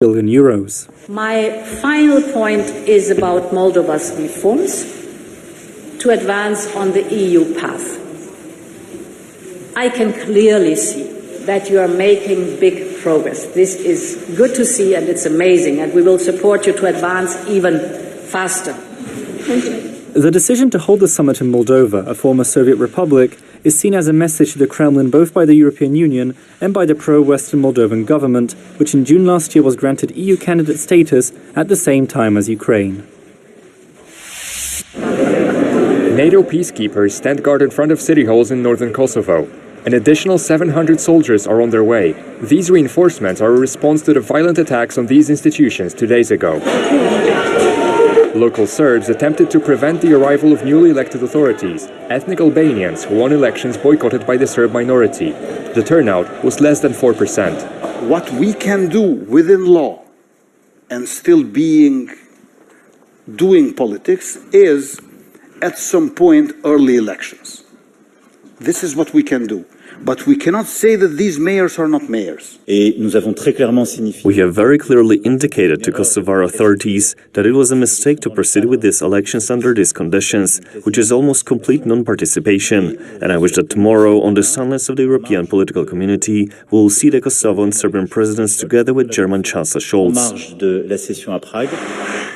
billion euros. My final point is about Moldova's reforms to advance on the EU path. I can clearly see that you are making big progress. This is good to see and it's amazing, and we will support you to advance even faster. The decision to hold the summit in Moldova, a former Soviet republic, is seen as a message to the Kremlin both by the European Union and by the pro-Western Moldovan government, which in June last year was granted EU candidate status at the same time as Ukraine. NATO peacekeepers stand guard in front of city halls in northern Kosovo. An additional 700 soldiers are on their way. These reinforcements are a response to the violent attacks on these institutions 2 days ago. Local Serbs attempted to prevent the arrival of newly elected authorities, ethnic Albanians who won elections boycotted by the Serb minority. The turnout was less than 4%. What we can do within law and still doing politics is, at some point, early elections. This is what we can do. But we cannot say that these mayors are not mayors. We have very clearly indicated to Kosovar authorities that it was a mistake to proceed with these elections under these conditions, which is almost complete non-participation. And I wish that tomorrow, on the sunless of the European political community, we will see the Kosovo and Serbian presidents together with German Chancellor Scholz.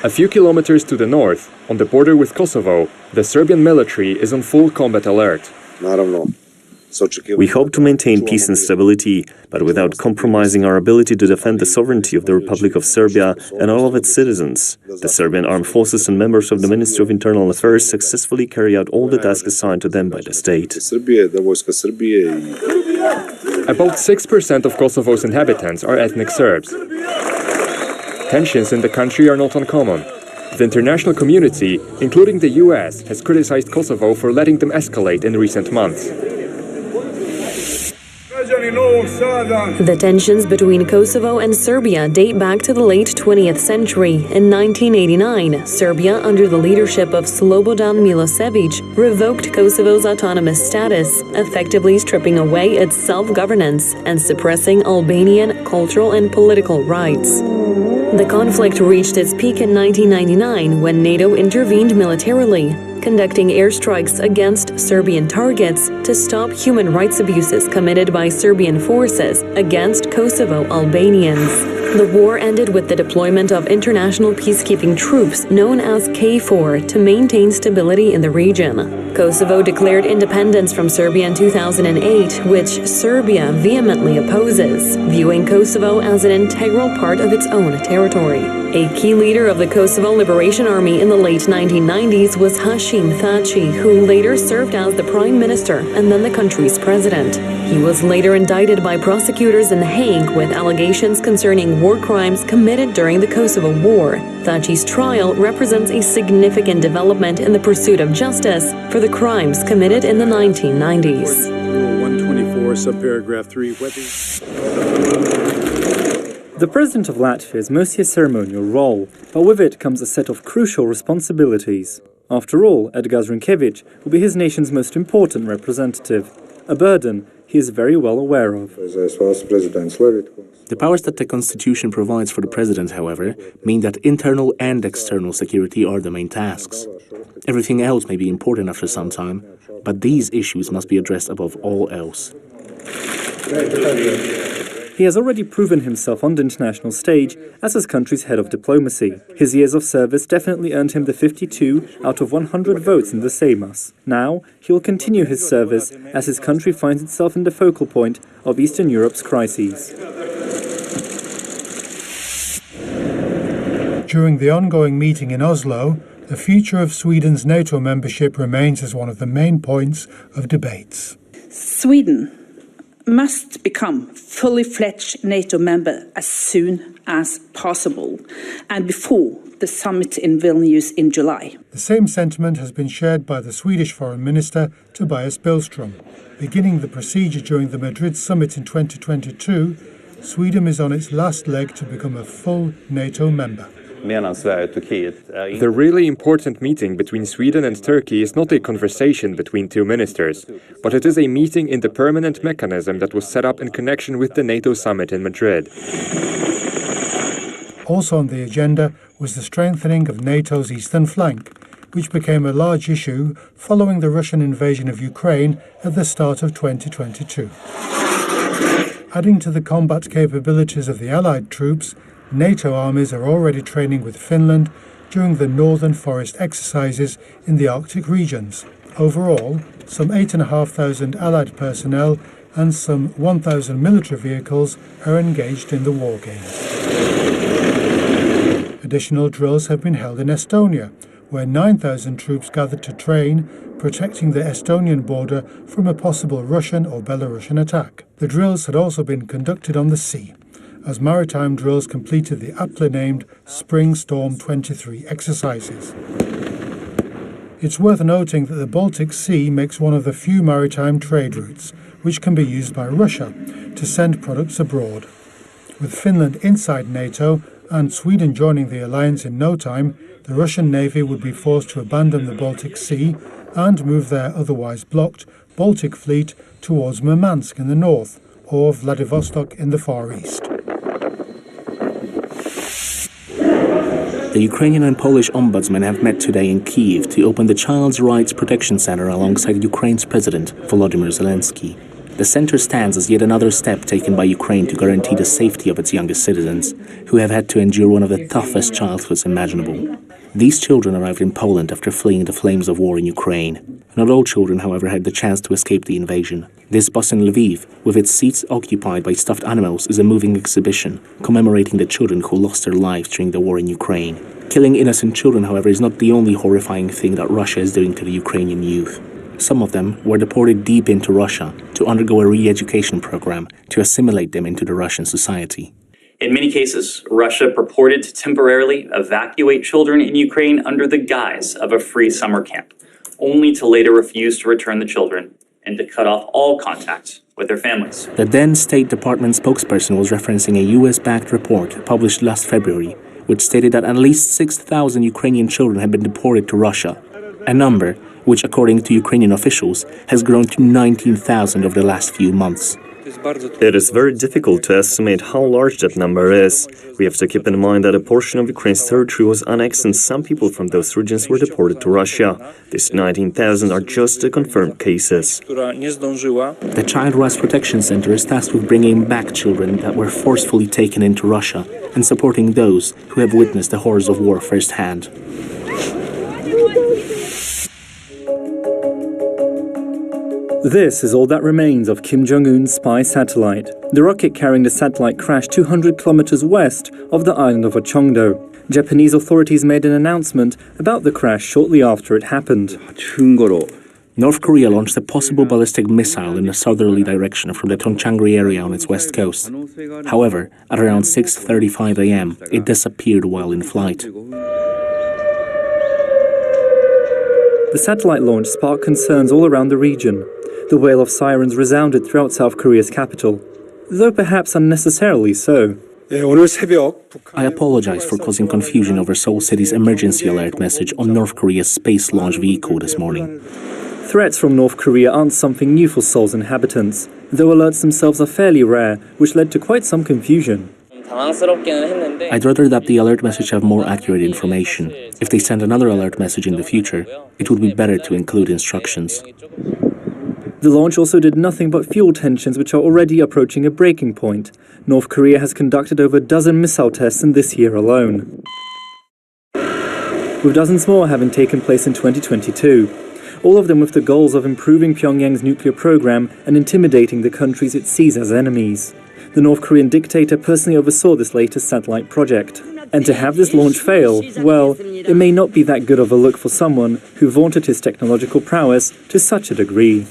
A few kilometers to the north, on the border with Kosovo, the Serbian military is on full combat alert. We hope to maintain peace and stability, but without compromising our ability to defend the sovereignty of the Republic of Serbia and all of its citizens. The Serbian armed forces and members of the Ministry of Internal Affairs successfully carry out all the tasks assigned to them by the state. About 6% of Kosovo's inhabitants are ethnic Serbs. Tensions in the country are not uncommon. The international community, including the US, has criticized Kosovo for letting them escalate in recent months. The tensions between Kosovo and Serbia date back to the late 20th century. In 1989, Serbia, under the leadership of Slobodan Milosevic, revoked Kosovo's autonomous status, effectively stripping away its self-governance and suppressing Albanian cultural and political rights. The conflict reached its peak in 1999 when NATO intervened militarily, conducting airstrikes against Serbian targets to stop human rights abuses committed by Serbian forces against Kosovo Albanians. The war ended with the deployment of international peacekeeping troops known as KFOR to maintain stability in the region. Kosovo declared independence from Serbia in 2008, which Serbia vehemently opposes, viewing Kosovo as an integral part of its own territory. A key leader of the Kosovo Liberation Army in the late 1990s was Hashim Thaçi, who later served as the prime minister and then the country's president. He was later indicted by prosecutors in The Hague with allegations concerning war crimes committed during the Kosovo War. Thaçi's trial represents a significant development in the pursuit of justice for the crimes committed in the 1990s. Rule 124, subparagraph 3, The President of Latvia is mostly a ceremonial role, but with it comes a set of crucial responsibilities. After all, Edgars Rinkēvičs will be his nation's most important representative, a burden he is very well aware of. The powers that the Constitution provides for the President, however, mean that internal and external security are the main tasks. Everything else may be important after some time, but these issues must be addressed above all else. He has already proven himself on the international stage as his country's head of diplomacy. His years of service definitely earned him the 52 out of 100 votes in the Seimas. Now, he will continue his service as his country finds itself in the focal point of Eastern Europe's crises. During the ongoing meeting in Oslo, the future of Sweden's NATO membership remains as one of the main points of debates. Sweden must become fully fledged NATO member as soon as possible and before the summit in Vilnius in July. The same sentiment has been shared by the Swedish Foreign Minister Tobias Billström. Beginning the procedure during the Madrid summit in 2022, Sweden is on its last leg to become a full NATO member. The really important meeting between Sweden and Turkey is not a conversation between two ministers, but it is a meeting in the permanent mechanism that was set up in connection with the NATO summit in Madrid. Also on the agenda was the strengthening of NATO's eastern flank, which became a large issue following the Russian invasion of Ukraine at the start of 2022. Adding to the combat capabilities of the Allied troops, NATO armies are already training with Finland during the Northern Forest exercises in the Arctic regions. Overall, some 8,500 Allied personnel and some 1,000 military vehicles are engaged in the war games. Additional drills have been held in Estonia, where 9,000 troops gathered to train, protecting the Estonian border from a possible Russian or Belarusian attack. The drills had also been conducted on the sea, as maritime drills completed the aptly named Spring Storm 23 exercises. It's worth noting that the Baltic Sea makes one of the few maritime trade routes which can be used by Russia to send products abroad. With Finland inside NATO and Sweden joining the alliance in no time, the Russian Navy would be forced to abandon the Baltic Sea and move their otherwise blocked Baltic fleet towards Murmansk in the north or Vladivostok in the far east. The Ukrainian and Polish ombudsmen have met today in Kyiv to open the Child's Rights Protection Center alongside Ukraine's President Volodymyr Zelensky. The center stands as yet another step taken by Ukraine to guarantee the safety of its youngest citizens, who have had to endure one of the toughest childhoods imaginable. These children arrived in Poland after fleeing the flames of war in Ukraine. Not all children, however, had the chance to escape the invasion. This bus in Lviv, with its seats occupied by stuffed animals, is a moving exhibition commemorating the children who lost their lives during the war in Ukraine. Killing innocent children, however, is not the only horrifying thing that Russia is doing to the Ukrainian youth. Some of them were deported deep into Russia to undergo a re-education program to assimilate them into the Russian society. In many cases, Russia purported to temporarily evacuate children in Ukraine under the guise of a free summer camp, only to later refuse to return the children and to cut off all contact with their families. The then State Department spokesperson was referencing a US-backed report published last February, which stated that at least 6,000 Ukrainian children had been deported to Russia, a number which, according to Ukrainian officials, has grown to 19,000 over the last few months. It is very difficult to estimate how large that number is. We have to keep in mind that a portion of Ukraine's territory was annexed and some people from those regions were deported to Russia. These 19,000 are just the confirmed cases. The Child Rights Protection Center is tasked with bringing back children that were forcefully taken into Russia and supporting those who have witnessed the horrors of war firsthand. This is all that remains of Kim Jong-un's spy satellite. The rocket carrying the satellite crashed 200 kilometers west of the island of Ochongdo. Japanese authorities made an announcement about the crash shortly after it happened. North Korea launched a possible ballistic missile in a southerly direction from the Tongchangri area on its west coast. However, at around 6:35 a.m., it disappeared while in flight. The satellite launch sparked concerns all around the region. The wail of sirens resounded throughout South Korea's capital, though perhaps unnecessarily so. I apologize for causing confusion over Seoul City's emergency alert message on North Korea's space launch vehicle this morning. Threats from North Korea aren't something new for Seoul's inhabitants, though alerts themselves are fairly rare, which led to quite some confusion. I'd rather that the alert message have more accurate information. If they send another alert message in the future, it would be better to include instructions. The launch also did nothing but fuel tensions which are already approaching a breaking point. North Korea has conducted over a dozen missile tests in this year alone, with dozens more having taken place in 2022. All of them with the goals of improving Pyongyang's nuclear program and intimidating the countries it sees as enemies. The North Korean dictator personally oversaw this latest satellite project. And to have this launch fail, well, it may not be that good of a look for someone who vaunted his technological prowess to such a degree.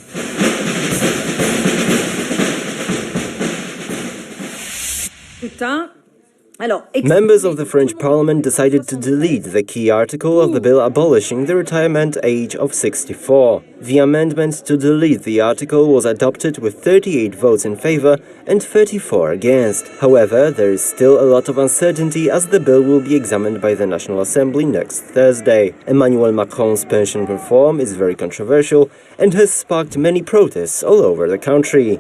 Members of the French Parliament decided to delete the key article of the bill abolishing the retirement age of 64. The amendment to delete the article was adopted with 38 votes in favor and 34 against. However, there is still a lot of uncertainty as the bill will be examined by the National Assembly next Thursday. Emmanuel Macron's pension reform is very controversial and has sparked many protests all over the country.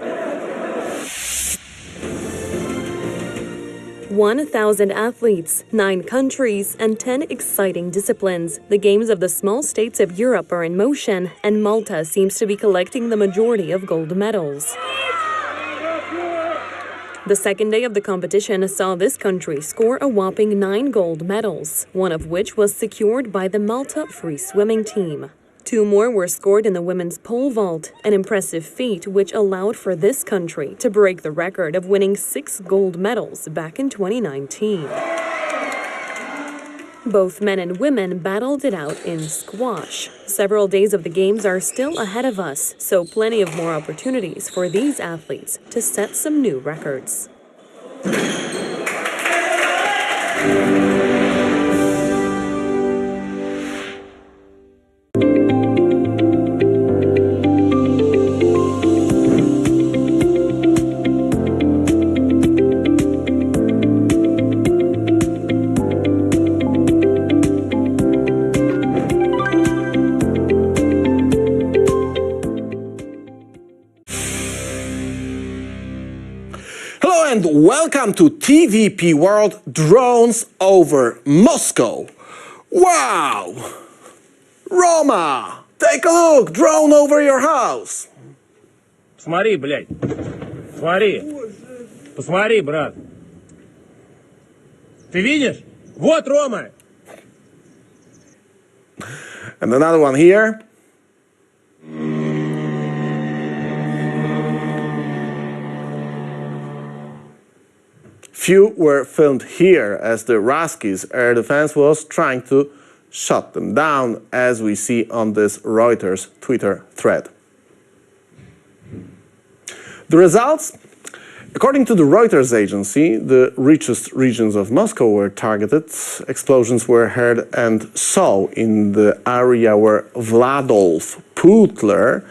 1,000 athletes, 9 countries, and 10 exciting disciplines. The games of the small states of Europe are in motion, and Malta seems to be collecting the majority of gold medals. The second day of the competition saw this country score a whopping 9 gold medals, one of which was secured by the Malta free swimming team. 2 more were scored in the women's pole vault, an impressive feat which allowed for this country to break the record of winning 6 gold medals back in 2019. Both men and women battled it out in squash. Several days of the games are still ahead of us, so plenty of more opportunities for these athletes to set some new records. And welcome to TVP World Drones over Moscow. Wow! Roma, take a look, drone over your house. Смотри, блядь. Смотри. Посмотри, брат. Ты видишь? Вот Рома. And another one here. Few were filmed here as the Ruskies' air defense was trying to shut them down, as we see on this Reuters Twitter thread. The results? According to the Reuters agency, the richest regions of Moscow were targeted. Explosions were heard and saw in the area where Vladolf Putler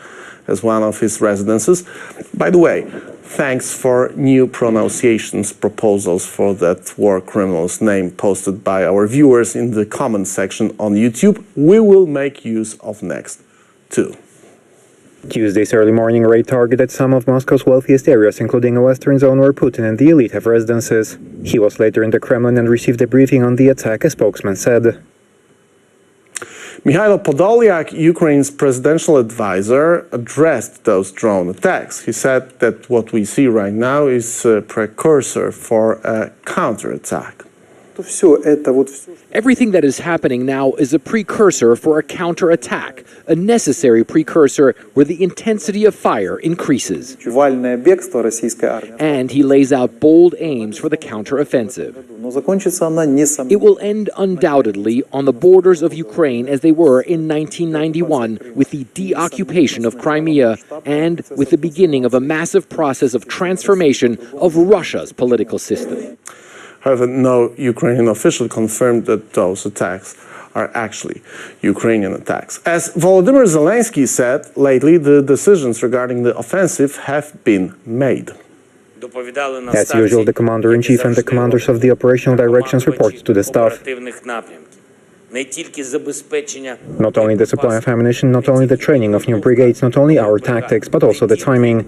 has one of his residences. By the way, thanks for new pronunciations proposals for that war criminal's name posted by our viewers in the comment section on YouTube. We will make use of next too. Tuesday's early morning raid targeted some of Moscow's wealthiest areas, including a western zone where Putin and the elite have residences. He was later in the Kremlin and received a briefing on the attack, a spokesman said. Mikhailo Podolyak, Ukraine's presidential advisor, addressed those drone attacks. He said that what we see right now is a precursor for a counterattack. Everything that is happening now is a precursor for a counterattack, a necessary precursor where the intensity of fire increases. And he lays out bold aims for the counteroffensive. It will end undoubtedly on the borders of Ukraine as they were in 1991, with the deoccupation of Crimea and with the beginning of a massive process of transformation of Russia's political system. However, no Ukrainian official confirmed that those attacks are actually Ukrainian attacks. As Volodymyr Zelensky said, lately the decisions regarding the offensive have been made. As usual, the commander-in-chief and the commanders of the operational directions report to the staff. Not only the supply of ammunition, not only the training of new brigades, not only our tactics, but also the timing.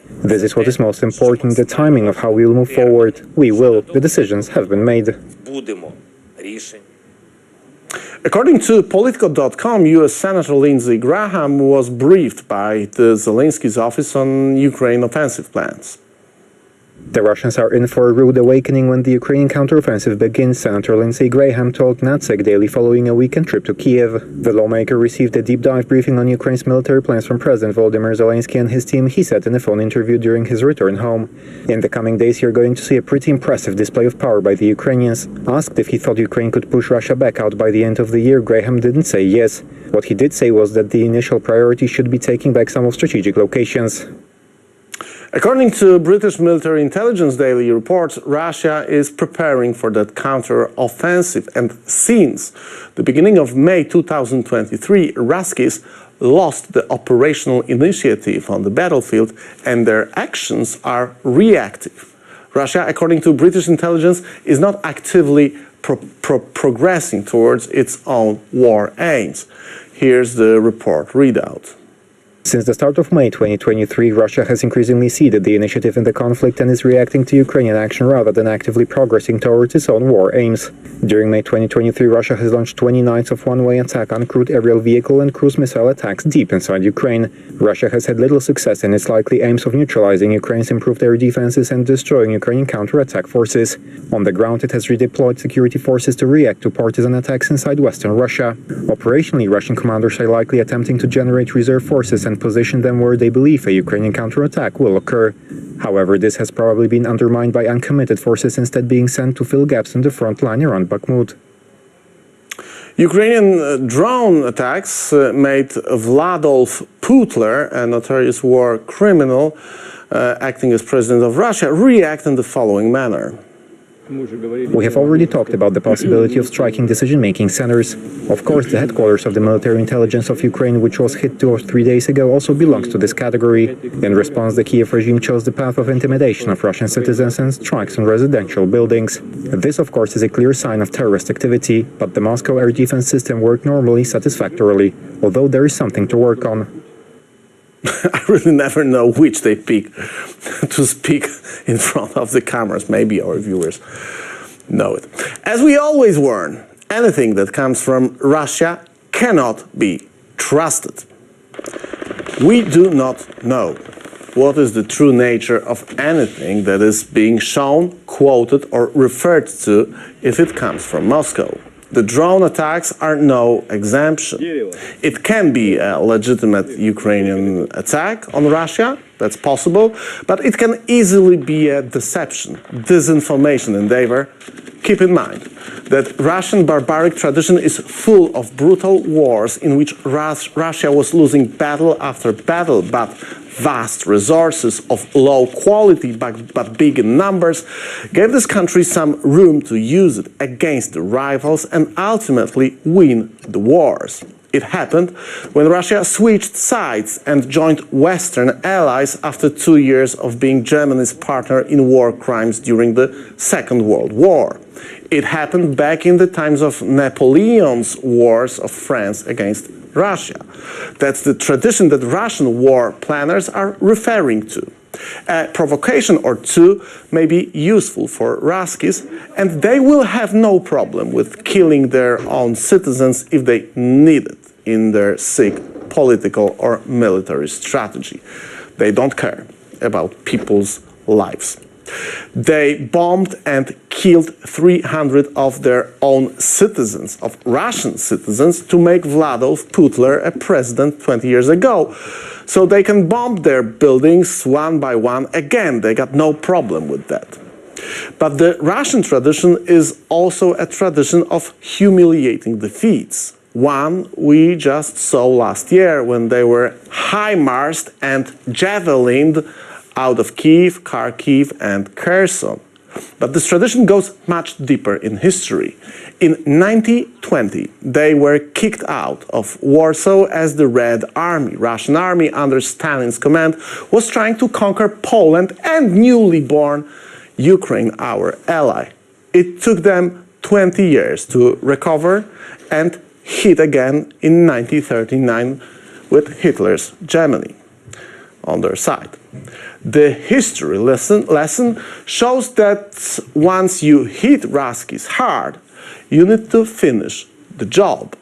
This is what is most important, the timing of how we will move forward. We will. The decisions have been made. According to Politico.com, U.S. Senator Lindsey Graham was briefed by the Zelensky's office on Ukraine offensive plans. The Russians are in for a rude awakening when the Ukrainian counteroffensive begins, Senator Lindsey Graham told Natsec Daily following a weekend trip to Kiev. The lawmaker received a deep-dive briefing on Ukraine's military plans from President Volodymyr Zelensky and his team, he said in a phone interview during his return home. In the coming days, you're going to see a pretty impressive display of power by the Ukrainians. Asked if he thought Ukraine could push Russia back out by the end of the year, Graham didn't say yes. What he did say was that the initial priority should be taking back some of strategic locations. According to British military intelligence daily reports, Russia is preparing for that counter-offensive, and since the beginning of May 2023, Ruskies lost the operational initiative on the battlefield and their actions are reactive. Russia, according to British intelligence, is not actively progressing towards its own war aims. Here's the report readout. Since the start of May 2023, Russia has increasingly ceded the initiative in the conflict and is reacting to Ukrainian action rather than actively progressing towards its own war aims. During May 2023, Russia has launched 20 nights of one-way attack on crewed aerial vehicle and cruise missile attacks deep inside Ukraine. Russia has had little success in its likely aims of neutralizing Ukraine's improved air defenses and destroying Ukrainian counter-attack forces. On the ground, it has redeployed security forces to react to partisan attacks inside western Russia. Operationally, Russian commanders are likely attempting to generate reserve forces and position them where they believe a Ukrainian counterattack will occur. However, this has probably been undermined by uncommitted forces instead being sent to fill gaps in the front line around Bakhmut. Ukrainian drone attacks made Vladolf Putler, a notorious war criminal acting as president of Russia, react in the following manner. We have already talked about the possibility of striking decision-making centers. Of course, the headquarters of the military intelligence of Ukraine, which was hit 2 or 3 days ago, also belongs to this category. In response, the Kiev regime chose the path of intimidation of Russian citizens and strikes on residential buildings. This, of course, is a clear sign of terrorist activity, but the Moscow air defense system worked normally satisfactorily, although there is something to work on. I really never know which they pick to speak in front of the cameras. Maybe our viewers know it. As we always warn, anything that comes from Russia cannot be trusted. We do not know what is the true nature of anything that is being shown, quoted, or referred to if it comes from Moscow. The drone attacks are no exemption. It can be a legitimate Ukrainian attack on Russia, that's possible, but it can easily be a deception, disinformation endeavor. Keep in mind that Russian barbaric tradition is full of brutal wars in which Russia was losing battle after battle, but vast resources of low quality but big in numbers gave this country some room to use it against the rivals and ultimately win the wars. It happened when Russia switched sides and joined Western allies after 2 years of being Germany's partner in war crimes during the Second World War. It happened back in the times of Napoleon's wars of France against Russia. That's the tradition that Russian war planners are referring to. A provocation or two may be useful for Ruskies, and they will have no problem with killing their own citizens if they need it in their sick political or military strategy. They don't care about people's lives. They bombed and killed 300 of their own citizens, of Russian citizens, to make Vladolf Putler a president 20 years ago. So they can bomb their buildings one by one again. They got no problem with that. But the Russian tradition is also a tradition of humiliating defeats. One we just saw last year when they were high-marsed and javelined out of Kiev, Kharkiv, and Kherson. But this tradition goes much deeper in history. In 1920, they were kicked out of Warsaw as the Red Army, Russian army under Stalin's command, was trying to conquer Poland and newly born Ukraine, our ally. It took them 20 years to recover and hit again in 1939 with Hitler's Germany on their side. The history lesson shows that once you hit Ruskies hard, you need to finish the job,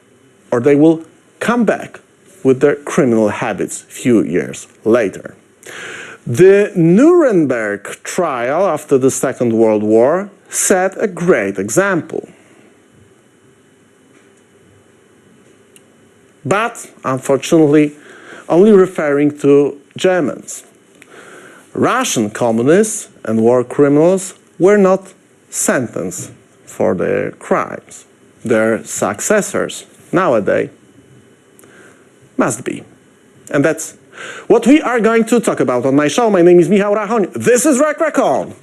or they will come back with their criminal habits few years later. The Nuremberg trial after the Second World War set a great example. But, unfortunately, only referring to Germans. Russian communists and war criminals were not sentenced for their crimes. Their successors, nowadays, must be. And that's what we are going to talk about on my show. My name is Michał Rachoń. This is Rack On.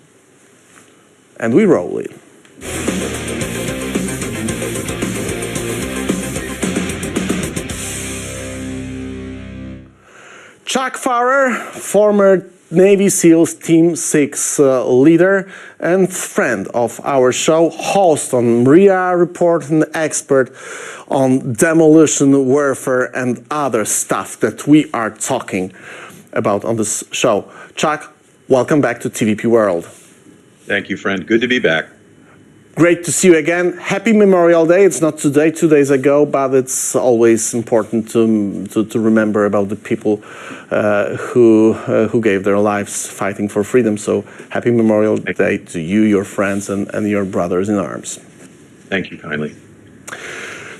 And we roll it. Chuck Farrer, former Navy SEALs Team 6 leader and friend of our show, host on Maria Report and expert on demolition, warfare and other stuff that we are talking about on this show. Chuck, welcome back to TVP World. Thank you, friend. Good to be back. Great to see you again. Happy Memorial Day. It's not today, 2 days ago, but it's always important to remember about the people who gave their lives fighting for freedom. So happy Memorial Day to you, your friends, and your brothers in arms. Thank you kindly.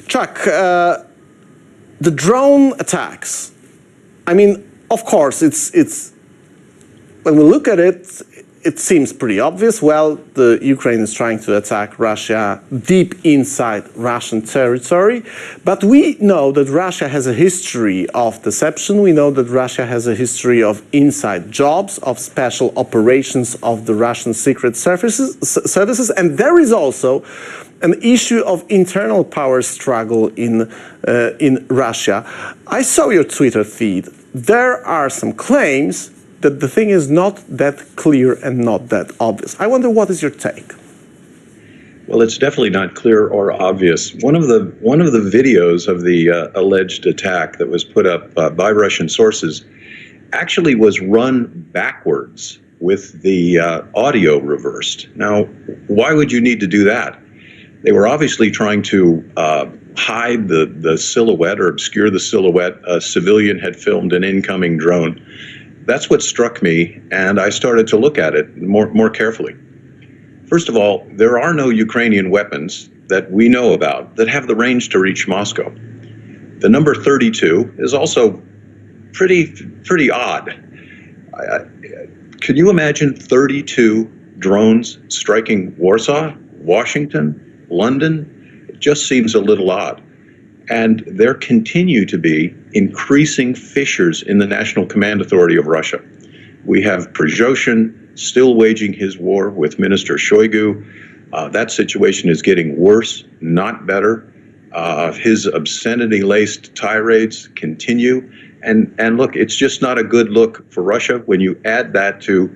Chuck, the drone attacks. I mean, of course, it's when we look at it, it seems pretty obvious. Well, the Ukraine is trying to attack Russia deep inside Russian territory. But we know that Russia has a history of deception. We know that Russia has a history of inside jobs, of special operations of the Russian secret services. And there is also an issue of internal power struggle in Russia. I saw your Twitter feed. There are some claims that the thing is not that clear and not that obvious. I wonder, what is your take? Well, it's definitely not clear or obvious. One of the videos of the alleged attack that was put up by Russian sources actually was run backwards with the audio reversed. Now, why would you need to do that? They were obviously trying to hide the silhouette or obscure the silhouette. A civilian had filmed an incoming drone. That's what struck me, and I started to look at it more carefully. First of all, there are no Ukrainian weapons that we know about that have the range to reach Moscow. The number 32 is also pretty odd. Can you imagine 32 drones striking Warsaw, Washington, London? It just seems a little odd. And there continue to be increasing fissures in the National Command Authority of Russia. We have Prigozhin still waging his war with Minister Shoigu. That situation is getting worse, not better. His obscenity-laced tirades continue. And look, it's just not a good look for Russia when you add that to,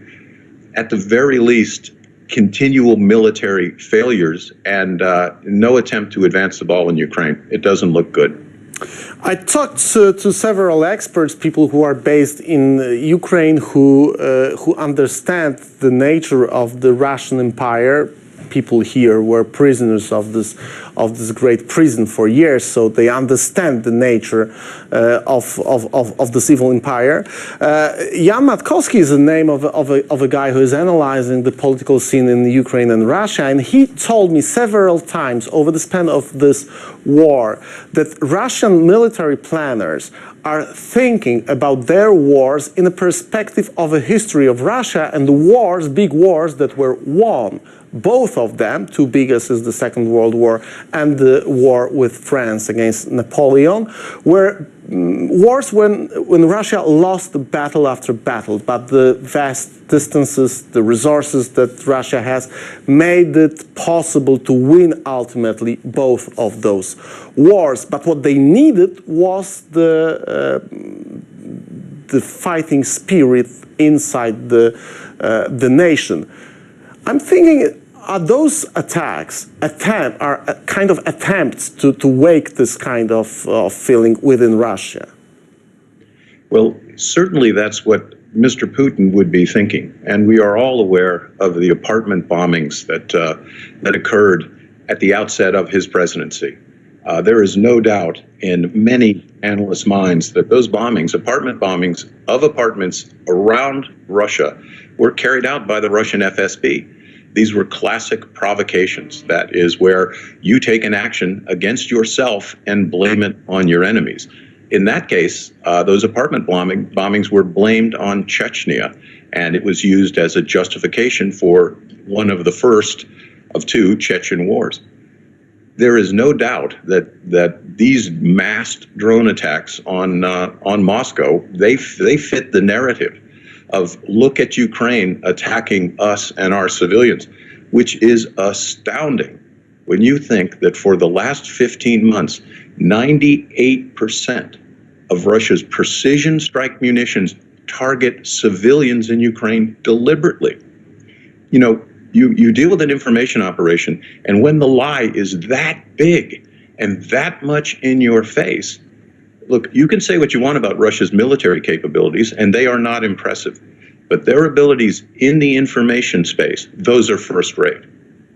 at the very least, continual military failures and no attempt to advance the ball in Ukraine. It doesn't look good. I talked to several experts, people who are based in Ukraine, who understand the nature of the Russian Empire. People here were prisoners of this great prison for years, so they understand the nature of this evil empire. Jan Matkowski is the name of a guy who is analyzing the political scene in Ukraine and Russia, and he told me several times over the span of this war that Russian military planners are thinking about their wars in a perspective of a history of Russia and the wars, big wars that were won. Both of them, two biggest is the Second World War and the war with France against Napoleon, were wars when Russia lost battle after battle, but the vast distances, the resources that Russia has made it possible to win ultimately both of those wars. But what they needed was the fighting spirit inside the nation. I'm thinking, are those attacks kind of attempts to wake this kind of feeling within Russia? Well, certainly that's what Mr. Putin would be thinking. And we are all aware of the apartment bombings that occurred at the outset of his presidency. There is no doubt in many analysts' minds that those bombings, apartment bombings of apartments around Russia, were carried out by the Russian FSB. These were classic provocations. That is where you take an action against yourself and blame it on your enemies. In that case, those apartment bombings were blamed on Chechnya, and it was used as a justification for one of the first of two Chechen wars. There is no doubt that these massed drone attacks on Moscow, they fit the narrative of look at Ukraine attacking us and our civilians, which is astounding when you think that for the last 15 months, 98% of Russia's precision strike munitions target civilians in Ukraine deliberately. You know, you deal with an information operation, and when the lie is that big and that much in your face, look, you can say what you want about Russia's military capabilities, and they are not impressive. But their abilities in the information space, those are first rate.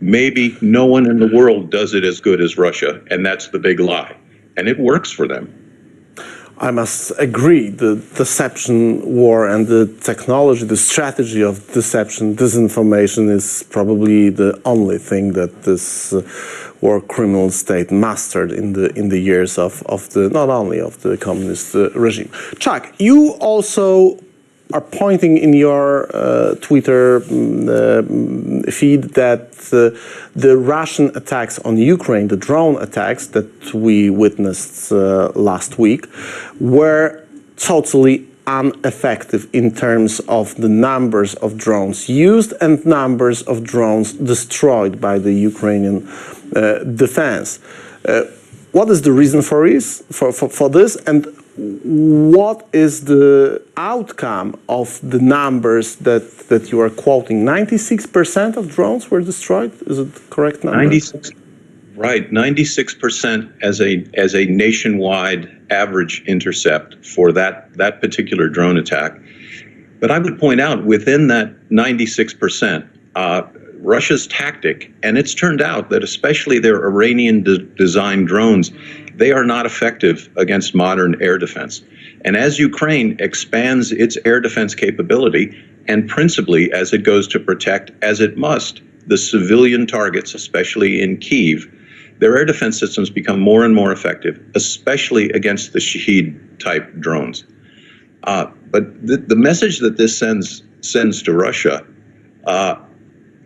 Maybe no one in the world does it as good as Russia, and that's the big lie. And it works for them. I must agree, the deception war and the technology, the strategy of deception, disinformation is probably the only thing that this war criminal state mastered in the years of the, not only of the communist regime. Chuck, you also are pointing in your Twitter feed that the Russian attacks on Ukraine, the drone attacks that we witnessed last week, were totally ineffective in terms of the numbers of drones used and numbers of drones destroyed by the Ukrainian defense. What is the reason for this, and what is the outcome of the numbers that you are quoting? 96% of drones were destroyed? Is it the correct number? 96, right, 96% as a nationwide average intercept for that particular drone attack. But I would point out, within that 96%, Russia's tactic, and it's turned out that especially their Iranian-designed drones, they are not effective against modern air defense. And as Ukraine expands its air defense capability, and principally as it goes to protect, as it must, the civilian targets, especially in Kyiv, their air defense systems become more and more effective, especially against the Shahed-type drones. But the message that this sends to Russia,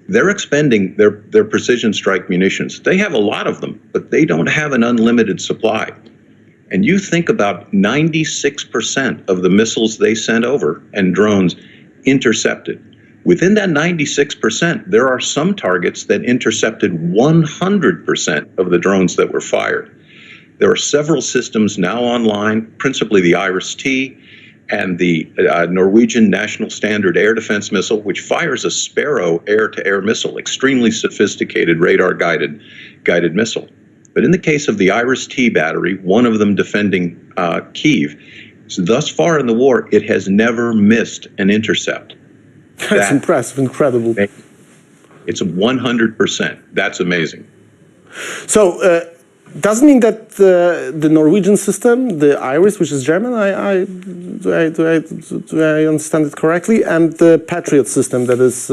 they're expending their precision strike munitions. They have a lot of them, but they don't have an unlimited supply. And you think about 96% of the missiles they sent over and drones intercepted. Within that 96%, there are some targets that intercepted 100% of the drones that were fired. There are several systems now online, principally the IRIS-T, and the Norwegian National Standard Air Defense Missile, which fires a Sparrow air-to-air missile, extremely sophisticated radar-guided missile. But in the case of the IRIS-T battery, one of them defending Kyiv, so thus far in the war, it has never missed an intercept. That's impressive, incredible. It's 100%. That's amazing. So, does it mean that the Norwegian system, the IRIS, which is German, do I understand it correctly, and the Patriot system that is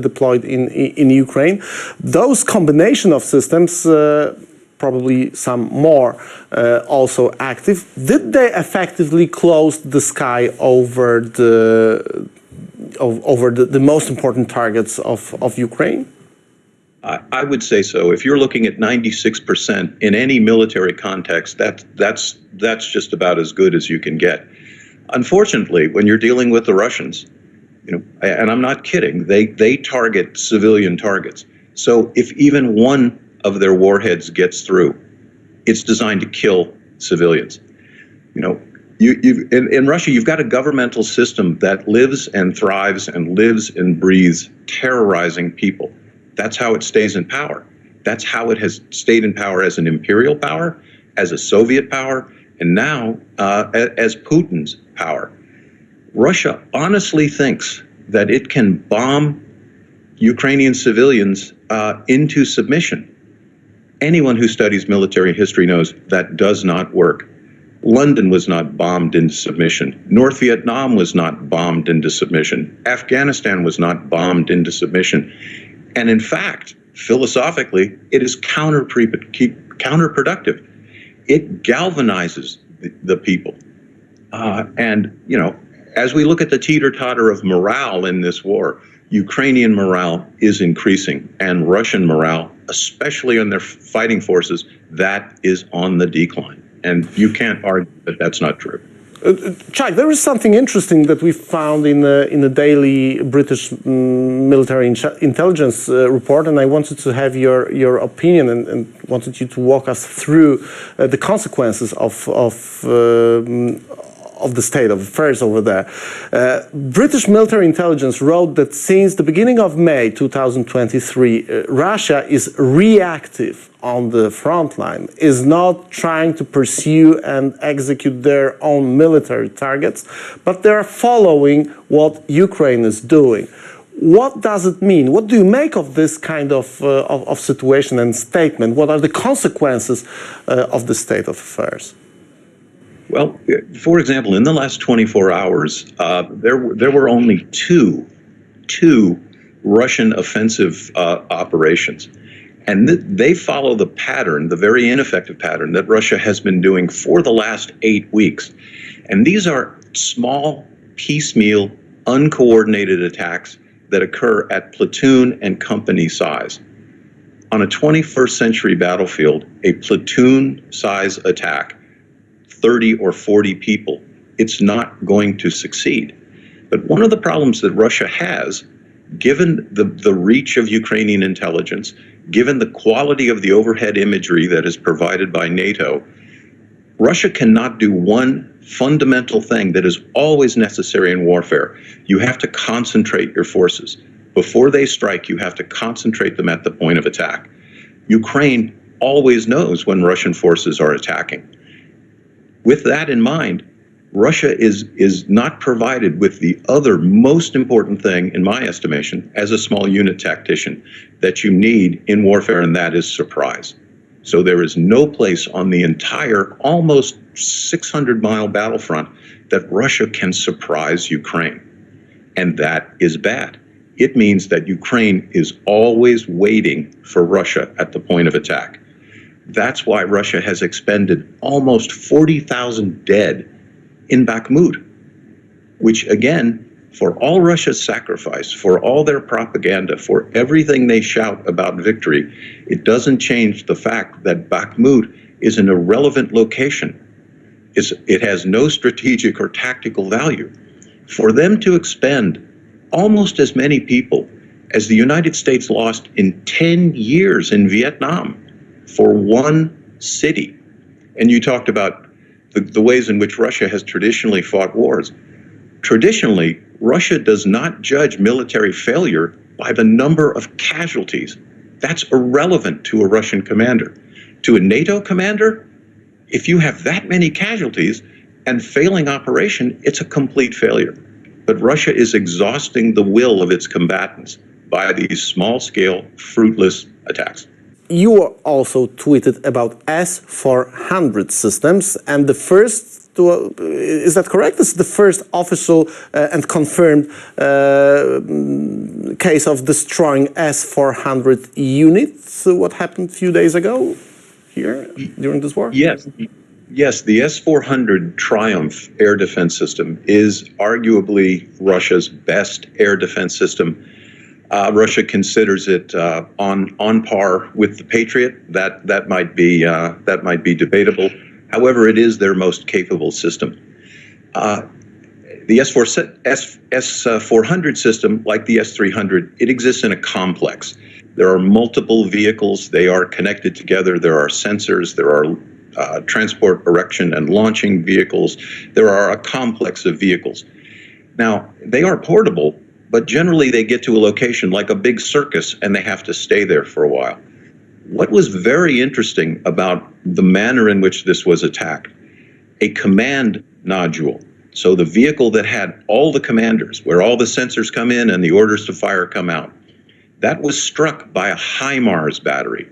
deployed in Ukraine, those combination of systems, probably some more also active, did they effectively close the sky over the most important targets of Ukraine? I would say so. If you're looking at 96% in any military context, that's just about as good as you can get. Unfortunately, when you're dealing with the Russians, you know, and I'm not kidding, they target civilian targets. So if even one of their warheads gets through, it's designed to kill civilians. You know, in Russia, you've got a governmental system that lives and thrives and lives and breathes terrorizing people. That's how it stays in power. That's how it has stayed in power as an imperial power, as a Soviet power, and now as Putin's power. Russia honestly thinks that it can bomb Ukrainian civilians into submission. Anyone who studies military history knows that does not work. London was not bombed into submission. North Vietnam was not bombed into submission. Afghanistan was not bombed into submission. And in fact, philosophically, it is counterproductive. It galvanizes the people. And, you know, as we look at the teeter-totter of morale in this war, Ukrainian morale is increasing, and Russian morale, especially on their fighting forces, that is on the decline. And you can't argue that that's not true. Chuck, there is something interesting that we found in the daily British military intelligence report, and I wanted to have your opinion and wanted you to walk us through the consequences of the state of affairs over there. British military intelligence wrote that since the beginning of May 2023, Russia is reactive on the front line, is not trying to pursue and execute their own military targets, but they're following what Ukraine is doing. What does it mean? What do you make of this kind of situation and statement? What are the consequences of the state of affairs? Well, for example, in the last 24 hours, there were only two Russian offensive operations. And they follow the pattern, the very ineffective pattern that Russia has been doing for the last 8 weeks. And these are small, piecemeal, uncoordinated attacks that occur at platoon and company size. On a 21st century battlefield, a platoon size attack, 30 or 40 people, it's not going to succeed. But one of the problems that Russia has, given the reach of Ukrainian intelligence, given the quality of the overhead imagery that is provided by NATO, Russia cannot do one fundamental thing that is always necessary in warfare. You have to concentrate your forces. Before they strike, you have to concentrate them at the point of attack. Ukraine always knows when Russian forces are attacking. With that in mind, Russia is not provided with the other most important thing, in my estimation, as a small unit tactician, that you need in warfare, and that is surprise. So there is no place on the entire almost 600-mile battlefront that Russia can surprise Ukraine. And that is bad. It means that Ukraine is always waiting for Russia at the point of attack. That's why Russia has expended almost 40,000 dead in Bakhmut, which again, for all Russia's sacrifice, for all their propaganda, for everything they shout about victory, it doesn't change the fact that Bakhmut is an irrelevant location. It has no strategic or tactical value. For them to expend almost as many people as the United States lost in 10 years in Vietnam for one city, and you talked about the ways in which Russia has traditionally fought wars. Traditionally, Russia does not judge military failure by the number of casualties. That's irrelevant to a Russian commander. To a NATO commander, if you have that many casualties and failing operation, it's a complete failure. But Russia is exhausting the will of its combatants by these small-scale, fruitless attacks. You also tweeted about S-400 systems, and the first, is that correct? This is the first official and confirmed case of destroying S-400 units. So what happened a few days ago here during this war? Yes. Yes, the S-400 Triumph air defense system is arguably Russia's best air defense system. Russia considers it on par with the Patriot. That might be debatable. However, it is their most capable system. The S-400 system, like the S-300, it exists in a complex. There are multiple vehicles. They are connected together. There are sensors. There are transport, erection, and launching vehicles. There are a complex of vehicles. Now, they are portable, but generally they get to a location like a big circus and they have to stay there for a while. What was very interesting about the manner in which this was attacked, a command nodule, so the vehicle that had all the commanders, where all the sensors come in and the orders to fire come out, that was struck by a HIMARS battery.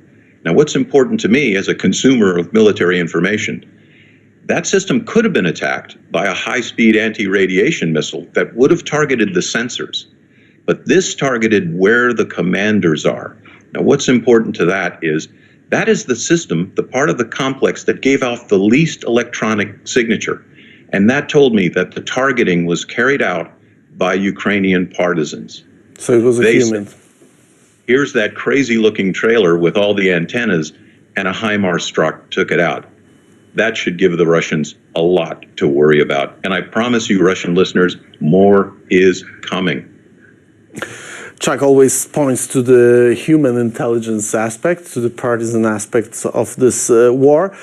Now, what's important to me as a consumer of military information, that system could have been attacked by a high-speed anti-radiation missile that would have targeted the sensors. But this targeted where the commanders are. Now, what's important to that is the system, the part of the complex that gave off the least electronic signature. And that told me that the targeting was carried out by Ukrainian partisans. So it was a human. Here's that crazy-looking trailer with all the antennas, and a HIMARS truck took it out. That should give the Russians a lot to worry about. And I promise you, Russian listeners, more is coming. Chuck always points to the human intelligence aspect, to the partisan aspects of this war.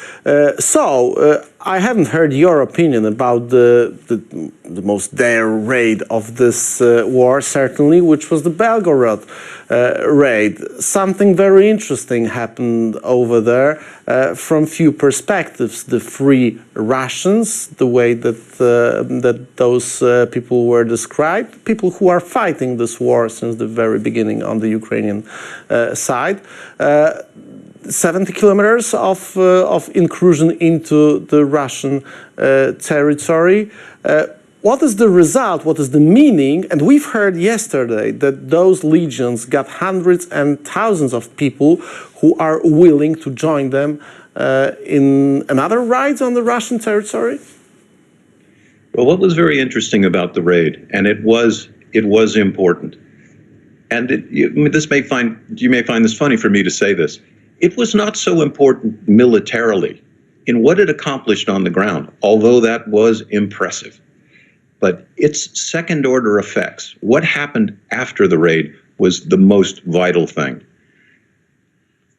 I haven't heard your opinion about the most dire raid of this war, certainly, which was the Belgorod raid. Something very interesting happened over there from few perspectives. The free rations, the way that those people were described, people who are fighting this war since the very beginning on the Ukrainian side. 70 kilometers of incursion into the Russian territory. What is the result? What is the meaning? And we've heard yesterday that those legions got hundreds and thousands of people who are willing to join them in another raids on the Russian territory. Well, what was very interesting about the raid, and it was important, and you may find this funny for me to say this. It was not so important militarily in what it accomplished on the ground, although that was impressive. But its second-order effects, what happened after the raid, was the most vital thing.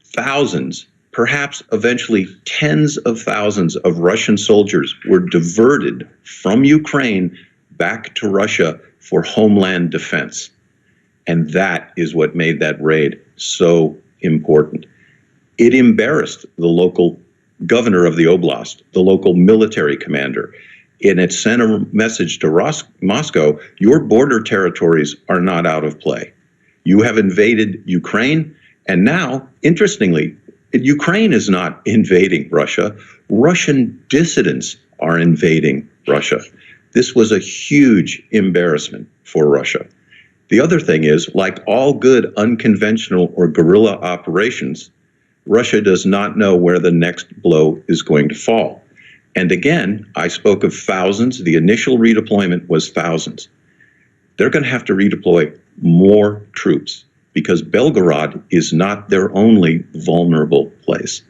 Thousands, perhaps eventually tens of thousands of Russian soldiers were diverted from Ukraine back to Russia for homeland defense. And that is what made that raid so important. It embarrassed the local governor of the oblast, the local military commander, and it sent a message to Moscow, your border territories are not out of play. You have invaded Ukraine, and now, interestingly, Ukraine is not invading Russia. Russian dissidents are invading Russia. This was a huge embarrassment for Russia. The other thing is, like all good unconventional or guerrilla operations, Russia does not know where the next blow is going to fall. And again, I spoke of thousands. The initial redeployment was thousands. They're going to have to redeploy more troops because Belgorod is not their only vulnerable place.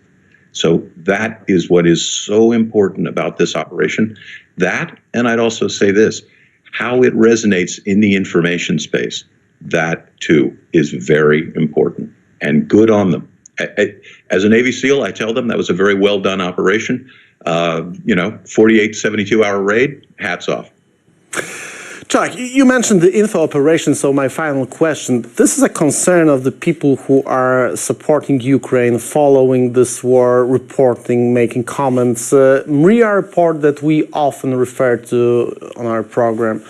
So that is what is so important about this operation. That, and I'd also say this, how it resonates in the information space, that too is very important, and good on them. As a Navy SEAL, I tell them that was a very well done operation. 48, 72-hour raid, hats off. Chuck, you mentioned the info operation, so my final question. This is a concern of the people who are supporting Ukraine, following this war, reporting, making comments. MRIA report that we often refer to on our program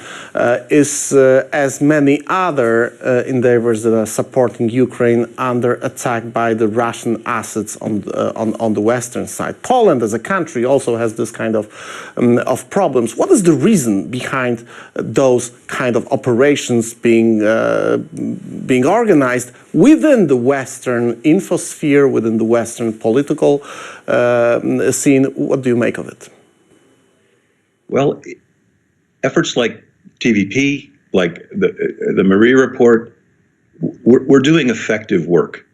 is, as many other endeavors that are supporting Ukraine, under attack by the Russian assets on the western side. Poland as a country also has this kind of problems. What is the reason behind those kind of operations being organized within the Western infosphere, within the Western political scene? What do you make of it? Well, efforts like TVP, like the Marie Report, we're doing effective work.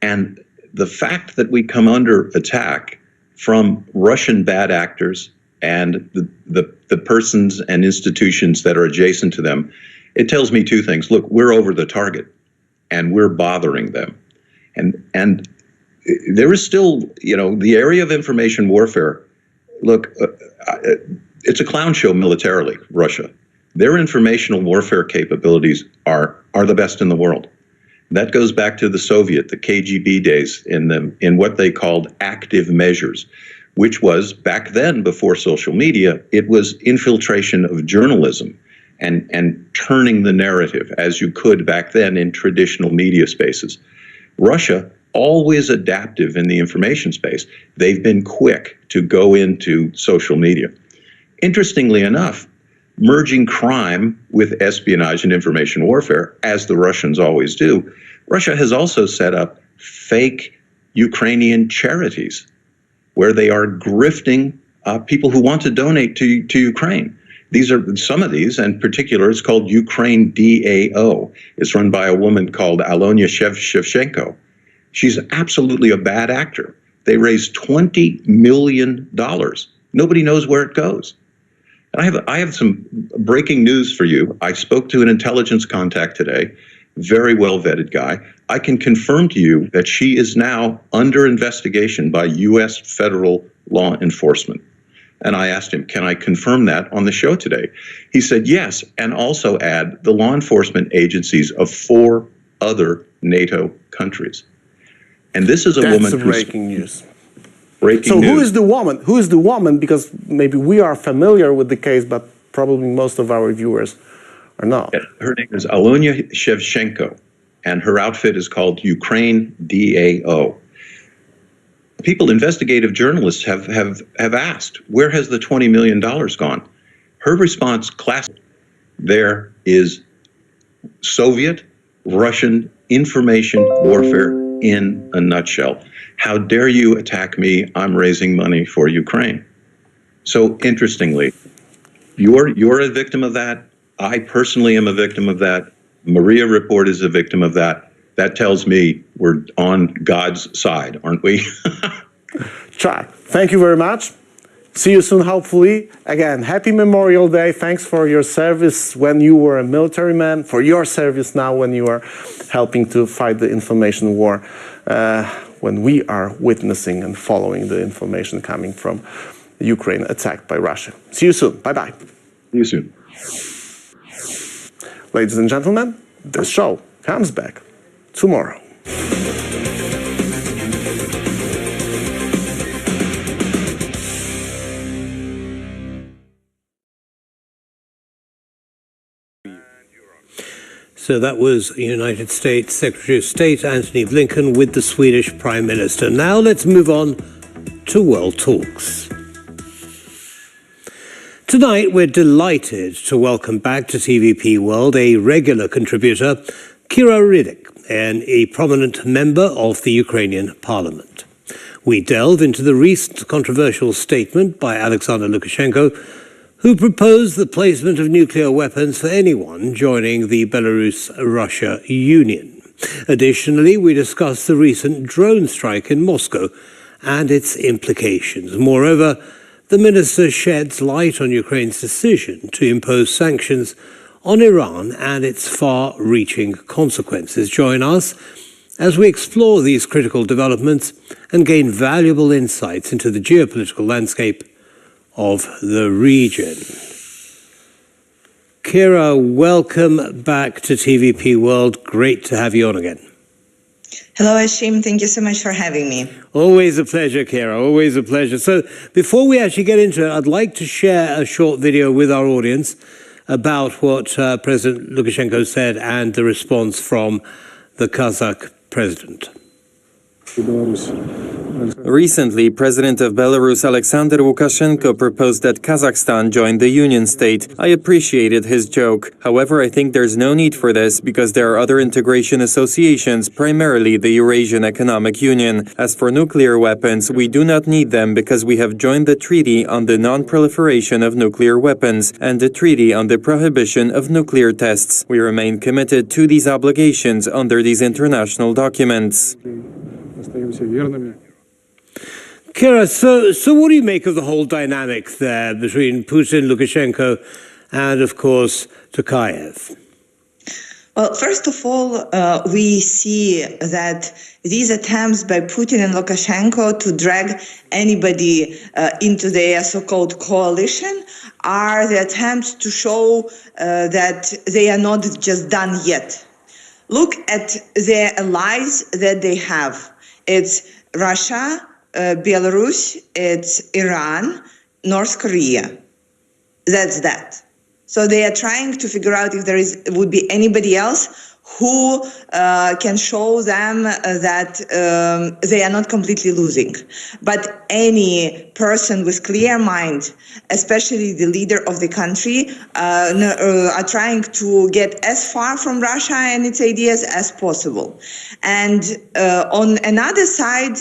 And the fact that we come under attack from Russian bad actors and the persons and institutions that are adjacent to them, it tells me two things. Look, we're over the target, and we're bothering them. And there is still, the area of information warfare, look, it's a clown show militarily, Russia. Their informational warfare capabilities are the best in the world. That goes back to the Soviet, the KGB days, in what they called active measures, which was, back then, before social media, it was infiltration of journalism and turning the narrative, as you could back then in traditional media spaces. Russia, always adaptive in the information space, they've been quick to go into social media. Interestingly enough, merging crime with espionage and information warfare, as the Russians always do, Russia has also set up fake Ukrainian charities where they are grifting people who want to donate to Ukraine. These are some of these, in particular, it's called Ukraine DAO. It's run by a woman called Alonia Shevchenko. She's absolutely a bad actor. They raised $20 million. Nobody knows where it goes. And I have some breaking news for you. I spoke to an intelligence contact today. very well vetted guy. I can confirm to you that she is now under investigation by U.S. federal law enforcement. And I asked him, can I confirm that on the show today? He said, yes, and also add the law enforcement agencies of 4 other NATO countries. And this is a woman who's... breaking news. Breaking news. Who is the woman? Who is the woman? Because maybe we are familiar with the case, but probably most of our viewers are not. Her name is Alona Shevchenko, and her outfit is called Ukraine DAO. People, investigative journalists have asked, where has the $20 million gone? Her response, classic, there is Soviet, Russian information warfare in a nutshell. How dare you attack me? I'm raising money for Ukraine. So interestingly, you're a victim of that. I personally am a victim of that. Maria Report is a victim of that. That tells me we're on God's side, aren't we? Try. Thank you very much. See you soon, hopefully. Again, happy Memorial Day. Thanks for your service when you were a military man, for your service now when you are helping to fight the information war, when we are witnessing and following the information coming from Ukraine attacked by Russia. See you soon. Bye-bye. See you soon. Ladies and gentlemen, this show comes back tomorrow. So that was United States Secretary of State Antony Blinken with the Swedish Prime Minister. Now let's move on to World Talks. Tonight we're delighted to welcome back to TVP World a regular contributor, Kira Riddick, and a prominent member of the Ukrainian Parliament. We delve into the recent controversial statement by Alexander Lukashenko, who proposed the placement of nuclear weapons for anyone joining the Belarus-Russia Union. Additionally, we discuss the recent drone strike in Moscow and its implications. Moreover, the minister sheds light on Ukraine's decision to impose sanctions on Iran and its far-reaching consequences. Join us as we explore these critical developments and gain valuable insights into the geopolitical landscape of the region. Kira, welcome back to TVP World. Great to have you on again. Hello, Ashim. Thank you so much for having me. Always a pleasure, Kira. Always a pleasure. So before we actually get into it, I'd like to share a short video with our audience about what President Lukashenko said and the response from the Kazakh president. Recently, President of Belarus Alexander Lukashenko proposed that Kazakhstan join the Union state. I appreciated his joke. However, I think there's no need for this because there are other integration associations, primarily the Eurasian Economic Union. As for nuclear weapons, we do not need them because we have joined the Treaty on the Non-Proliferation of Nuclear Weapons and the Treaty on the Prohibition of Nuclear Tests. We remain committed to these obligations under these international documents. Kira, so what do you make of the whole dynamic there between Putin, Lukashenko, and, of course, Tokayev? Well, first of all, we see that these attempts by Putin and Lukashenko to drag anybody into their so-called coalition are the attempts to show that they are not just done yet. Look at their allies that they have. It's Russia, Belarus, it's Iran, North Korea. That's that. So they are trying to figure out if there would be anybody else who can show them that they are not completely losing. But any person with clear mind, especially the leader of the country, are trying to get as far from Russia and its ideas as possible. And on another side,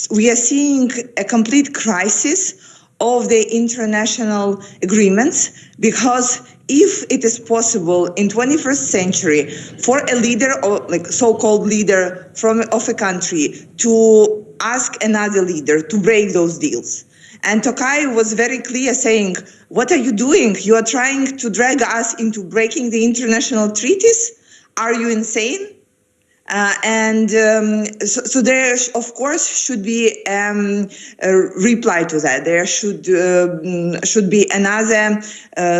we are seeing a complete crisis of the international agreements, because if it is possible in 21st century for a leader, or like so-called leader of a country, to ask another leader to break those deals. And Tokayev was very clear saying, what are you doing? You are trying to drag us into breaking the international treaties? are you insane? So there, of course, should be a reply to that. There should be another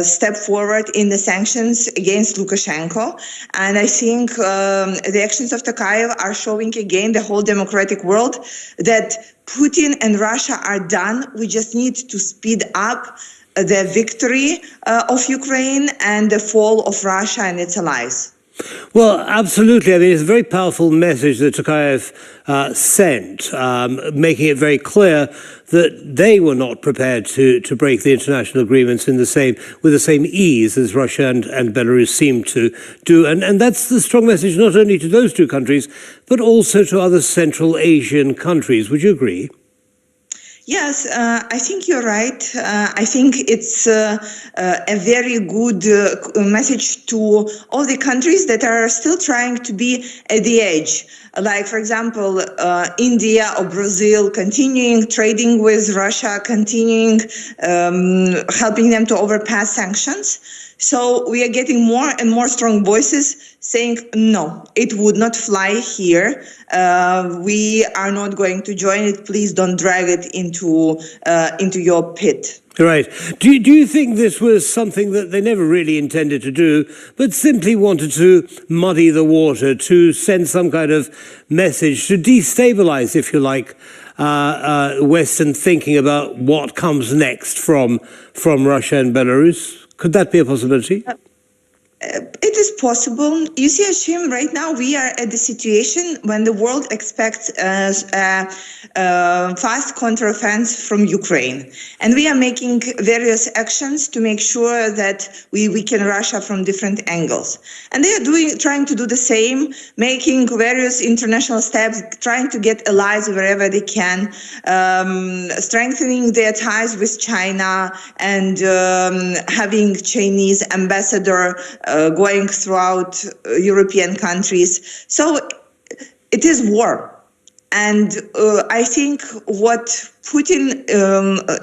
step forward in the sanctions against Lukashenko. And I think the actions of Tokayev are showing again the whole democratic world that Putin and Russia are done. We just need to speed up the victory of Ukraine and the fall of Russia and its allies. Well, absolutely. I mean, it's a very powerful message that Tokayev sent, making it very clear that they were not prepared to break the international agreements with the same ease as Russia and Belarus seem to do. And that's the strong message not only to those two countries, but also to other Central Asian countries. Would you agree? Yes, I think you're right. I think it's a very good message to all the countries that are still trying to be at the edge. Like, for example, India or Brazil continuing trading with Russia, continuing helping them to overpass sanctions. So we are getting more and more strong voices saying, no, it would not fly here. We are not going to join it. Please don't drag it into your pit. Right. Do you think this was something that they never really intended to do, but simply wanted to muddy the water, to send some kind of message, to destabilize, if you like, Western thinking about what comes next from Russia and Belarus? Could that be a possibility? It is possible. You see, Hashim, right now we are at the situation when the world expects a fast counteroffensive from Ukraine. And we are making various actions to make sure that we weaken Russia from different angles. And they are trying to do the same, making various international steps, trying to get allies wherever they can, strengthening their ties with China and having Chinese ambassador going throughout European countries. So it is war. And I think what Putin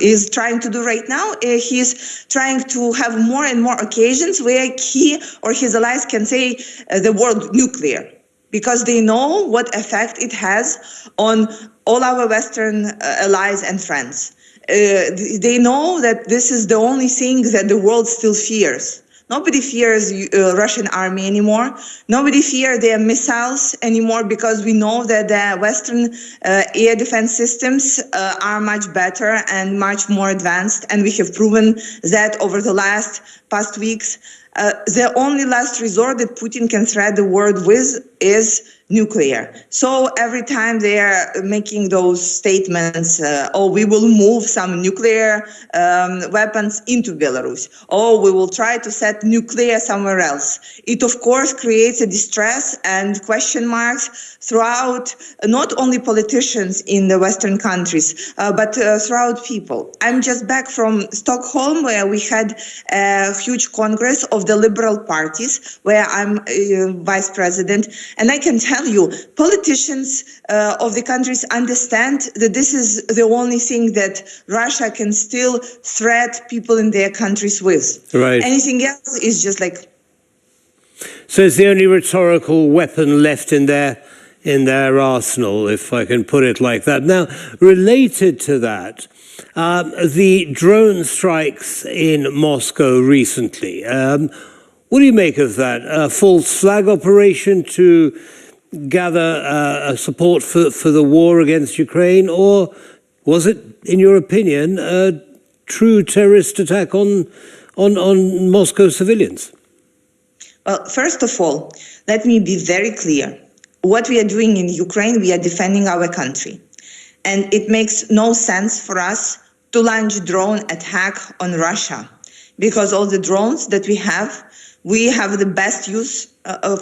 is trying to do right now, he's trying to have more and more occasions where he or his allies can say the word nuclear, because they know what effect it has on all our Western allies and friends. They know that this is the only thing that the world still fears. Nobody fears Russian army anymore. Nobody fears their missiles anymore, because we know that the Western air defense systems are much better and much more advanced, and we have proven that over the past weeks. The only last resort that Putin can threat the world with is nuclear. So every time they are making those statements, we will move some nuclear weapons into Belarus, we will try to set nuclear somewhere else. It, of course, creates a distress and question marks throughout not only politicians in the Western countries, but throughout people. I'm just back from Stockholm, where we had a huge congress of the liberal parties, where I'm vice president, and I can tell you, politicians of the countries understand that this is the only thing that Russia can still threat people in their countries with. Right. Anything else is just like... So it's the only rhetorical weapon left in their arsenal, if I can put it like that. Now, related to that, the drone strikes in Moscow recently. What do you make of that? A false flag operation to gather support for the war against Ukraine, or was it, in your opinion, a true terrorist attack on Moscow civilians? Well, first of all, let me be very clear. What we are doing in Ukraine, we are defending our country. And it makes no sense for us to launch drone attack on Russia, because all the drones that we have the best use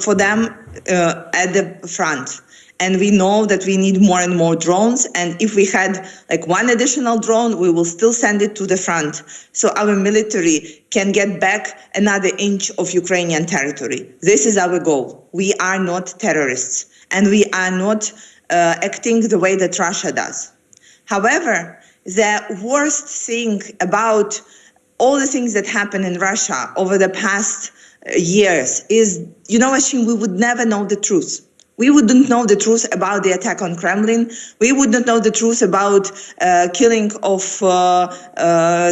for them at the front. And we know that we need more and more drones. And if we had like one additional drone, we will still send it to the front, so our military can get back another inch of Ukrainian territory. This is our goal. We are not terrorists, and we are not acting the way that Russia does. However, the worst thing about all the things that happened in Russia over the past years is, Ashim, we would never know the truth. We wouldn't know the truth about the attack on Kremlin. We wouldn't know the truth about killing of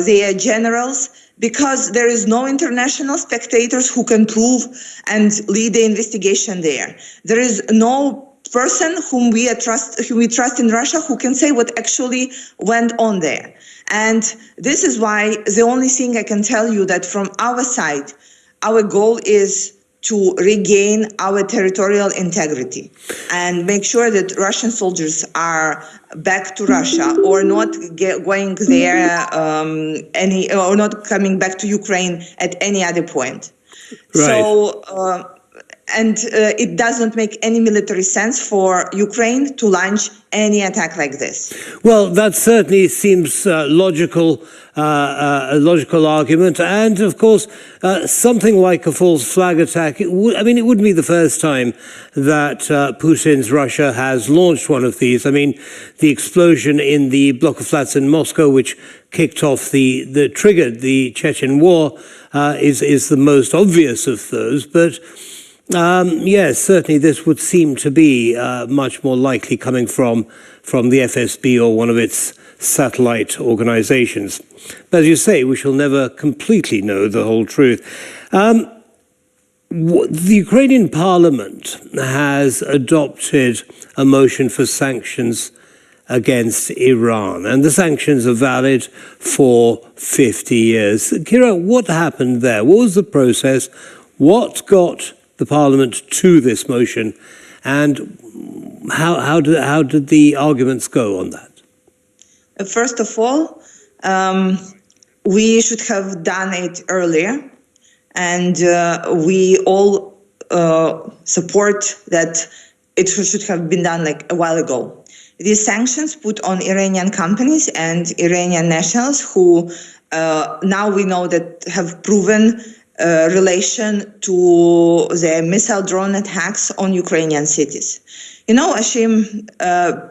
their generals, because there is no international spectators who can prove and lead the investigation there. There is no person whom we trust in Russia who can say what actually went on there. And this is why the only thing I can tell you that from our side, our goal is to regain our territorial integrity and make sure that Russian soldiers are back to Russia or not going there or not coming back to Ukraine at any other point. Right. So, it doesn't make any military sense for Ukraine to launch any attack like this. Well, that certainly seems logical, a logical argument. And, of course, something like a false flag attack, it wouldn't be the first time that Putin's Russia has launched one of these. I mean, the explosion in the block of flats in Moscow, which kicked off triggered the Chechen war, is the most obvious of those. But yes, certainly this would seem to be much more likely coming from the FSB or one of its satellite organizations. But as you say, we shall never completely know the whole truth. The Ukrainian parliament has adopted a motion for sanctions against Iran, and the sanctions are valid for 50 years. Kira, what happened there? What was the process? What got the Parliament to this motion, and how did the arguments go on that? First of all, we should have done it earlier, and we all support that it should have been done like a while ago. These sanctions put on Iranian companies and Iranian nationals who now we know that have proven relation to the missile drone attacks on Ukrainian cities. Ashim,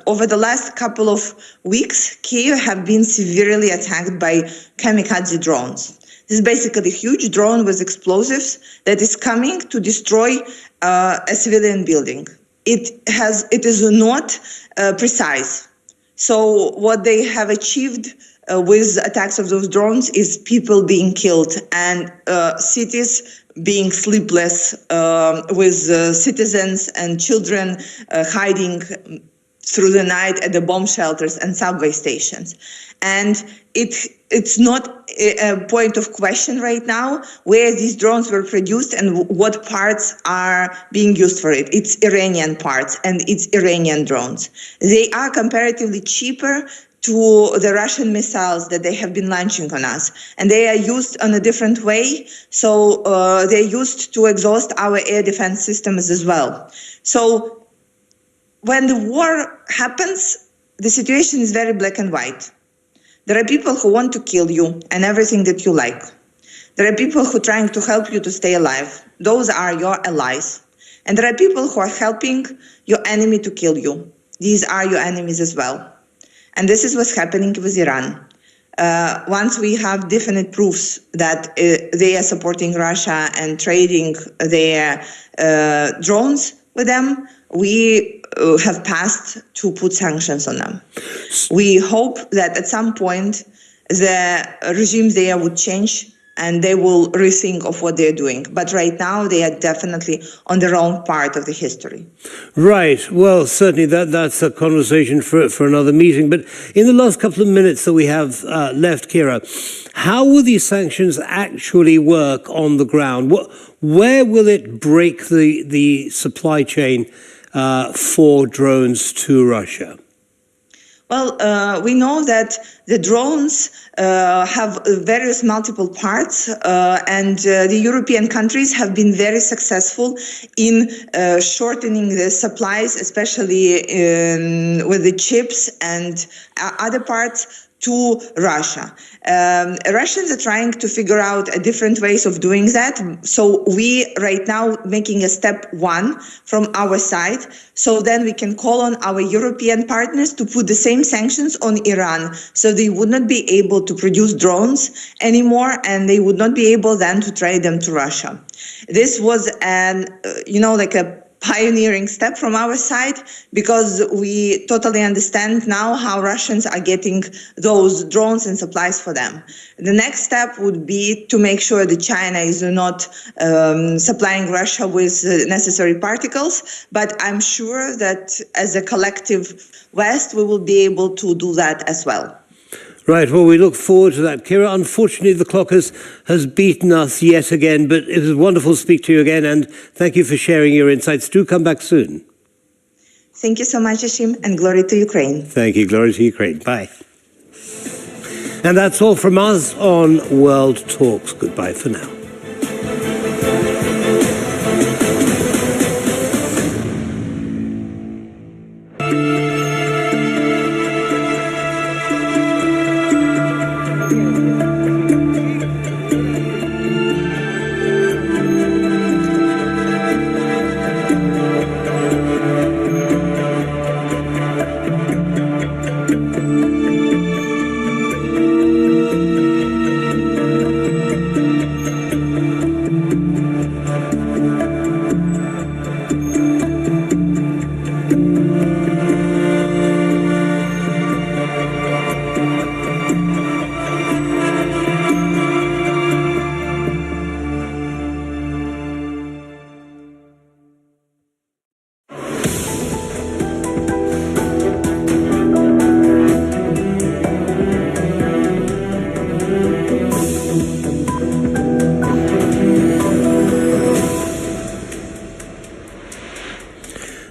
over the last couple of weeks, Kyiv have been severely attacked by kamikaze drones. This is basically a huge drone with explosives that is coming to destroy a civilian building. It is not precise. So what they have achieved with attacks of those drones is people being killed and cities being sleepless with citizens and children hiding through the night at the bomb shelters and subway stations. And it's not a point of question right now where these drones were produced and what parts are being used for it. It's Iranian parts and it's Iranian drones. They are comparatively cheaper to the Russian missiles that they have been launching on us. And they are used in a different way. So they're used to exhaust our air defense systems as well. So when the war happens, the situation is very black and white. There are people who want to kill you and everything that you like. There are people who are trying to help you to stay alive. Those are your allies. And there are people who are helping your enemy to kill you. These are your enemies as well. And this is what's happening with Iran. Once we have definite proofs that they are supporting Russia and trading their drones with them, we have passed to put sanctions on them. We hope that at some point the regime there would change and they will rethink of what they're doing. But right now, they are definitely on the wrong part of the history. Right. Well, certainly that's a conversation for another meeting. But in the last couple of minutes that we have left, Kira, how will these sanctions actually work on the ground? Where will it break the supply chain for drones to Russia? Well, we know that the drones have various multiple parts, and the European countries have been very successful in shortening the supplies, especially with the chips and other parts, to Russia. Russians are trying to figure out different ways of doing that. So we right now making a step one from our side. So then we can call on our European partners to put the same sanctions on Iran. So they would not be able to produce drones anymore, and they would not be able then to trade them to Russia. This was like a pioneering step from our side, because we totally understand now how Russians are getting those drones and supplies for them. The next step would be to make sure that China is not supplying Russia with necessary particles, but I'm sure that as a collective West, we will be able to do that as well. Right, well, we look forward to that. Kira, unfortunately, the clock has beaten us yet again, but it was wonderful to speak to you again, and thank you for sharing your insights. Do come back soon. Thank you so much, Ashim, and glory to Ukraine. Thank you, glory to Ukraine. Bye. And that's all from us on World Talks. Goodbye for now.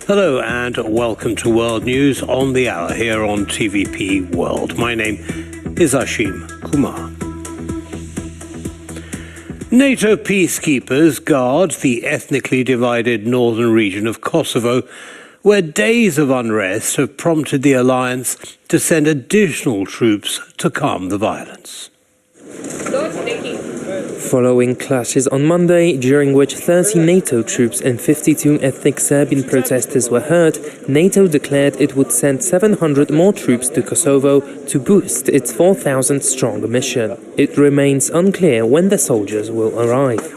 Hello and welcome to World News on the Hour here on TVP World. My name is Ashim Kumar. NATO peacekeepers guard the ethnically divided northern region of Kosovo, where days of unrest have prompted the alliance to send additional troops to calm the violence. Following clashes on Monday, during which 30 NATO troops and 52 ethnic Serbian protesters were hurt, NATO declared it would send 700 more troops to Kosovo to boost its 4,000-strong mission. It remains unclear when the soldiers will arrive.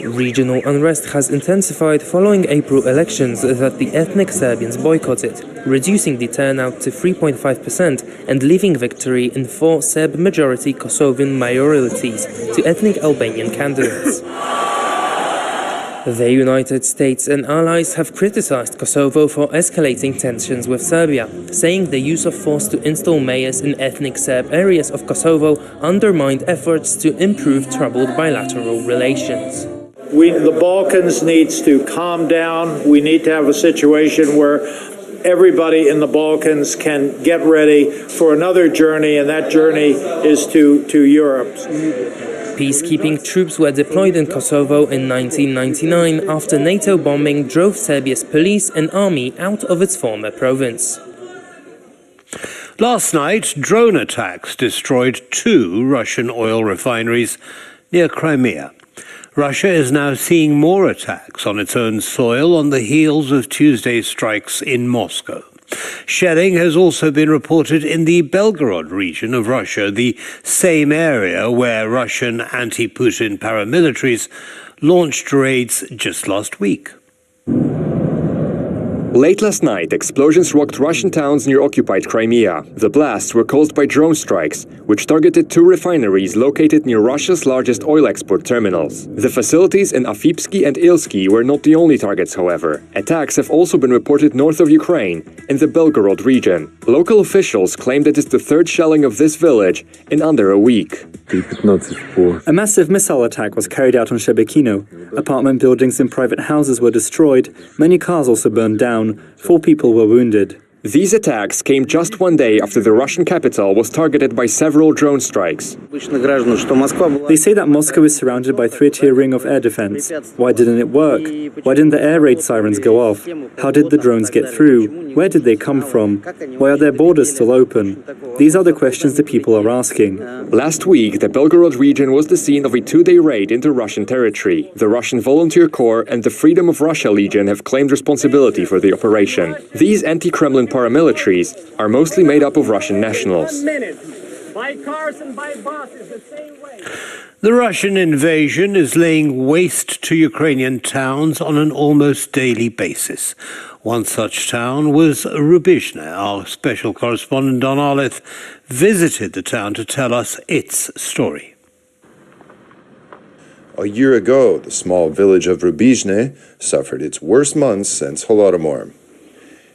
Regional unrest has intensified following April elections that the ethnic Serbians boycotted, reducing the turnout to 3.5% and leaving victory in 4 Serb-majority Kosovan mayoralties to ethnic Albanian candidates. The United States and allies have criticized Kosovo for escalating tensions with Serbia, saying the use of force to install mayors in ethnic Serb areas of Kosovo undermined efforts to improve troubled bilateral relations. The Balkans needs to calm down. We need to have a situation where everybody in the Balkans can get ready for another journey, and that journey is to Europe. Peacekeeping troops were deployed in Kosovo in 1999 after NATO bombing drove Serbia's police and army out of its former province. Last night, drone attacks destroyed 2 Russian oil refineries near Crimea. Russia is now seeing more attacks on its own soil on the heels of Tuesday's strikes in Moscow. Shelling has also been reported in the Belgorod region of Russia, the same area where Russian anti-Putin paramilitaries launched raids just last week. Late last night, explosions rocked Russian towns near occupied Crimea. The blasts were caused by drone strikes, which targeted 2 refineries located near Russia's largest oil export terminals. The facilities in Afipsky and Ilsky were not the only targets, however. Attacks have also been reported north of Ukraine, in the Belgorod region. Local officials claim that it's the 3rd shelling of this village in under a week. A massive missile attack was carried out on Shebekino. Apartment buildings and private houses were destroyed. Many cars also burned down. 4 people were wounded. These attacks came just one day after the Russian capital was targeted by several drone strikes. They say that Moscow is surrounded by a three-tier ring of air defense. Why didn't it work? Why didn't the air raid sirens go off? How did the drones get through? Where did they come from? Why are their borders still open? These are the questions the people are asking. Last week, the Belgorod region was the scene of a two-day raid into Russian territory. The Russian Volunteer Corps and the Freedom of Russia Legion have claimed responsibility for the operation. These anti-Kremlin paramilitaries are mostly made up of Russian nationals. Buy cars and buy buses the same way. The Russian invasion is laying waste to Ukrainian towns on an almost daily basis. One such town was Rubizhne. Our special correspondent Don Arleth visited the town to tell us its story. A year ago, the small village of Rubizhne suffered its worst months since Holodomor.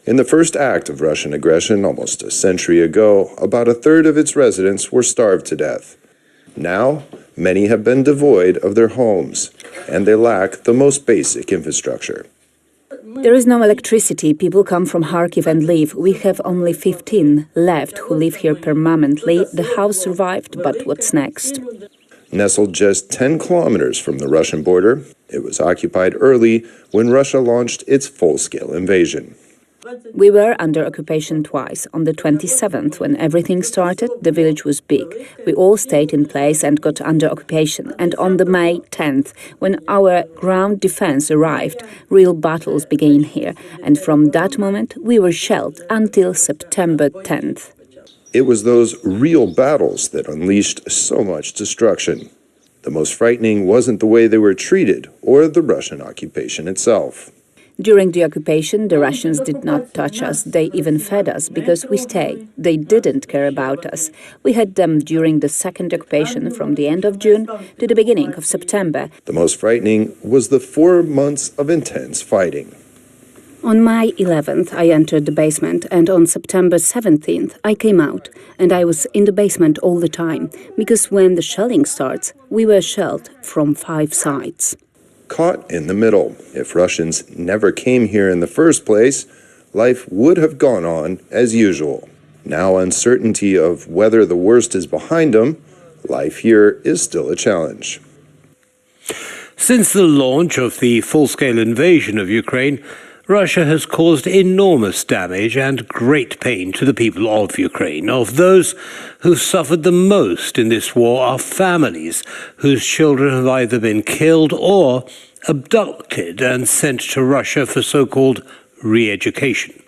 In the first act of Russian aggression almost a century ago, about a third of its residents were starved to death. Now, many have been devoid of their homes, and they lack the most basic infrastructure. There is no electricity. People come from Kharkiv and leave. We have only 15 left who live here permanently. The house survived, but what's next? Nestled just 10 kilometers from the Russian border, it was occupied early when Russia launched its full-scale invasion. We were under occupation twice. On the 27th, when everything started, the village was big. We all stayed in place and got under occupation. And on the May 10th, when our ground defense arrived, real battles began here. And from that moment, we were shelled until September 10th. It was those real battles that unleashed so much destruction. The most frightening wasn't the way they were treated or the Russian occupation itself. During the occupation, the Russians did not touch us. They even fed us because we stayed. They didn't care about us. We had them during the second occupation from the end of June to the beginning of September. The most frightening was the 4 months of intense fighting. On May 11th, I entered the basement, and on September 17th, I came out. And I was in the basement all the time, because when the shelling starts, we were shelled from 5 sides. Caught in the middle. If Russians never came here in the first place, life would have gone on as usual. Now uncertainty of whether the worst is behind them, life here is still a challenge. Since the launch of the full-scale invasion of Ukraine, Russia has caused enormous damage and great pain to the people of Ukraine. Of those who've suffered the most in this war are families whose children have either been killed or abducted and sent to Russia for so-called re-education.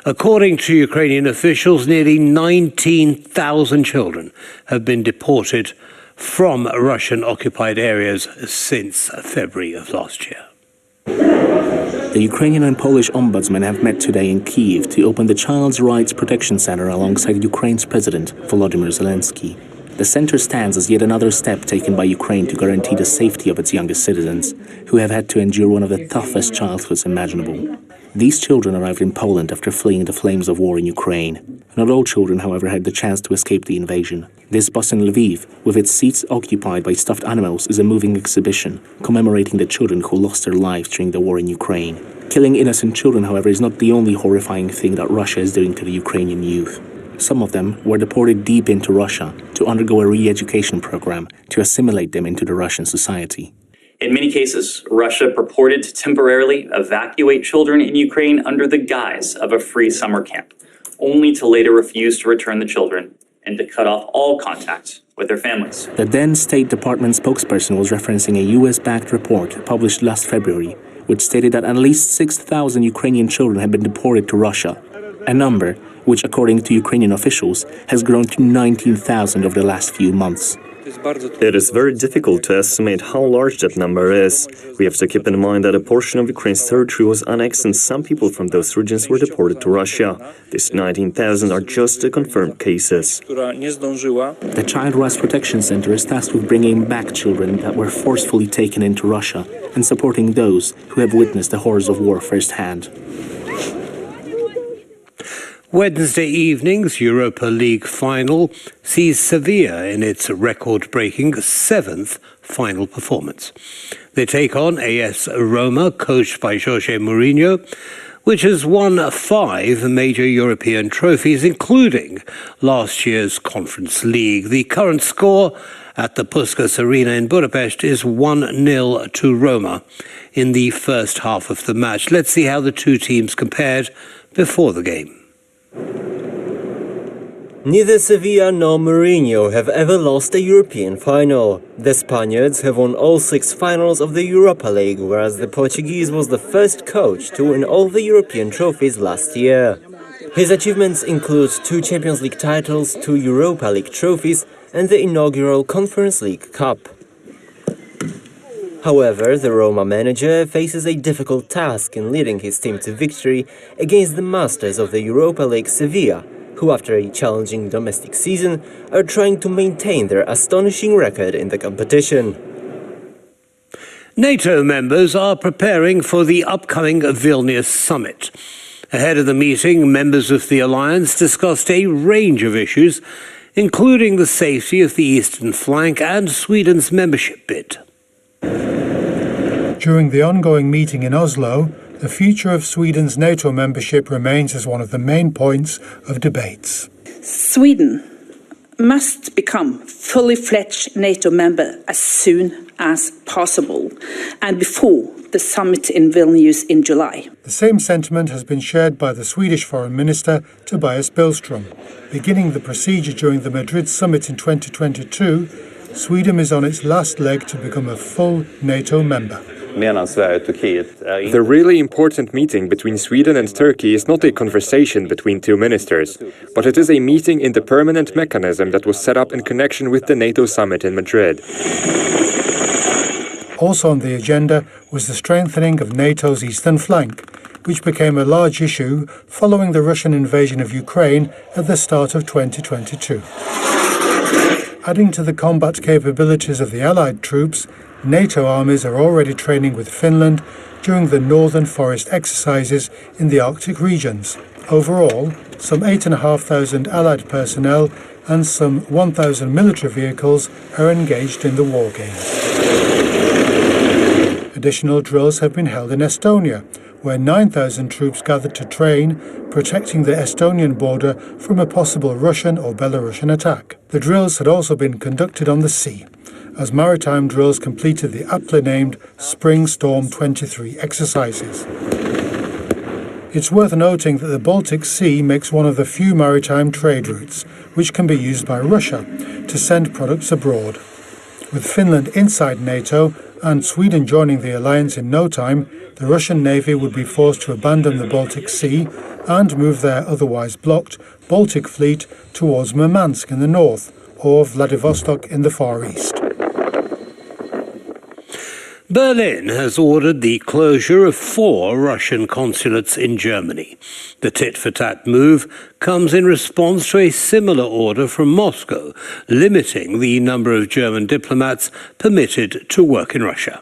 According to Ukrainian officials, nearly 19,000 children have been deported from Russian-occupied areas since February of last year. The Ukrainian and Polish ombudsmen have met today in Kyiv to open the Child's Rights Protection Center alongside Ukraine's President, Volodymyr Zelensky. The center stands as yet another step taken by Ukraine to guarantee the safety of its youngest citizens, who have had to endure one of the toughest childhoods imaginable. These children arrived in Poland after fleeing the flames of war in Ukraine. Not all children, however, had the chance to escape the invasion. This bus in Lviv, with its seats occupied by stuffed animals, is a moving exhibition commemorating the children who lost their lives during the war in Ukraine. Killing innocent children, however, is not the only horrifying thing that Russia is doing to the Ukrainian youth. Some of them were deported deep into Russia to undergo a re-education program to assimilate them into the Russian society. In many cases, Russia purported to temporarily evacuate children in Ukraine under the guise of a free summer camp, only to later refuse to return the children and to cut off all contact with their families. The then State Department spokesperson was referencing a US-backed report published last February, which stated that at least 6,000 Ukrainian children had been deported to Russia, a number which, according to Ukrainian officials, has grown to 19,000 over the last few months. It is very difficult to estimate how large that number is. We have to keep in mind that a portion of Ukraine's territory was annexed and some people from those regions were deported to Russia. These 19,000 are just the confirmed cases. The Child Rights Protection Center is tasked with bringing back children that were forcefully taken into Russia and supporting those who have witnessed the horrors of war firsthand. Wednesday evening's Europa League final sees Sevilla in its record-breaking 7th final performance. They take on AS Roma, coached by Jose Mourinho, which has won 5 major European trophies, including last year's Conference League. The current score at the Puskás Arena in Budapest is 1-0 to Roma in the first half of the match. Let's see how the two teams compared before the game. Neither Sevilla nor Mourinho have ever lost a European final. The Spaniards have won all 6 finals of the Europa League, whereas the Portuguese was the first coach to win all the European trophies last year. His achievements include 2 Champions League titles, 2 Europa League trophies, and the inaugural Conference League Cup. However, the Roma manager faces a difficult task in leading his team to victory against the masters of the Europa League, Sevilla, who after a challenging domestic season are trying to maintain their astonishing record in the competition. NATO members are preparing for the upcoming Vilnius summit. Ahead of the meeting, members of the alliance discussed a range of issues, including the safety of the eastern flank and Sweden's membership bid. During the ongoing meeting in Oslo, the future of Sweden's NATO membership remains as one of the main points of debates. Sweden must become fully fledged NATO member as soon as possible and before the summit in Vilnius in July. The same sentiment has been shared by the Swedish Foreign Minister Tobias Billström. Beginning the procedure during the Madrid summit in 2022, Sweden is on its last leg to become a full NATO member. The really important meeting between Sweden and Turkey is not a conversation between two ministers, but it is a meeting in the permanent mechanism that was set up in connection with the NATO summit in Madrid. Also on the agenda was the strengthening of NATO's eastern flank, which became a large issue following the Russian invasion of Ukraine at the start of 2022. Adding to the combat capabilities of the Allied troops, NATO armies are already training with Finland during the Northern Forest exercises in the Arctic regions. Overall, some 8,500 Allied personnel and some 1,000 military vehicles are engaged in the war games. Additional drills have been held in Estonia, where 9,000 troops gathered to train, protecting the Estonian border from a possible Russian or Belarusian attack. The drills had also been conducted on the sea, as maritime drills completed the aptly named Spring Storm 23 exercises. It's worth noting that the Baltic Sea makes one of the few maritime trade routes which can be used by Russia to send products abroad. With Finland inside NATO and Sweden joining the alliance in no time, the Russian Navy would be forced to abandon the Baltic Sea and move their otherwise blocked Baltic fleet towards Murmansk in the north or Vladivostok in the far east. Berlin has ordered the closure of 4 Russian consulates in Germany. The tit-for-tat move comes in response to a similar order from Moscow, limiting the number of German diplomats permitted to work in Russia.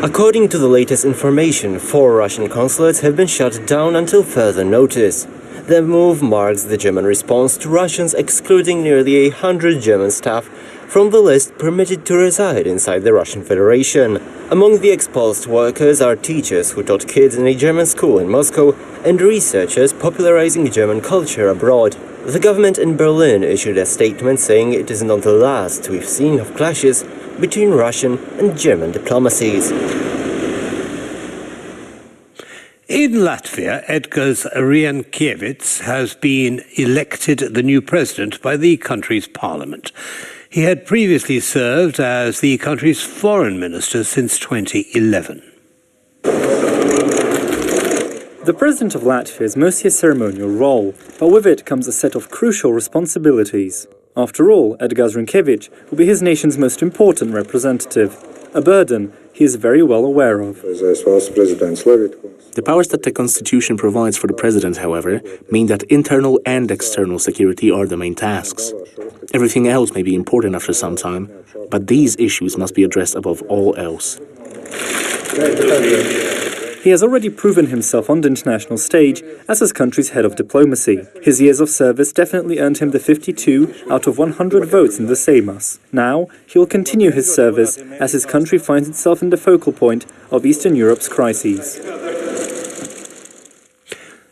According to the latest information, 4 Russian consulates have been shut down until further notice. The move marks the German response to Russians excluding nearly 100 German staff from the list permitted to reside inside the Russian Federation. Among the expulsed workers are teachers who taught kids in a German school in Moscow and researchers popularizing German culture abroad. The government in Berlin issued a statement saying it is not the last we've seen of clashes between Russian and German diplomacies. In Latvia, Edgars Rienkiewicz has been elected the new president by the country's parliament. He had previously served as the country's foreign minister since 2011. The president of Latvia is mostly a ceremonial role, but with it comes a set of crucial responsibilities. After all, Edgars Rienkiewicz will be his nation's most important representative, a burden he is very well aware of. The powers that the Constitution provides for the President, however, mean that internal and external security are the main tasks. Everything else may be important after some time, but these issues must be addressed above all else. He has already proven himself on the international stage as his country's head of diplomacy. His years of service definitely earned him the 52 out of 100 votes in the Seimas. Now, he will continue his service as his country finds itself in the focal point of Eastern Europe's crises.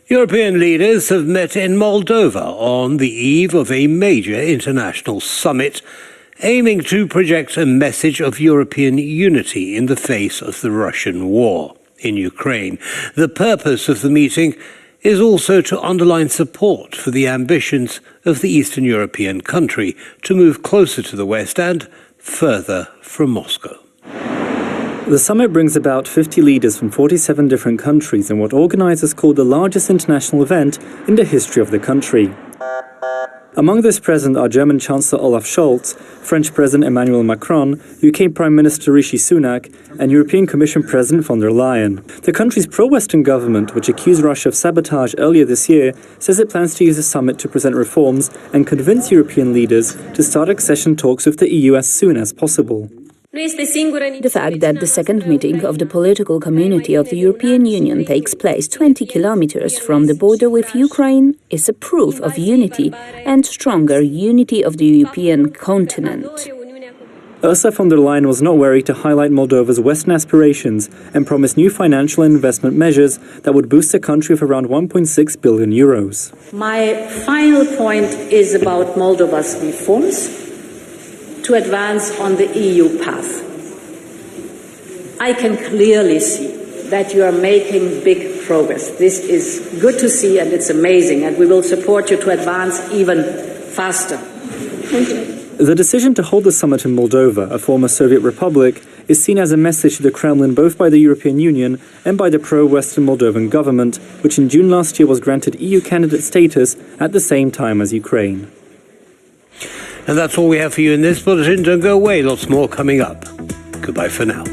European leaders have met in Moldova on the eve of a major international summit, aiming to project a message of European unity in the face of the Russian war in Ukraine. The purpose of the meeting is also to underline support for the ambitions of the Eastern European country to move closer to the West and further from Moscow. The summit brings about 50 leaders from 47 different countries in what organizers call the largest international event in the history of the country. Among those present are German Chancellor Olaf Scholz, French President Emmanuel Macron, UK Prime Minister Rishi Sunak, and European Commission President von der Leyen. The country's pro-Western government, which accused Russia of sabotage earlier this year, says it plans to use the summit to present reforms and convince European leaders to start accession talks with the EU as soon as possible. The fact that the second meeting of the political community of the European Union takes place 20 kilometers from the border with Ukraine is a proof of unity and stronger unity of the European continent. Ursula von der Leyen was not wary to highlight Moldova's Western aspirations and promise new financial and investment measures that would boost the country with around 1.6 billion euros. My final point is about Moldova's reforms to advance on the EU path. I can clearly see that you are making big progress. This is good to see and it's amazing, and we will support you to advance even faster. The decision to hold the summit in Moldova, a former Soviet republic, is seen as a message to the Kremlin both by the European Union and by the pro-Western Moldovan government, which in June last year was granted EU candidate status at the same time as Ukraine. And that's all we have for you in this bulletin. Don't go away, lots more coming up. Goodbye for now.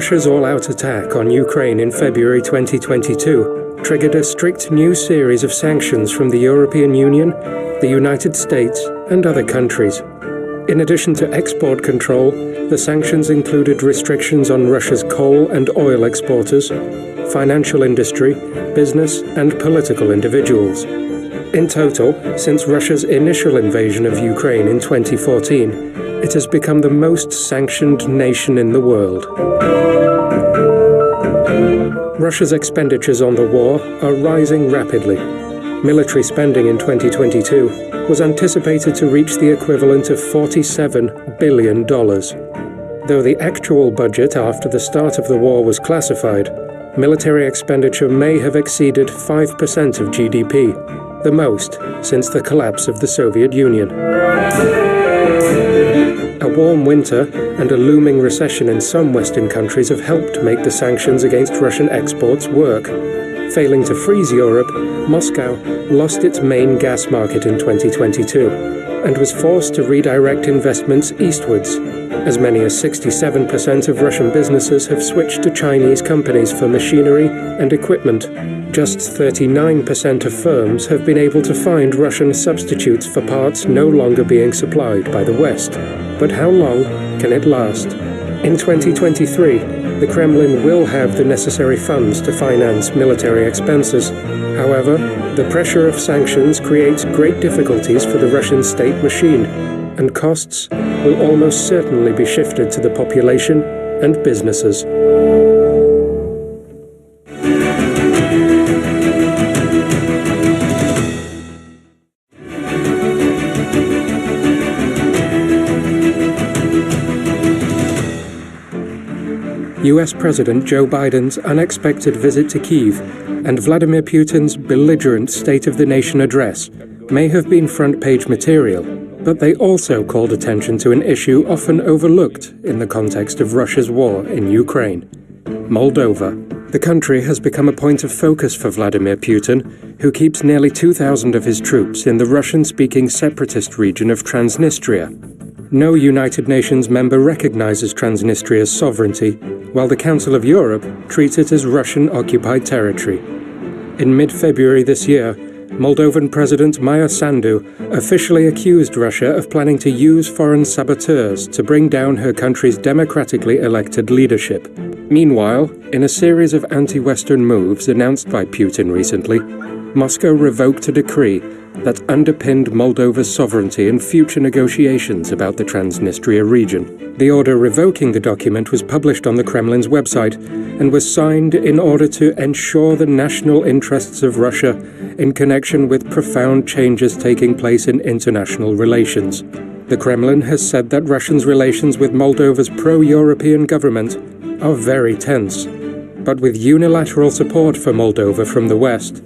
Russia's all-out attack on Ukraine in February 2022 triggered a strict new series of sanctions from the European Union, the United States, and other countries. In addition to export control, the sanctions included restrictions on Russia's coal and oil exporters, financial industry, business, and political individuals. In total, since Russia's initial invasion of Ukraine in 2014, it has become the most sanctioned nation in the world. Russia's expenditures on the war are rising rapidly. Military spending in 2022 was anticipated to reach the equivalent of $47 billion. Though the actual budget after the start of the war was classified, military expenditure may have exceeded 5% of GDP, the most since the collapse of the Soviet Union. A warm winter and a looming recession in some Western countries have helped make the sanctions against Russian exports work. Failing to freeze Europe, Moscow lost its main gas market in 2022. and was forced to redirect investments eastwards. As many as 67% of Russian businesses have switched to Chinese companies for machinery and equipment. Just 39% of firms have been able to find Russian substitutes for parts no longer being supplied by the West. But how long can it last? In 2023, the Kremlin will have the necessary funds to finance military expenses. However, the pressure of sanctions creates great difficulties for the Russian state machine, and costs will almost certainly be shifted to the population and businesses. US President Joe Biden's unexpected visit to Kyiv and Vladimir Putin's belligerent State of the Nation address may have been front-page material, but they also called attention to an issue often overlooked in the context of Russia's war in Ukraine: Moldova. The country has become a point of focus for Vladimir Putin, who keeps nearly 2,000 of his troops in the Russian-speaking separatist region of Transnistria. No United Nations member recognizes Transnistria's sovereignty, while the Council of Europe treats it as Russian-occupied territory. In mid-February this year, Moldovan President Maya Sandu officially accused Russia of planning to use foreign saboteurs to bring down her country's democratically elected leadership. Meanwhile, in a series of anti-Western moves announced by Putin recently, Moscow revoked a decree that underpinned Moldova's sovereignty in future negotiations about the Transnistria region. The order revoking the document was published on the Kremlin's website and was signed in order to ensure the national interests of Russia in connection with profound changes taking place in international relations. The Kremlin has said that Russia's relations with Moldova's pro-European government are very tense, but with unilateral support for Moldova from the West.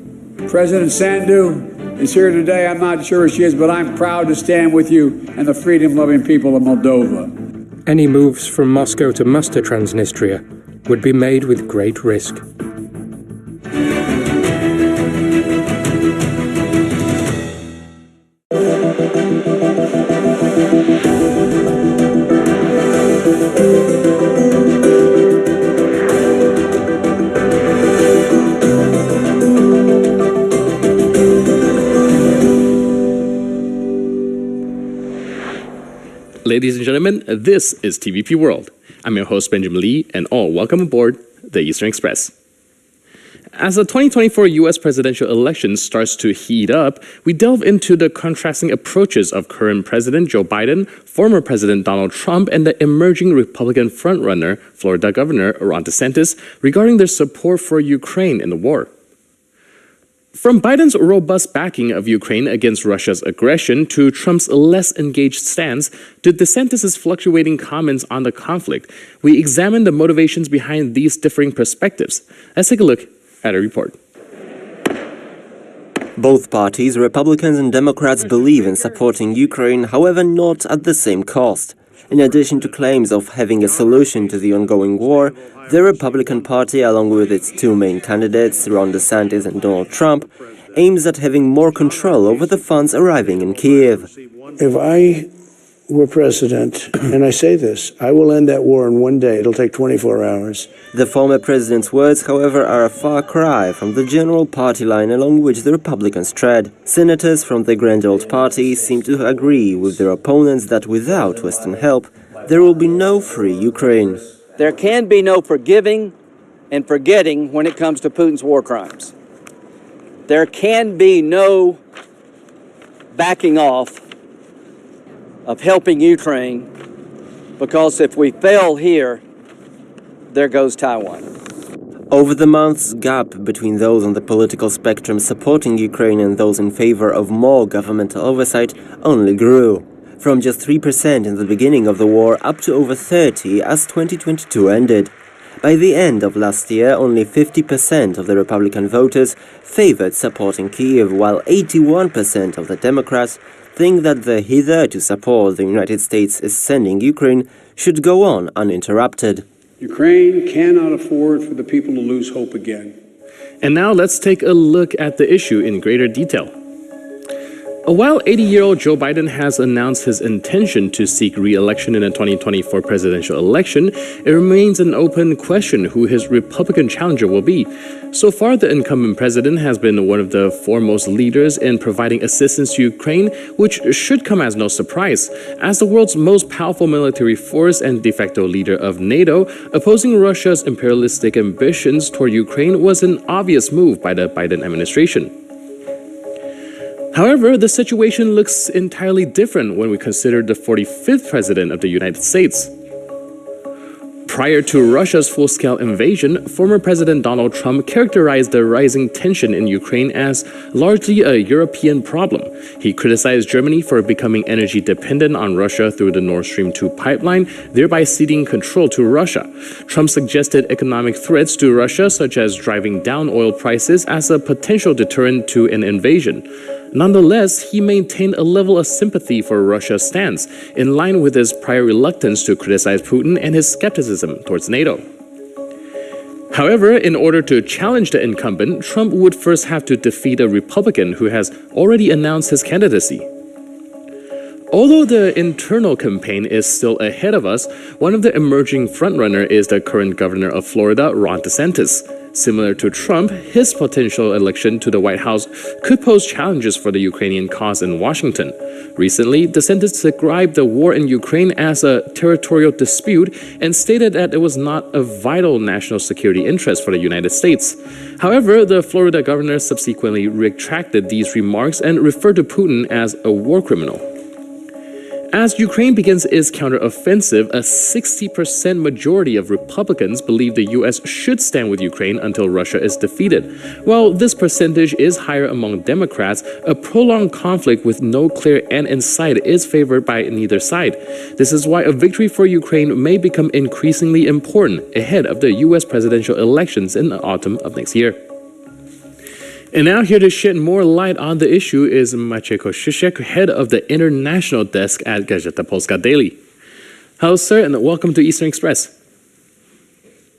President Sandu is here today. I'm not sure she is, but I'm proud to stand with you and the freedom-loving people of Moldova. Any moves from Moscow to muster Transnistria would be made with great risk. Ladies and gentlemen, this is TVP World. I'm your host, Benjamin Lee, and all welcome aboard the Eastern Express. As the 2024 U.S. presidential election starts to heat up, we delve into the contrasting approaches of current President Joe Biden, former President Donald Trump, and the emerging Republican frontrunner, Florida Governor Ron DeSantis, regarding their support for Ukraine in the war. From Biden's robust backing of Ukraine against Russia's aggression to Trump's less engaged stance to DeSantis' fluctuating comments on the conflict, we examine the motivations behind these differing perspectives. Let's take a look at a report. Both parties, Republicans and Democrats, believe in supporting Ukraine, however not at the same cost. In addition to claims of having a solution to the ongoing war, the Republican Party, along with its two main candidates, Ron DeSantis and Donald Trump, aims at having more control over the funds arriving in Kyiv. If I were president, and I say this, I will end that war in one day. It'll take 24 hours. The former president's words, however, are a far cry from the general party line along which the Republicans tread. Senators from the grand old party seem to agree with their opponents that without Western help, there will be no free Ukraine. There can be no forgiving and forgetting when it comes to Putin's war crimes. There can be no backing off of helping Ukraine, because if we fail here, there goes Taiwan. Over the months, gap between those on the political spectrum supporting Ukraine and those in favor of more governmental oversight only grew, from just 3% in the beginning of the war up to over 30% as 2022 ended. By the end of last year, only 50% of the Republican voters favored supporting Kyiv, while 81% of the Democrats think that the hitherto support the United States is sending Ukraine should go on uninterrupted. Ukraine cannot afford for the people to lose hope again. And now let's take a look at the issue in greater detail. While 80-year-old Joe Biden has announced his intention to seek re-election in the 2024 presidential election, it remains an open question who his Republican challenger will be. So far, the incumbent president has been one of the foremost leaders in providing assistance to Ukraine, which should come as no surprise. As the world's most powerful military force and de facto leader of NATO, opposing Russia's imperialistic ambitions toward Ukraine was an obvious move by the Biden administration. However, the situation looks entirely different when we consider the 45th president of the United States. Prior to Russia's full-scale invasion, former President Donald Trump characterized the rising tension in Ukraine as largely a European problem. He criticized Germany for becoming energy dependent on Russia through the Nord Stream 2 pipeline, thereby ceding control to Russia. Trump suggested economic threats to Russia, such as driving down oil prices, as a potential deterrent to an invasion. Nonetheless, he maintained a level of sympathy for Russia's stance, in line with his prior reluctance to criticize Putin and his skepticism towards NATO. However, in order to challenge the incumbent, Trump would first have to defeat a Republican who has already announced his candidacy. Although the internal campaign is still ahead of us, one of the emerging frontrunner is the current governor of Florida, Ron DeSantis. Similar to Trump, his potential election to the White House could pose challenges for the Ukrainian cause in Washington. Recently, DeSantis described the war in Ukraine as a territorial dispute and stated that it was not a vital national security interest for the United States. However, the Florida governor subsequently retracted these remarks and referred to Putin as a war criminal. As Ukraine begins its counteroffensive, a 60% majority of Republicans believe the U.S. should stand with Ukraine until Russia is defeated. While this percentage is higher among Democrats, a prolonged conflict with no clear end in sight is favored by neither side. This is why a victory for Ukraine may become increasingly important ahead of the U.S. presidential elections in the autumn of next year. And now here to shed more light on the issue is Maciej Kościuszek, head of the international desk at Gazeta Polska Daily. Hello, sir, and welcome to Eastern Express.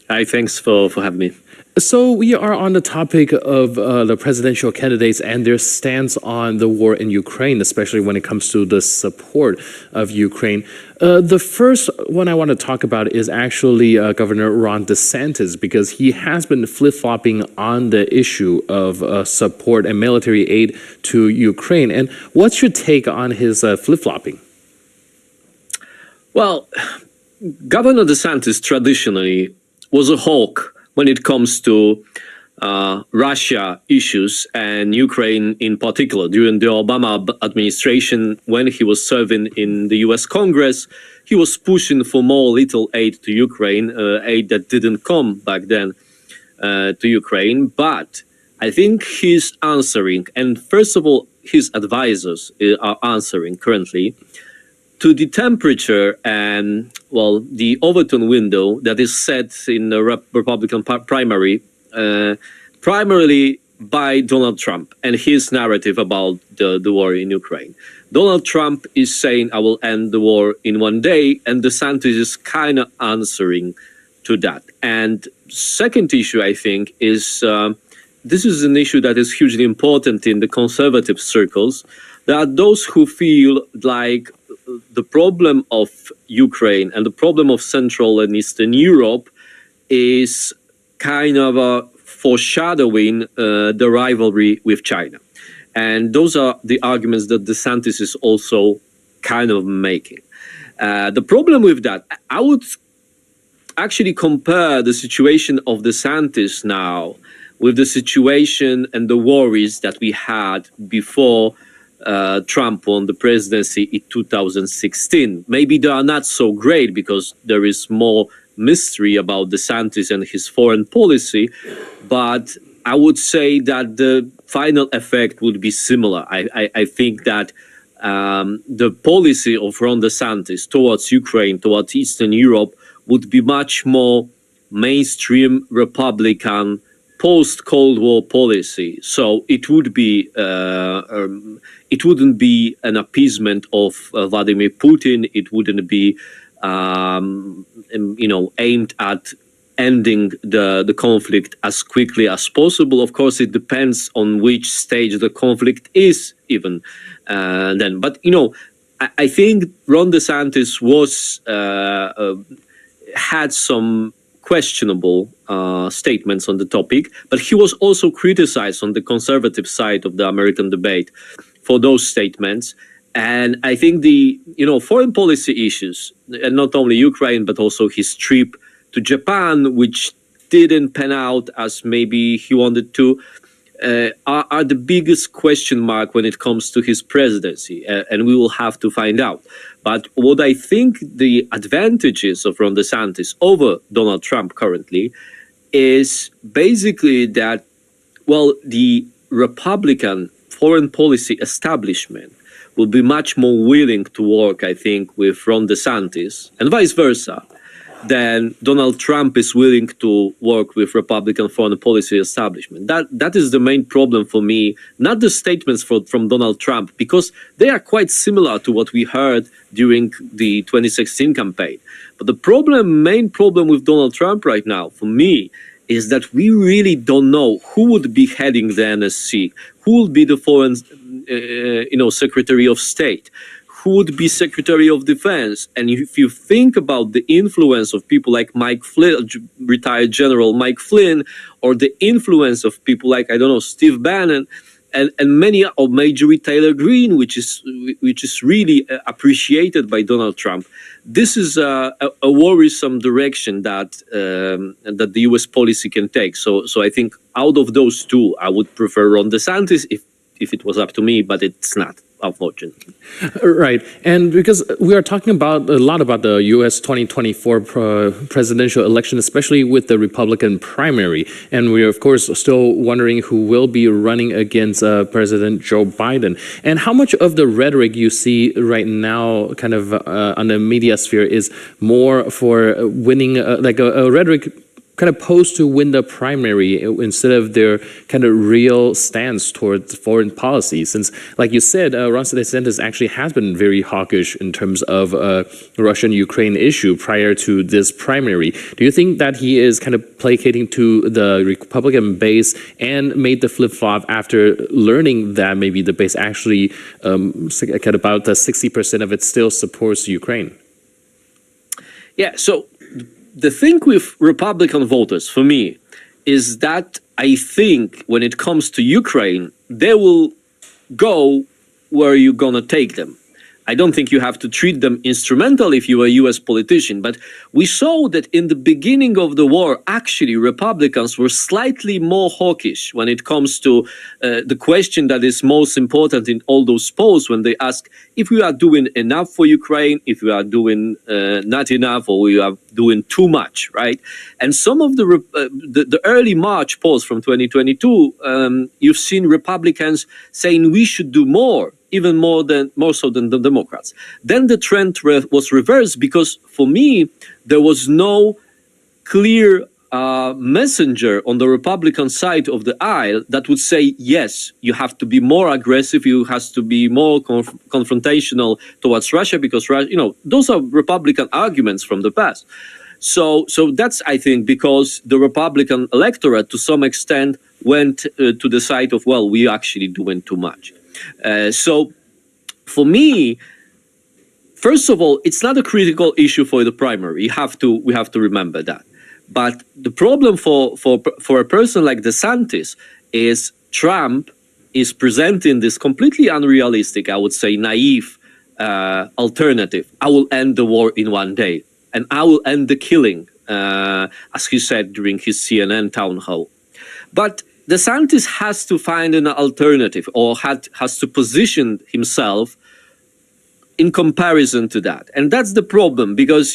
Hi, thanks for having me. So we are on the topic of the presidential candidates and their stance on the war in Ukraine, especially when it comes to the support of Ukraine. The first one I want to talk about is actually Governor Ron DeSantis, because he has been flip-flopping on the issue of support and military aid to Ukraine. And what's your take on his flip-flopping? Well, Governor DeSantis traditionally was a hawk when it comes to Russia issues and Ukraine in particular. During the Obama administration, when he was serving in the US Congress, he was pushing for more little aid to Ukraine, aid that didn't come back then to Ukraine. But I think he's answering, and first of all, his advisors are answering currently to the temperature and, well, the Overton window that is set in the Republican primary, primarily by Donald Trump and his narrative about the war in Ukraine. Donald Trump is saying, I will end the war in one day, and DeSantis is kind of answering to that. And second issue, I think, is this is an issue that is hugely important in the conservative circles. There are those who feel like the problem of Ukraine and the problem of Central and Eastern Europe is kind of foreshadowing the rivalry with China. And those are the arguments that DeSantis is also kind of making. The problem with that, I would actually compare the situation of DeSantis now with the situation and the worries that we had before Trump won the presidency in 2016. Maybe they are not so great because there is more mystery about DeSantis and his foreign policy, but I would say that the final effect would be similar. I think that the policy of Ron DeSantis towards Ukraine, towards Eastern Europe, would be much more mainstream Republican post-Cold War policy. So it would be it wouldn't be an appeasement of Vladimir Putin. It wouldn't be aimed at ending the conflict as quickly as possible. Of course, it depends on which stage the conflict is even then. But, I think Ron DeSantis had some questionable statements on the topic, but he was also criticized on the conservative side of the American debate for those statements. And I think the foreign policy issues, and not only Ukraine, but also his trip to Japan, which didn't pan out as maybe he wanted to, are the biggest question mark when it comes to his presidency, and we will have to find out. But what I think the advantages of Ron DeSantis over Donald Trump currently is basically that, well, the Republican foreign policy establishment will be much more willing to work, I think, with Ron DeSantis, and vice versa, than Donald Trump is willing to work with Republican foreign policy establishment. That is the main problem for me, not the statements from Donald Trump, because they are quite similar to what we heard during the 2016 campaign. But the main problem with Donald Trump right now, for me, is that we really don't know who would be heading the NSC, who would be the foreign Secretary of State, who would be Secretary of Defense. And if you think about the influence of people like Mike Flynn, retired General Mike Flynn, or the influence of people like, Steve Bannon, and many of Marjorie Taylor Greene, which is really appreciated by Donald Trump, this is a worrisome direction that the U.S. policy can take. So I think out of those two, I would prefer Ron DeSantis if it was up to me, but it's not, unfortunately. Right. And because we are talking a lot about the U.S. 2024 presidential election, especially with the Republican primary. And we are, of course, still wondering who will be running against President Joe Biden. And how much of the rhetoric you see right now kind of on the media sphere is more for winning, like a rhetoric kind of posed to win the primary instead of their kind of real stance towards foreign policy. Since, like you said, Ron DeSantis actually has been very hawkish in terms of Russian-Ukraine issue prior to this primary. Do you think that he is kind of placating to the Republican base and made the flip-flop after learning that maybe the base actually kind of about 60% of it still supports Ukraine? Yeah, so the thing with Republican voters, for me, is that I think when it comes to Ukraine, they will go where you're going to take them. I don't think you have to treat them instrumental if you're a U.S. politician, but we saw that in the beginning of the war, actually, Republicans were slightly more hawkish when it comes to the question that is most important in all those polls when they ask if we are doing enough for Ukraine, if we are doing not enough, or we are doing too much, right? And some of the early March polls from 2022, you've seen Republicans saying we should do more, even more so than the Democrats. Then the trend was reversed because, for me, there was no clear messenger on the Republican side of the aisle that would say, yes, you have to be more aggressive, you have to be more confrontational towards Russia, because those are Republican arguments from the past. So that's, I think, because the Republican electorate, to some extent, went to the side of, well, we're actually doing too much. So for me, first of all, it's not a critical issue for the primary. We have to remember that. But the problem for a person like DeSantis is Trump is presenting this completely unrealistic, I would say naive alternative. I will end the war in one day, and I will end the killing, as he said during his CNN town hall. But DeSantis has to find an alternative, or has to position himself in comparison to that. And that's the problem, because,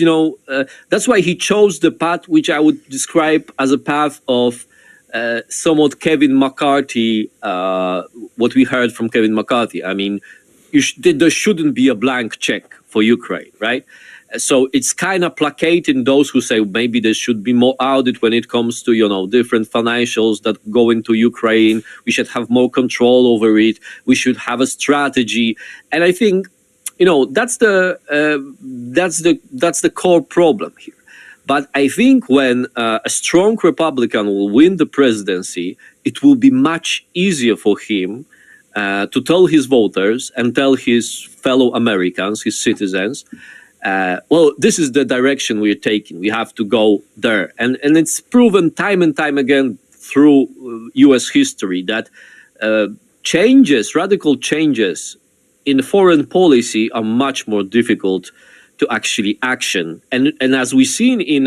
that's why he chose the path which I would describe as a path of somewhat Kevin McCarthy, what we heard from Kevin McCarthy. I mean, there shouldn't be a blank check for Ukraine, right? So it's kind of placating those who say maybe there should be more audit when it comes to, different financials that go into Ukraine. We should have more control over it. We should have a strategy. And I think, that's the core problem here. But I think when a strong Republican will win the presidency, it will be much easier for him to tell his voters and tell his fellow Americans, his citizens, well, this is the direction we're taking. We have to go there. And it's proven time and time again through U.S. history that radical changes in foreign policy are much more difficult to actually action. And as we've seen in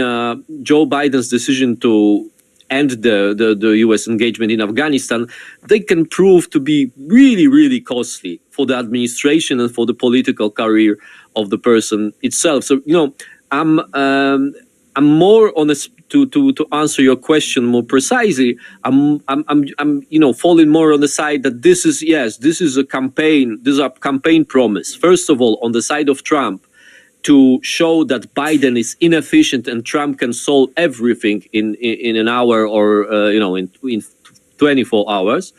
Joe Biden's decision to end the U.S. engagement in Afghanistan, they can prove to be really, really costly for the administration and for the political career of the person itself. So, I'm more on to answer your question more precisely. I'm falling more on the side that this is a campaign. This is a campaign promise. First of all, on the side of Trump, to show that Biden is inefficient and Trump can solve everything in an hour or in 24 hours,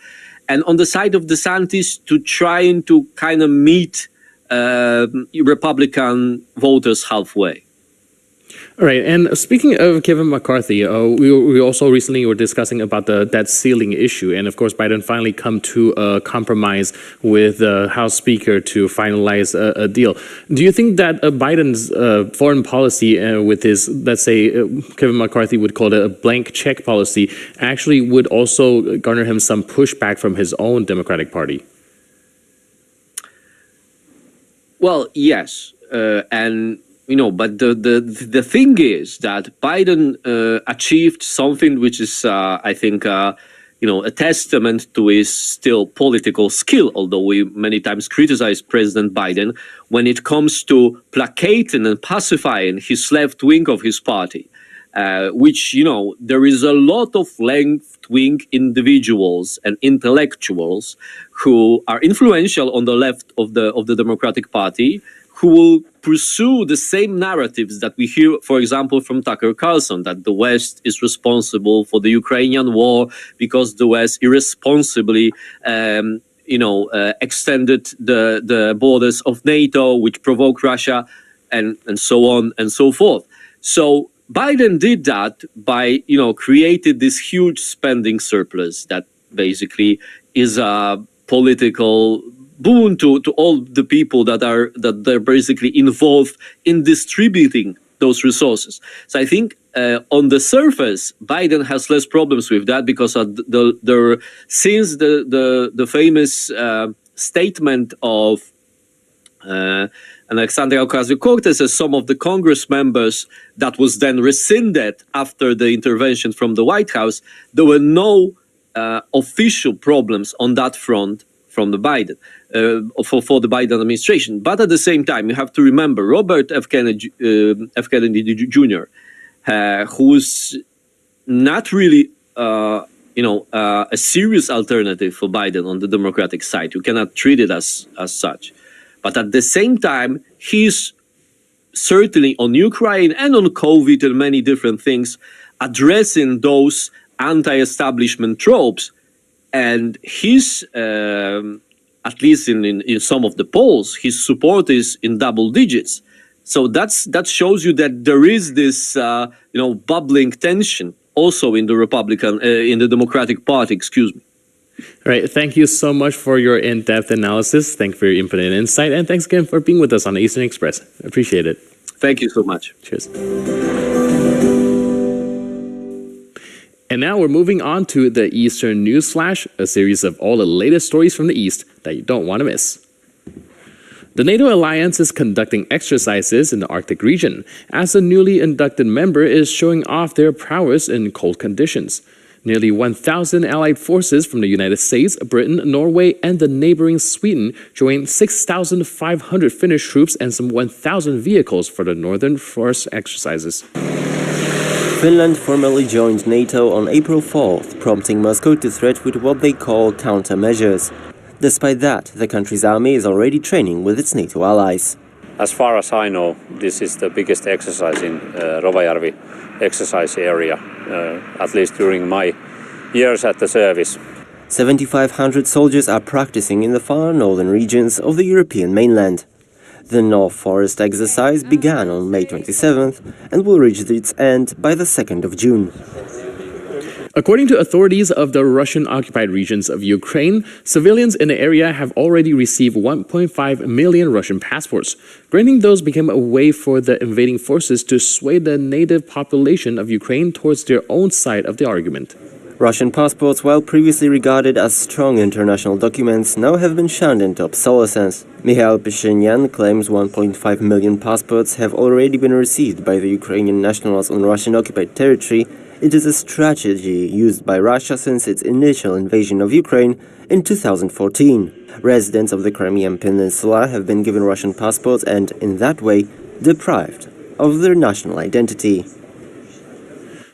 and on the side of DeSantis to trying to kind of meet Republican voters halfway. All right, and speaking of Kevin McCarthy, we also recently were discussing about the debt ceiling issue, and of course Biden finally come to a compromise with the House Speaker to finalize a deal. Do you think that Biden's foreign policy with his, let's say, Kevin McCarthy would call it a blank check policy, actually would also garner him some pushback from his own Democratic Party? Well, yes, but the thing is that Biden achieved something which is, I think, a testament to his still political skill, although we many times criticize President Biden when it comes to placating and pacifying his left wing of his party, which, there is a lot of left-wing individuals and intellectuals who are influential on the left of the Democratic Party, who will pursue the same narratives that we hear, for example, from Tucker Carlson, that the West is responsible for the Ukrainian war because the West irresponsibly, extended the borders of NATO, which provoked Russia, and so on and so forth. So Biden did that by, created this huge spending surplus that basically is a political boon to all the people that they're basically involved in distributing those resources. So I think on the surface, Biden has less problems with that because since the famous statement of Alexandria Ocasio-Cortez as some of the Congress members that was then rescinded after the intervention from the White House, there were no official problems on that front from the Biden. For the Biden administration. But at the same time, you have to remember Robert F. Kennedy Jr., who's not really, a serious alternative for Biden on the Democratic side. You cannot treat it as such. But at the same time, he's certainly on Ukraine and on COVID and many different things, addressing those anti-establishment tropes. And his at least in some of the polls, his support is in double digits. So that shows you that there is this, bubbling tension also in the Democratic Party, excuse me. All right. Thank you so much for your in-depth analysis. Thank you for your input and insight. And thanks again for being with us on the Eastern Express. Appreciate it. Thank you so much. Cheers. And now we're moving on to the Eastern News Flash, a series of all the latest stories from the East that you don't want to miss. The NATO alliance is conducting exercises in the Arctic region as a newly inducted member is showing off their prowess in cold conditions. Nearly 1,000 allied forces from the United States, Britain, Norway, and the neighboring Sweden joined 6,500 Finnish troops and some 1,000 vehicles for the Northern Force exercises. Finland formally joined NATO on April 4th, prompting Moscow to threat with what they call countermeasures. Despite that, the country's army is already training with its NATO allies. As far as I know, this is the biggest exercise in Rovajärvi exercise area, at least during my years at the service. 7,500 soldiers are practicing in the far northern regions of the European mainland. The North Forest exercise began on May 27th and will reach its end by the 2nd of June. According to authorities of the Russian-occupied regions of Ukraine, civilians in the area have already received 1.5 million Russian passports. Granting those became a way for the invading forces to sway the native population of Ukraine towards their own side of the argument. Russian passports, while previously regarded as strong international documents, now have been shunned into obsolescence. Mikhail Pashinyan claims 1.5 million passports have already been received by the Ukrainian nationals on Russian-occupied territory. It is a strategy used by Russia since its initial invasion of Ukraine in 2014. Residents of the Crimean Peninsula have been given Russian passports and, in that way, deprived of their national identity.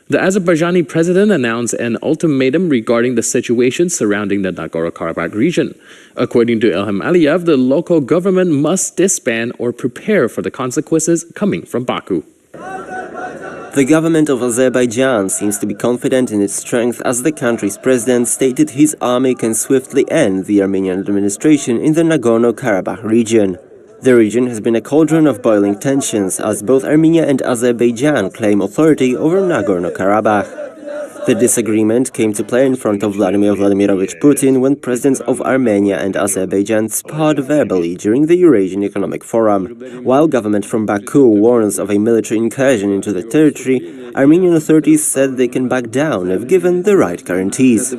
The Azerbaijani president announced an ultimatum regarding the situation surrounding the Nagorno-Karabakh region. According to Ilham Aliyev, the local government must disband or prepare for the consequences coming from Baku. The government of Azerbaijan seems to be confident in its strength as the country's president stated his army can swiftly end the Armenian administration in the Nagorno-Karabakh region. The region has been a cauldron of boiling tensions as both Armenia and Azerbaijan claim authority over Nagorno-Karabakh. The disagreement came to play in front of Vladimir Vladimirovich Putin when presidents of Armenia and Azerbaijan sparred verbally during the Eurasian Economic Forum. While government from Baku warns of a military incursion into the territory, Armenian authorities said they can back down if given the right guarantees.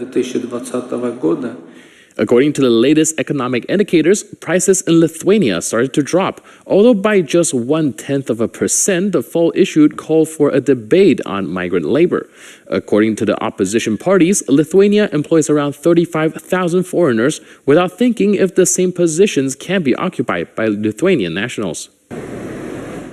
According to the latest economic indicators, prices in Lithuania started to drop, although by just 0.1%. The fall issued called for a debate on migrant labor. According to the opposition parties, Lithuania employs around 35,000 foreigners without thinking if the same positions can be occupied by Lithuanian nationals.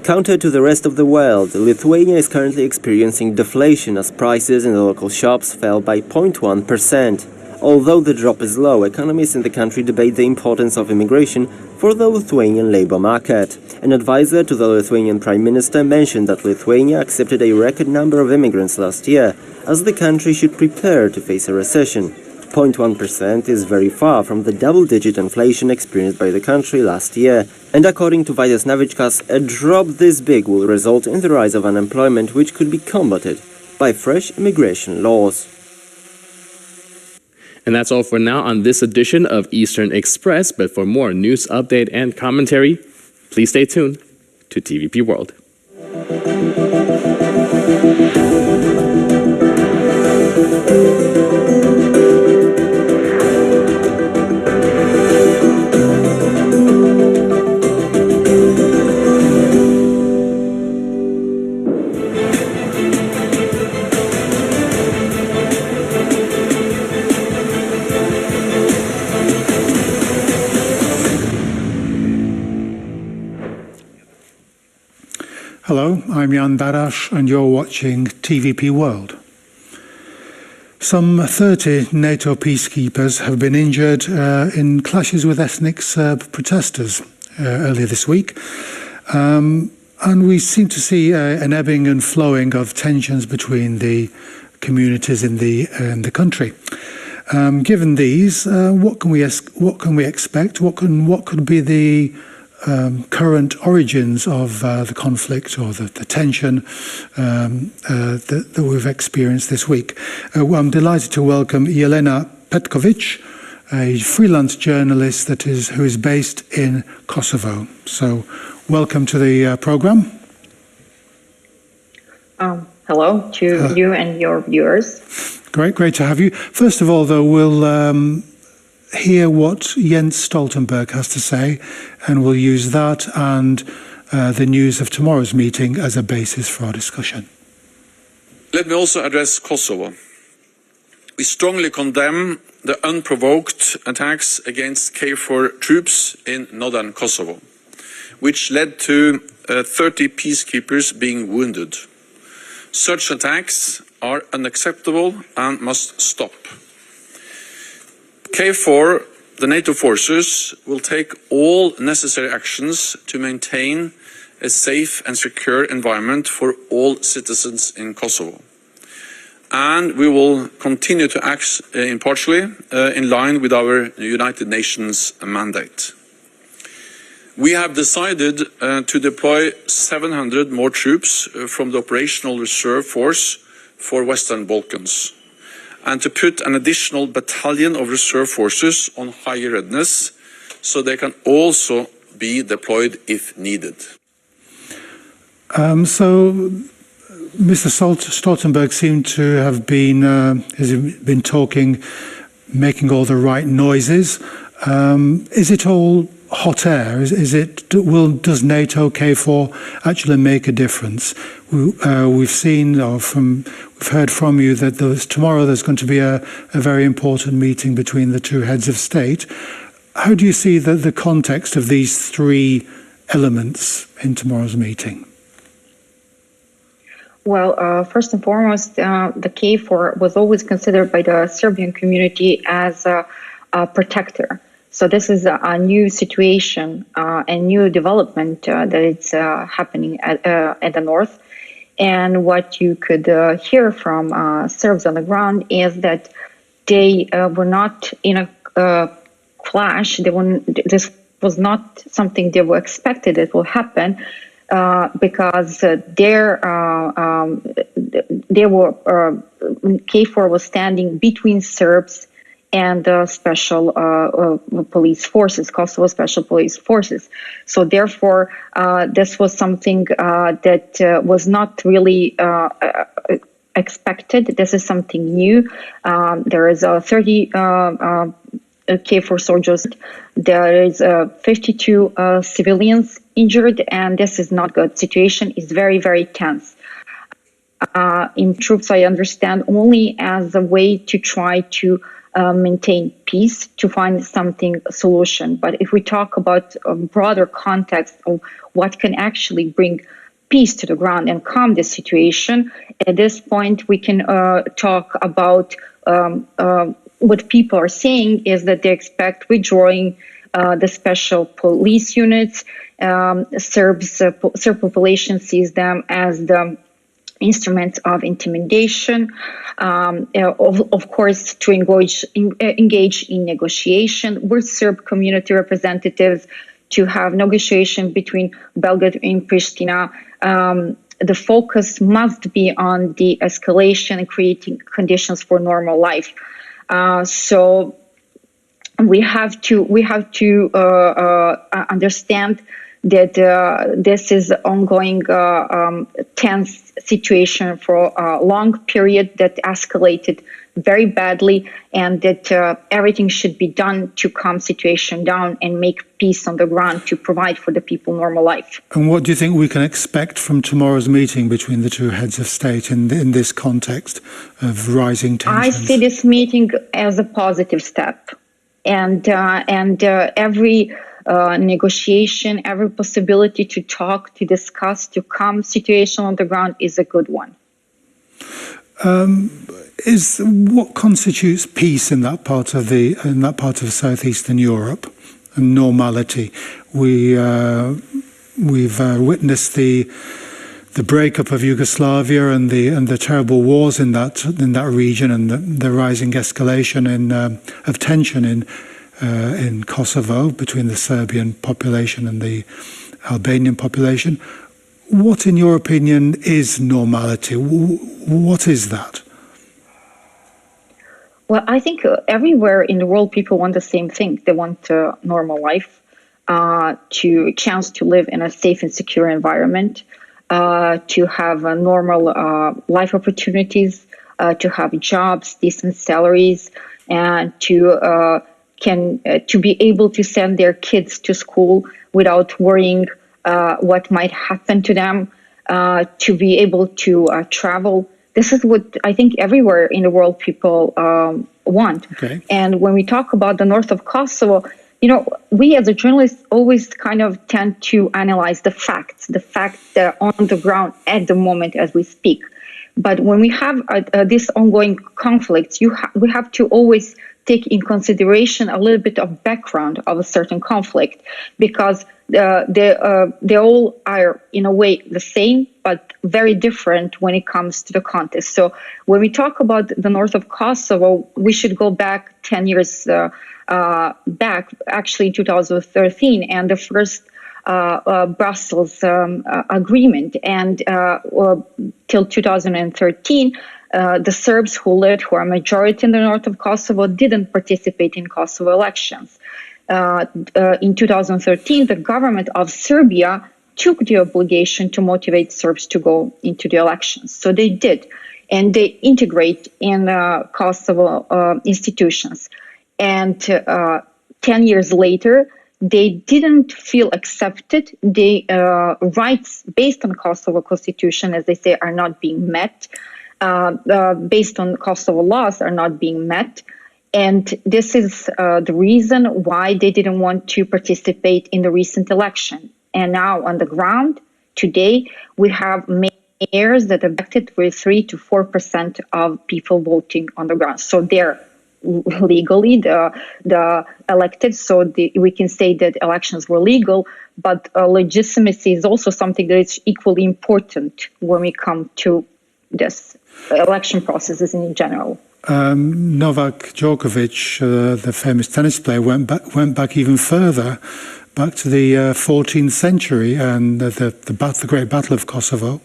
Counter to the rest of the world, Lithuania is currently experiencing deflation as prices in the local shops fell by 0.1%. Although the drop is low, economists in the country debate the importance of immigration for the Lithuanian labor market. An advisor to the Lithuanian Prime Minister mentioned that Lithuania accepted a record number of immigrants last year, as the country should prepare to face a recession. 0.1% is very far from the double-digit inflation experienced by the country last year. And according to Vaidas Navickas, a drop this big will result in the rise of unemployment, which could be combated by fresh immigration laws. And that's all for now on this edition of Eastern Express. But for more news, update, and commentary, please stay tuned to TVP World. Hello, I'm Jan Barash and you're watching TVP World. Some 30 NATO peacekeepers have been injured in clashes with ethnic Serb protesters earlier this week. And we seem to see an ebbing and flowing of tensions between the communities in the country. Given these, what can we expect? What could be the current origins of the conflict or the tension that we've experienced this week? I'm delighted to welcome Jelena Petkovic, a freelance journalist who is based in Kosovo. So, welcome to the program. Hello to you and your viewers. Great to have you. First of all, though, we'll hear what Jens Stoltenberg has to say, and we'll use that and the news of tomorrow's meeting as a basis for our discussion. Let me also address Kosovo. We strongly condemn the unprovoked attacks against KFOR troops in northern Kosovo, which led to 30 peacekeepers being wounded. Such attacks are unacceptable and must stop. KFOR, the NATO forces, will take all necessary actions to maintain a safe and secure environment for all citizens in Kosovo. And we will continue to act impartially in line with our United Nations mandate. We have decided to deploy 700 more troops from the Operational Reserve Force for Western Balkans, and to put an additional battalion of reserve forces on higher readiness so they can also be deployed if needed. So Mr. Stoltenberg seemed to have been talking, making all the right noises. Is it all hot air? Does NATO KFOR actually make a difference? We've heard from you that tomorrow there's going to be a very important meeting between the two heads of state. How do you see the context of these three elements in tomorrow's meeting? Well, first and foremost, the KFOR was always considered by the Serbian community as a protector. So this is a new situation, a new development that it's happening at the north. And what you could hear from Serbs on the ground is that they were not in a clash. This was not something they were expected it will happen. Because KFOR was standing between Serbs and special police forces, Kosovo Special Police Forces. So therefore, this was something that was not really expected. This is something new. There is 30 KFOR soldiers. There is 52 civilians injured, and this is not good. Situation is very, very tense. In troops, I understand only as a way to try to maintain peace, to find something solution. But if we talk about a broader context of what can actually bring peace to the ground and calm the situation, at this point we can talk about what people are saying is that they expect withdrawing the special police units. Serb population sees them as the instruments of intimidation, of course, to engage in negotiation with Serb community representatives, to have negotiation between Belgrade and Pristina. The focus must be on the escalation and creating conditions for normal life. So we have to understand that this is ongoing tense situation for a long period that escalated very badly, and that everything should be done to calm situation down and make peace on the ground to provide for the people normal life. And what do you think we can expect from tomorrow's meeting between the two heads of state in this context of rising tensions? I see this meeting as a positive step, and every negotiation, every possibility to talk, to discuss, to calm situation on the ground is a good one. Is what constitutes peace in that part of southeastern Europe and normality? We've witnessed the breakup of Yugoslavia and the terrible wars in that region, and the rising escalation of tension in Kosovo between the Serbian population and the Albanian population. What, in your opinion, is normality? What is that? Well, I think everywhere in the world people want the same thing. They want a normal life, to chance to live in a safe and secure environment, to have normal life opportunities, to have jobs, decent salaries, and to be able to send their kids to school without worrying what might happen to them, to be able to travel. This is what I think everywhere in the world people want. Okay. And when we talk about the north of Kosovo, we as a journalist always kind of tend to analyze the facts that are on the ground at the moment as we speak. But when we have this ongoing conflicts, we have to always take in consideration a little bit of background of a certain conflict, because they all are in a way the same, but very different when it comes to the context. So when we talk about the north of Kosovo, we should go back 10 years back, actually 2013, and the first Brussels agreement. And till 2013, the Serbs who lived, who are a majority in the north of Kosovo, didn't participate in Kosovo elections. In 2013, the government of Serbia took the obligation to motivate Serbs to go into the elections. So they did, and they integrate in Kosovo institutions. And 10 years later, they didn't feel accepted. The rights based on Kosovo constitution, as they say, are not being met. Based on Kosovo laws are not being met. And this is the reason why they didn't want to participate in the recent election. And now on the ground, today, we have mayors that are elected with 3 to 4% of people voting on the ground. So they're legally the elected, so we can say that elections were legal, but legitimacy is also something that is equally important when we come to this election processes in general. Novak Djokovic, the famous tennis player, went back even further, back to the 14th century and the Great Battle of Kosovo.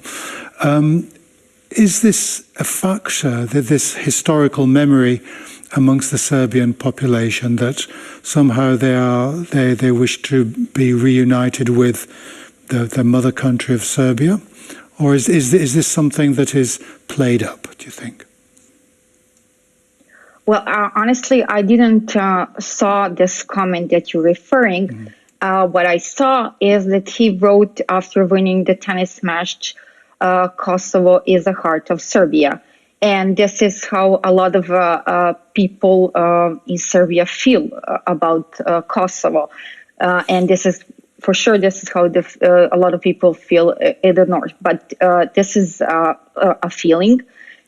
Is this a factor, that this historical memory amongst the Serbian population, that somehow they wish to be reunited with the mother country of Serbia? Or is this something that is played up, do you think? Well, honestly, I didn't saw this comment that you're referring. Mm-hmm. What I saw is that he wrote after winning the tennis match, Kosovo is the heart of Serbia. And this is how a lot of people in Serbia feel about Kosovo. And this is, for sure, this is how a lot of people feel in the north. But this is a feeling.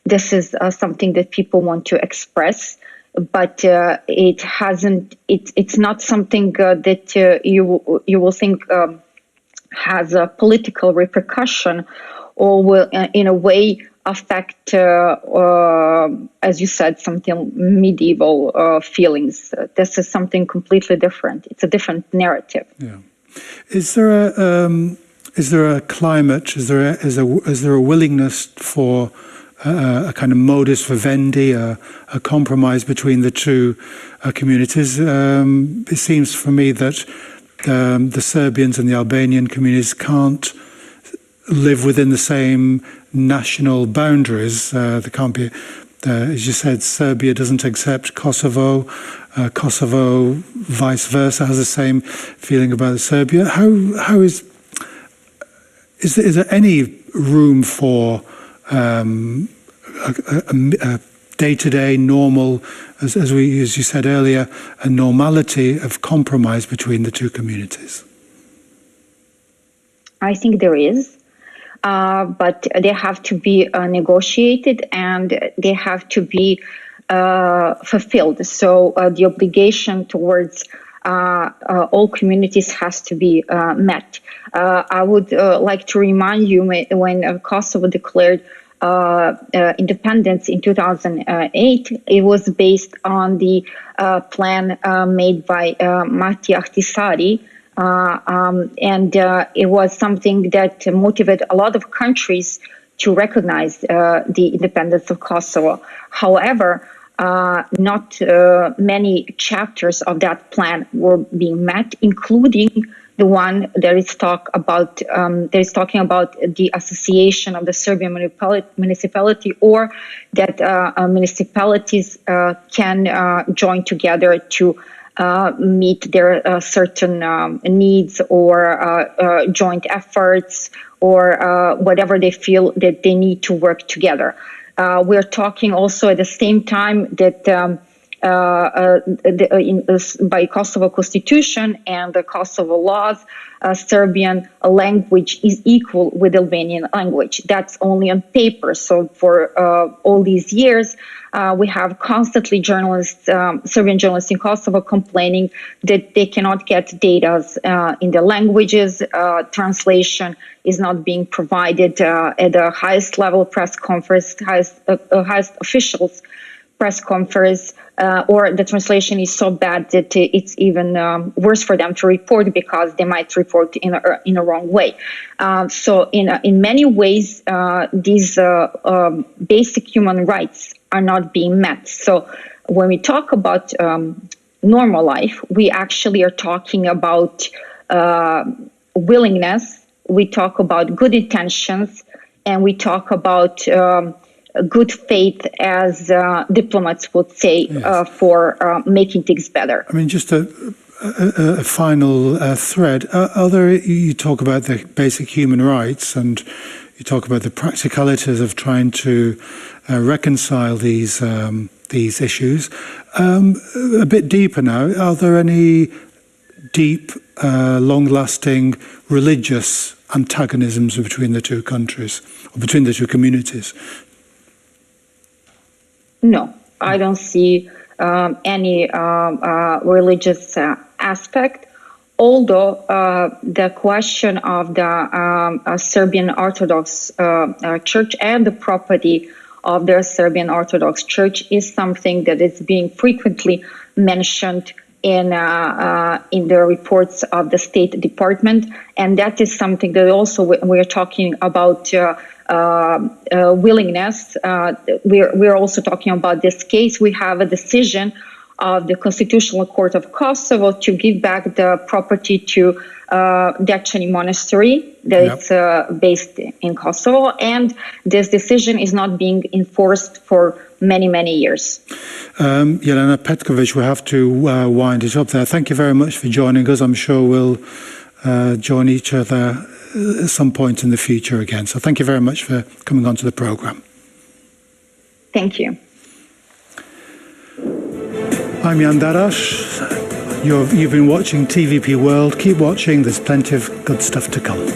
This is something that people want to express. But it hasn't. It's not something that you will think has a political repercussion or will, in a way, affect, as you said, something medieval feelings. This is something completely different. It's a different narrative. Yeah. Is there a climate? Is there a willingness for a kind of modus vivendi, a compromise between the two communities? It seems for me that the Serbians and the Albanian communities can't live within the same national boundaries. There can't be, as you said, Serbia doesn't accept Kosovo. Kosovo, vice versa, has the same feeling about Serbia. How is there any room for a day-to-day normal, as you said earlier, a normality of compromise between the two communities? I think there is. But they have to be negotiated and they have to be fulfilled. So the obligation towards all communities has to be met. I would like to remind you when Kosovo declared independence in 2008, it was based on the plan made by Mati Ahtisaari. And it was something that motivated a lot of countries to recognize the independence of Kosovo. However, not many chapters of that plan were being met, including the one that is talking about the association of the Serbian municipality, or that municipalities can join together to meet their certain needs or joint efforts or whatever they feel that they need to work together. We're talking also at the same time that by Kosovo constitution and the Kosovo laws, Serbian language is equal with Albanian language. That's only on paper. So for all these years, we have constantly Serbian journalists in Kosovo complaining that they cannot get data in the languages. Translation is not being provided at the highest level press conference, highest officials press conference. or the translation is so bad that it's even worse for them to report because they might report in a wrong way. So in many ways, these basic human rights are not being met. So when we talk about normal life, we actually are talking about willingness, we talk about good intentions, and we talk about good faith, as diplomats would say, yes, for making things better. I mean, just a final thread. You talk about the basic human rights, and you talk about the practicalities of trying to reconcile these issues. A bit deeper now, are there any deep, long-lasting religious antagonisms between the two countries, or between the two communities? No, I don't see any religious aspect, although the question of the Serbian Orthodox Church and the property of their Serbian Orthodox Church is something that is being frequently mentioned in the reports of the State Department, and that is something that also we're talking about willingness. We're also talking about this case. We have a decision of the Constitutional Court of Kosovo to give back the property to Dečani Monastery that's based in Kosovo, and this decision is not being enforced for many, many years. Jelena Petkovic, we have to wind it up there. Thank you very much for joining us. I'm sure we'll join each other at some point in the future again. So thank you very much for coming on to the programme. Thank you. I'm Jan Darash. You've been watching TVP World. Keep watching, there's plenty of good stuff to come.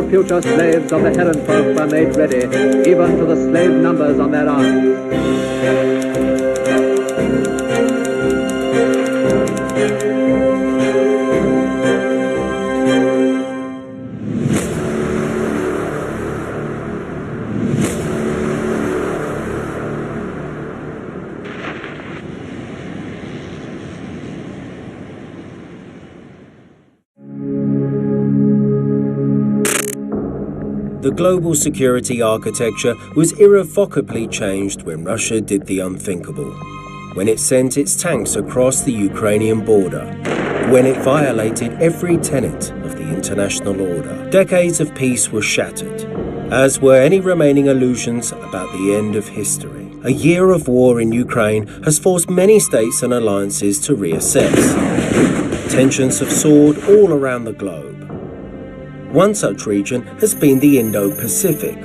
Future slaves of the Heron folk are made ready, even to the slave numbers on their arms. The global security architecture was irrevocably changed when Russia did the unthinkable, when it sent its tanks across the Ukrainian border, when it violated every tenet of the international order. Decades of peace were shattered, as were any remaining illusions about the end of history. A year of war in Ukraine has forced many states and alliances to reassess. Tensions have soared all around the globe. One such region has been the Indo-Pacific,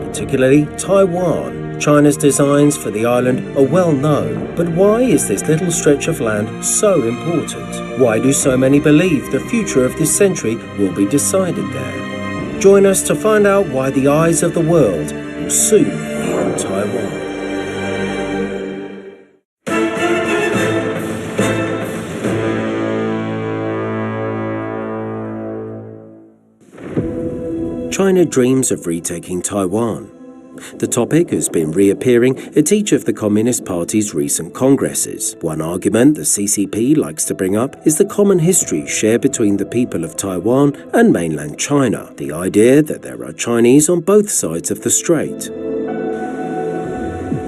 particularly Taiwan. China's designs for the island are well known, but why is this little stretch of land so important? Why do so many believe the future of this century will be decided there? Join us to find out why the eyes of the world will soon be on Taiwan. China dreams of retaking Taiwan. The topic has been reappearing at each of the Communist Party's recent congresses. One argument the CCP likes to bring up is the common history shared between the people of Taiwan and mainland China, the idea that there are Chinese on both sides of the strait.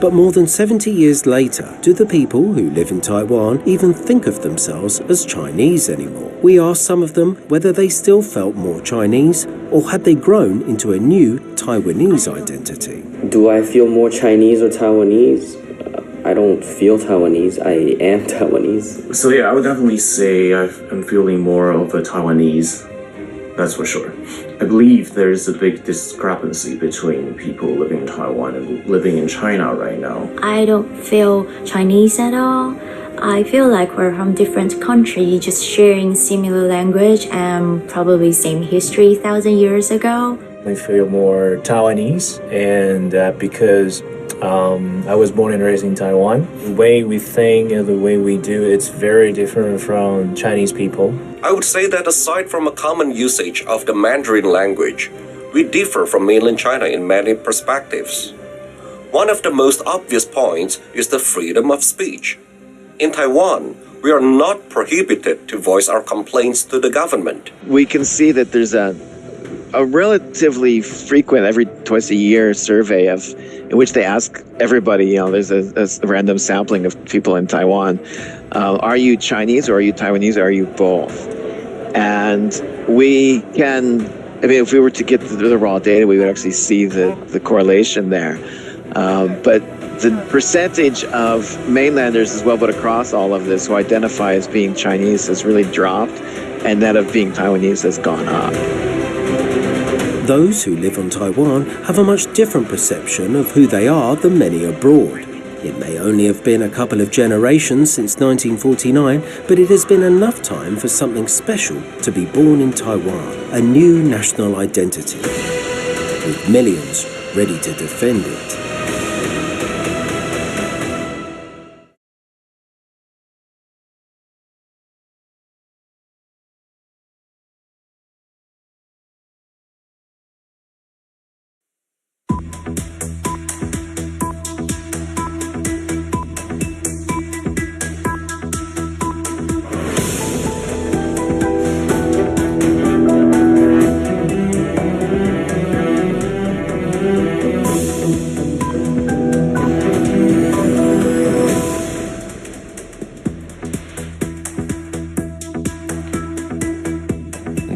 But more than 70 years later, do the people who live in Taiwan even think of themselves as Chinese anymore? We asked some of them whether they still felt more Chinese or had they grown into a new Taiwanese identity. Do I feel more Chinese or Taiwanese? I don't feel Taiwanese, I am Taiwanese. So yeah, I would definitely say I'm feeling more of a Taiwanese, that's for sure. I believe there's a big discrepancy between people living in Taiwan and living in China right now. I don't feel Chinese at all. I feel like we're from different countries, just sharing similar language and probably same history 1,000 years ago. I feel more Taiwanese, and because I was born and raised in Taiwan. The way we think and the way we do, it's very different from Chinese people. I would say that aside from a common usage of the Mandarin language, we differ from mainland China in many perspectives. One of the most obvious points is the freedom of speech. In Taiwan, we are not prohibited to voice our complaints to the government. We can see that there's a relatively frequent, every twice a year, survey in which they ask everybody, there's a random sampling of people in Taiwan, are you Chinese or are you Taiwanese or are you both? And we can, if we were to get the raw data, we would actually see the correlation there. But the percentage of mainlanders as well, but across all of this, who identify as being Chinese has really dropped, and that of being Taiwanese has gone up. Those who live on Taiwan have a much different perception of who they are than many abroad. It may only have been a couple of generations since 1949, but it has been enough time for something special to be born in Taiwan, a new national identity, with millions ready to defend it.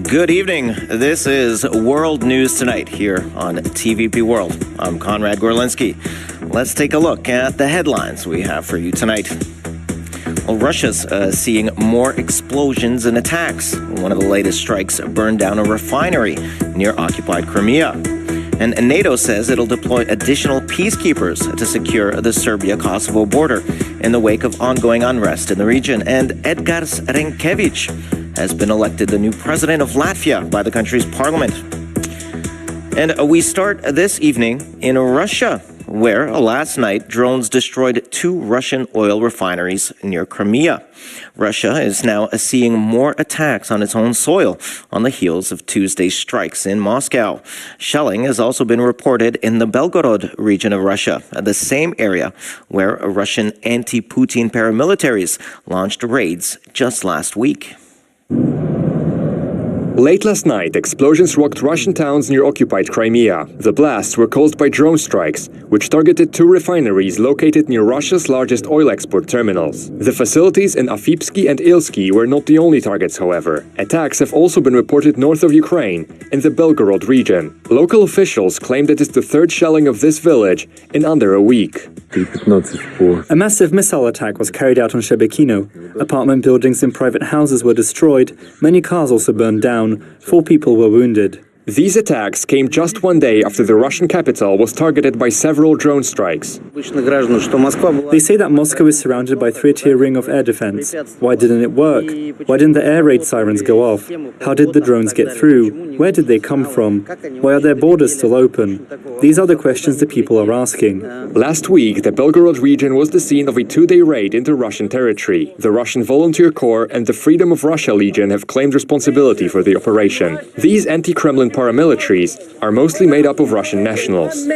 Good evening. This is World News Tonight here on TVP World. I'm Conrad Gorlinski. Let's take a look at the headlines we have for you tonight. Well, Russia's seeing more explosions and attacks. One of the latest strikes burned down a refinery near occupied Crimea. And NATO says it'll deploy additional peacekeepers to secure the Serbia-Kosovo border in the wake of ongoing unrest in the region. And Edgars Rinkēvičs has been elected the new president of Latvia by the country's parliament. And we start this evening in Russia, where last night drones destroyed 2 Russian oil refineries near Crimea. Russia is now seeing more attacks on its own soil on the heels of Tuesday's strikes in Moscow. Shelling has also been reported in the Belgorod region of Russia, the same area where Russian anti-Putin paramilitaries launched raids just last week. Late last night, explosions rocked Russian towns near occupied Crimea. The blasts were caused by drone strikes, which targeted 2 refineries located near Russia's largest oil export terminals. The facilities in Afipsky and Ilsky were not the only targets, however. Attacks have also been reported north of Ukraine, in the Belgorod region. Local officials claim that it's the 3rd shelling of this village in under a week. A massive missile attack was carried out on Shebekino. Apartment buildings and private houses were destroyed. Many cars also burned down. 4 people were wounded. These attacks came just one day after the Russian capital was targeted by several drone strikes. They say that Moscow is surrounded by a 3-tier ring of air defense. Why didn't it work? Why didn't the air raid sirens go off? How did the drones get through? Where did they come from? Why are their borders still open? These are the questions the people are asking. Last week, the Belgorod region was the scene of a two-day raid into Russian territory. The Russian Volunteer Corps and the Freedom of Russia Legion have claimed responsibility for the operation. These anti-Kremlin paramilitaries are mostly made up of Russian nationals.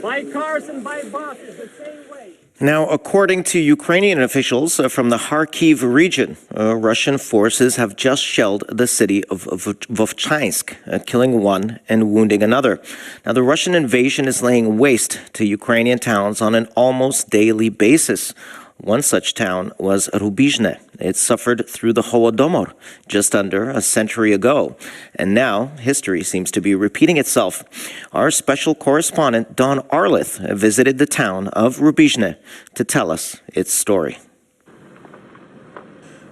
Buy cars and buy buses the same way. Now, according to Ukrainian officials from the Kharkiv region, Russian forces have just shelled the city of Vovchansk, killing one and wounding another. Now, the Russian invasion is laying waste to Ukrainian towns on an almost daily basis. One such town was Rubizhne. It suffered through the Holodomor just under a century ago. And now history seems to be repeating itself. Our special correspondent, Don Arlith, visited the town of Rubizhne to tell us its story.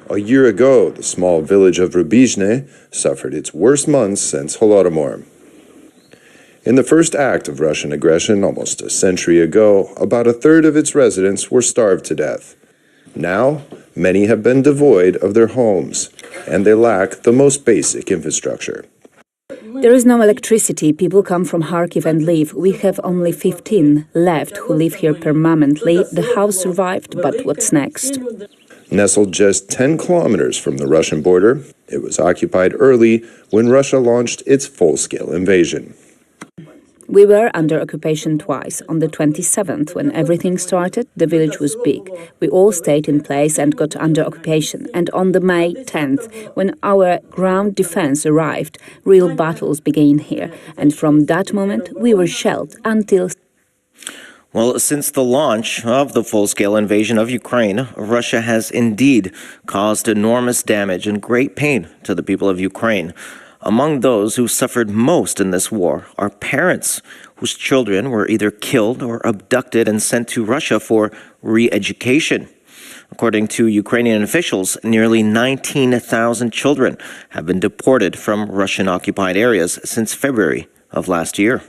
A year ago, the small village of Rubizhne suffered its worst months since Holodomor. In the first act of Russian aggression almost a century ago, about a third of its residents were starved to death. Now, many have been devoid of their homes, and they lack the most basic infrastructure. There is no electricity. People come from Kharkiv and leave. We have only 15 left who live here permanently. The house survived, but what's next? Nestled just 10 kilometers from the Russian border, it was occupied early when Russia launched its full-scale invasion. We were under occupation twice. On the 27th, when everything started, the village was big. We all stayed in place and got under occupation. And on the May 10th, when our ground defense arrived, real battles began here. And from that moment, we were shelled until... Well, since the launch of the full-scale invasion of Ukraine, Russia has indeed caused enormous damage and great pain to the people of Ukraine. Among those who suffered most in this war are parents whose children were either killed or abducted and sent to Russia for re-education. According to Ukrainian officials, nearly 19,000 children have been deported from Russian-occupied areas since February of last year.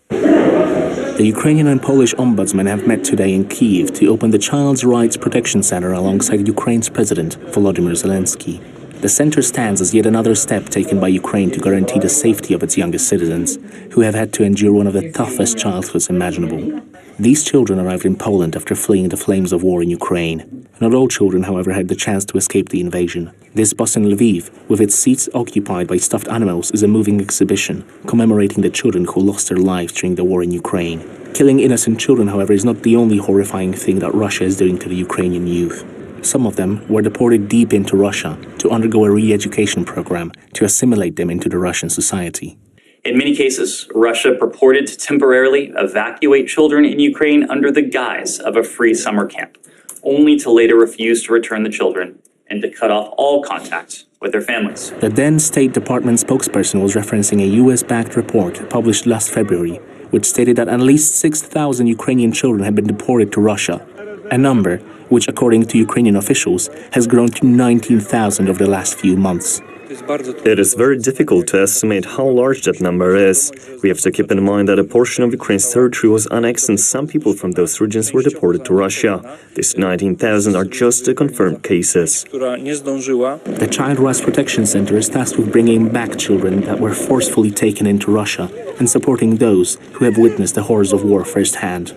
The Ukrainian and Polish ombudsmen have met today in Kyiv to open the Child's Rights Protection Center alongside Ukraine's President Volodymyr Zelensky. The center stands as yet another step taken by Ukraine to guarantee the safety of its youngest citizens, who have had to endure one of the toughest childhoods imaginable. These children arrived in Poland after fleeing the flames of war in Ukraine. Not all children, however, had the chance to escape the invasion. This bus in Lviv, with its seats occupied by stuffed animals, is a moving exhibition commemorating the children who lost their lives during the war in Ukraine. Killing innocent children, however, is not the only horrifying thing that Russia is doing to the Ukrainian youth. Some of them were deported deep into Russia to undergo a re-education program to assimilate them into the Russian society. In many cases, Russia purported to temporarily evacuate children in Ukraine under the guise of a free summer camp, only to later refuse to return the children and to cut off all contact with their families. The then State Department spokesperson was referencing a US-backed report published last February, which stated that at least 6,000 Ukrainian children had been deported to Russia, a number which, according to Ukrainian officials, has grown to 19,000 over the last few months. It is very difficult to estimate how large that number is. We have to keep in mind that a portion of Ukraine's territory was annexed and some people from those regions were deported to Russia. These 19,000 are just the confirmed cases. The Child Rights Protection Center is tasked with bringing back children that were forcefully taken into Russia and supporting those who have witnessed the horrors of war firsthand.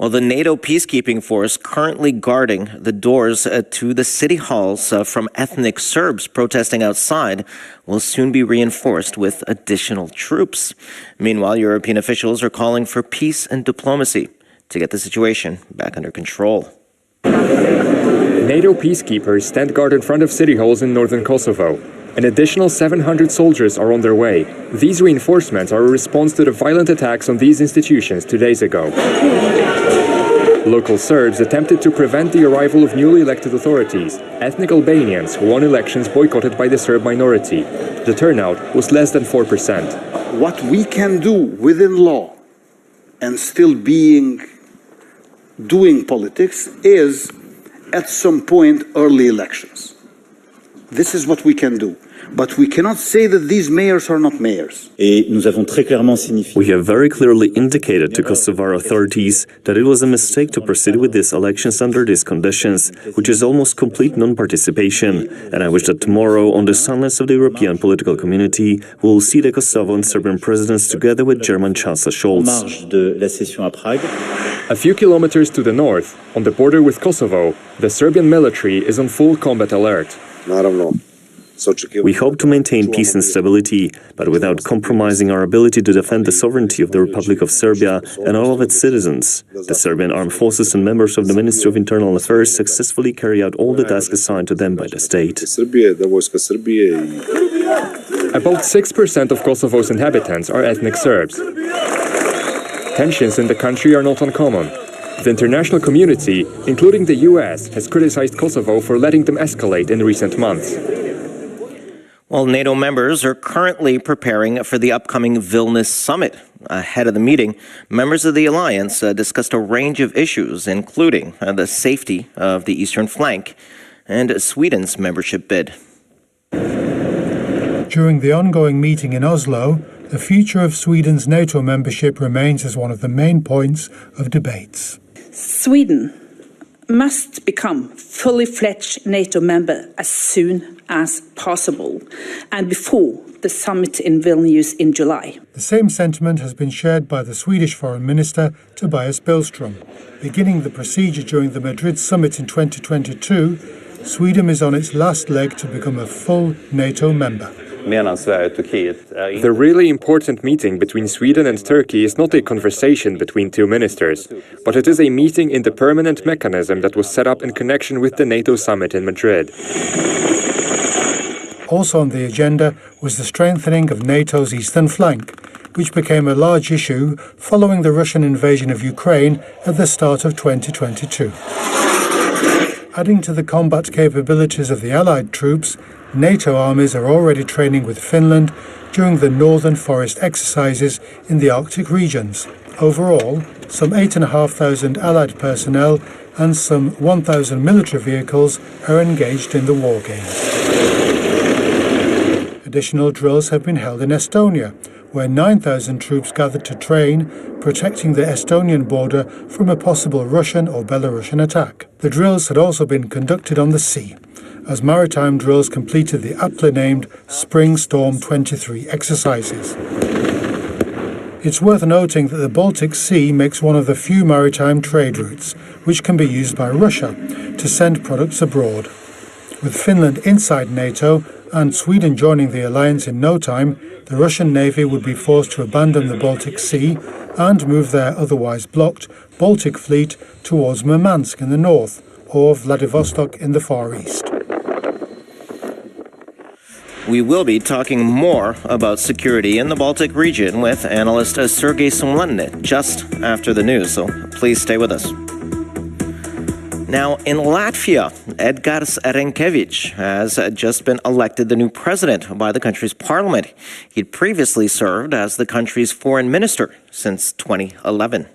Well, the NATO peacekeeping force currently guarding the doors to the city halls from ethnic Serbs protesting outside will soon be reinforced with additional troops. Meanwhile, European officials are calling for peace and diplomacy to get the situation back under control. NATO peacekeepers stand guard in front of city halls in northern Kosovo. An additional 700 soldiers are on their way. These reinforcements are a response to the violent attacks on these institutions 2 days ago. Local Serbs attempted to prevent the arrival of newly elected authorities, ethnic Albanians who won elections boycotted by the Serb minority. The turnout was less than 4%. What we can do within law and still doing politics is, at some point, early elections. this is what we can do. But we cannot say that these mayors are not mayors. We have very clearly indicated to Kosovar authorities that it was a mistake to proceed with these elections under these conditions, which is almost complete non-participation. And I wish that tomorrow, on the silence of the European political community, we will see the Kosovo and Serbian presidents together with German Chancellor Scholz. A few kilometers to the north, on the border with Kosovo, the Serbian military is on full combat alert. We hope to maintain peace and stability, but without compromising our ability to defend the sovereignty of the Republic of Serbia and all of its citizens. The Serbian armed forces and members of the Ministry of Internal Affairs successfully carry out all the tasks assigned to them by the state. About 6% of Kosovo's inhabitants are ethnic Serbs. Tensions in the country are not uncommon. The international community, including the US, has criticized Kosovo for letting them escalate in recent months. Well, NATO members are currently preparing for the upcoming Vilnius summit. Ahead of the meeting, members of the alliance discussed a range of issues, including the safety of the eastern flank and Sweden's membership bid. During the ongoing meeting in Oslo, the future of Sweden's NATO membership remains as one of the main points of debates. Sweden must become fully fledged NATO member as soon as possible and before the summit in Vilnius in July. The same sentiment has been shared by the Swedish Foreign Minister Tobias Billström. Beginning the procedure during the Madrid summit in 2022, Sweden is on its last leg to become a full NATO member. The really important meeting between Sweden and Turkey is not a conversation between two ministers, but it is a meeting in the permanent mechanism that was set up in connection with the NATO summit in Madrid. Also on the agenda was the strengthening of NATO's eastern flank, which became a large issue following the Russian invasion of Ukraine at the start of 2022. Adding to the combat capabilities of the Allied troops, NATO armies are already training with Finland during the Northern Forest exercises in the Arctic regions. Overall, some 8,500 Allied personnel and some 1,000 military vehicles are engaged in the war games. Additional drills have been held in Estonia, where 9,000 troops gathered to train, protecting the Estonian border from a possible Russian or Belarusian attack. The drills had also been conducted on the sea, as maritime drills completed the aptly named Spring Storm 23 exercises. It's worth noting that the Baltic Sea makes one of the few maritime trade routes which can be used by Russia to send products abroad. With Finland inside NATO and Sweden joining the alliance in no time, the Russian Navy would be forced to abandon the Baltic Sea and move their otherwise blocked Baltic fleet towards Murmansk in the north or Vladivostok in the far east. We will be talking more about security in the Baltic region with analyst Sergei Sumlenne just after the news, so please stay with us. Now, in Latvia, Edgars Rinkēvičs has just been elected the new president by the country's parliament. He'd previously served as the country's foreign minister since 2011.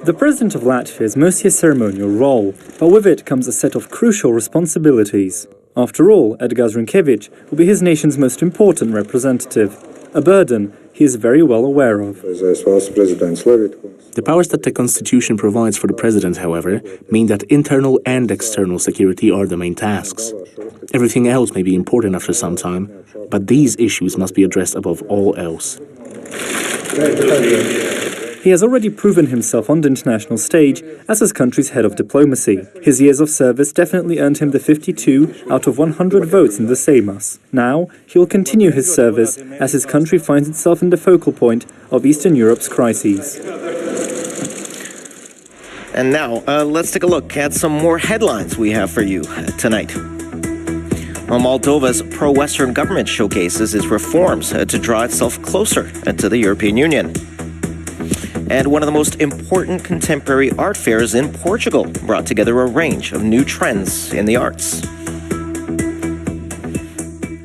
The President of Latvia is mostly a ceremonial role, but with it comes a set of crucial responsibilities. After all, Edgars Rinkēvičs will be his nation's most important representative, a burden he is very well aware of. The powers that the Constitution provides for the President, however, mean that internal and external security are the main tasks. Everything else may be important after some time, but these issues must be addressed above all else. He has already proven himself on the international stage as his country's head of diplomacy. His years of service definitely earned him the 52 out of 100 votes in the Seimas. Now, he will continue his service as his country finds itself in the focal point of Eastern Europe's crises. And now, let's take a look at some more headlines we have for you tonight. Well, Moldova's pro-Western government showcases its reforms to draw itself closer to the European Union. And one of the most important contemporary art fairs in Portugal brought together a range of new trends in the arts.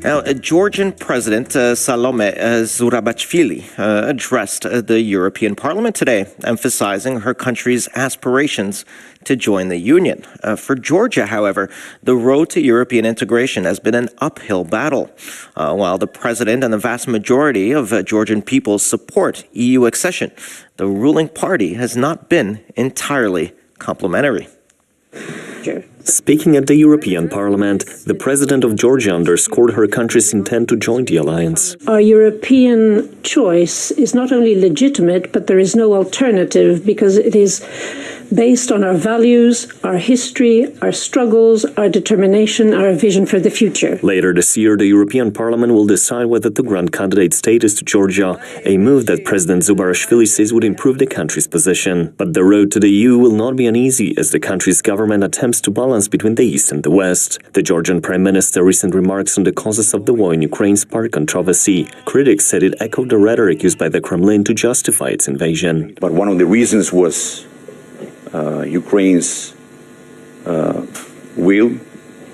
Now, Georgian President Salome Zurabishvili addressed the European Parliament today, emphasizing her country's aspirations to join the Union. For Georgia, however, the road to European integration has been an uphill battle. While the president and the vast majority of Georgian people support EU accession, the ruling party has not been entirely complimentary. Speaking at the European Parliament, the president of Georgia underscored her country's intent to join the alliance. Our European choice is not only legitimate, but there is no alternative because it is based on our values, our history, our struggles, our determination, our vision for the future. Later this year, the European Parliament will decide whether to grant candidate status to Georgia, a move that President Zurabishvili says would improve the country's position. But the road to the EU will not be uneasy as the country's government attempts to balance between the East and the West. The Georgian Prime Minister's recent remarks on the causes of the war in Ukraine sparked controversy. Critics said it echoed the rhetoric used by the Kremlin to justify its invasion. But one of the reasons was Ukraine's will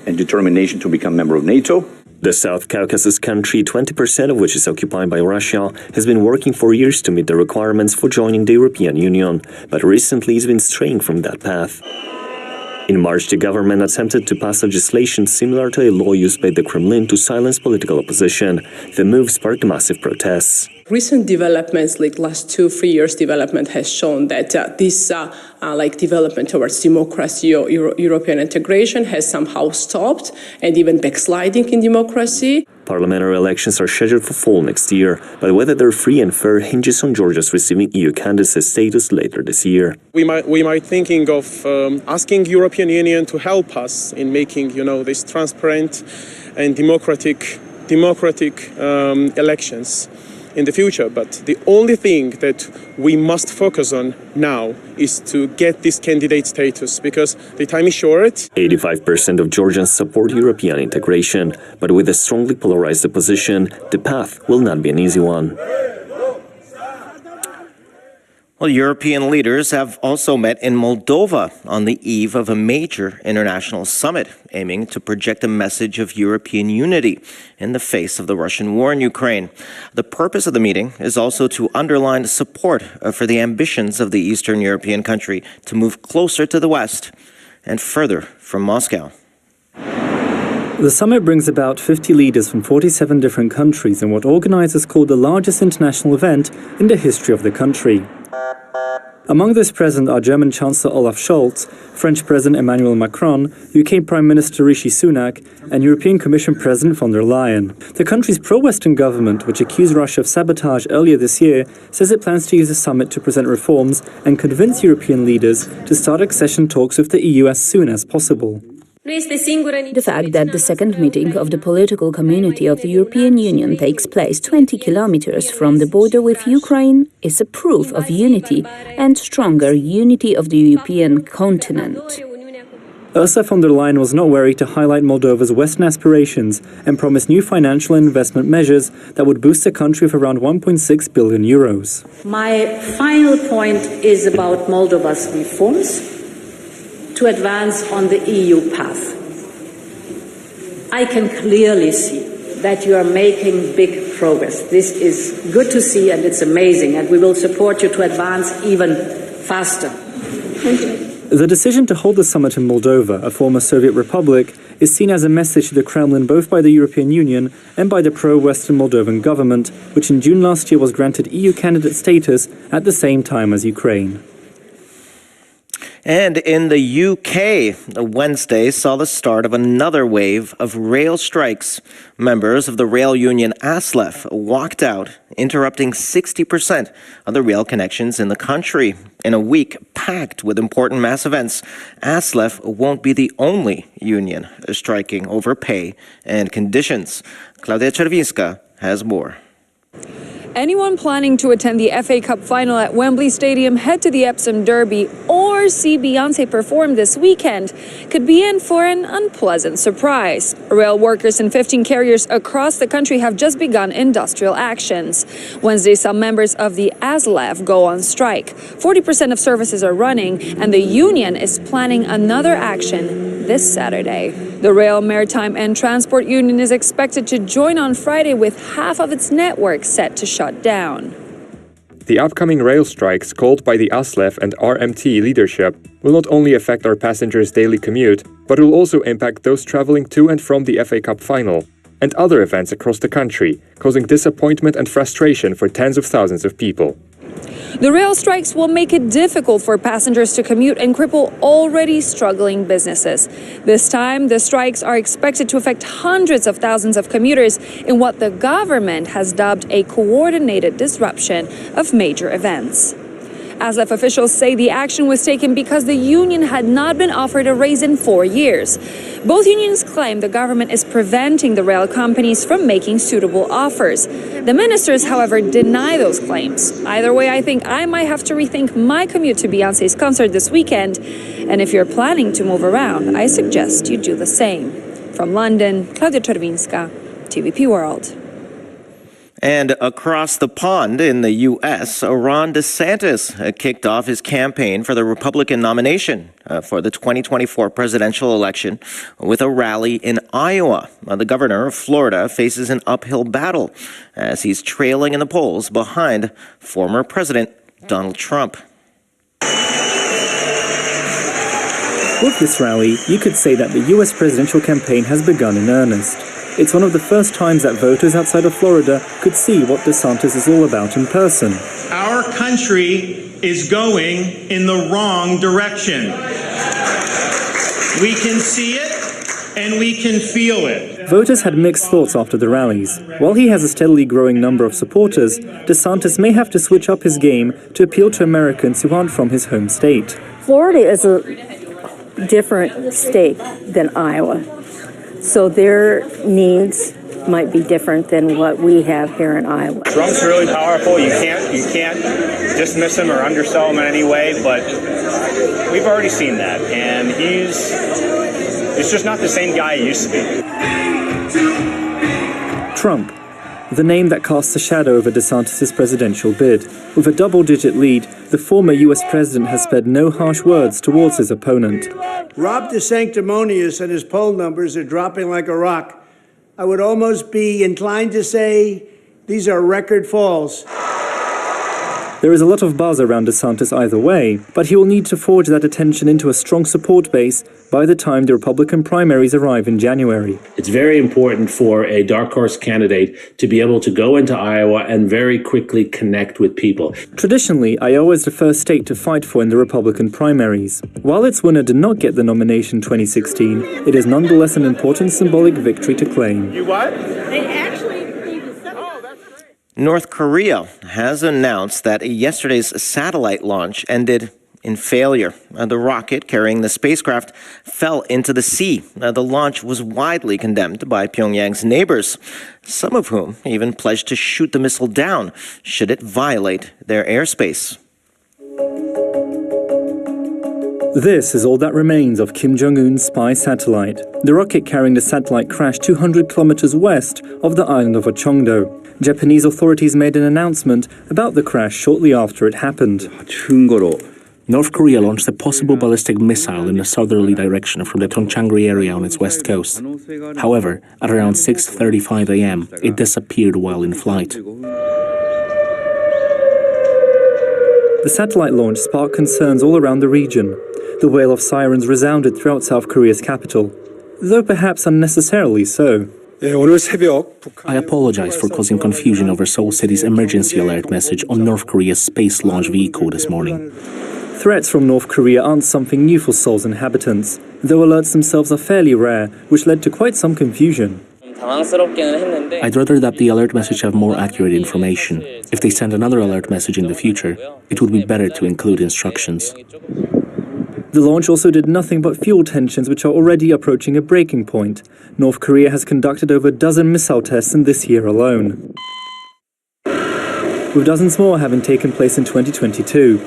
and determination to become a member of NATO. The South Caucasus country, 20% of which is occupied by Russia, has been working for years to meet the requirements for joining the European Union, but recently has been straying from that path. In March, the government attempted to pass legislation similar to a law used by the Kremlin to silence political opposition. The move sparked massive protests. Recent developments, like last 2-3 years development, has shown that this development towards democracy or European integration has somehow stopped and even backsliding in democracy. Parliamentary elections are scheduled for fall next year, but whether they're free and fair hinges on Georgia's receiving EU candidate status later this year. We might thinking of asking European Union to help us in making, this transparent and democratic elections in the future. But the only thing that we must focus on now is to get this candidate status, because the time is short. 85% of Georgians support European integration, but with a strongly polarized opposition, the path will not be an easy one. Well, European leaders have also met in Moldova on the eve of a major international summit, aiming to project a message of European unity in the face of the Russian war in Ukraine. The purpose of the meeting is also to underline support for the ambitions of the Eastern European country to move closer to the West and further from Moscow. The summit brings about 50 leaders from 47 different countries in what organizers call the largest international event in the history of the country. Among those present are German Chancellor Olaf Scholz, French President Emmanuel Macron, UK Prime Minister Rishi Sunak, and European Commission President von der Leyen. The country's pro-Western government, which accused Russia of sabotage earlier this year, says it plans to use the summit to present reforms and convince European leaders to start accession talks with the EU as soon as possible. The fact that the second meeting of the political community of the European Union takes place 20 kilometers from the border with Ukraine is a proof of unity and stronger unity of the European continent. Ursula von der Leyen was not wary to highlight Moldova's Western aspirations and promised new financial and investment measures that would boost the country of around 1.6 billion euros. My final point is about Moldova's reforms to advance on the EU path. I can clearly see that you are making big progress. This is good to see and it's amazing, and we will support you to advance even faster. Thank you. The decision to hold the summit in Moldova, a former Soviet republic, is seen as a message to the Kremlin both by the European Union and by the pro-Western Moldovan government, which in June last year was granted EU candidate status at the same time as Ukraine. And in the UK, Wednesday saw the start of another wave of rail strikes. Members of the rail union ASLEF walked out, interrupting 60% of the rail connections in the country. In a week packed with important mass events, ASLEF won't be the only union striking over pay and conditions. Claudia Czerwińska has more. Anyone planning to attend the FA Cup final at Wembley Stadium, head to the Epsom Derby, or see Beyoncé perform this weekend could be in for an unpleasant surprise. Rail workers in 15 carriers across the country have just begun industrial actions. Wednesday, some members of the ASLEF go on strike. 40% of services are running, and the union is planning another action this Saturday. The Rail, Maritime and Transport Union is expected to join on Friday with half of its network set to shut down. The upcoming rail strikes called by the ASLEF and RMT leadership will not only affect our passengers' daily commute, but will also impact those traveling to and from the FA Cup final and other events across the country, causing disappointment and frustration for tens of thousands of people. The rail strikes will make it difficult for passengers to commute and cripple already struggling businesses. This time, the strikes are expected to affect hundreds of thousands of commuters in what the government has dubbed a coordinated disruption of major events. ASLEF officials say the action was taken because the union had not been offered a raise in 4 years. Both unions claim the government is preventing the rail companies from making suitable offers. The ministers, however, deny those claims. Either way, I think I might have to rethink my commute to Beyoncé's concert this weekend. And if you're planning to move around, I suggest you do the same. From London, Claudia Czerwinska, TVP World. And across the pond in the U.S., Ron DeSantis kicked off his campaign for the Republican nomination for the 2024 presidential election with a rally in Iowa. The governor of Florida faces an uphill battle as he's trailing in the polls behind former President Donald Trump. With this rally, you could say that the U.S. presidential campaign has begun in earnest. It's one of the first times that voters outside of Florida could see what DeSantis is all about in person. Our country is going in the wrong direction. We can see it and we can feel it. Voters had mixed thoughts after the rallies. While he has a steadily growing number of supporters, DeSantis may have to switch up his game to appeal to Americans who aren't from his home state. Florida is a different state than Iowa. So their needs might be different than what we have here in Iowa. Trump's really powerful. You can't dismiss him or undersell him in any way, but we've already seen that, and he's just not the same guy he used to be. Trump, the name that casts a shadow over DeSantis' presidential bid. With a double-digit lead, the former U.S. president has spared no harsh words towards his opponent. Rob DeSanctimonious and his poll numbers are dropping like a rock. I would almost be inclined to say these are record falls. There is a lot of buzz around DeSantis either way, but he will need to forge that attention into a strong support base by the time the Republican primaries arrive in January. It's very important for a dark horse candidate to be able to go into Iowa and very quickly connect with people. Traditionally, Iowa is the first state to fight for in the Republican primaries. While its winner did not get the nomination in 2016, it is nonetheless an important symbolic victory to claim. You what? North Korea has announced that yesterday's satellite launch ended in failure. The rocket carrying the spacecraft fell into the sea. The launch was widely condemned by Pyongyang's neighbors, some of whom even pledged to shoot the missile down should it violate their airspace. This is all that remains of Kim Jong-un's spy satellite. The rocket carrying the satellite crashed 200 kilometers west of the island of Ochongdo. Japanese authorities made an announcement about the crash shortly after it happened. North Korea launched a possible ballistic missile in a southerly direction from the Tongchangri area on its west coast. However, at around 6:35 a.m., it disappeared while in flight. The satellite launch sparked concerns all around the region. The wail of sirens resounded throughout South Korea's capital, though perhaps unnecessarily so. I apologize for causing confusion over Seoul City's emergency alert message on North Korea's space launch vehicle this morning. Threats from North Korea aren't something new for Seoul's inhabitants, though alerts themselves are fairly rare, which led to quite some confusion. I'd rather that the alert message have more accurate information. If they send another alert message in the future, it would be better to include instructions. The launch also did nothing but fuel tensions which are already approaching a breaking point. North Korea has conducted over a dozen missile tests in this year alone, with dozens more having taken place in 2022.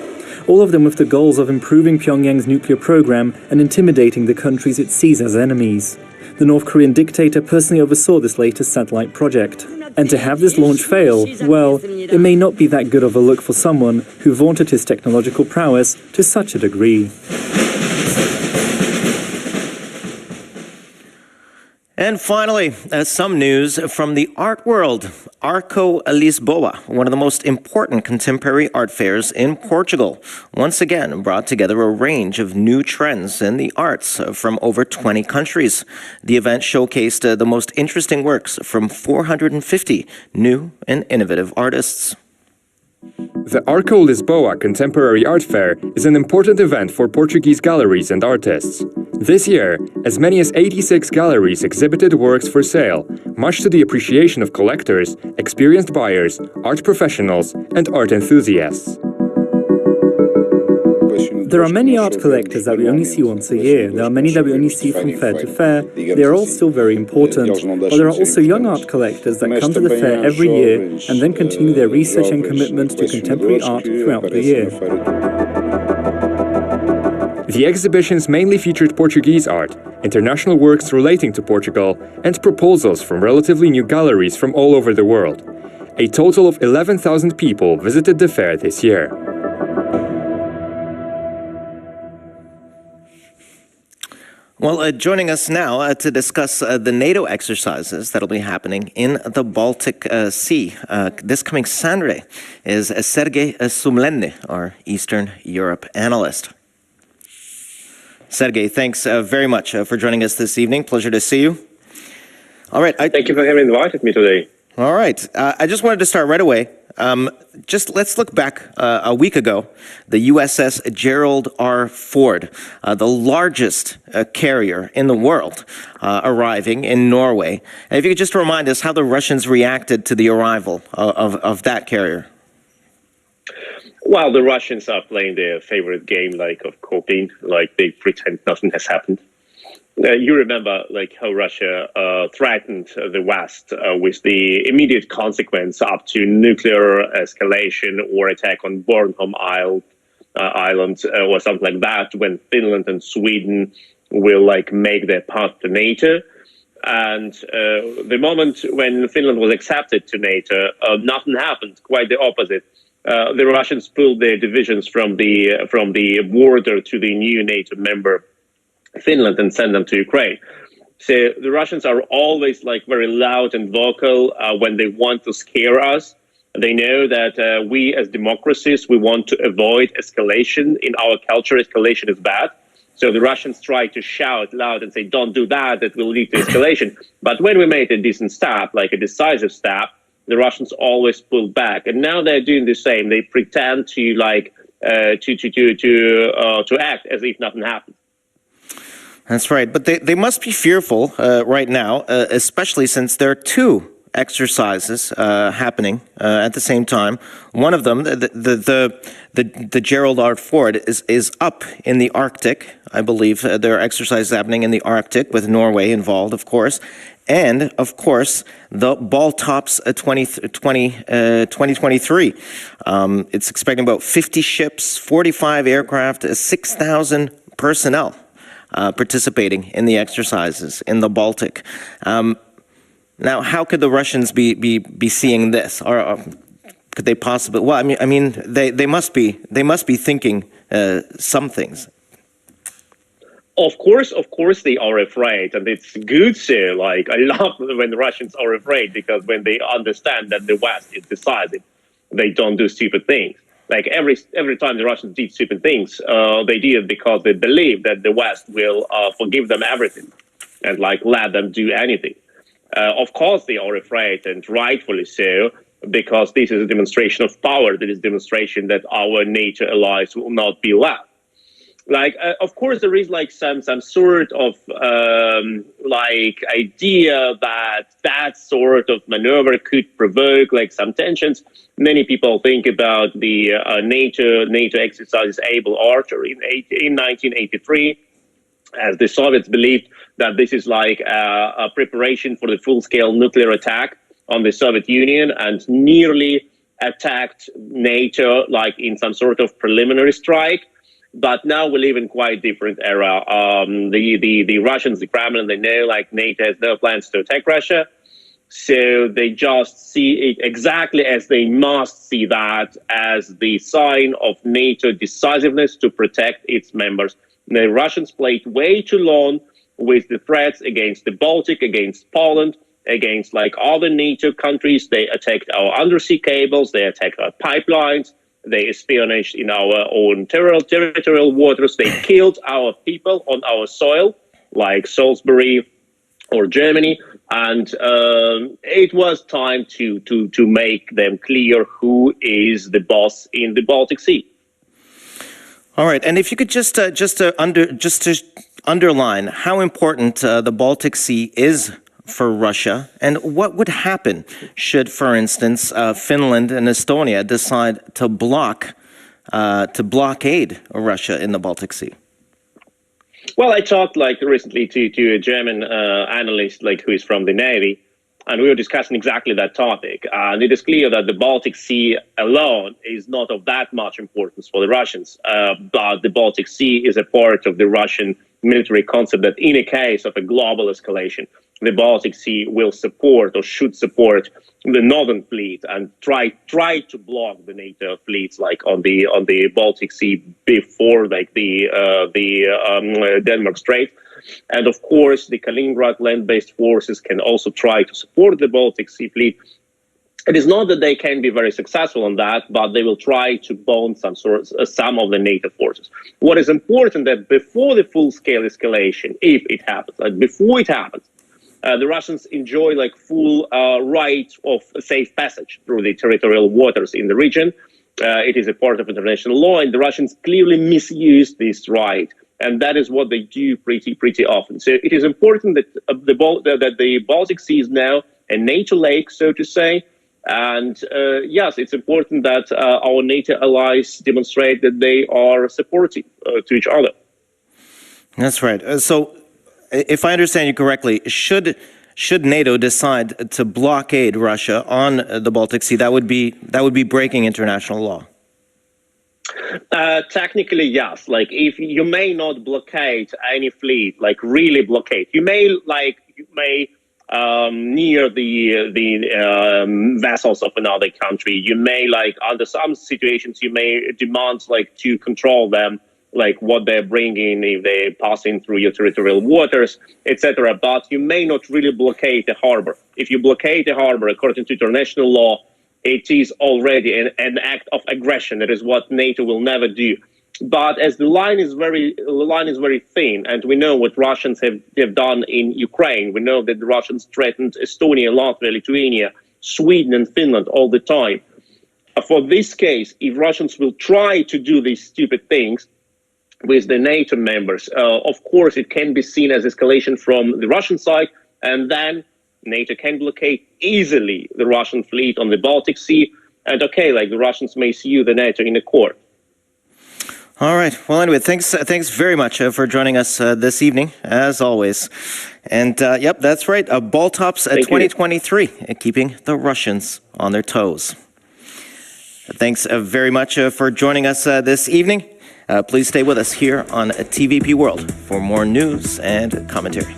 All of them with the goals of improving Pyongyang's nuclear program and intimidating the countries it sees as enemies. The North Korean dictator personally oversaw this latest satellite project. And to have this launch fail, well, it may not be that good of a look for someone who vaunted his technological prowess to such a degree. And finally, some news from the art world. Arco Lisboa, one of the most important contemporary art fairs in Portugal, once again brought together a range of new trends in the arts from over 20 countries. The event showcased the most interesting works from 450 new and innovative artists. The Arco Lisboa Contemporary Art Fair is an important event for Portuguese galleries and artists. This year, as many as 86 galleries exhibited works for sale, much to the appreciation of collectors, experienced buyers, art professionals, and art enthusiasts. There are many art collectors that we only see once a year. There are many that we only see from fair to fair. They are all still very important. But there are also young art collectors that come to the fair every year and then continue their research and commitment to contemporary art throughout the year. The exhibitions mainly featured Portuguese art, international works relating to Portugal, and proposals from relatively new galleries from all over the world. A total of 11,000 people visited the fair this year. Well, joining us now to discuss the NATO exercises that'll be happening in the Baltic Sea this coming Saturday is Sergei Sumleny, our Eastern Europe analyst. Sergei, thanks very much for joining us this evening. Pleasure to see you. All right. Thank you for having invited me today. All right. I just wanted to start right away. Just let's look back a week ago. The USS Gerald R. Ford, the largest carrier in the world, arriving in Norway. And if you could just remind us how the Russians reacted to the arrival of that carrier. Well, the Russians are playing their favorite game, like of coping, like they pretend nothing has happened. You remember, like, how Russia threatened the West with the immediate consequence up to nuclear escalation or attack on Bornholm Island or something like that, when Finland and Sweden will, like, make their path to NATO. And the moment when Finland was accepted to NATO, nothing happened. Quite the opposite. The Russians pulled their divisions from the border to the new NATO member Finland and send them to Ukraine. So the Russians are always like very loud and vocal when they want to scare us. They know that we as democracies, we want to avoid escalation. In our culture, escalation is bad. So the Russians try to shout loud and say, don't do that, that will lead to escalation. But when we made a decent step, like a decisive step, the Russians always pull back. And now they're doing the same. They pretend to like to act as if nothing happened. That's right. But they must be fearful right now, especially since there are two exercises happening at the same time. One of them, the Gerald R. Ford, is up in the Arctic. I believe there are exercises happening in the Arctic with Norway involved, of course. And, of course, the Baltops 2023. It's expecting about 50 ships, 45 aircraft, 6,000 personnel participating in the exercises in the Baltic. Now, how could the Russians be seeing this, or could they possibly? Well, I mean, they must be thinking some things. Of course, they are afraid, and it's good. So, like, I love when the Russians are afraid, because when they understand that the West is decisive, they don't do stupid things. Like every time the Russians did stupid things, they did it because they believe that the West will forgive them everything and like let them do anything. Of course, they are afraid, and rightfully so, because this is a demonstration of power. This is a demonstration that our NATO allies will not be left. Like, of course, there is like some sort of like idea that sort of maneuver could provoke like some tensions. Many people think about the NATO exercises Able Archer in 1983, as the Soviets believed that this is like a preparation for the full-scale nuclear attack on the Soviet Union, and nearly attacked NATO like in some sort of preliminary strike. But now we live in quite different era. The Russians, the Kremlin, they know like NATO has no plans to attack Russia. So they just see it exactly as they must see that as the sign of NATO decisiveness to protect its members. The Russians played way too long with the threats against the Baltic, against Poland, against like other NATO countries. They attacked our undersea cables, they attacked our pipelines, they espionaged in our own territorial waters, they killed our people on our soil, like Salisbury or Germany, and it was time to make them clear who is the boss in the Baltic Sea. All right, and if you could just to underline how important the Baltic Sea is for Russia, and what would happen should, for instance, Finland and Estonia decide to blockade Russia in the Baltic Sea? Well, I talked like recently to a German analyst, like who is from the Navy, and we were discussing exactly that topic. And it is clear that the Baltic Sea alone is not of that much importance for the Russians, but the Baltic Sea is a part of the Russian military concept that in a case of a global escalation, the Baltic Sea will support or should support the Northern Fleet and try to block the NATO fleets like on the Baltic Sea before like the Denmark Strait. And of course, the Kaliningrad land-based forces can also try to support the Baltic Sea fleet. It is not that they can be very successful on that, but they will try to bond some of the NATO forces. What is important that before the full-scale escalation, if it happens, before it happens, the Russians enjoy like full right of safe passage through the territorial waters in the region. It is a part of international law, and the Russians clearly misuse this right. And that is what they do pretty often. So it is important that the Baltic Sea is now a NATO lake, so to say. And yes, it's important that our NATO allies demonstrate that they are supportive to each other. That's right. So, if I understand you correctly, should NATO decide to blockade Russia on the Baltic Sea, that would be breaking international law. Technically, yes. Like, if you may not blockade any fleet, like really blockade, you may near the vessels of another country. You may under some situations you may demand to control them, like what they're bringing if they're passing through your territorial waters, etc. But you may not really blockade the harbor. If you blockade the harbor according to international law, it is already an act of aggression. That is what NATO will never do. But as the line is very thin, and we know what Russians have done in Ukraine. We know that the Russians threatened Estonia, Latvia, Lithuania, Sweden, and Finland all the time. For this case, if Russians will try to do these stupid things with the NATO members, of course, it can be seen as escalation from the Russian side, and then NATO can blockade easily the Russian fleet on the Baltic Sea. And the Russians may sue the NATO in a court. All right. Well, anyway, thanks very much for joining us this evening, as always. And yep, that's right. Baltops 2023, keeping the Russians on their toes. Thanks very much for joining us this evening. Please stay with us here on TVP World for more news and commentary.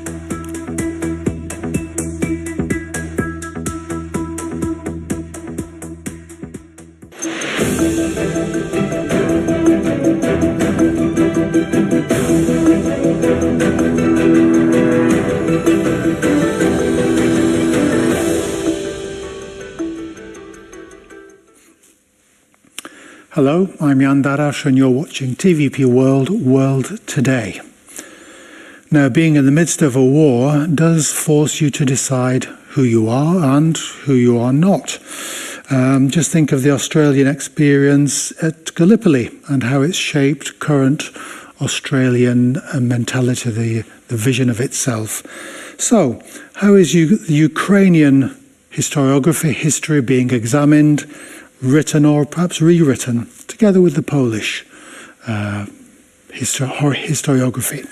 Hello, I'm Jan Darash and you're watching TVP World Today. Now, being in the midst of a war does force you to decide who you are and who you are not. Just think of the Australian experience at Gallipoli and how it's shaped current Australian mentality, the vision of itself. So, how is the Ukrainian historiography, history being examined, written or perhaps rewritten, together with the Polish historiography?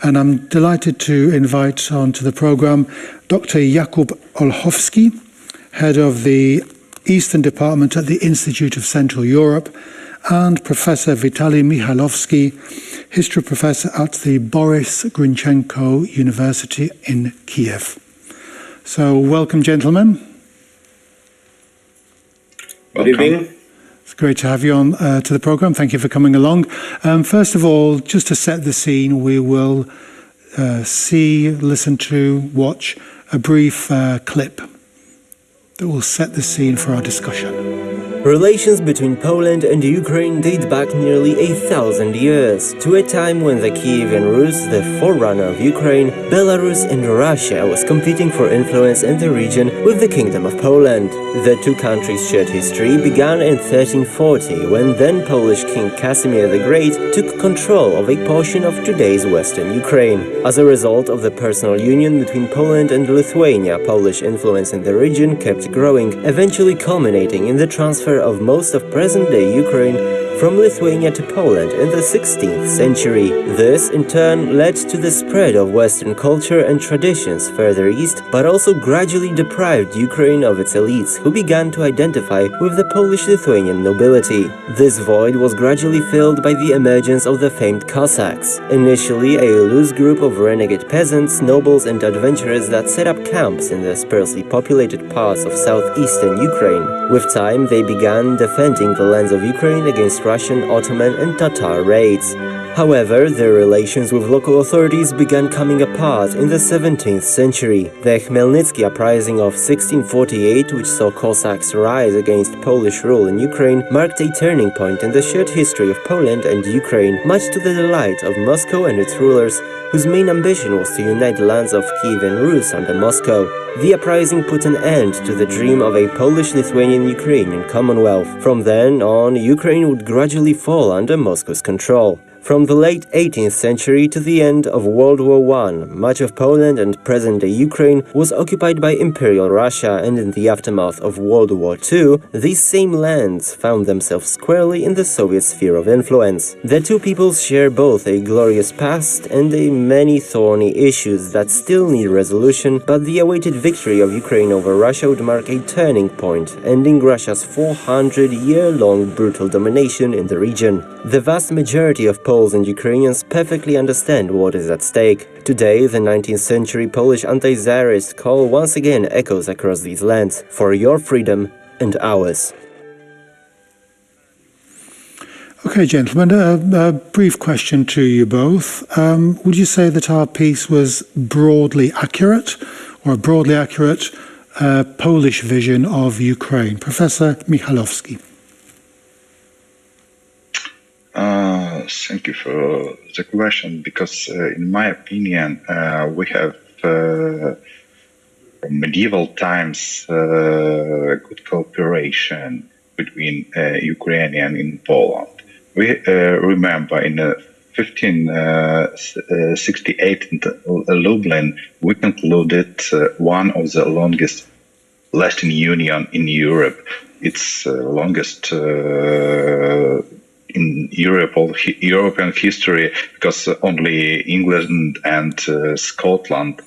And I'm delighted to invite onto the program Dr. Jakub Olchowski, head of the Eastern Department at the Institute of Central Europe, and Professor Vitaly Michailovsky, history professor at the Boris Grynchenko University in Kiev. So welcome, gentlemen. Good evening. It's great to have you on to the program. Thank you for coming along. First of all, just to set the scene, we will listen to, watch a brief clip that will set the scene for our discussion. Relations between Poland and Ukraine date back nearly 1,000 years, to a time when the Kievan Rus, the forerunner of Ukraine, Belarus and Russia, was competing for influence in the region with the Kingdom of Poland. The two countries' shared history began in 1340, when then Polish King Casimir the Great took control of a portion of today's western Ukraine. As a result of the personal union between Poland and Lithuania, Polish influence in the region kept growing, eventually culminating in the transfer of most of present-day Ukraine from Lithuania to Poland in the 16th century. This, in turn, led to the spread of Western culture and traditions further east, but also gradually deprived Ukraine of its elites, who began to identify with the Polish-Lithuanian nobility. This void was gradually filled by the emergence of the famed Cossacks, initially a loose group of renegade peasants, nobles and adventurers that set up camps in the sparsely populated parts of southeastern Ukraine. With time, they began defending the lands of Ukraine against Russian, Ottoman and Tatar raids. However, their relations with local authorities began coming apart in the 17th century. The Khmelnytsky uprising of 1648, which saw Cossacks rise against Polish rule in Ukraine, marked a turning point in the shared history of Poland and Ukraine, much to the delight of Moscow and its rulers, whose main ambition was to unite the lands of Kievan Rus under Moscow. The uprising put an end to the dream of a Polish-Lithuanian-Ukrainian Commonwealth. From then on, Ukraine would gradually fall under Moscow's control. From the late 18th century to the end of World War I, much of Poland and present-day Ukraine was occupied by Imperial Russia, and in the aftermath of World War II, these same lands found themselves squarely in the Soviet sphere of influence. The two peoples share both a glorious past and many thorny issues that still need resolution, but the awaited victory of Ukraine over Russia would mark a turning point, ending Russia's 400-year-long brutal domination in the region. The vast majority of Poles and Ukrainians perfectly understand what is at stake. Today, the 19th century Polish anti-Tsarist call once again echoes across these lands for your freedom and ours. Okay, gentlemen, a brief question to you both. Would you say that our piece was broadly accurate, or a broadly accurate Polish vision of Ukraine? Professor Michalowski. Thank you for the question, because in my opinion, we have from medieval times good cooperation between Ukrainian and Poland. We remember in 1568 in Lublin, we concluded one of the longest lasting union in Europe. It's longest in Europe, all European history, because only England and Scotland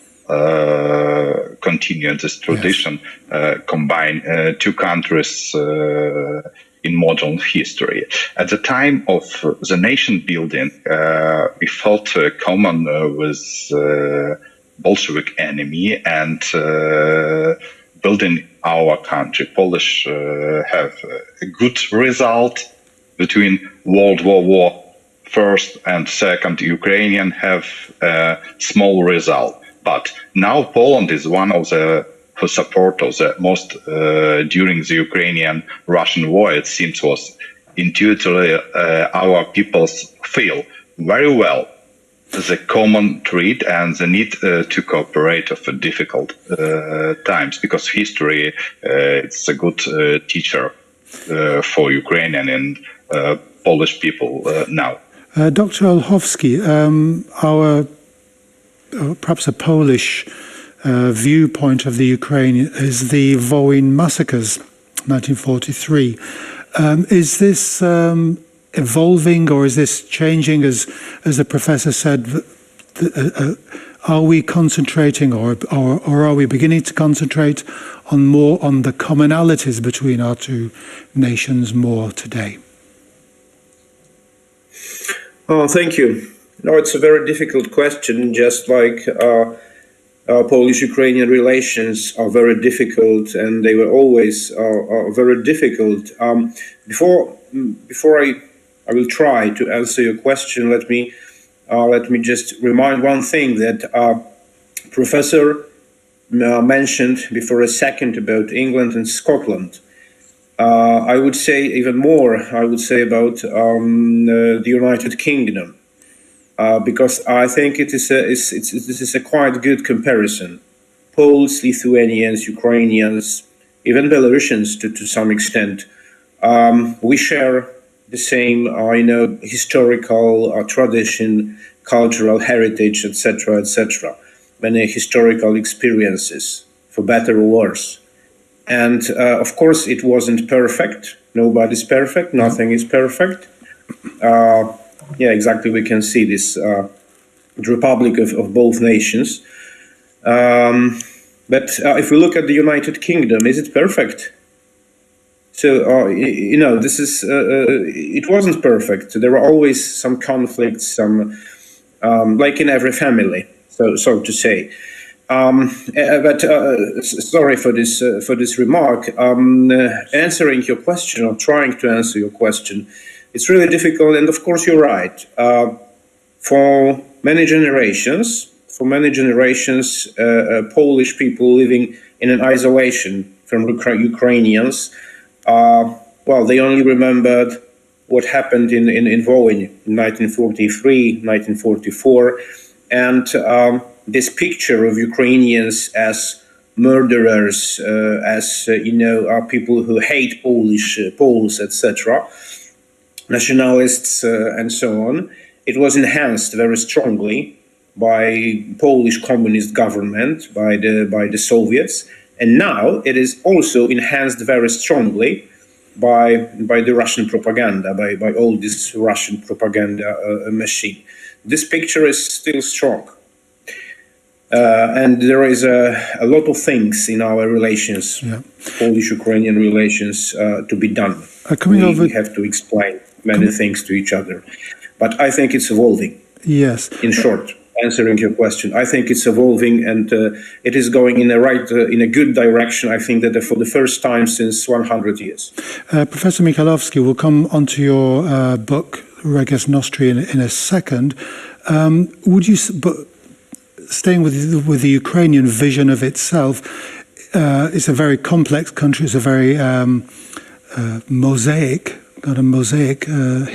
continue this tradition, combine two countries in modern history. At the time of the nation building, we felt common with Bolshevik enemy and building our country. Polish have a good result between World War First and Second. Ukrainian have a small result. But now Poland is one of the supporters most during the Ukrainian-Russian war. It seems was intuitively our peoples feel very well the common threat and the need to cooperate of difficult times, because history it's a good teacher for Ukrainian and Polish people now. Dr. Olchowski, perhaps a Polish viewpoint of the Ukraine is the Wołyń massacres, 1943. Is this evolving, or is this changing? As the professor said, are we concentrating, or are we beginning to concentrate on more on the commonalities between our two nations more today? Oh, thank you. No, it's a very difficult question, just like Polish-Ukrainian relations are very difficult, and they were always are very difficult. Before I will try to answer your question, let me let me just remind one thing that Professor mentioned before a second about England and Scotland. I would say even more, I would say about the United Kingdom, because I think it is a quite good comparison. Poles, Lithuanians, Ukrainians, even Belarusians to some extent, we share the same, historical tradition, cultural heritage, etc., etc. Many historical experiences, for better or worse. And of course, it wasn't perfect. Nobody's perfect. Nothing is perfect. Yeah, exactly. We can see this the republic of both nations. But if we look at the United Kingdom, is it perfect? So, this is, it wasn't perfect. There were always some conflicts, some, like in every family, so to say. But sorry for this remark. Answering your question, or trying to answer your question, it's really difficult. And of course, you're right. For many generations, Polish people living in an isolation from Ukrainians, well, they only remembered what happened in Volyn in 1943, 1944, and this picture of Ukrainians as murderers, as people who hate Poles, etc., nationalists, and so on. It was enhanced very strongly by Polish communist government, by the Soviets, and now it is also enhanced very strongly by the Russian propaganda, by all this Russian propaganda machine. This picture is still strong. And there is a lot of things in our relations, Polish-Ukrainian relations, to be done. We have to explain many things to each other. But I think it's evolving. Yes. In short, answering your question, I think it's evolving, and it is going in a good direction. I think that for the first time since 100 years. Professor Michalowski, we'll come onto your book, Reges Nostri, in a second. Would you... Staying with the Ukrainian vision of itself, it's a very complex country. It's a very mosaic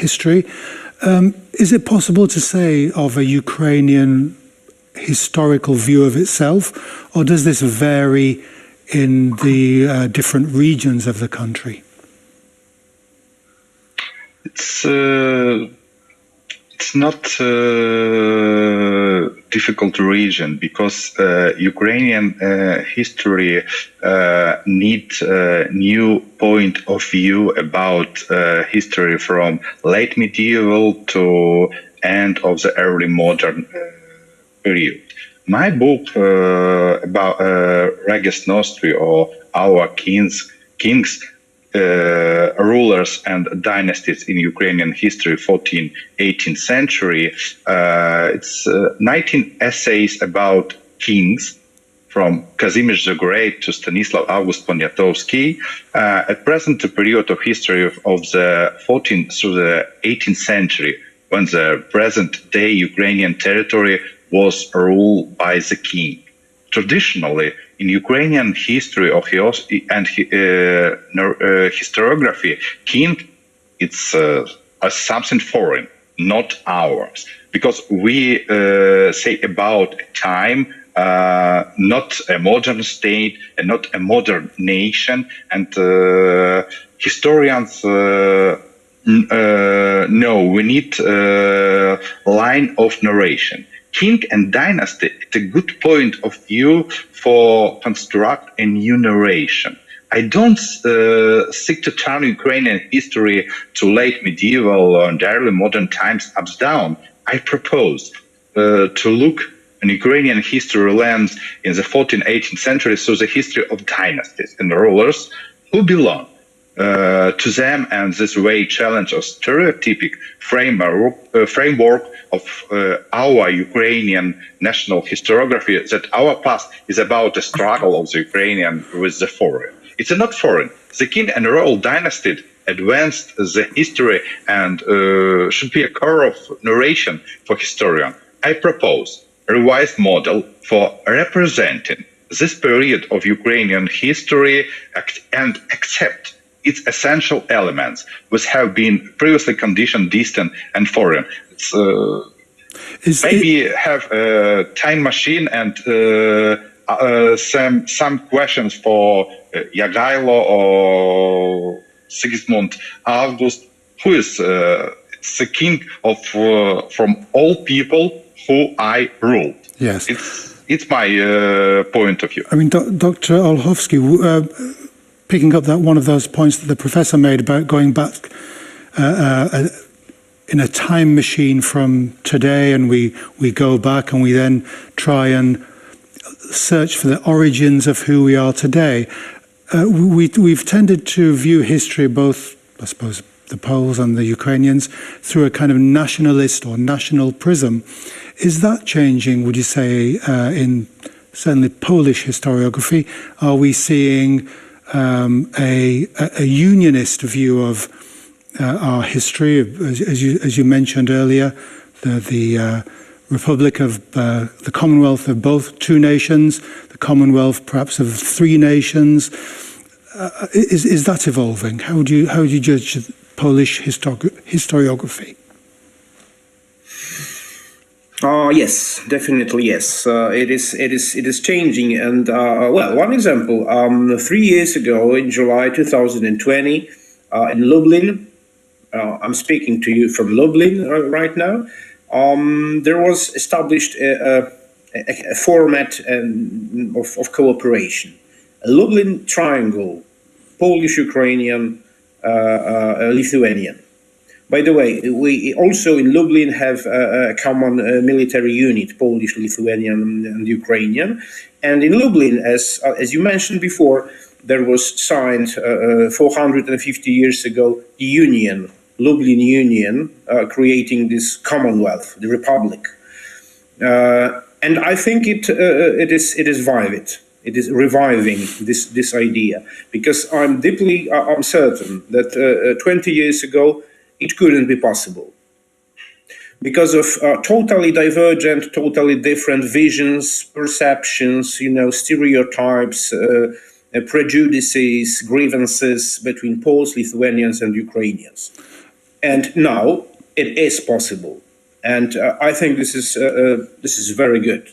history. Is it possible to say of a Ukrainian historical view of itself, or does this vary in the different regions of the country? It's not a difficult region, because Ukrainian history needs a new point of view about history from late medieval to end of the early modern period. My book about Reges Nostri, or our kings, rulers and dynasties in Ukrainian history, 14th, 18th century. It's 19 essays about kings, from Kazimierz the Great to Stanislav August Poniatowski. At present, the period of history of the 14th through the 18th century, when the present-day Ukrainian territory was ruled by the king. Traditionally, in Ukrainian history and historiography, king, it's something foreign, not ours, because we say about a time, not a modern state and not a modern nation, and historians no, we need a line of narration. King and dynasty is a good point of view for construct a new narration. I don't seek to turn Ukrainian history to late medieval and early modern times ups down. I propose to look an Ukrainian history lens in the 14th, 18th century through the history of dynasties and rulers who belong to them, and this way challenge a stereotypic framework of our Ukrainian national historiography, that our past is about the struggle of the Ukrainian with the foreign. It's not foreign. The king and royal dynasty advanced the history and should be a core of narration for historian, I propose a revised model for representing this period of Ukrainian history and accept its essential elements, which have been previously conditioned, distant, and foreign. Maybe have a time machine and some questions for Jagiello or Sigismund August, who is the king of from all people who I ruled. Yes, it's my point of view. I mean, Dr. Olchowski, picking up that one of those points that the professor made about going back in a time machine from today, and we go back and we then try and search for the origins of who we are today. We've tended to view history, both, I suppose, the Poles and the Ukrainians, through a kind of nationalist or national prism. Is that changing, would you say, in certainly Polish historiography? Are we seeing a unionist view of our history, as you mentioned earlier, the Republic of the Commonwealth of two nations, the Commonwealth perhaps of three nations? Is that evolving? How do you judge Polish historiography? Yes, definitely yes. It is changing, and well, one example. 3 years ago, in July 2020, in Lublin, I'm speaking to you from Lublin right now. There was established a format of cooperation, a Lublin Triangle, Polish, Ukrainian, Lithuanian. By the way, we also in Lublin have a common military unit, Polish, Lithuanian, and Ukrainian. And in Lublin, as you mentioned before, there was signed 450 years ago the Union, Lublin Union, creating this Commonwealth, the Republic. And I think it is vivid. It is reviving this idea, because I'm certain that 20 years ago it couldn't be possible because of totally divergent, totally different visions, perceptions, stereotypes, prejudices, grievances between Poles, Lithuanians, and Ukrainians. And now it is possible, and I think this is very good.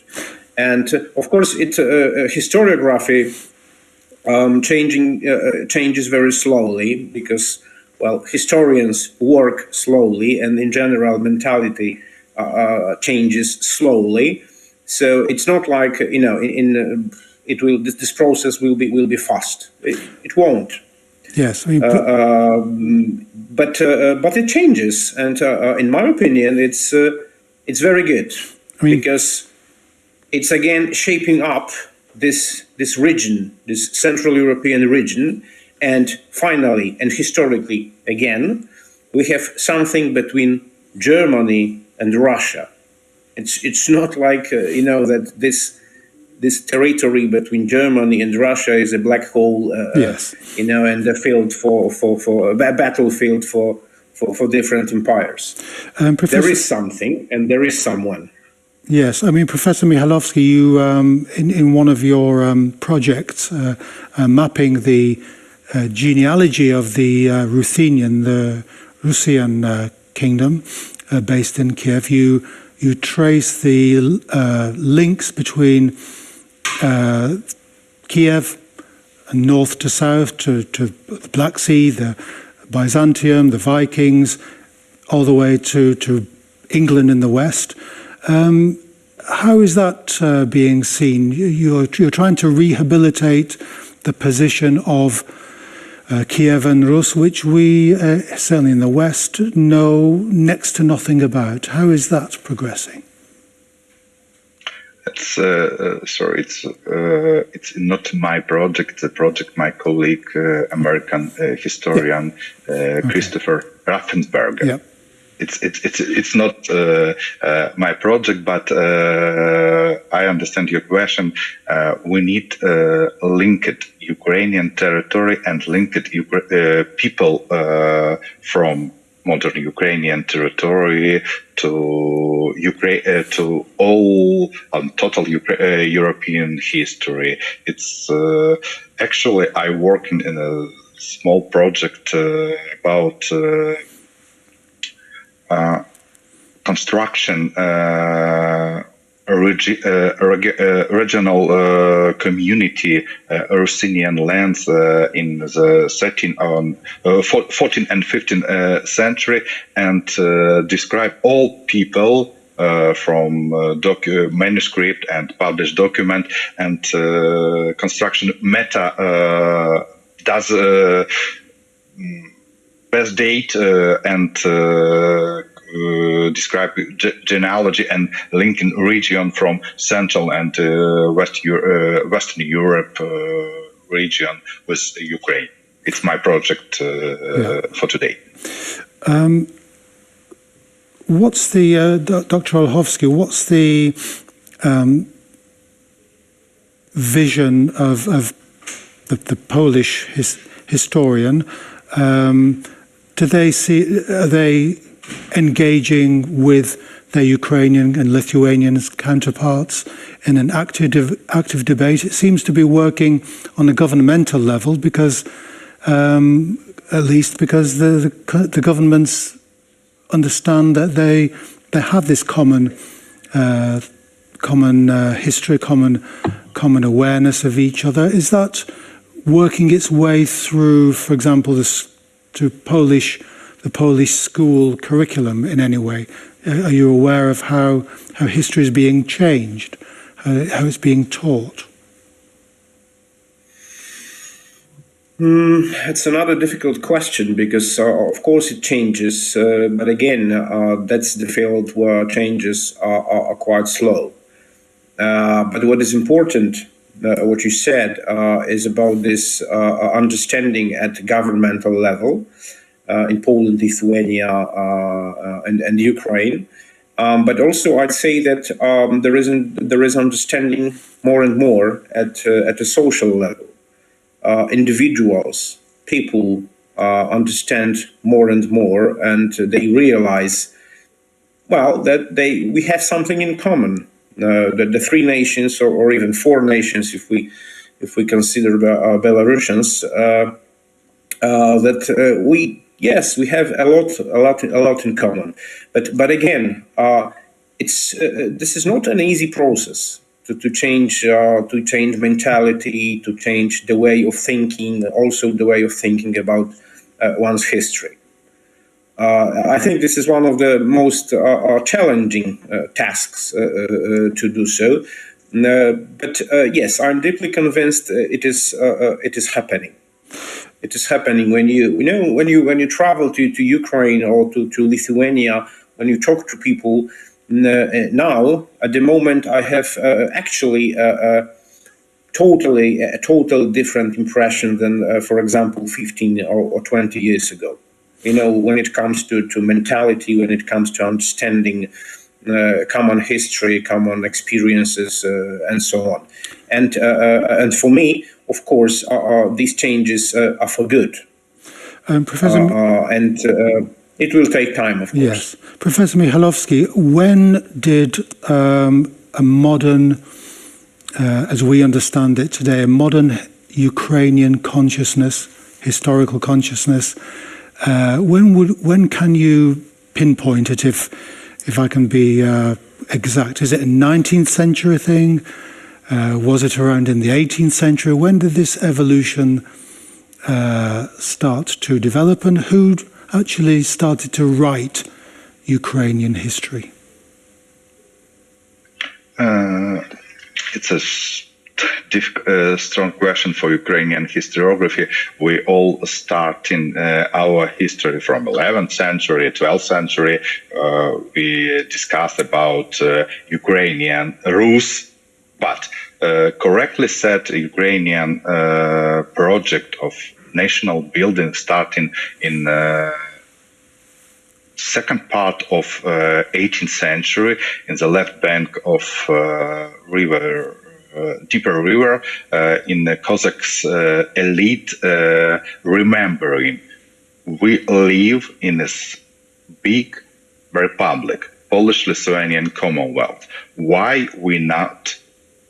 And of course, historiography changes very slowly because, well, historians work slowly, and in general, mentality changes slowly. So it's not like this process will be fast. It won't. Yes, I mean, but it changes, and in my opinion, it's very good because it's again shaping up this region, this Central European region, and finally and historically again, we have something between Germany and Russia. It's not like that this territory between Germany and Russia is a black hole, yes, and a field for a battlefield for different empires. There is something, and there is someone. Yes, I mean, Professor Michalowski, you in one of your projects mapping the genealogy of the Ruthenian, the Rusian kingdom based in Kiev, you trace the links between Kiev, north to south to the Black Sea, the Byzantium, the Vikings, all the way to England in the west. How is that being seen? You're trying to rehabilitate the position of Kievan Rus, which we, certainly in the West, know next to nothing about. How is that progressing? It's not my project. The project my colleague, American historian Christopher Raffensperger. Yep. it's not my project, but I understand your question. We need linked Ukrainian territory and linked people from modern Ukrainian territory to Ukraine, to all total European history. It's actually I work in a small project about construction regional community Ruthenian lands in the 14th and 15th century, and describe all people from manuscript and published document, and construction meta does best date and describe genealogy and linking region from Central and Western Europe region with Ukraine. It's my project for today. What's the, Dr. Olchowski, what's the vision of the Polish historian? Do they see, are they engaging with their Ukrainian and Lithuanian counterparts in an active debate? It seems to be working on a governmental level because, at least because the governments understand that they have this common history, common awareness of each other. Is that working its way through, for example, the Polish school curriculum in any way? Are you aware of how history is being changed, how it's being taught? It's another difficult question because, of course, it changes. But again, that's the field where changes are quite slow. But what is important, what you said, is about this understanding at governmental level. In Poland, Lithuania, and Ukraine, but also I'd say that there is understanding more and more at a social level. Individuals, people understand more and more, and they realize, well, that we have something in common. That the three nations, or even four nations, if we consider Belarusians, that yes, we have a lot in common, but again, this is not an easy process to change mentality, to change the way of thinking, also the way of thinking about one's history. I think this is one of the most challenging tasks to do so. But yes, I'm deeply convinced it is happening. It is happening when you travel to Ukraine or to Lithuania, when you talk to people. Now, at the moment, I have actually a total different impression than, for example, 15 or 20 years ago. When it comes to mentality, when it comes to understanding common history, common experiences, and so on. And for me, of course, these changes are for good. Professor, and it will take time, of course. Yes. Professor Michalowski, when did a modern, as we understand it today, a modern Ukrainian consciousness, historical consciousness, when can you pinpoint it, if I can be exact? Is it a 19th century thing? Was it around in the 18th century? When did this evolution start to develop, and who actually started to write Ukrainian history? It's a strong question for Ukrainian historiography. We all start in our history from 11th century, 12th century. We discussed about Ukrainian Rus, but correctly said, Ukrainian project of national building starting in second part of 18th century in the left bank of deeper river in the Cossacks elite remembering we live in this big republic, Polish-Lithuanian Commonwealth. Why we not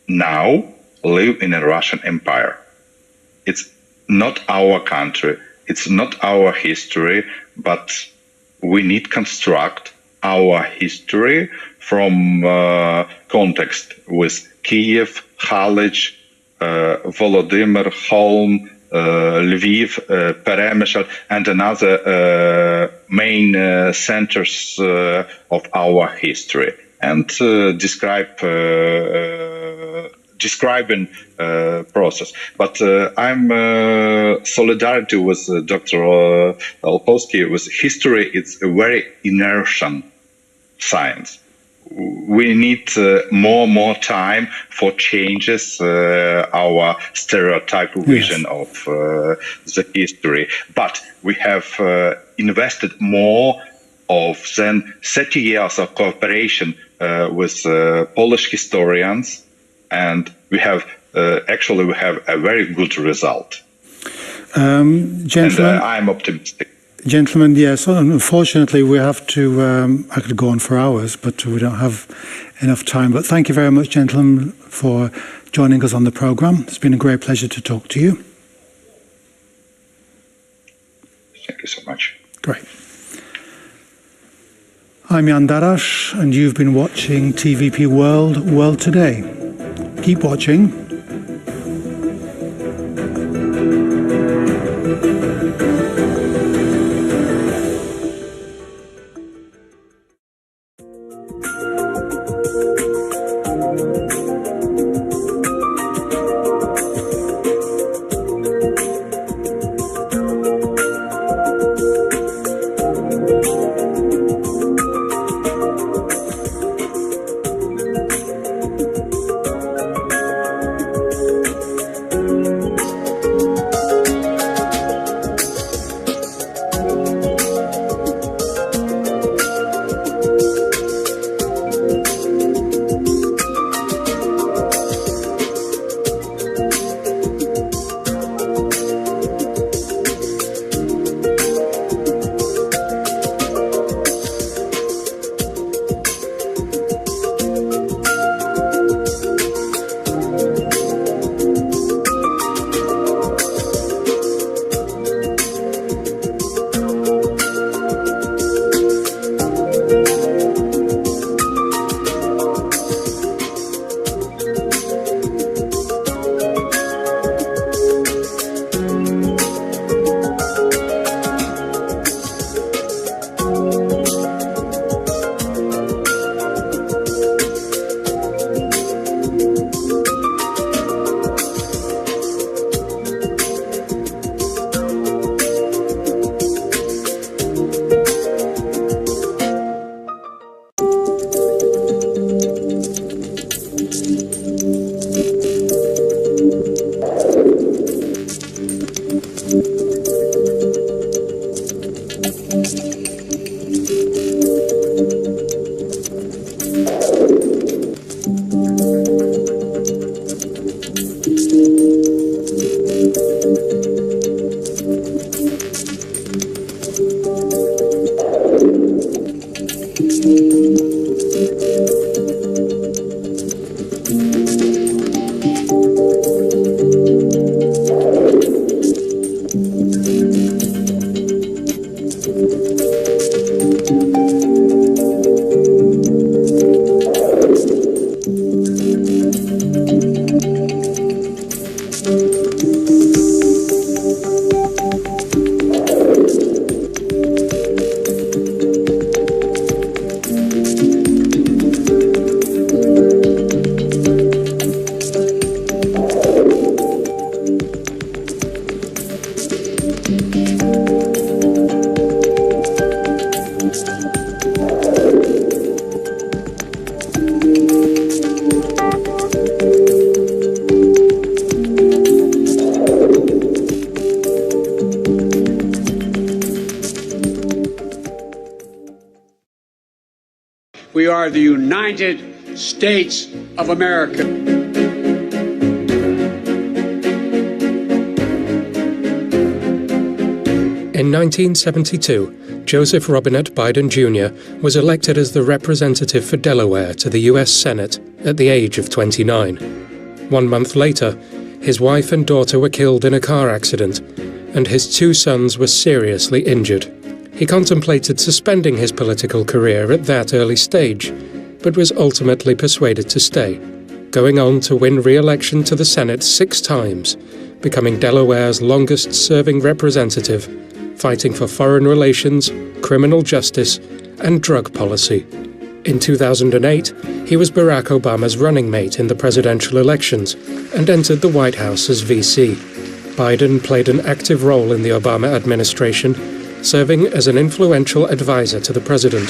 now live in a Russian Empire? It's not our country, it's not our history, but we need construct our history from context with Kiev, Halych, Volodymyr, Holm, Lviv, Peremysl, and another main centers of our history, and describing process. But I'm solidarity with Dr. Olkowski. With history, it's a very inertial science. We need more time for changes our stereotype vision of the history. But we have invested more than 30 years of cooperation with Polish historians, and we have a very good result. Gentlemen, and I'm optimistic. Gentlemen, yes, unfortunately we have to, I could go on for hours, but we don't have enough time. But thank you very much, gentlemen, for joining us on the programme. It's been a great pleasure to talk to you. Thank you so much. Great. I'm Jan Darasz, and you've been watching TVP World Today. Keep watching. we are the United States of America. In 1972, Joseph Robinette Biden Jr. was elected as the representative for Delaware to the U.S. Senate at the age of 29. 1 month later, his wife and daughter were killed in a car accident, and his 2 sons were seriously injured. He contemplated suspending his political career at that early stage, but was ultimately persuaded to stay, going on to win re-election to the Senate 6 times, becoming Delaware's longest-serving representative, fighting for foreign relations, criminal justice, and drug policy. In 2008, he was Barack Obama's running mate in the presidential elections and entered the White House as VC. Biden played an active role in the Obama administration, serving as an influential advisor to the president.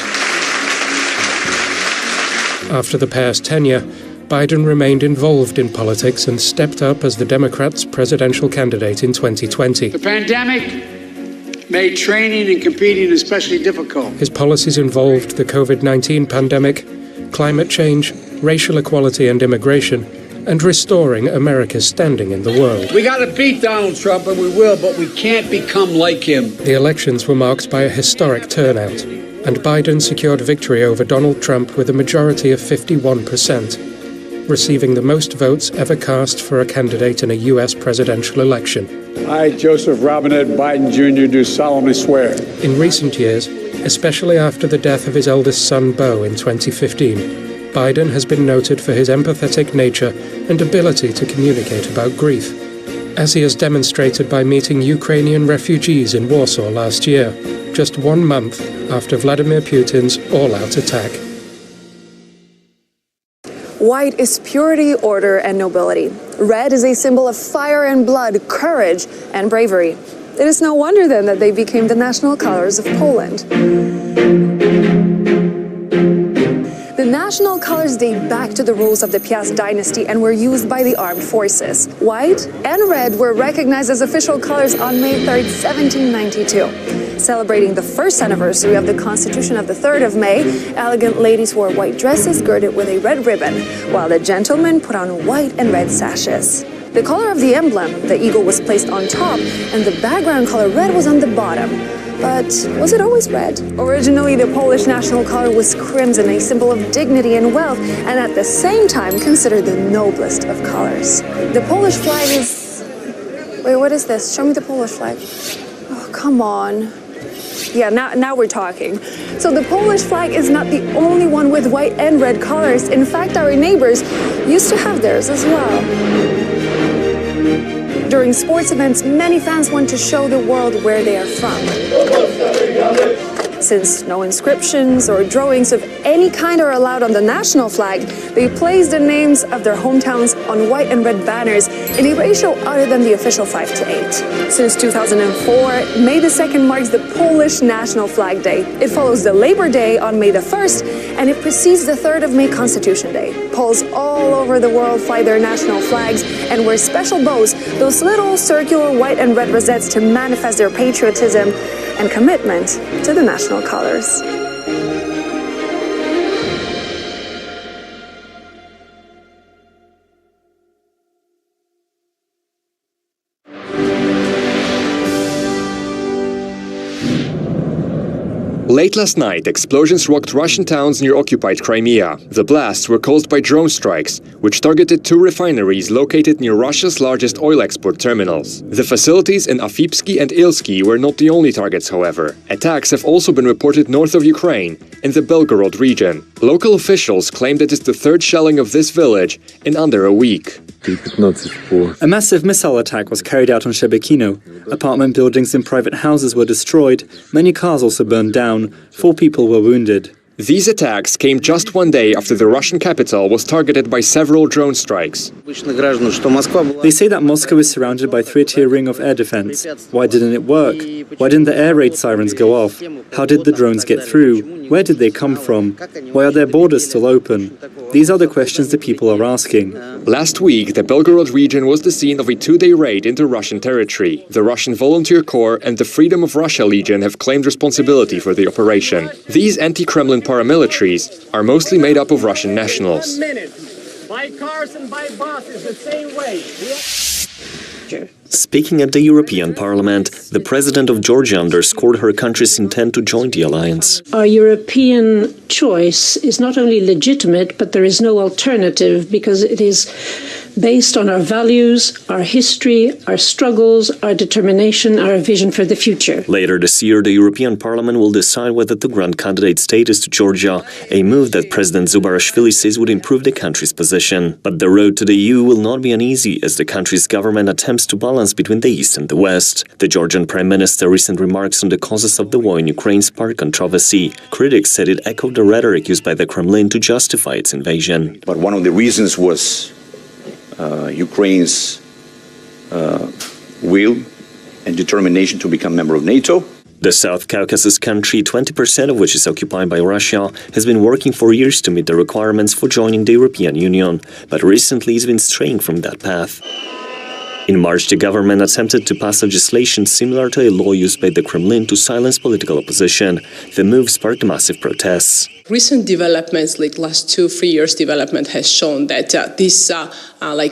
After the pair's tenure, Biden remained involved in politics and stepped up as the Democrats' presidential candidate in 2020. The pandemic made training and competing especially difficult. His policies involved the COVID-19 pandemic, climate change, racial equality and immigration, and restoring America's standing in the world. We got to beat Donald Trump, and we will, but we can't become like him. The elections were marked by a historic turnout, and Biden secured victory over Donald Trump with a majority of 51%, receiving the most votes ever cast for a candidate in a U.S. presidential election. I, Joseph Robinette Biden Jr., do solemnly swear. In recent years, especially after the death of his eldest son, Beau, in 2015, Biden has been noted for his empathetic nature and ability to communicate about grief, as he has demonstrated by meeting Ukrainian refugees in Warsaw last year, just 1 month after Vladimir Putin's all-out attack. White is purity, order, and nobility. Red is a symbol of fire and blood, courage, and bravery. It is no wonder then that they became the national colors of Poland. The national colors date back to the rules of the Piast dynasty and were used by the armed forces. White and red were recognized as official colors on May 3, 1792. Celebrating the first anniversary of the Constitution of the 3rd of May, elegant ladies wore white dresses girded with a red ribbon, while the gentlemen put on white and red sashes. The color of the emblem, the eagle, was placed on top, and the background color red was on the bottom. But was it always red? Originally, the Polish national color was crimson, a symbol of dignity and wealth, and at the same time considered the noblest of colors. The Polish flag is... Wait, what is this? Show me the Polish flag. Oh, come on. Yeah, now we're talking. So the Polish flag is not the only one with white and red colors. In fact, our neighbors used to have theirs as well. During sports events, many fans want to show the world where they are from. Since no inscriptions or drawings of any kind are allowed on the national flag, they place the names of their hometowns on white and red banners in a ratio other than the official 5:8. Since 2004, May the 2nd marks the Polish National Flag Day. It follows the Labor Day on May the 1st, and it precedes the 3rd of May Constitution Day. Poles all over the world fly their national flags and wear special bows, those little circular white and red rosettes, to manifest their patriotism and commitment to the national colors. Late last night, explosions rocked Russian towns near occupied Crimea. The blasts were caused by drone strikes, which targeted 2 refineries located near Russia's largest oil export terminals. The facilities in Afipsky and Ilsky were not the only targets, however. Attacks have also been reported north of Ukraine, in the Belgorod region. Local officials claim that it's the 3rd shelling of this village in under a week. A massive missile attack was carried out on Shebekino. Apartment buildings and private houses were destroyed. Many cars also burned down. 4 people were wounded. These attacks came just 1 day after the Russian capital was targeted by several drone strikes. They say that Moscow is surrounded by a 3-tier ring of air defense. Why didn't it work? Why didn't the air raid sirens go off? How did the drones get through? Where did they come from? Why are their borders still open? These are the questions the people are asking. Last week, the Belgorod region was the scene of a 2-day raid into Russian territory. The Russian Volunteer Corps and the Freedom of Russia Legion have claimed responsibility for the operation. These anti-Kremlin paramilitaries are mostly made up of Russian nationals. Buy cars and buy buses the same way. Speaking at the European Parliament, the president of Georgia underscored her country's intent to join the alliance. Our European choice is not only legitimate, but there is no alternative because it is based on our values, our history, our struggles, our determination, our vision for the future. Later this year, the European Parliament will decide whether to grant candidate status to Georgia, a move that President Zubarashvili says would improve the country's position. But the road to the EU will not be uneasy as the country's government attempts to balance between the East and the West. The Georgian Prime Minister's recent remarks on the causes of the war in Ukraine sparked controversy. Critics said it echoed the rhetoric used by the Kremlin to justify its invasion. But one of the reasons was Ukraine's will and determination to become a member of NATO. The South Caucasus country, 20% of which is occupied by Russia, has been working for years to meet the requirements for joining the European Union, but recently has been straying from that path. In March, the government attempted to pass legislation similar to a law used by the Kremlin to silence political opposition. The move sparked massive protests. Recent developments, like last 2-3 years development, has shown that this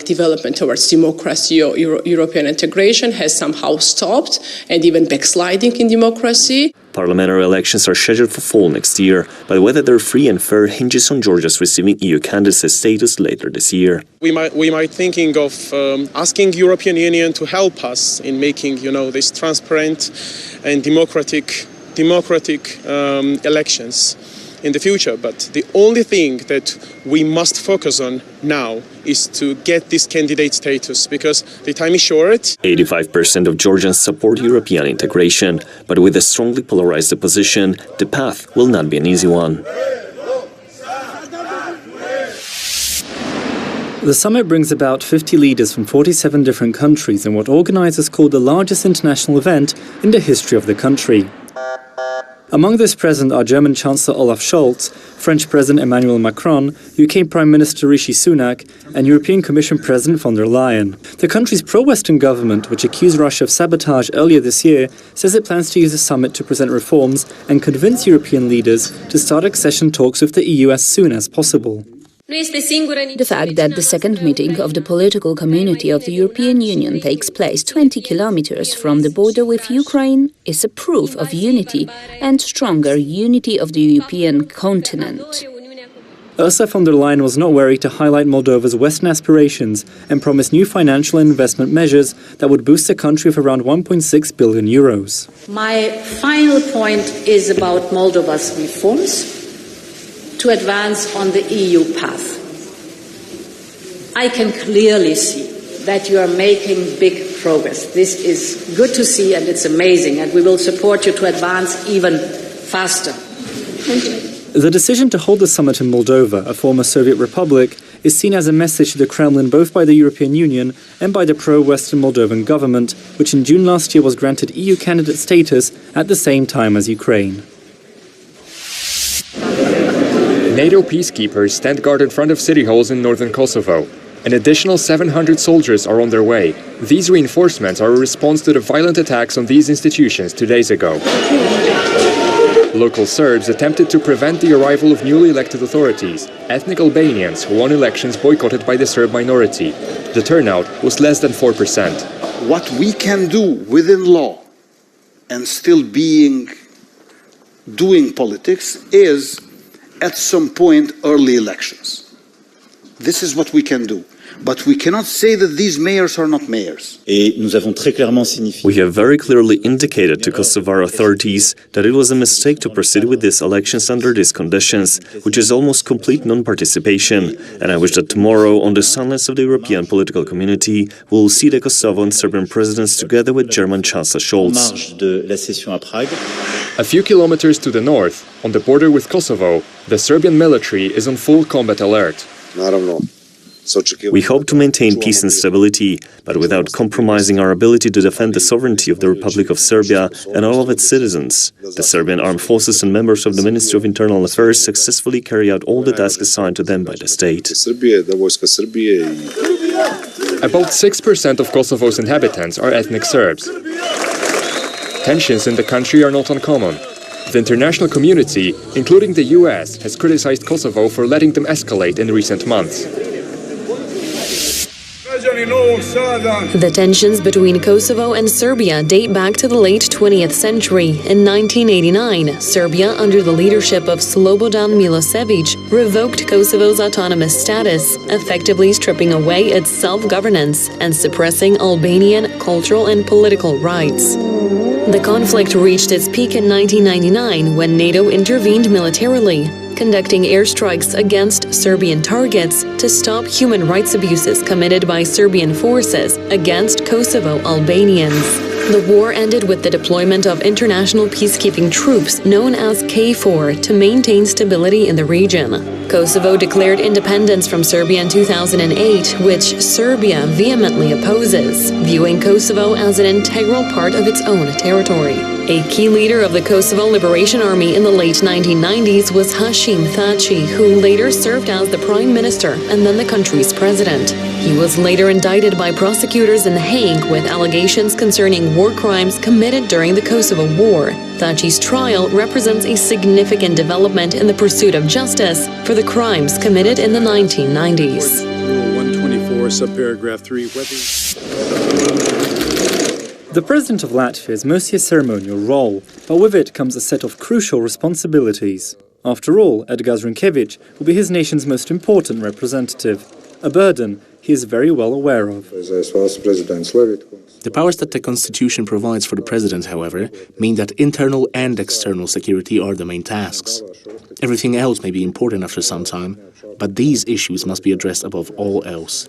development towards democracy or European integration has somehow stopped and even backsliding in democracy. Parliamentary elections are scheduled for fall next year, but whether they're free and fair hinges on Georgia's receiving EU candidate status later this year. We might thinking of asking European Union to help us in making, this transparent and democratic elections in the future. But the only thing that we must focus on now is to get this candidate status, because the time is short. 85% of Georgians support European integration, but with a strongly polarized opposition, the path will not be an easy one. The summit brings about 50 leaders from 47 different countries in what organizers call the largest international event in the history of the country. Among those present are German Chancellor Olaf Scholz, French President Emmanuel Macron, UK Prime Minister Rishi Sunak, and European Commission President von der Leyen. The country's pro-Western government, which accused Russia of sabotage earlier this year, says it plans to use the summit to present reforms and convince European leaders to start accession talks with the EU as soon as possible. The fact that the second meeting of the political community of the European Union takes place 20 kilometers from the border with Ukraine is a proof of unity and stronger unity of the European continent. Ursula von der Leyen was not wary to highlight Moldova's Western aspirations and promise new financial and investment measures that would boost the country of around 1.6 billion euros. My final point is about Moldova's reforms to advance on the EU path. I can clearly see that you are making big progress. This is good to see and it's amazing, and we will support you to advance even faster. Thank you. The decision to hold the summit in Moldova, a former Soviet republic, is seen as a message to the Kremlin both by the European Union and by the pro-Western Moldovan government, which in June last year was granted EU candidate status at the same time as Ukraine. NATO peacekeepers stand guard in front of city halls in northern Kosovo. An additional 700 soldiers are on their way. These reinforcements are a response to the violent attacks on these institutions 2 days ago. Local Serbs attempted to prevent the arrival of newly elected authorities, ethnic Albanians who won elections boycotted by the Serb minority. The turnout was less than 4%. What we can do within law and still doing politics is at some point early elections. This is what we can do. But we cannot say that these mayors are not mayors. We have very clearly indicated to Kosovar authorities that it was a mistake to proceed with these elections under these conditions, which is almost complete non-participation. And I wish that tomorrow, on the silence of the European political community, we will see the Kosovo and Serbian presidents together with German Chancellor Scholz. A few kilometers to the north, on the border with Kosovo, the Serbian military is on full combat alert. We hope to maintain peace and stability, but without compromising our ability to defend the sovereignty of the Republic of Serbia and all of its citizens. The Serbian armed forces and members of the Ministry of Internal Affairs successfully carry out all the tasks assigned to them by the state. About 6% of Kosovo's inhabitants are ethnic Serbs. Tensions in the country are not uncommon. The international community, including the US, has criticized Kosovo for letting them escalate in recent months. The tensions between Kosovo and Serbia date back to the late 20th century. In 1989, Serbia, under the leadership of Slobodan Milosevic, revoked Kosovo's autonomous status, effectively stripping away its self-governance and suppressing Albanian cultural and political rights. The conflict reached its peak in 1999 when NATO intervened militarily, conducting airstrikes against Serbian targets to stop human rights abuses committed by Serbian forces against Kosovo Albanians. The war ended with the deployment of international peacekeeping troops known as KFOR to maintain stability in the region. Kosovo declared independence from Serbia in 2008, which Serbia vehemently opposes, viewing Kosovo as an integral part of its own territory. A key leader of the Kosovo Liberation Army in the late 1990s was Hashim Thaçi, who later served as the prime minister and then the country's president. He was later indicted by prosecutors in The Hague with allegations concerning war crimes committed during the Kosovo War. Thaçi's trial represents a significant development in the pursuit of justice for the crimes committed in the 1990s. Rule 124, subparagraph 3, The President of Latvia is mostly a ceremonial role, but with it comes a set of crucial responsibilities. After all, Edgars Rinkēvičs will be his nation's most important representative, a burden he is very well aware of. The powers that the Constitution provides for the President, however, mean that internal and external security are the main tasks. Everything else may be important after some time, but these issues must be addressed above all else.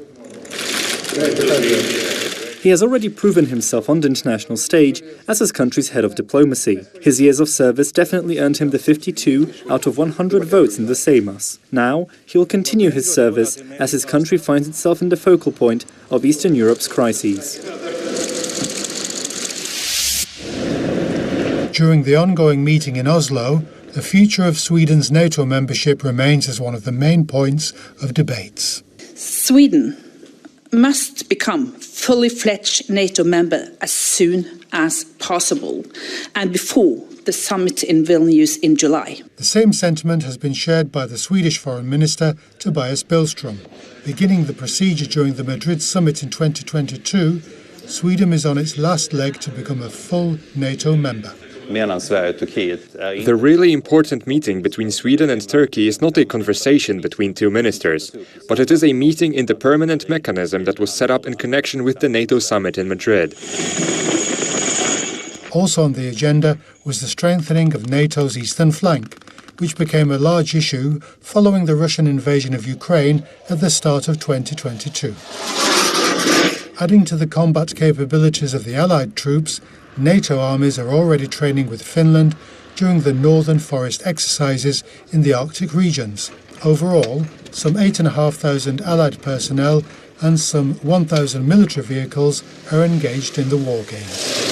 He has already proven himself on the international stage as his country's head of diplomacy. His years of service definitely earned him the 52 out of 100 votes in the Seimas. Now, he will continue his service as his country finds itself in the focal point of Eastern Europe's crises. During the ongoing meeting in Oslo, the future of Sweden's NATO membership remains as one of the main points of debates. Sweden must become fully fledged NATO member as soon as possible and before the summit in Vilnius in July. The same sentiment has been shared by the Swedish Foreign Minister Tobias Billström. Beginning the procedure during the Madrid summit in 2022, Sweden is on its last leg to become a full NATO member. The really important meeting between Sweden and Turkey is not a conversation between two ministers, but it is a meeting in the permanent mechanism that was set up in connection with the NATO summit in Madrid. Also on the agenda was the strengthening of NATO's eastern flank, which became a large issue following the Russian invasion of Ukraine at the start of 2022. Adding to the combat capabilities of the Allied troops, NATO armies are already training with Finland during the Northern Forest exercises in the Arctic regions. Overall, some 8,500 Allied personnel and some 1,000 military vehicles are engaged in the war games.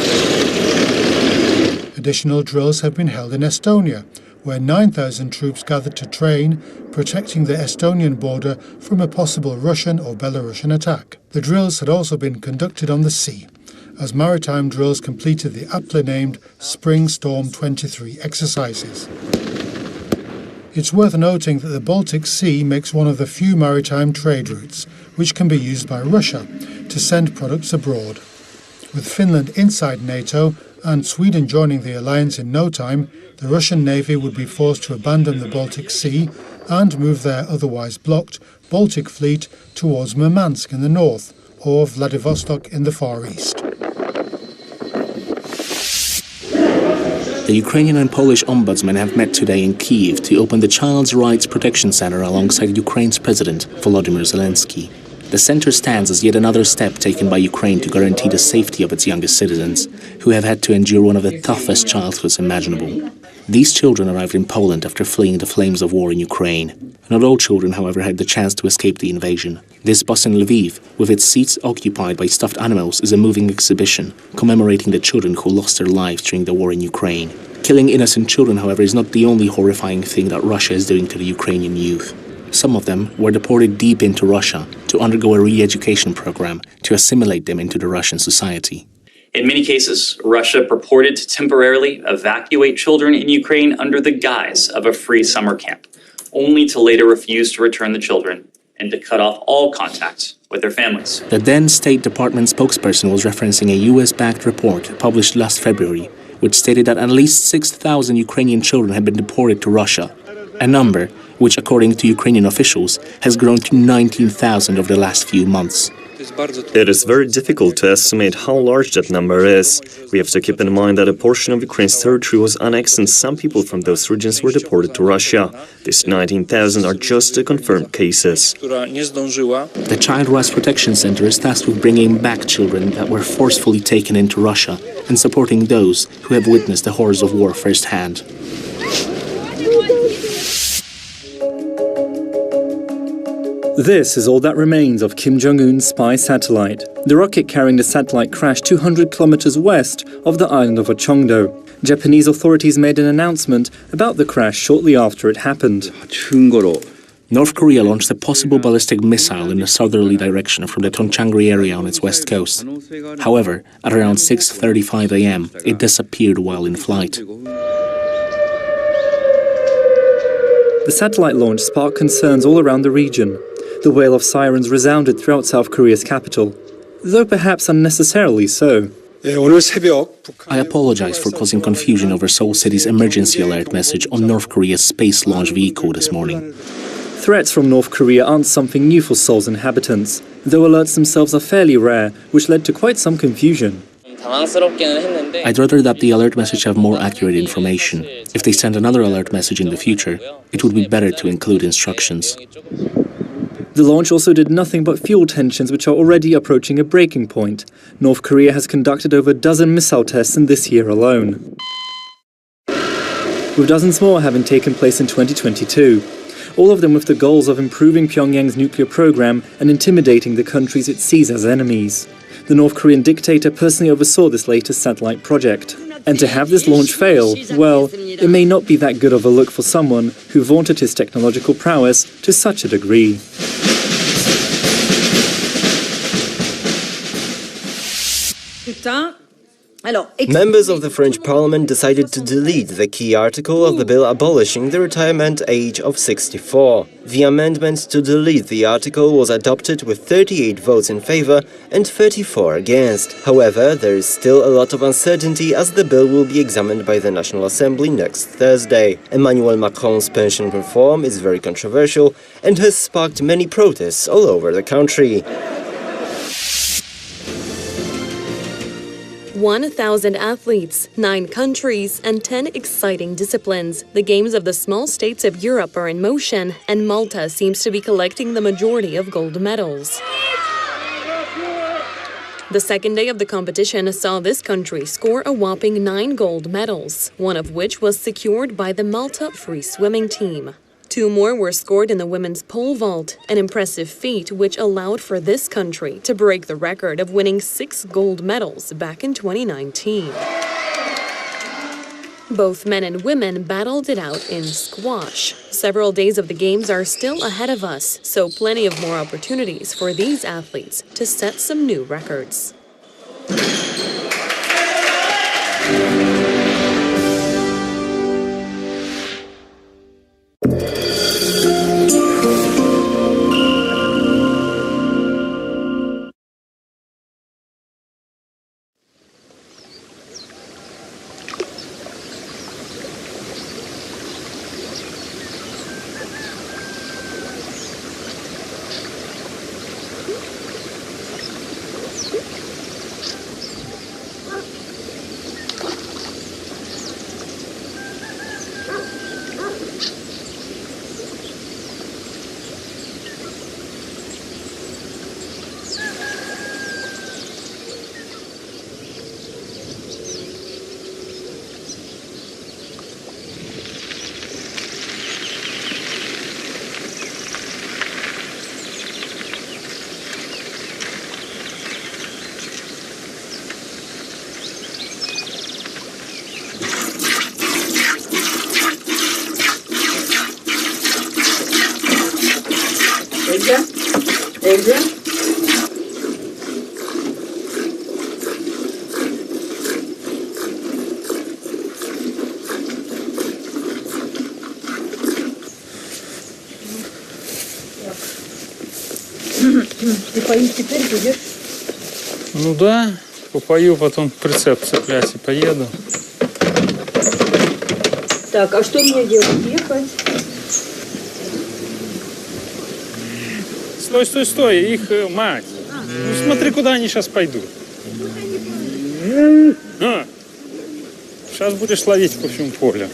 Additional drills have been held in Estonia, where 9,000 troops gathered to train, protecting the Estonian border from a possible Russian or Belarusian attack. The drills had also been conducted on the sea, as maritime drills completed the aptly named Spring Storm 23 exercises. It's worth noting that the Baltic Sea makes one of the few maritime trade routes which can be used by Russia to send products abroad. With Finland inside NATO and Sweden joining the alliance in no time, the Russian Navy would be forced to abandon the Baltic Sea and move their otherwise blocked Baltic fleet towards Murmansk in the north or Vladivostok in the far east. The Ukrainian and Polish ombudsmen have met today in Kyiv to open the Child's Rights Protection Center alongside Ukraine's President Volodymyr Zelensky. The center stands as yet another step taken by Ukraine to guarantee the safety of its youngest citizens, who have had to endure one of the toughest childhoods imaginable. These children arrived in Poland after fleeing the flames of war in Ukraine. Not all children, however, had the chance to escape the invasion. This bus in Lviv, with its seats occupied by stuffed animals, is a moving exhibition commemorating the children who lost their lives during the war in Ukraine. Killing innocent children, however, is not the only horrifying thing that Russia is doing to the Ukrainian youth. Some of them were deported deep into Russia to undergo a re-education program to assimilate them into the Russian society. In many cases, Russia purported to temporarily evacuate children in Ukraine under the guise of a free summer camp, only to later refuse to return the children and to cut off all contact with their families. The then State Department spokesperson was referencing a US-backed report published last February, which stated that at least 6,000 Ukrainian children had been deported to Russia, a number which, according to Ukrainian officials, has grown to 19,000 over the last few months. It is very difficult to estimate how large that number is. We have to keep in mind that a portion of Ukraine's territory was annexed and some people from those regions were deported to Russia. These 19,000 are just the confirmed cases. The Child Rights Protection Center is tasked with bringing back children that were forcefully taken into Russia and supporting those who have witnessed the horrors of war firsthand. This is all that remains of Kim Jong-un's spy satellite. The rocket carrying the satellite crashed 200 kilometers west of the island of Ochongdo. Japanese authorities made an announcement about the crash shortly after it happened. North Korea launched a possible ballistic missile in a southerly direction from the Tongchangri area on its west coast. However, at around 6:35 a.m., it disappeared while in flight. The satellite launch sparked concerns all around the region. The wail of sirens resounded throughout South Korea's capital, though perhaps unnecessarily so. I apologize for causing confusion over Seoul City's emergency alert message on North Korea's space launch vehicle this morning. Threats from North Korea aren't something new for Seoul's inhabitants, though alerts themselves are fairly rare, which led to quite some confusion. I'd rather that the alert message have more accurate information. If they send another alert message in the future, it would be better to include instructions. The launch also did nothing but fuel tensions which are already approaching a breaking point. North Korea has conducted over a dozen missile tests in this year alone, with dozens more having taken place in 2022. All of them with the goals of improving Pyongyang's nuclear program and intimidating the countries it sees as enemies. The North Korean dictator personally oversaw this latest satellite project. And to have this launch fail, well, it may not be that good of a look for someone who vaunted his technological prowess to such a degree. Members of the French Parliament decided to delete the key article of the bill abolishing the retirement age of 64. The amendment to delete the article was adopted with 38 votes in favor and 34 against. However, there is still a lot of uncertainty as the bill will be examined by the National Assembly next Thursday. Emmanuel Macron's pension reform is very controversial and has sparked many protests all over the country. 1,000 athletes, 9 countries, and 10 exciting disciplines. The games of the small states of Europe are in motion, and Malta seems to be collecting the majority of gold medals. The second day of the competition saw this country score a whopping 9 gold medals, one of which was secured by the Malta free swimming team. 2 more were scored in the women's pole vault, an impressive feat which allowed for this country to break the record of winning 6 gold medals back in 2019. Both men and women battled it out in squash. Several days of the games are still ahead of us, so plenty of more opportunities for these athletes to set some new records. Ты поить теперь будешь? Ну да, попою, потом прицеп цеплять и поеду. Так, а что мне делать? Ехать? Стой, стой, стой, их мать. Ну смотри, куда они сейчас пойдут. Сейчас будешь ловить по всему полю.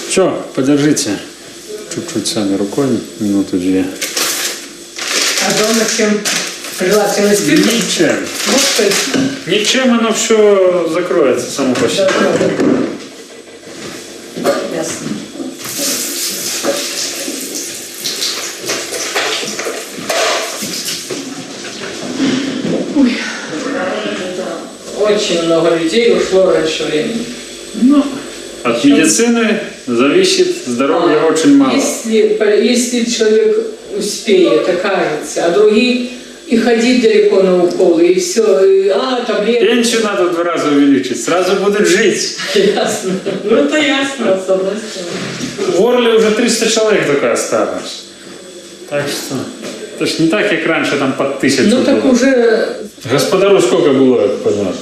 Что, подержите чуть-чуть сами рукой, минуту-две. А дома чем желательно спиртом? Ничем. Вот Ничем оно все закроется само по себе. Ясно. Ой. Очень много людей ушло раньше времени. Ну, от медицины зависит здоровье очень мало. Если человек успеет, окажется, а другие и ходить далеко на уколы, и все, таблетки. Пенсию надо в 2 раза увеличить, сразу будут жить. Ясно. Ну это ясно, с одной стороны. В Орле уже 300 человек только осталось. Так что, это ж не так, как раньше, там под 1000 Ну так было. уже... Господару сколько было позвать?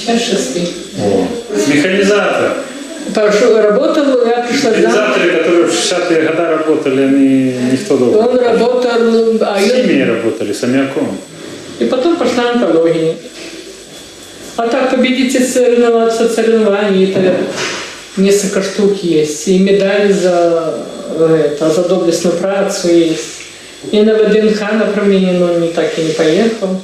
56. О, механизатор. Работал, я пришла замуж. Механизаторы, которые в 60-е годы работали, они никто долго. Он работал... С химией работали, с аммиаком. И потом пошла онкология. А так победитель соревнований, это несколько штук есть. И медаль за доблестную працу есть. И на ВДНХ на промені, но не так и не поехал.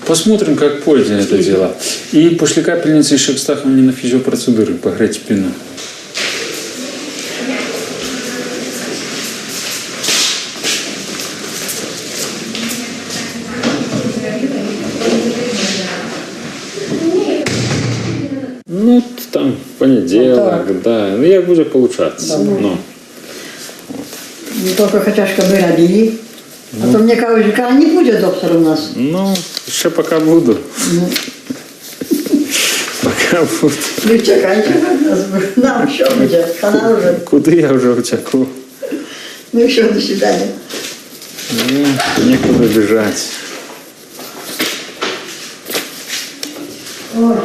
Посмотрим, как пойдет это дело. И после капельницы еще к мне на физиопроцедуры погреть спину. Ну, там понедельник, вот да. Ну, як буде получаться. Да. Ну. Не только хотя бы родили. А то мне кажется, что не будет доктор у нас. Ну, еще пока буду. Пока буду. Ну, чекайте, нам еще будет. Она уже. Куда я уже утеку? Ну, еще до свидания. Ну, некуда бежать. Ой,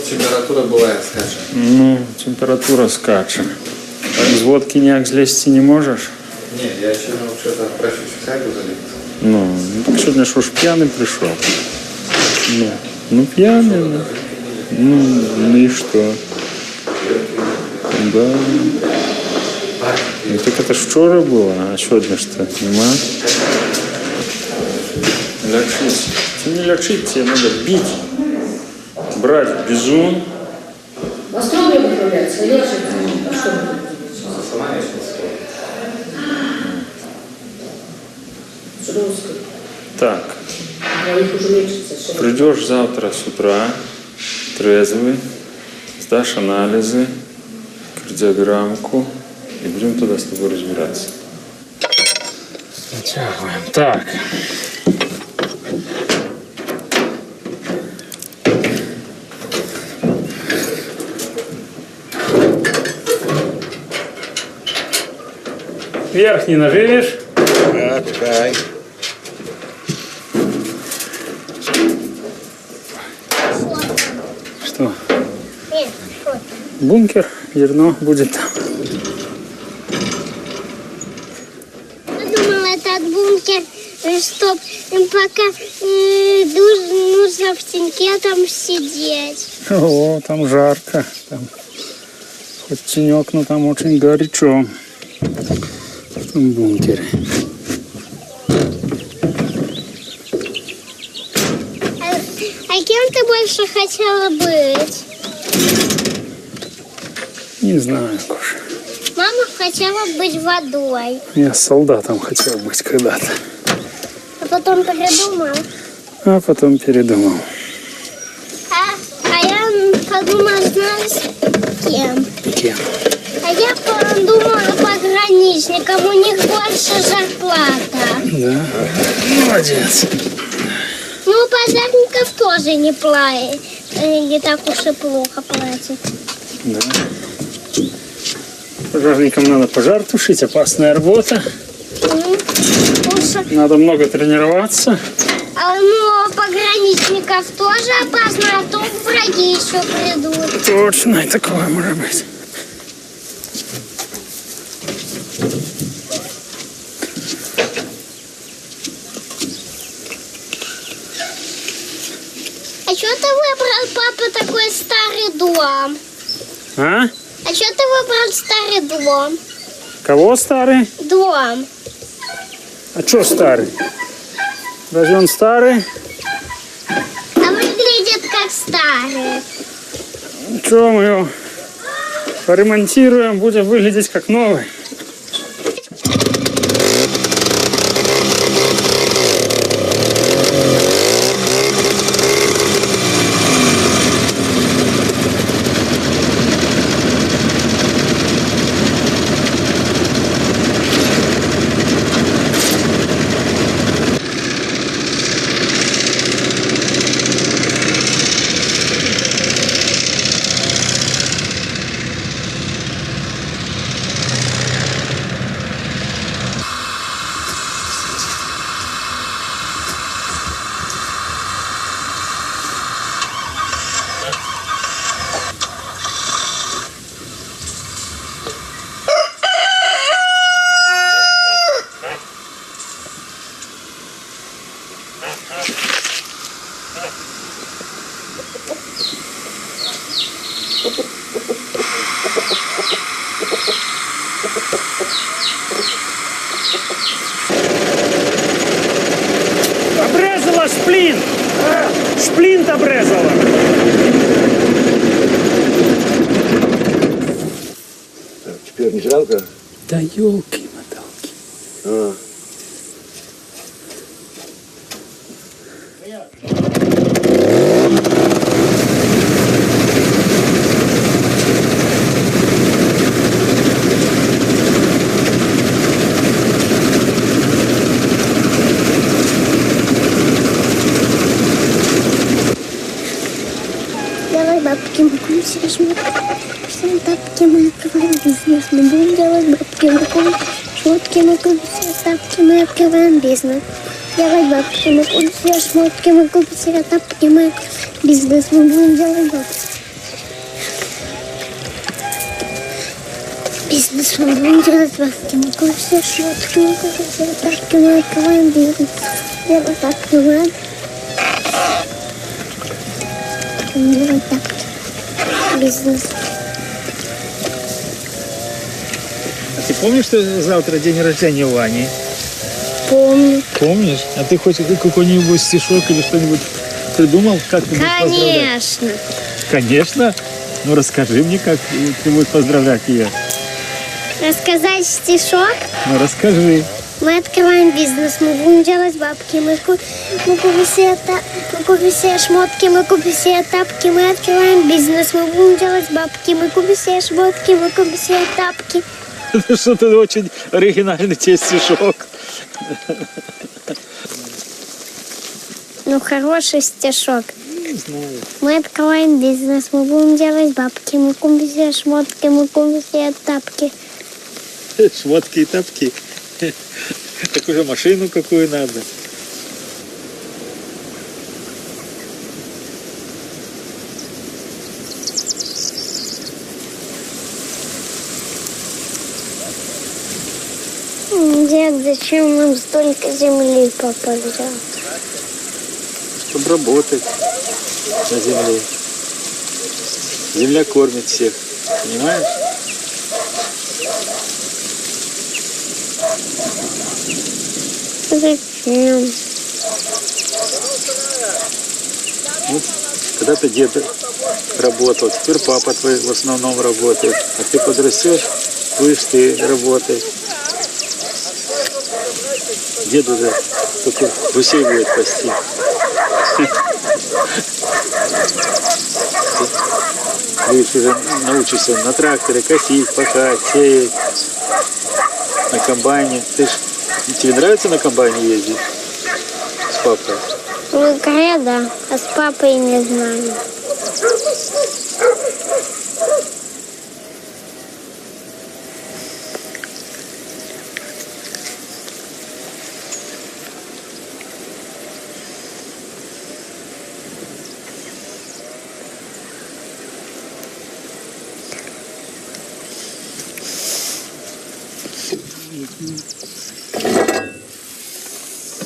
температура бывает, скачет. Ну, температура скачет. Так с водки ніяк злезти не можешь? Нет, я еще вообще-то прошу чайку залить. Ну, так сегодня что ж пьяный пришел? Ну пьяный, ну и что? Да. Ну, так это ж вчера было, а сегодня что, нема? Лячить. Тебе не лячить, тебе надо бить. Брать бизун. Во строго управляться, я что? Так. Придешь завтра с утра, трезвый, сдашь анализы, кардиограммку и будем туда с тобой разбираться. Натягиваем. Так. Верхний наживешь? Чекай. Что? Бункер, зерно будет там. Я думала, этот бункер, чтоб пока нужно в теньке там сидеть. О, там жарко. Там хоть тенек, но там очень горячо в том бункере. А кем ты больше хотела быть? Не знаю, Коша. Мама хотела быть водой. Я солдатом хотел быть когда-то. А потом передумал. А потом передумал. А я подумала, знаешь, кем? Кем? А я подумала пограничником, у них больше зарплата. Да? Молодец. Ну, у пожарников тоже не так уж и плохо платят. Да. Пожарникам надо пожар тушить, опасная работа. Надо много тренироваться. Ну, у пограничников тоже опасно, а то враги еще придут. Точно, и такое может быть. А что ты выбрал, папа, такой старый дом? А? А что ты выбрал старый дом? Кого старый? Дом. А что старый? Разве он старый? А выглядит как старый. Что мы его поремонтируем, будем выглядеть как новый. Обрезала шплин! Шплинт обрезала! Теперь не жалко? Да елки-моталки. Делай бабки, мы будем все всем тапки, мы открываем бизнес. Мы будем делать бабки, мы будем шмотки, мы купим все тапки, мы открываем бизнес. Делать бабки, мы купим все шмотки, мы купим все тапки, мы бизнес. Мы будем делать бабки. Бизнес, мы будем делать бабки, мы купим все шмотки, мы купим все тапки, мы открываем бизнес. Делать бабки, мы делать тапки. Бизнес. А ты помнишь, что завтра день рождения у Ани? Помню. Помнишь? А ты хоть какой-нибудь стишок или что-нибудь придумал? Как ты будешь поздравлять? Конечно. Конечно. Ну расскажи мне, как ты будешь поздравлять ее. Рассказать стишок? Ну расскажи. Мы открываем бизнес, мы будем делать бабки, мы купим все шмотки, мы купим все тапки, мы открываем бизнес, мы будем делать бабки, мы купим все шмотки, мы купим все тапки. Это что-то очень оригинальный тебе стишок. Ну, хороший стишок. Не знаю. Мы открываем бизнес, мы будем делать бабки, мы купим все шмотки, мы купим все тапки. Шмотки и тапки. Так уже машину какую надо. Нет, зачем нам столько земли, папа взял? Чтобы работать на земле. Земля кормит всех, понимаешь? Зачем? Вот, когда-то дед работал, теперь папа твой в основном работает. А ты подрастешь, будешь ты работать. Дед уже только гусей будет пасти. Будешь уже научишься на тракторе косить, пахать, сеять, на комбайне. Тебе нравится на комбайне ездить с папой? В игре, да, а с папой не знаю.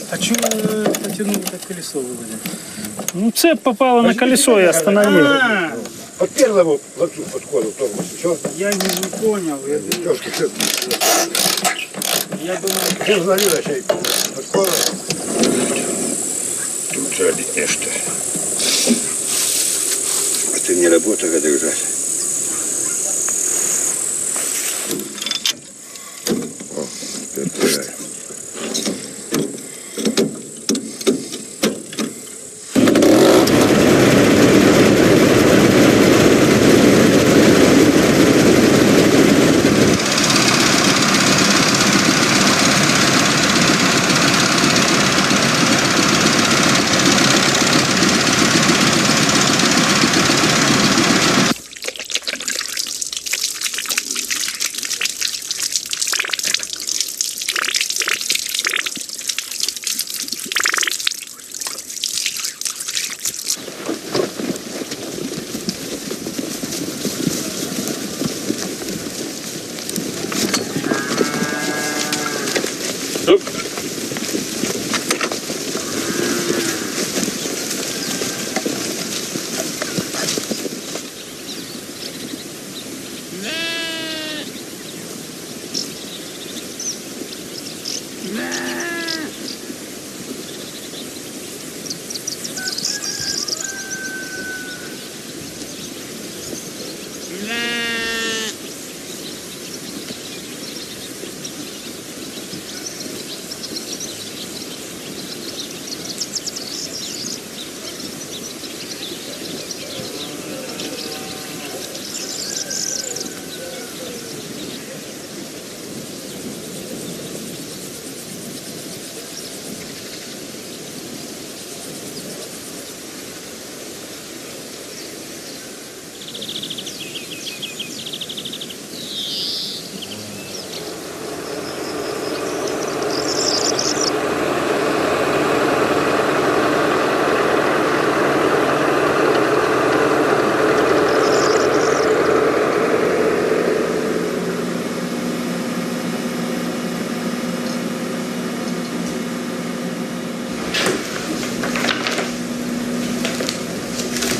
А чего потянул это колесо выводит? Ну, цепь попала на колесо и остановила. Под первому локтю подходу тормоз. Все? Я не понял. Я думаю... Все знали, начать подхода. Тут жарить нечто. А ты не работаешь, а держать. О, теперь.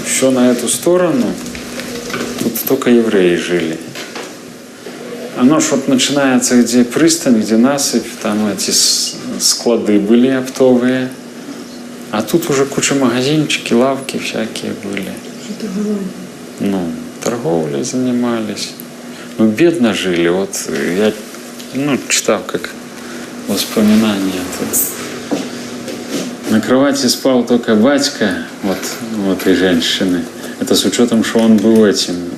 Еще на эту сторону тут только евреи жили. Оно ж вот начинается, где пристань, где насыпь, там эти склады были оптовые. А тут уже куча магазинчики, лавки всякие были. Ну, торговлей занимались. Ну, бедно жили. Вот я читал как воспоминания. На кровати спал только батька вот этой женщины. Это с учетом, что он был этим,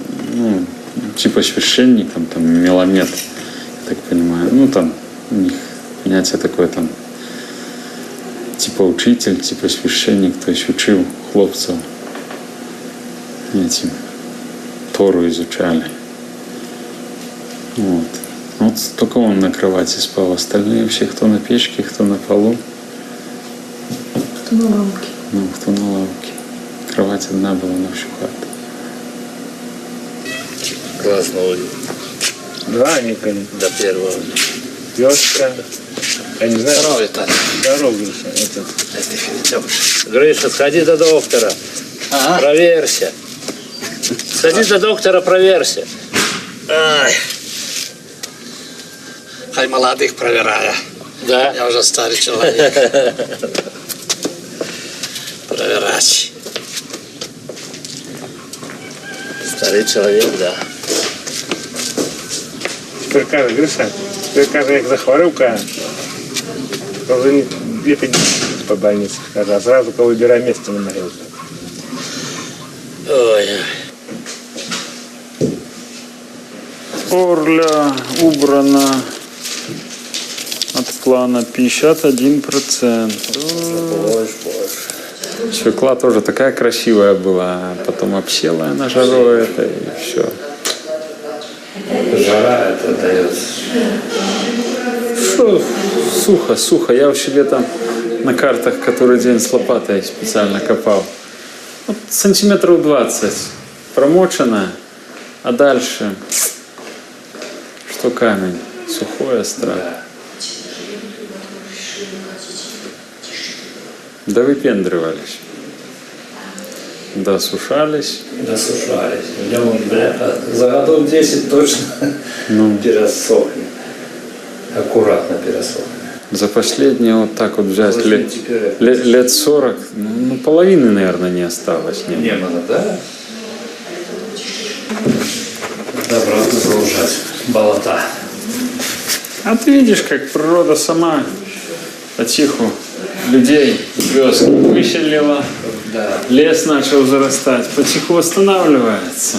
типа священником, там, меломет, я так понимаю. Ну, там у них понятие такое, там, типа учитель, типа священник, то есть учил хлопцев этим, Тору изучали. Вот только он на кровати спал, остальные все, кто на печке, кто на полу. Кто на лавке. Кто на лавке. Кровать одна была на всю хату. Классно. Да, Николай. До первого. Тёзка, Я не знаю. Здоровье, Таня. Здорово, Гриша, сходи до доктора. Ага. Проверься. Сходи до доктора, проверься. Ай. Хай молодых проверяю. Да? Я уже старый человек. Проверять. Старый человек, да. Тепер каже, Гриша, тепер каже, як захворів, каже, то вже не по больниці, каже, а зразу повибирай місце на могилку. Ой. Орля убрана от плана 51%. Больше. Свекла тоже такая красивая была, а потом обсела на жару это и все. Жара это дает. Что? Сухо. Я вообще летом на картах который день с лопатой специально копал. Вот сантиметров 20 промочено, а дальше что камень, сухое, страх. Да выпендривались. Досушались. Идем, за годов 10 точно пересохнет. Аккуратно пересохнет. За последние вот так вот взять лет 40, ну половины, наверное, не осталось. Не было, да? Добро загружать болота. А ты видишь, как природа сама потиху людей вёски выщелила, да. Лес начал зарастать, потиху восстанавливается.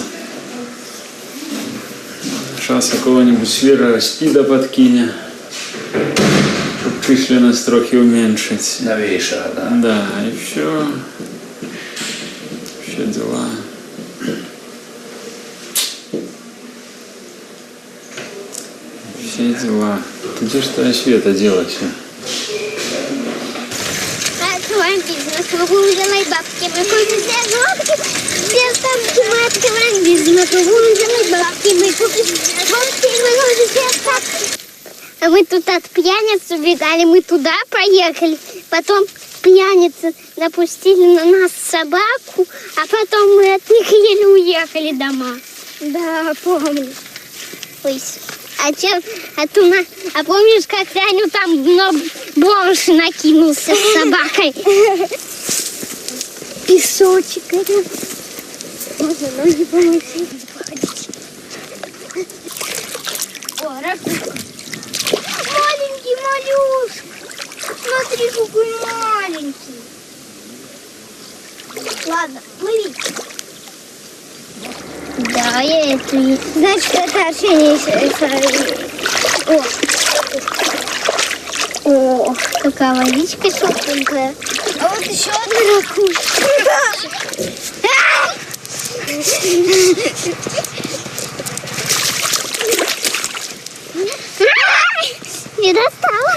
Сейчас какого-нибудь свироспида подкиня, чтобы численность трохи уменьшить. Новейшая, да. Да, и все дела. Все дела. Ты где ж твоя Света делась? Открываем бизнес, мы будем делать бабки, мы купим все злотки, все ставки, мы открываем бизнес, мы будем делать бабки, мы купим злотки, мы будем все ставки. А мы тут от пьяниц убегали, мы туда поехали, потом пьяницы напустили на нас собаку, а потом мы от них еле уехали дома. Да, помню. Ой. А помнишь, как Таню там бомж накинулся с собакой? Песочек. Можно ноги помыть. Маленький малюшка. Смотри, какой маленький. Ладно, лови. Да, я это не... Значит, это общение О, какая водичка сладенькая. А вот еще одна ракушка. Не достала.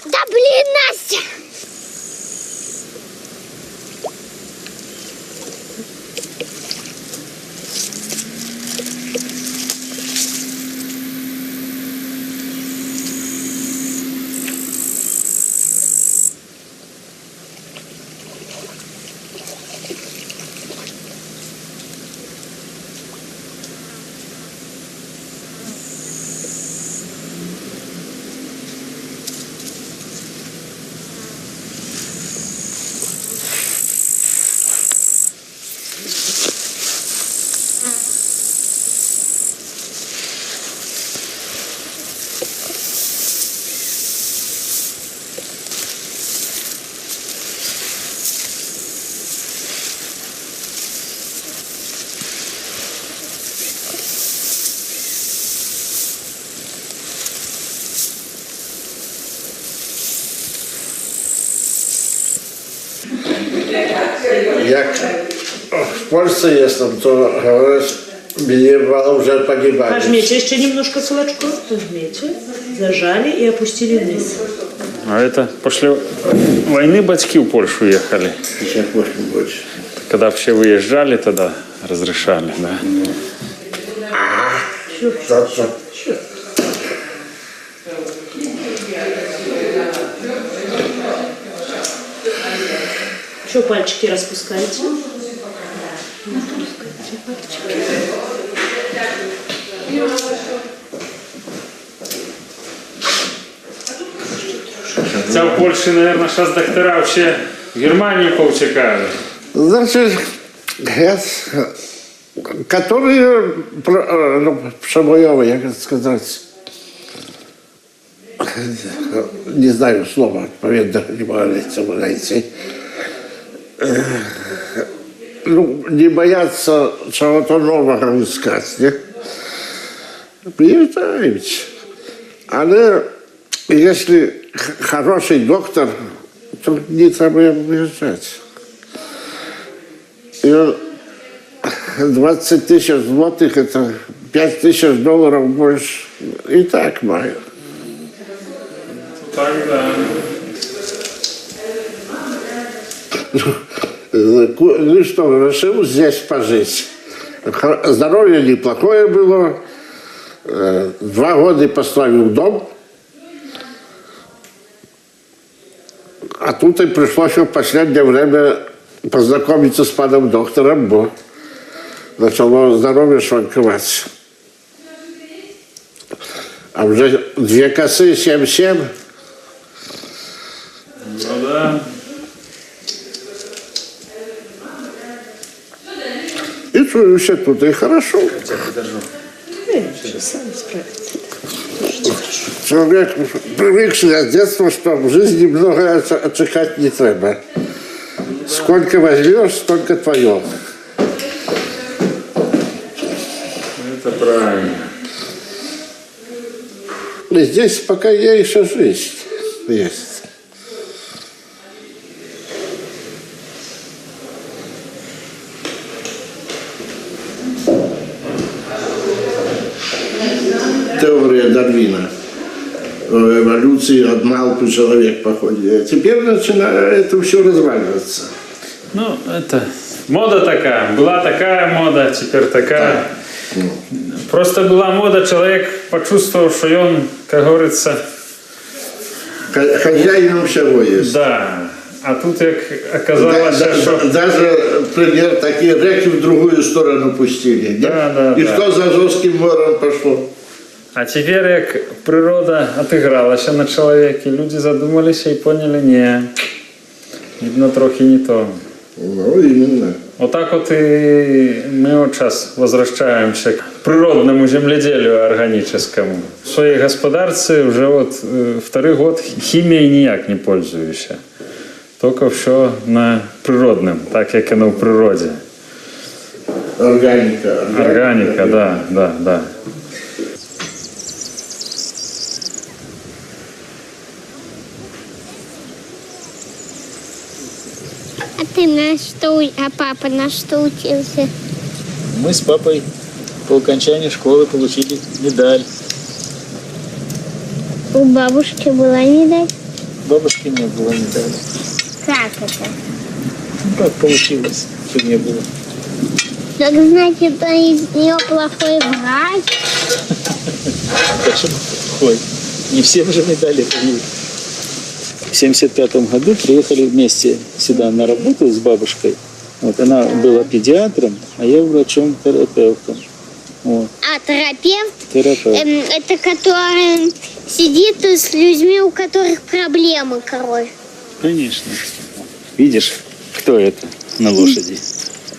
Да блин, Настя! Jak w Polsce jestem, to говорят, Мне уже погибать. Пожмите еще немножко кулачком, пожмите, зажали и опустили вниз. А это после войны батьки в Польшу ехали. Сейчас Польшу больше. Когда все выезжали, тогда разрешали, да? Еще пальчики распускайте. Хотя в Польше, наверное, сейчас доктора вообще в Германию поутекали. Значит, которые, як сказать, не знаю слова, отповедно не могу найти. Ну, не бояться чего-то нового искать, не? Приезжаете. Але если хороший доктор, то не треба выезжать. И 20 тысяч злотых, это 5 тысяч долларов больше. И так маю. Так, да. Ну что, решил здесь пожить. Здоровье неплохое было. 2 года поставил дом. А тут и пришлось в последнее время познакомиться с паном доктором, бо начало здоровье шванковать. А уже 2 косы 7-7. Ну да. И чуюся тут, и хорошо. Сами справитесь. Человек привыкший с детства, что в жизни много отдыхать не треба. Сколько возьмешь, столько твое. Это правильно. И здесь спокойнейшая жизнь есть. Теория Дарвина о эволюции от малпы человек походит. А теперь начинает это все разваливаться. Ну, это мода такая. Была такая мода, теперь такая. Да. Просто была мода, человек почувствовал, что он, как говорится... Хозяином всего есть. Да. А тут как оказалось, что... Даже, например, такие реки в другую сторону пустили. Да, и что за Азовским морем пошло? А теперь, как природа отыгралась на человеке, люди задумались и поняли, не, видно, трохи не то. Ну, именно. Вот так вот и мы вот сейчас возвращаемся к природному земледелию органическому. В своей господарстве уже вот 2-й год химией никак не пользуюсь. Только все на природном, так как оно в природе. Органика. Органика, да. А ты на что, а папа на что учился? Мы с папой по окончании школы получили медаль. У бабушки была медаль? Бабушки не было медали. Как это? Ну, как получилось, что не было. Так значит, из нее плохой врач? Почему плохой? Не всем же медали дают. В 1975 году приехали вместе сюда на работу с бабушкой. Вот, она была педиатром, а я врачом-терапевтом. Вот. А терапевт? Терапевт. Это который сидит с людьми, у которых проблемы, король. Конечно. Видишь, кто это на лошади?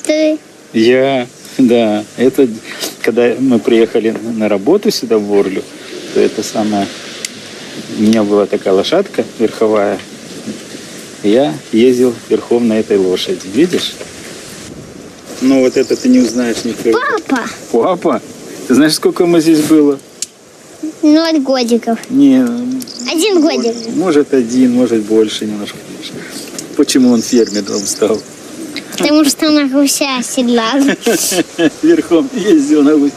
Ты. Я, да. Это, когда мы приехали на работу сюда, в Орлю, то это самое... У меня была такая лошадка верховая. Я ездил верхом на этой лошади. Видишь? Ну, вот это ты не узнаешь никогда. Папа! Папа? Ты знаешь, сколько мы здесь было? 0 годиков. Не. 1 годик. Может 1, может больше немножко. Почему он фермером стал? Потому что на гуся седлал. Верхом ездил на гусе.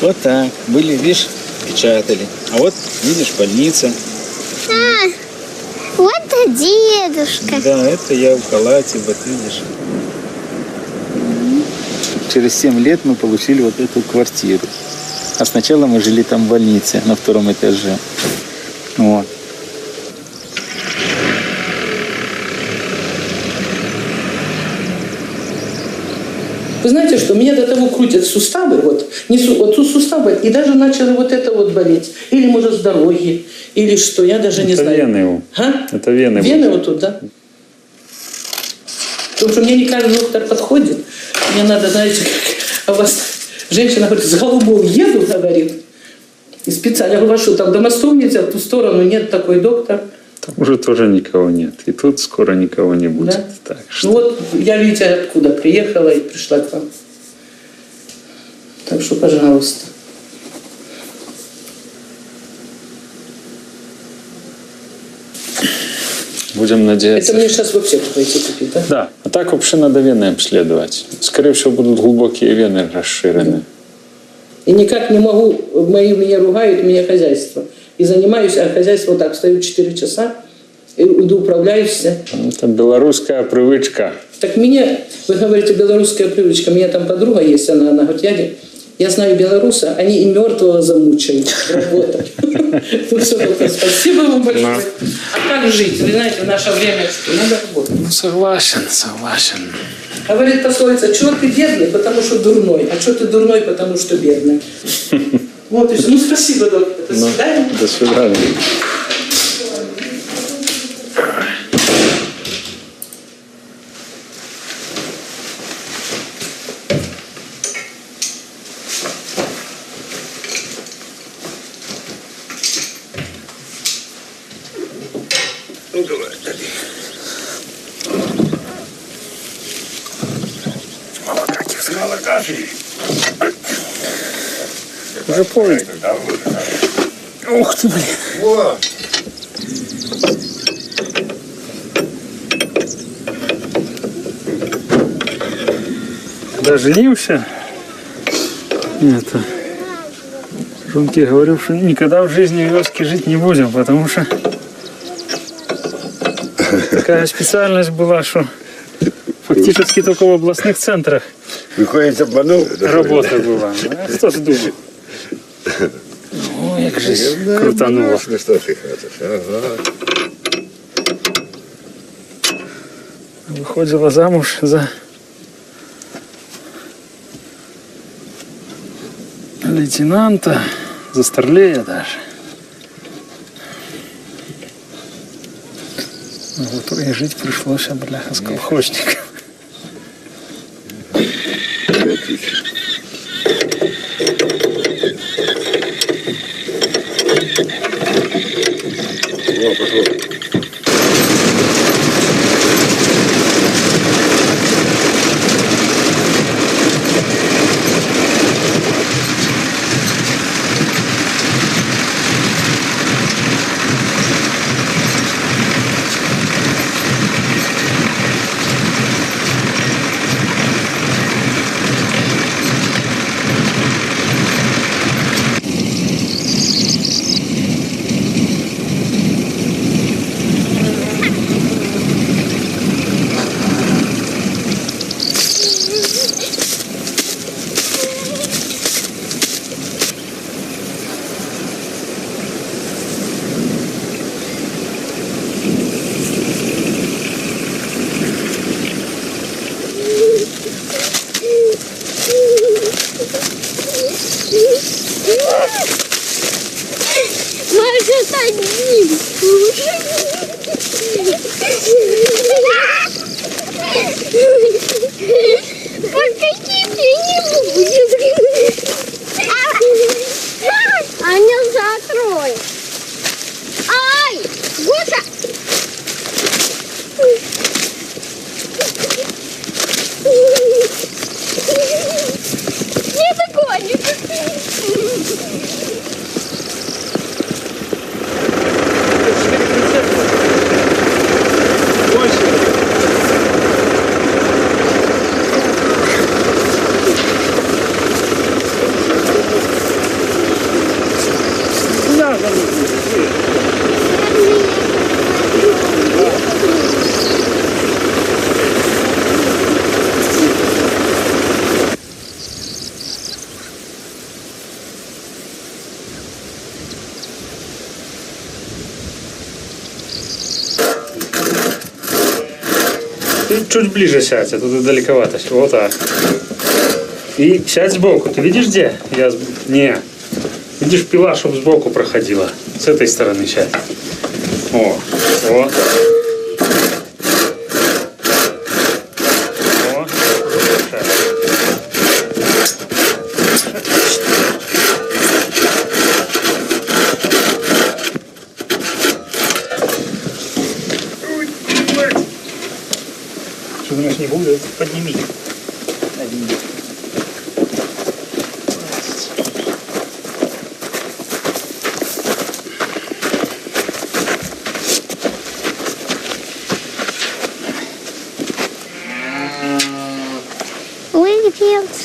Вот так. Были, видишь, печатали. А вот, видишь, больница. А, вот дедушка. Да, это я в халате, вот видишь. Через 7 лет мы получили вот эту квартиру. А сначала мы жили там в больнице на 2-м этаже. Вот. Вы знаете, что меня до того крутят суставы, вот тут суставы, и даже начали вот это вот болеть. Или, может, с дороги, или что, я даже не знаю. Это вены. Это вены. Вены вот тут, да? Потому что мне не каждый доктор подходит. Мне надо, знаете, как у вас женщина говорит, с голубой еду, говорит. И специально, я говорю, что там до мостов нельзя, в ту сторону нет такой доктор. Там уже тоже никого нет. И тут скоро никого не будет. Да? Так что... Ну вот я, видите, откуда приехала и пришла к вам. Так что, пожалуйста. Будем надеяться. Это мне сейчас в аптеку пойти купить, да? Да. А так вообще надо вены обследовать. Скорее всего, будут глубокие вены расширены. И никак не могу, меня ругают, меня хозяйство. И занимаюсь, а хозяйство вот так, встаю 4 часа, и иду управляюсь. Это белорусская привычка. Так мне, вы говорите, белорусская привычка, у меня там подруга есть, она говорит, я знаю белоруса, они и мертвого замучают работать. Ну все, доктор, спасибо вам большое. А как жить? Вы знаете, в наше время надо работать. Ну, согласен. Говорит пословица, чего ты бедный, потому что дурной, а чего ты дурной, потому что бедный. Вот и все. Ну, спасибо, доктор. До свидания. До свидания. Уже понял. Ух ты, блин. Вот. Когда женился, Жунке говорил, что никогда в жизни в вёске жить не будем, потому что такая специальность была, что фактически только в областных центрах Выходит, обманул. работа была. А кто ты думал? Ой, як жизнь крутанула. Выходила замуж за лейтенанта, за старлея даже. Вот и жить пришлось, бляха, с колхозником. Может, одним Пока тебе не будет. Аня, закрой. Ай, Гоша! Не догонишь. чуть ближе сядь, а то ты далековато. Вот так. И сядь сбоку. Ты видишь где? Не. Видишь, пила, чтобы сбоку проходила. С этой стороны сядь. О. Что думаешь, не будет? Подними.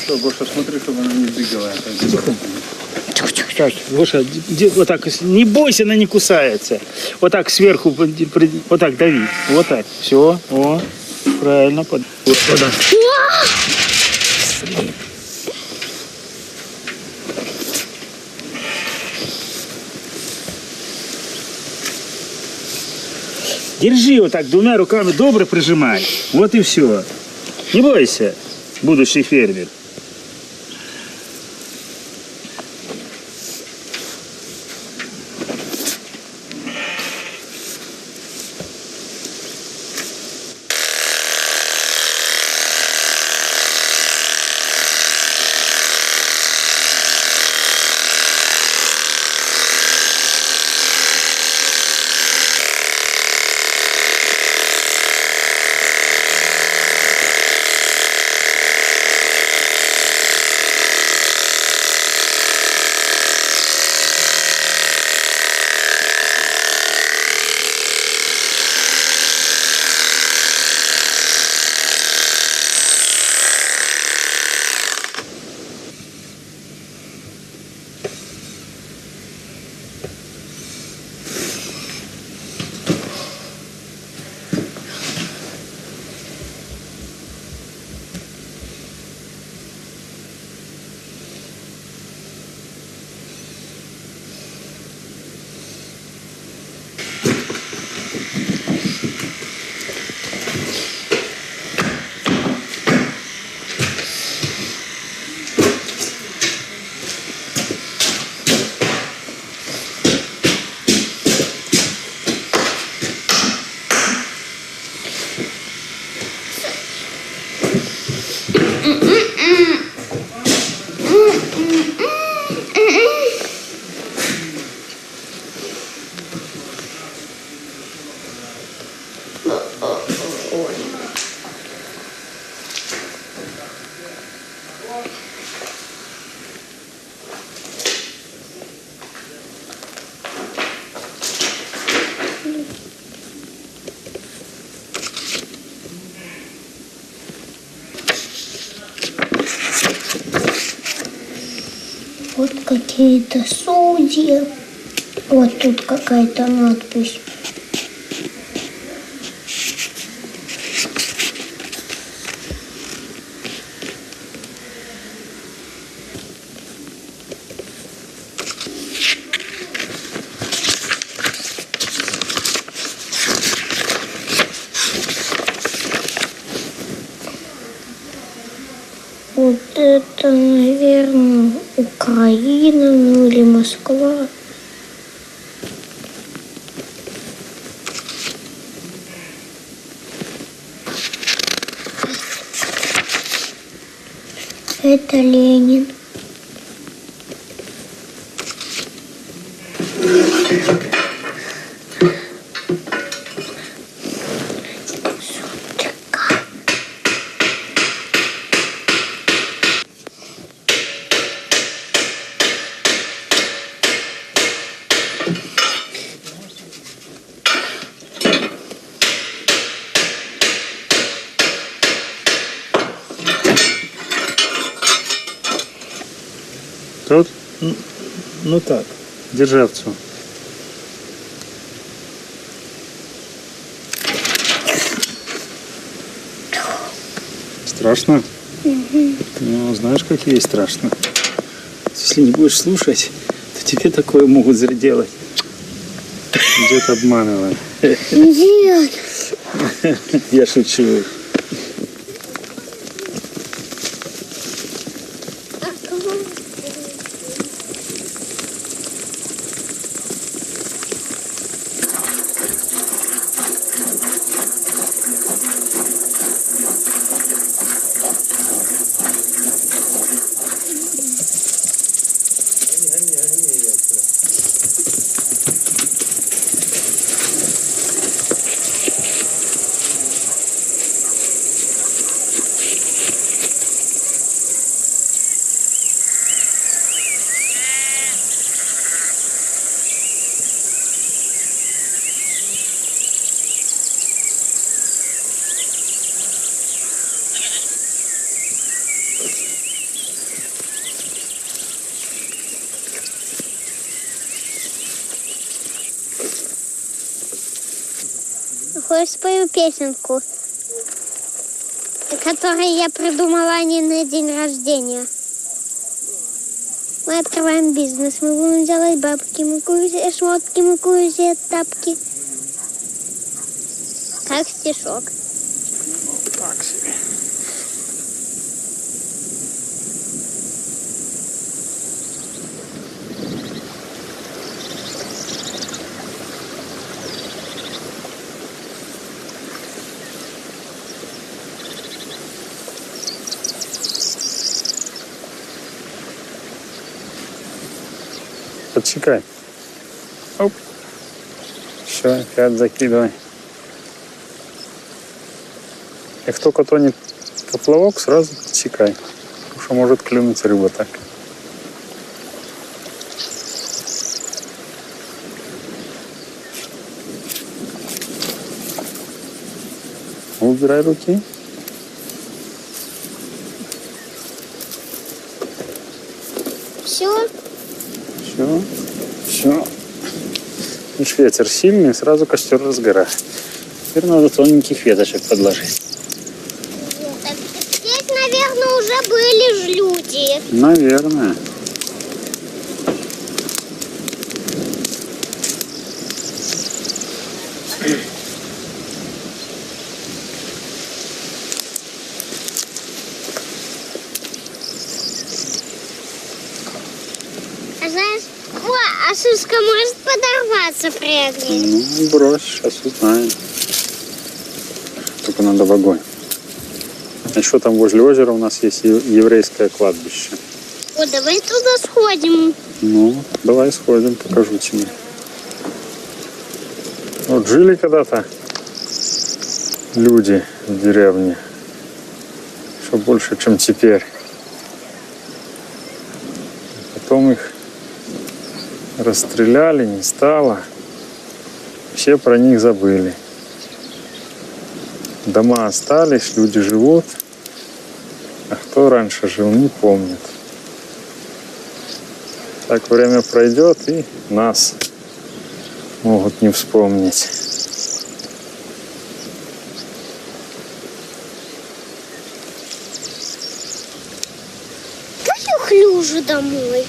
Что, Гоша, смотри, чтобы она не двигала. Так, Гоша, вот так, не бойся, она не кусается. Вот так сверху, вот так дави. Вот так, все, о, правильно. Вот сюда. Держи вот так, двумя руками добро прижимай. Вот и все. Не бойся, будущий фермер. Вот какие-то судьи. Вот тут какая-то надпись. Вот это, наверное, Украина, ну или Москва. Это Ленин. Тут, ну так, державцу. Страшно? Ну, знаешь, как ей страшно. Если не будешь слушать, то тебе такое могут сделать. Дед обманывает. Дед! Я шучу. Хочешь спою песенку, которую я придумала не на день рождения. Мы открываем бизнес, мы будем делать бабки, мы курим шмотки, мы курим тапки. Как стишок. Так себе. Подсекай. Оп. Все, опять закидывай. Как только тонет поплавок, сразу подсекай. Потому что может клюнуть рыба так. Убирай руки. Все? Все. Видишь, ветер сильный, сразу костер разгорает. Теперь надо тоненьких веточек подложить. Здесь, наверное, уже были ж люди. Наверное. А знаешь, а Сушка может подорваться при огне? Ну, брось, сейчас узнаем. Только надо в огонь. А еще там возле озера у нас есть еврейское кладбище. О, давай туда сходим. Ну, давай сходим, покажу тебе. Вот жили когда-то люди в деревне. Еще больше, чем теперь. Потом их расстреляли, не стало. Все про них забыли. Дома остались, люди живут. А кто раньше жил, не помнит. Так время пройдет, и нас могут не вспомнить. Поехали уже домой.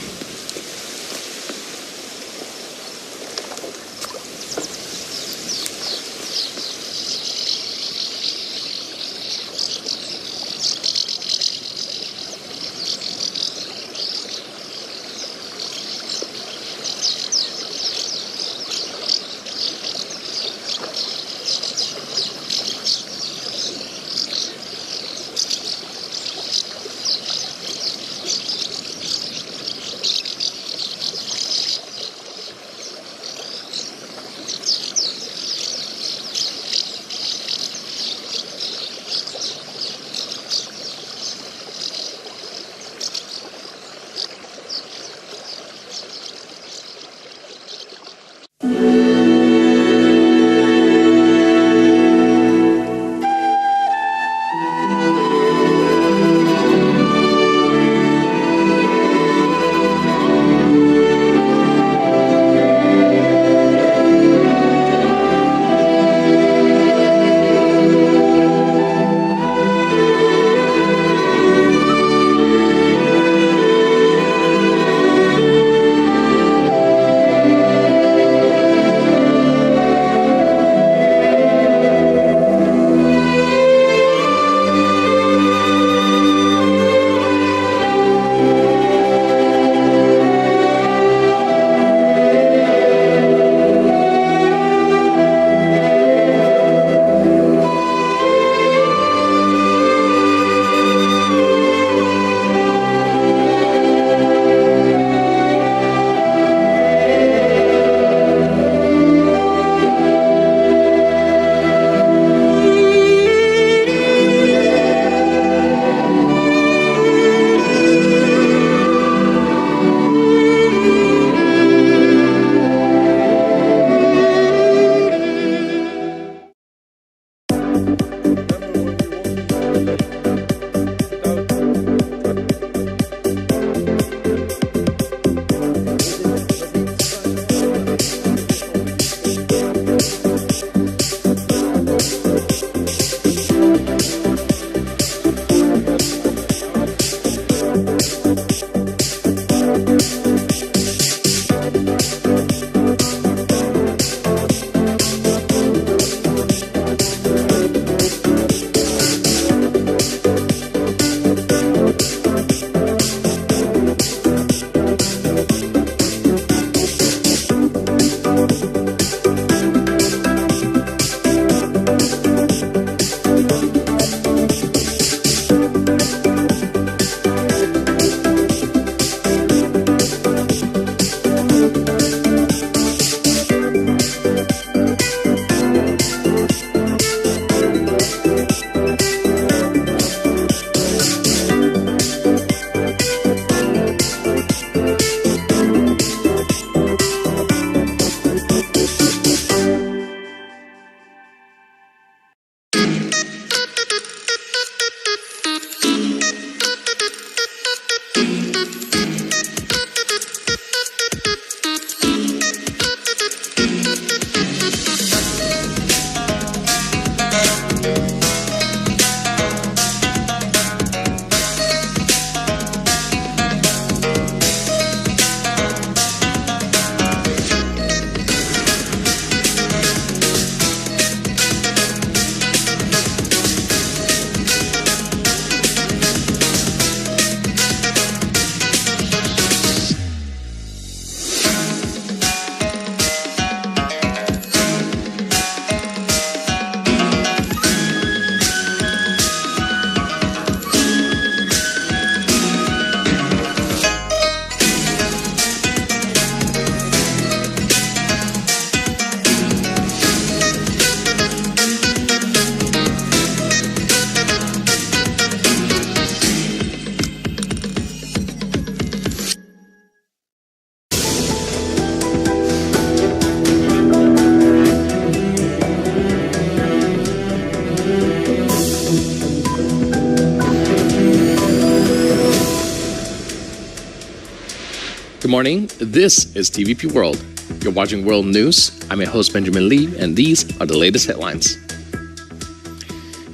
morning. This is TVP World. You're watching World News. I'm your host, Benjamin Lee, and these are the latest headlines.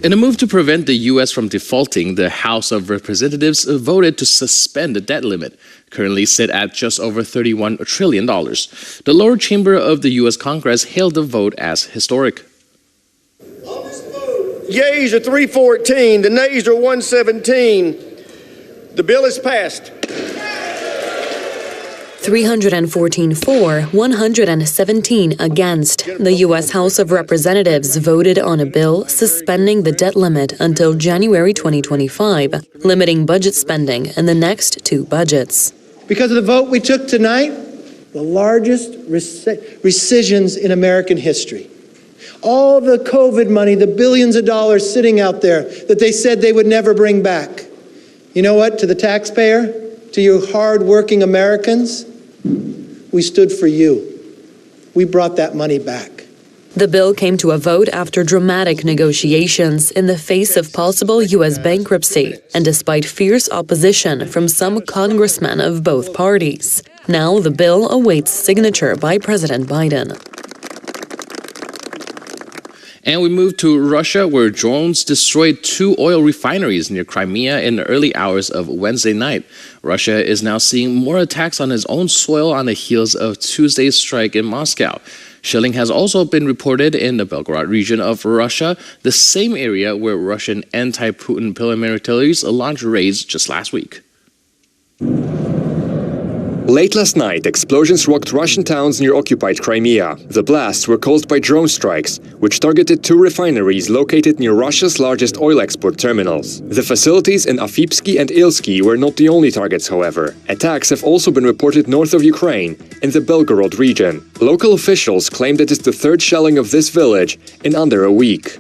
In a move to prevent the U.S. from defaulting, the House of Representatives voted to suspend the debt limit, currently set at just over $31 trillion. The lower chamber of the U.S. Congress hailed the vote as historic. Yeas are 314, the nays are 117. The bill is passed. 314 for, 117 against. The U.S. House of Representatives voted on a bill suspending the debt limit until January 2025, limiting budget spending in the next two budgets. Because of the vote we took tonight, the largest rescissions in American history. All the COVID money, the billions of dollars sitting out there that they said they would never bring back. You know what? To the taxpayer, to you hard-working Americans, we stood for you. We brought that money back. The bill came to a vote after dramatic negotiations in the face of possible U.S. bankruptcy and despite fierce opposition from some congressmen of both parties. Now the bill awaits signature by President Biden. And we move to Russia, where drones destroyed 2 oil refineries near Crimea in the early hours of Wednesday night. Russia is now seeing more attacks on its own soil on the heels of Tuesday's strike in Moscow. Shelling has also been reported in the Belgorod region of Russia, the same area where Russian anti-Putin paramilitaries launched raids just last week. Late last night, explosions rocked Russian towns near occupied Crimea. The blasts were caused by drone strikes, which targeted 2 refineries located near Russia's largest oil export terminals. The facilities in Afipsky and Ilsky were not the only targets, however. Attacks have also been reported north of Ukraine, in the Belgorod region. Local officials claim that it's the 3rd shelling of this village in under a week.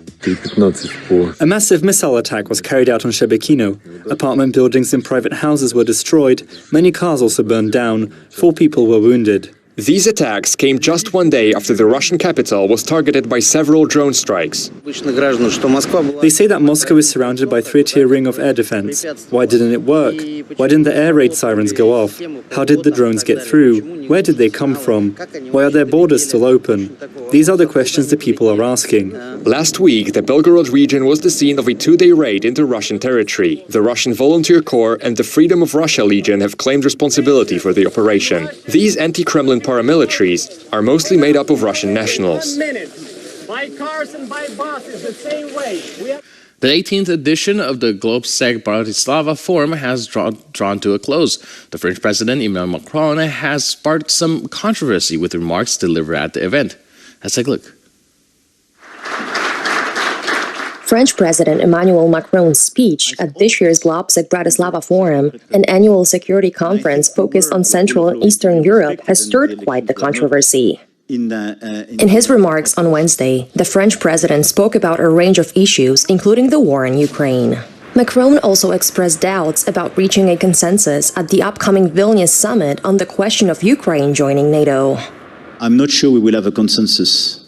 A massive missile attack was carried out on Shebekino. Apartment buildings and private houses were destroyed. Many cars also burned down. 4 people were wounded. These attacks came just one day after the Russian capital was targeted by several drone strikes. They say that Moscow is surrounded by 3-tier ring of air defense. Why didn't it work? Why didn't the air raid sirens go off? How did the drones get through? Where did they come from? Why are their borders still open? These are the questions the people are asking. Last week, the Belgorod region was the scene of a 2-day raid into Russian territory. The Russian Volunteer Corps and the Freedom of Russia Legion have claimed responsibility for the operation. These anti-Kremlin paramilitaries are mostly made up of Russian nationals. Buy cars and buy buses the same way. The 18th edition of the Globsec Bratislava Forum has drawn to a close. The French President Emmanuel Macron has sparked some controversy with remarks delivered at the event. Let's take a look. French President Emmanuel Macron's speech at this year's Globsec Bratislava Forum, an annual security conference focused on Central and Eastern Europe, has stirred quite the controversy. In his remarks on Wednesday, the French president spoke about a range of issues, including the war in Ukraine. Macron also expressed doubts about reaching a consensus at the upcoming Vilnius summit on the question of Ukraine joining NATO. I'm not sure we will have a consensus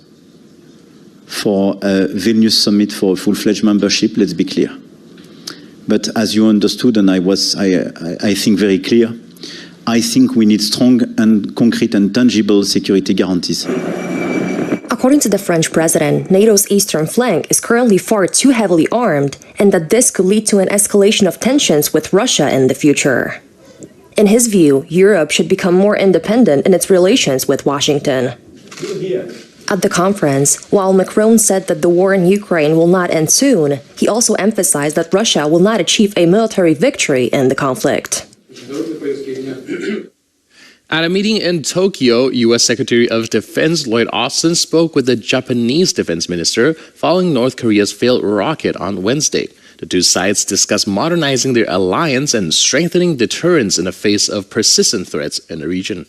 for a Vilnius summit for full-fledged membership, let's be clear. But as you understood, and I think very clear, I think we need strong and concrete and tangible security guarantees. According to the French president, NATO's eastern flank is currently far too heavily armed, and that this could lead to an escalation of tensions with Russia in the future. In his view, Europe should become more independent in its relations with Washington. At the conference, while Macron said that the war in Ukraine will not end soon, he also emphasized that Russia will not achieve a military victory in the conflict. At a meeting in Tokyo, U.S. Secretary of Defense Lloyd Austin spoke with the Japanese defense minister following North Korea's failed rocket on Wednesday. The two sides discussed modernizing their alliance and strengthening deterrence in the face of persistent threats in the region.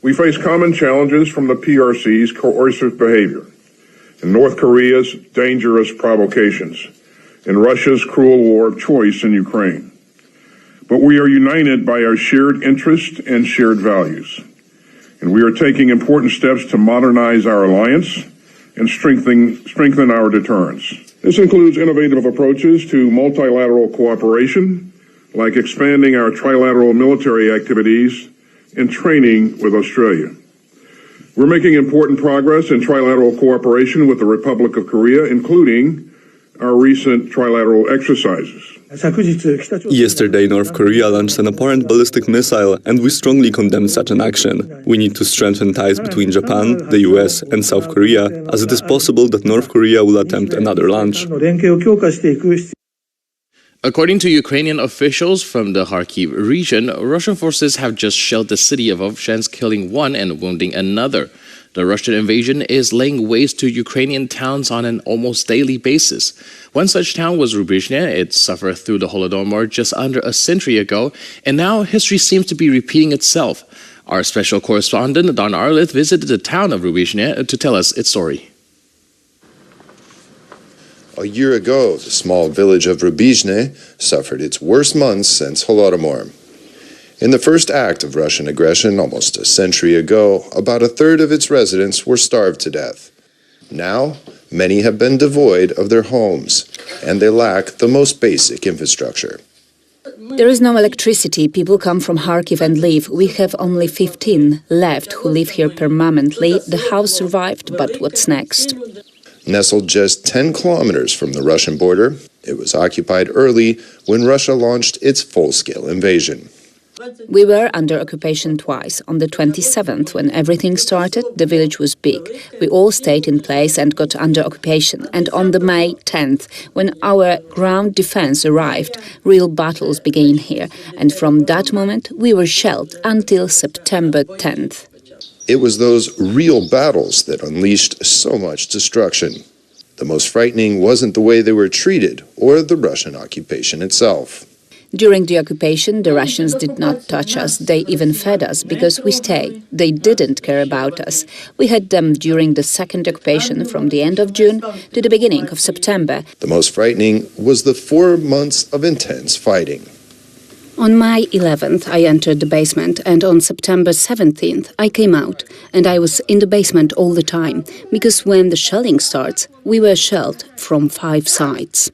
We face common challenges from the PRC's coercive behavior, and North Korea's dangerous provocations, and Russia's cruel war of choice in Ukraine. But we are united by our shared interest and shared values, and we are taking important steps to modernize our alliance and strengthen our deterrence. This includes innovative approaches to multilateral cooperation, like expanding our trilateral military activities and training with Australia. We're making important progress in trilateral cooperation with the Republic of Korea, including our recent trilateral exercises. Yesterday, North Korea launched an apparent ballistic missile, and we strongly condemn such an action. We need to strengthen ties between Japan, the US, and South Korea, as it is possible that North Korea will attempt another launch. According to Ukrainian officials from the Kharkiv region, Russian forces have just shelled the city of Ovchansk, killing one and wounding another. The Russian invasion is laying waste to Ukrainian towns on an almost daily basis. One such town was Rubizhne. It suffered through the Holodomor just under a century ago, and now history seems to be repeating itself. Our special correspondent, Don Arlith, visited the town of Rubizhne to tell us its story. A year ago, the small village of Rubizhne suffered its worst months since Holodomor. In the first act of Russian aggression almost a century ago, about a third of its residents were starved to death. Now, many have been devoid of their homes, and they lack the most basic infrastructure. There is no electricity. People come from Kharkiv and leave. We have only 15 left who live here permanently. The house survived, but what's next? Nestled just 10 kilometers from the Russian border, it was occupied early when Russia launched its full-scale invasion. We were under occupation twice. On the 27th, when everything started, the village was big. We all stayed in place and got under occupation. And on the May 10th, when our ground defense arrived, real battles began here. And from that moment, we were shelled until September 10th. It was those real battles that unleashed so much destruction. The most frightening wasn't the way they were treated or the Russian occupation itself. During the occupation, the Russians did not touch us. They even fed us because we stayed. They didn't care about us. We had them during the second occupation from the end of June to the beginning of September. The most frightening was the 4 months of intense fighting. On May 11th, I entered the basement, and on September 17th, I came out. And I was in the basement all the time, because when the shelling starts, we were shelled from 5 sides.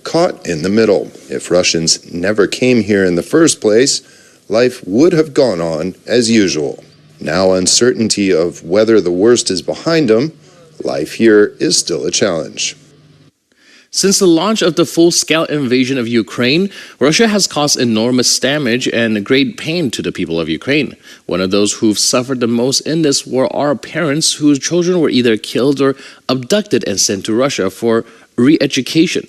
Caught in the middle. If Russians never came here in the first place, life would have gone on as usual. Now uncertainty of whether the worst is behind them, life here is still a challenge. Since the launch of the full-scale invasion of Ukraine, Russia has caused enormous damage and great pain to the people of Ukraine. One of those who've suffered the most in this war are parents whose children were either killed or abducted and sent to Russia for re-education.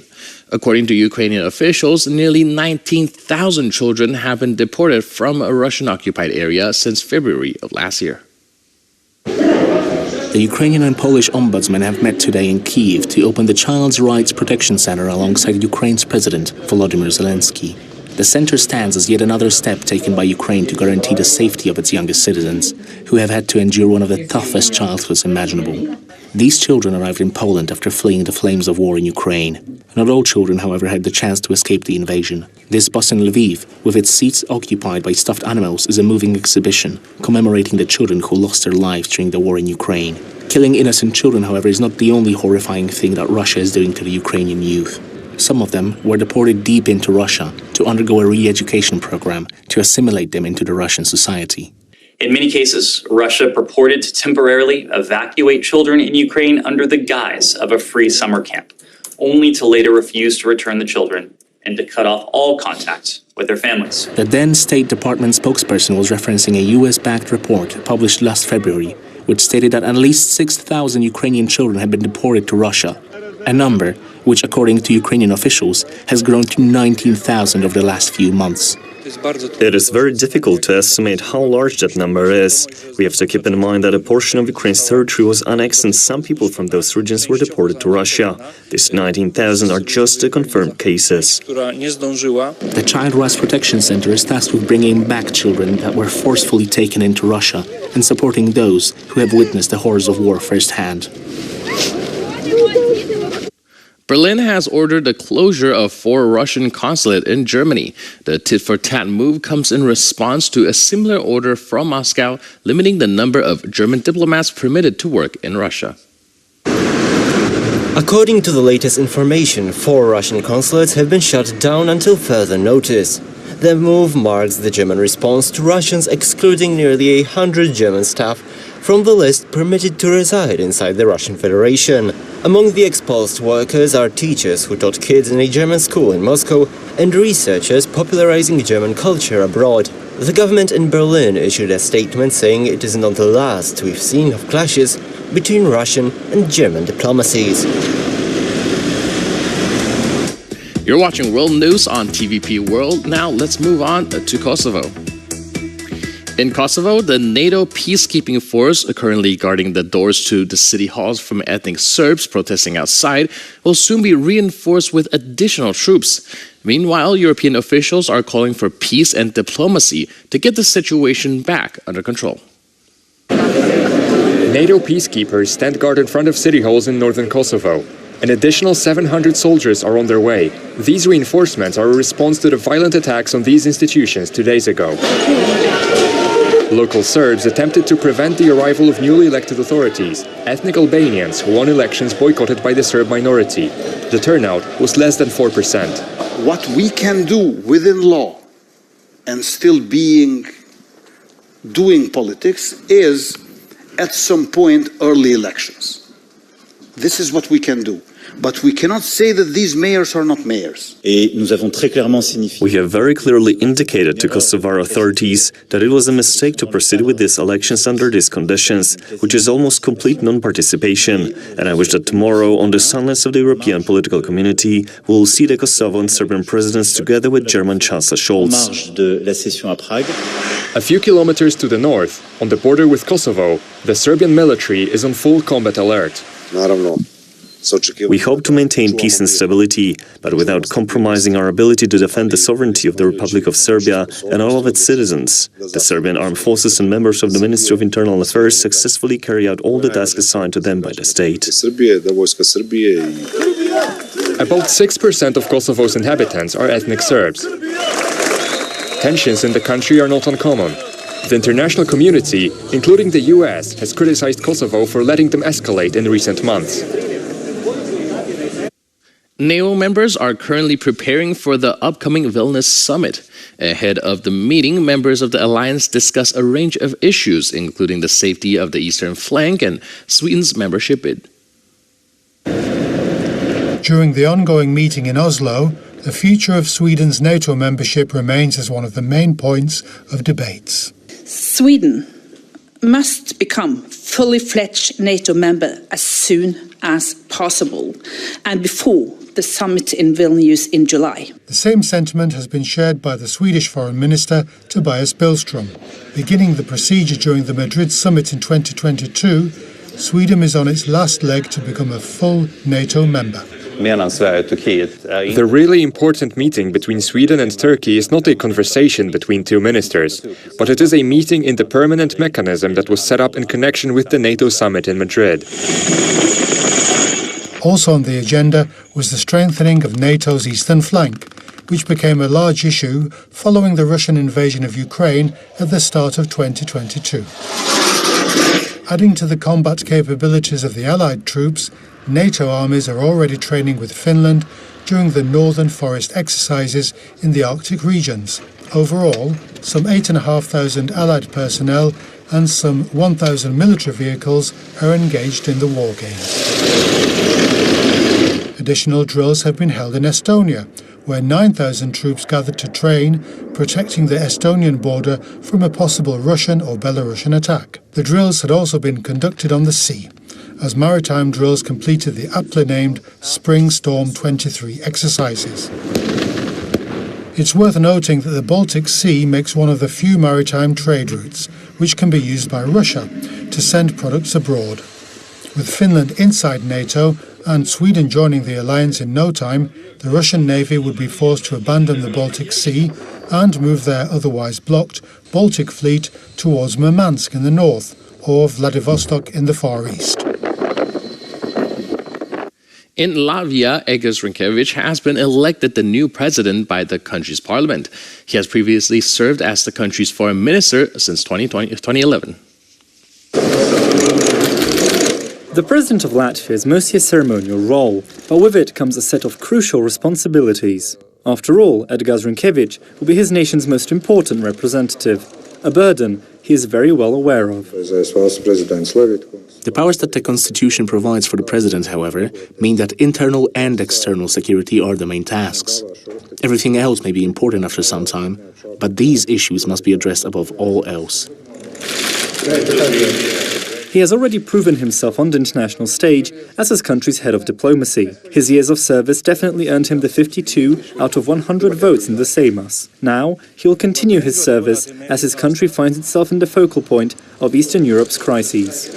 According to Ukrainian officials, nearly 19,000 children have been deported from a Russian-occupied area since February of last year. The Ukrainian and Polish ombudsmen have met today in Kyiv to open the Child's Rights Protection Center alongside Ukraine's President, Volodymyr Zelensky. The center stands as yet another step taken by Ukraine to guarantee the safety of its youngest citizens, who have had to endure one of the toughest childhoods imaginable. These children arrived in Poland after fleeing the flames of war in Ukraine. Not all children, however, had the chance to escape the invasion. This bus in Lviv, with its seats occupied by stuffed animals, is a moving exhibition commemorating the children who lost their lives during the war in Ukraine. Killing innocent children, however, is not the only horrifying thing that Russia is doing to the Ukrainian youth. Some of them were deported deep into Russia to undergo a re-education program to assimilate them into the Russian society. In many cases, Russia purported to temporarily evacuate children in Ukraine under the guise of a free summer camp, only to later refuse to return the children and to cut off all contact with their families. The then State Department spokesperson was referencing a US-backed report published last February, which stated that at least 6,000 Ukrainian children had been deported to Russia, a number which, according to Ukrainian officials, has grown to 19,000 over the last few months. It is very difficult to estimate how large that number is. We have to keep in mind that a portion of Ukraine's territory was annexed and some people from those regions were deported to Russia. These 19,000 are just the confirmed cases. The Child Rights Protection Center is tasked with bringing back children that were forcefully taken into Russia and supporting those who have witnessed the horrors of war firsthand. Berlin has ordered the closure of 4 Russian consulates in Germany. The tit-for-tat move comes in response to a similar order from Moscow limiting the number of German diplomats permitted to work in Russia. According to the latest information, 4 Russian consulates have been shut down until further notice. The move marks the German response to Russians excluding nearly 100 German staff from the list permitted to reside inside the Russian Federation. Among the expulsed workers are teachers who taught kids in a German school in Moscow and researchers popularizing German culture abroad. The government in Berlin issued a statement saying it is not the last we've seen of clashes between Russian and German diplomacies. You're watching World News on TVP World. Now let's move on to Kosovo. In Kosovo, the NATO peacekeeping force, currently guarding the doors to the city halls from ethnic Serbs protesting outside, will soon be reinforced with additional troops. Meanwhile, European officials are calling for peace and diplomacy to get the situation back under control. NATO peacekeepers stand guard in front of city halls in northern Kosovo. An additional 700 soldiers are on their way. These reinforcements are a response to the violent attacks on these institutions 2 days ago. Local Serbs attempted to prevent the arrival of newly elected authorities, ethnic Albanians who won elections boycotted by the Serb minority. The turnout was less than 4%. What we can do within law and still doing politics is at some point early elections. This is what we can do. But we cannot say that these mayors are not mayors. We have very clearly indicated to Kosovar authorities that it was a mistake to proceed with these elections under these conditions, which is almost complete non-participation. And I wish that tomorrow, on the silence of the European political community, we will see the Kosovo and Serbian presidents together with German Chancellor Scholz. A few kilometers to the north, on the border with Kosovo, the Serbian military is on full combat alert. We hope to maintain peace and stability, but without compromising our ability to defend the sovereignty of the Republic of Serbia and all of its citizens. The Serbian armed forces and members of the Ministry of Internal Affairs successfully carry out all the tasks assigned to them by the state. About 6% of Kosovo's inhabitants are ethnic Serbs. Tensions in the country are not uncommon. The international community, including the US, has criticized Kosovo for letting them escalate in recent months. NATO members are currently preparing for the upcoming Vilnius summit. Ahead of the meeting, members of the alliance discuss a range of issues, including the safety of the eastern flank and Sweden's membership bid. During the ongoing meeting in Oslo, the future of Sweden's NATO membership remains as one of the main points of debates. Sweden must become fully fledged NATO member as soon as possible and before the summit in Vilnius in July. The same sentiment has been shared by the Swedish Foreign Minister Tobias Billström. Beginning the procedure during the Madrid summit in 2022, Sweden is on its last leg to become a full NATO member. The really important meeting between Sweden and Turkey is not a conversation between two ministers, but it is a meeting in the permanent mechanism that was set up in connection with the NATO summit in Madrid. Also on the agenda was the strengthening of NATO's eastern flank, which became a large issue following the Russian invasion of Ukraine at the start of 2022. Adding to the combat capabilities of the Allied troops, NATO armies are already training with Finland during the Northern Forest exercises in the Arctic regions. Overall, some 8,500 Allied personnel and some 1,000 military vehicles are engaged in the war games. Additional drills have been held in Estonia, where 9,000 troops gathered to train, protecting the Estonian border from a possible Russian or Belarusian attack. The drills had also been conducted on the sea, as maritime drills completed the aptly named Spring Storm 23 exercises. It's worth noting that the Baltic Sea makes one of the few maritime trade routes which can be used by Russia to send products abroad. With Finland inside NATO and Sweden joining the alliance in no time, the Russian Navy would be forced to abandon the Baltic Sea and move their otherwise blocked Baltic fleet towards Murmansk in the north or Vladivostok in the far east. In Latvia, Egers Rinkēvičs has been elected the new president by the country's parliament. He has previously served as the country's foreign minister since 2011. The President of Latvia is mostly a ceremonial role, but with it comes a set of crucial responsibilities. After all, Edgar Zrinkiewicz will be his nation's most important representative, a burden he is very well aware of. The powers that the Constitution provides for the President, however, mean that internal and external security are the main tasks. Everything else may be important after some time, but these issues must be addressed above all else. He has already proven himself on the international stage as his country's head of diplomacy. His years of service definitely earned him the 52 out of 100 votes in the Seimas. Now, he will continue his service as his country finds itself in the focal point of Eastern Europe's crises.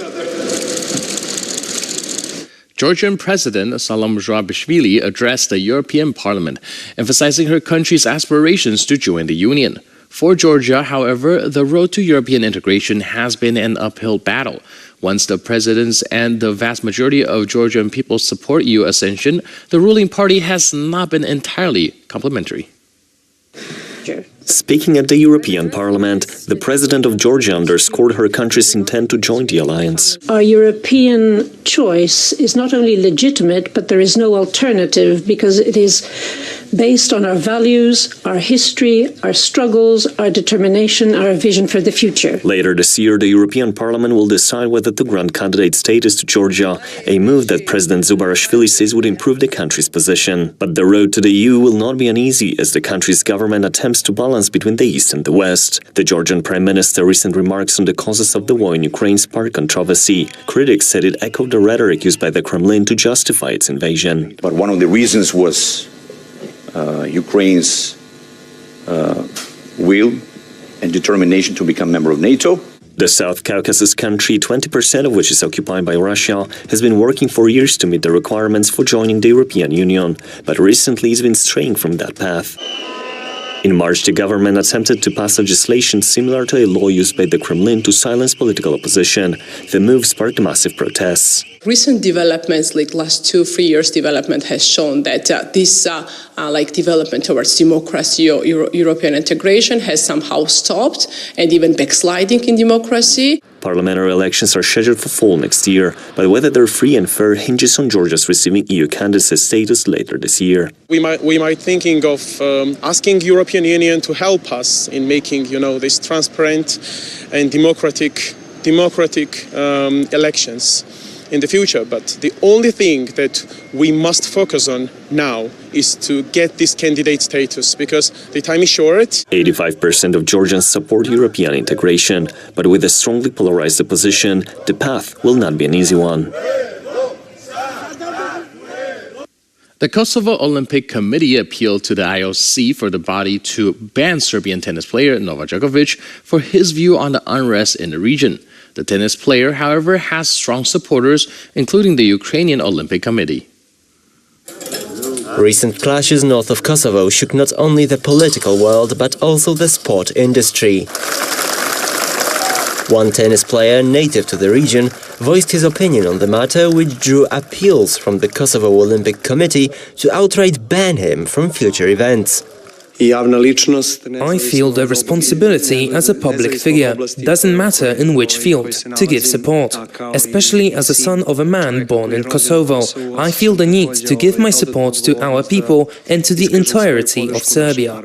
Georgian President Salom Zhuravishvili addressed the European Parliament, emphasizing her country's aspirations to join the Union. For Georgia, however, the road to European integration has been an uphill battle. Once the presidents and the vast majority of Georgian people support EU ascension, the ruling party has not been entirely complimentary. Speaking at the European Parliament, the president of Georgia underscored her country's intent to join the alliance. Our European choice is not only legitimate, but there is no alternative because it is based on our values, our history, our struggles, our determination, our vision for the future. Later this year, the European Parliament will decide whether to grant candidate status to Georgia, a move that President Zhuravishvili says would improve the country's position. But the road to the EU will not be uneasy as the country's government attempts to balance between the East and the West. The Georgian Prime Minister's recent remarks on the causes of the war in Ukraine sparked controversy. Critics said it echoed the rhetoric used by the Kremlin to justify its invasion. But one of the reasons was Ukraine's will and determination to become a member of NATO. The South Caucasus country, 20% of which is occupied by Russia, has been working for years to meet the requirements for joining the European Union, but recently it's been straying from that path. In March, the government attempted to pass legislation similar to a law used by the Kremlin to silence political opposition. The move sparked massive protests. Recent developments, like last 2-3 years development, has shown that this development towards democracy or European integration has somehow stopped and even backsliding in democracy. Parliamentary elections are scheduled for fall next year, but whether they're free and fair hinges on Georgia's receiving EU candidacy status later this year. We might thinking of asking European Union to help us in making, this transparent and democratic elections in the future. But the only thing that we must focus on now is to get this candidate status, because the time is short. 85% of Georgians support European integration, but with a strongly polarized opposition, the path will not be an easy one. The Kosovo Olympic Committee appealed to the IOC for the body to ban Serbian tennis player Novak Djokovic for his view on the unrest in the region. The tennis player, however, has strong supporters, including the Ukrainian Olympic Committee. Recent clashes north of Kosovo shook not only the political world but also the sport industry. One tennis player native to the region voiced his opinion on the matter, which drew appeals from the Kosovo Olympic Committee to outright ban him from future events. I feel the responsibility as a public figure, doesn't matter in which field, to give support. Especially as a son of a man born in Kosovo, I feel the need to give my support to our people and to the entirety of Serbia.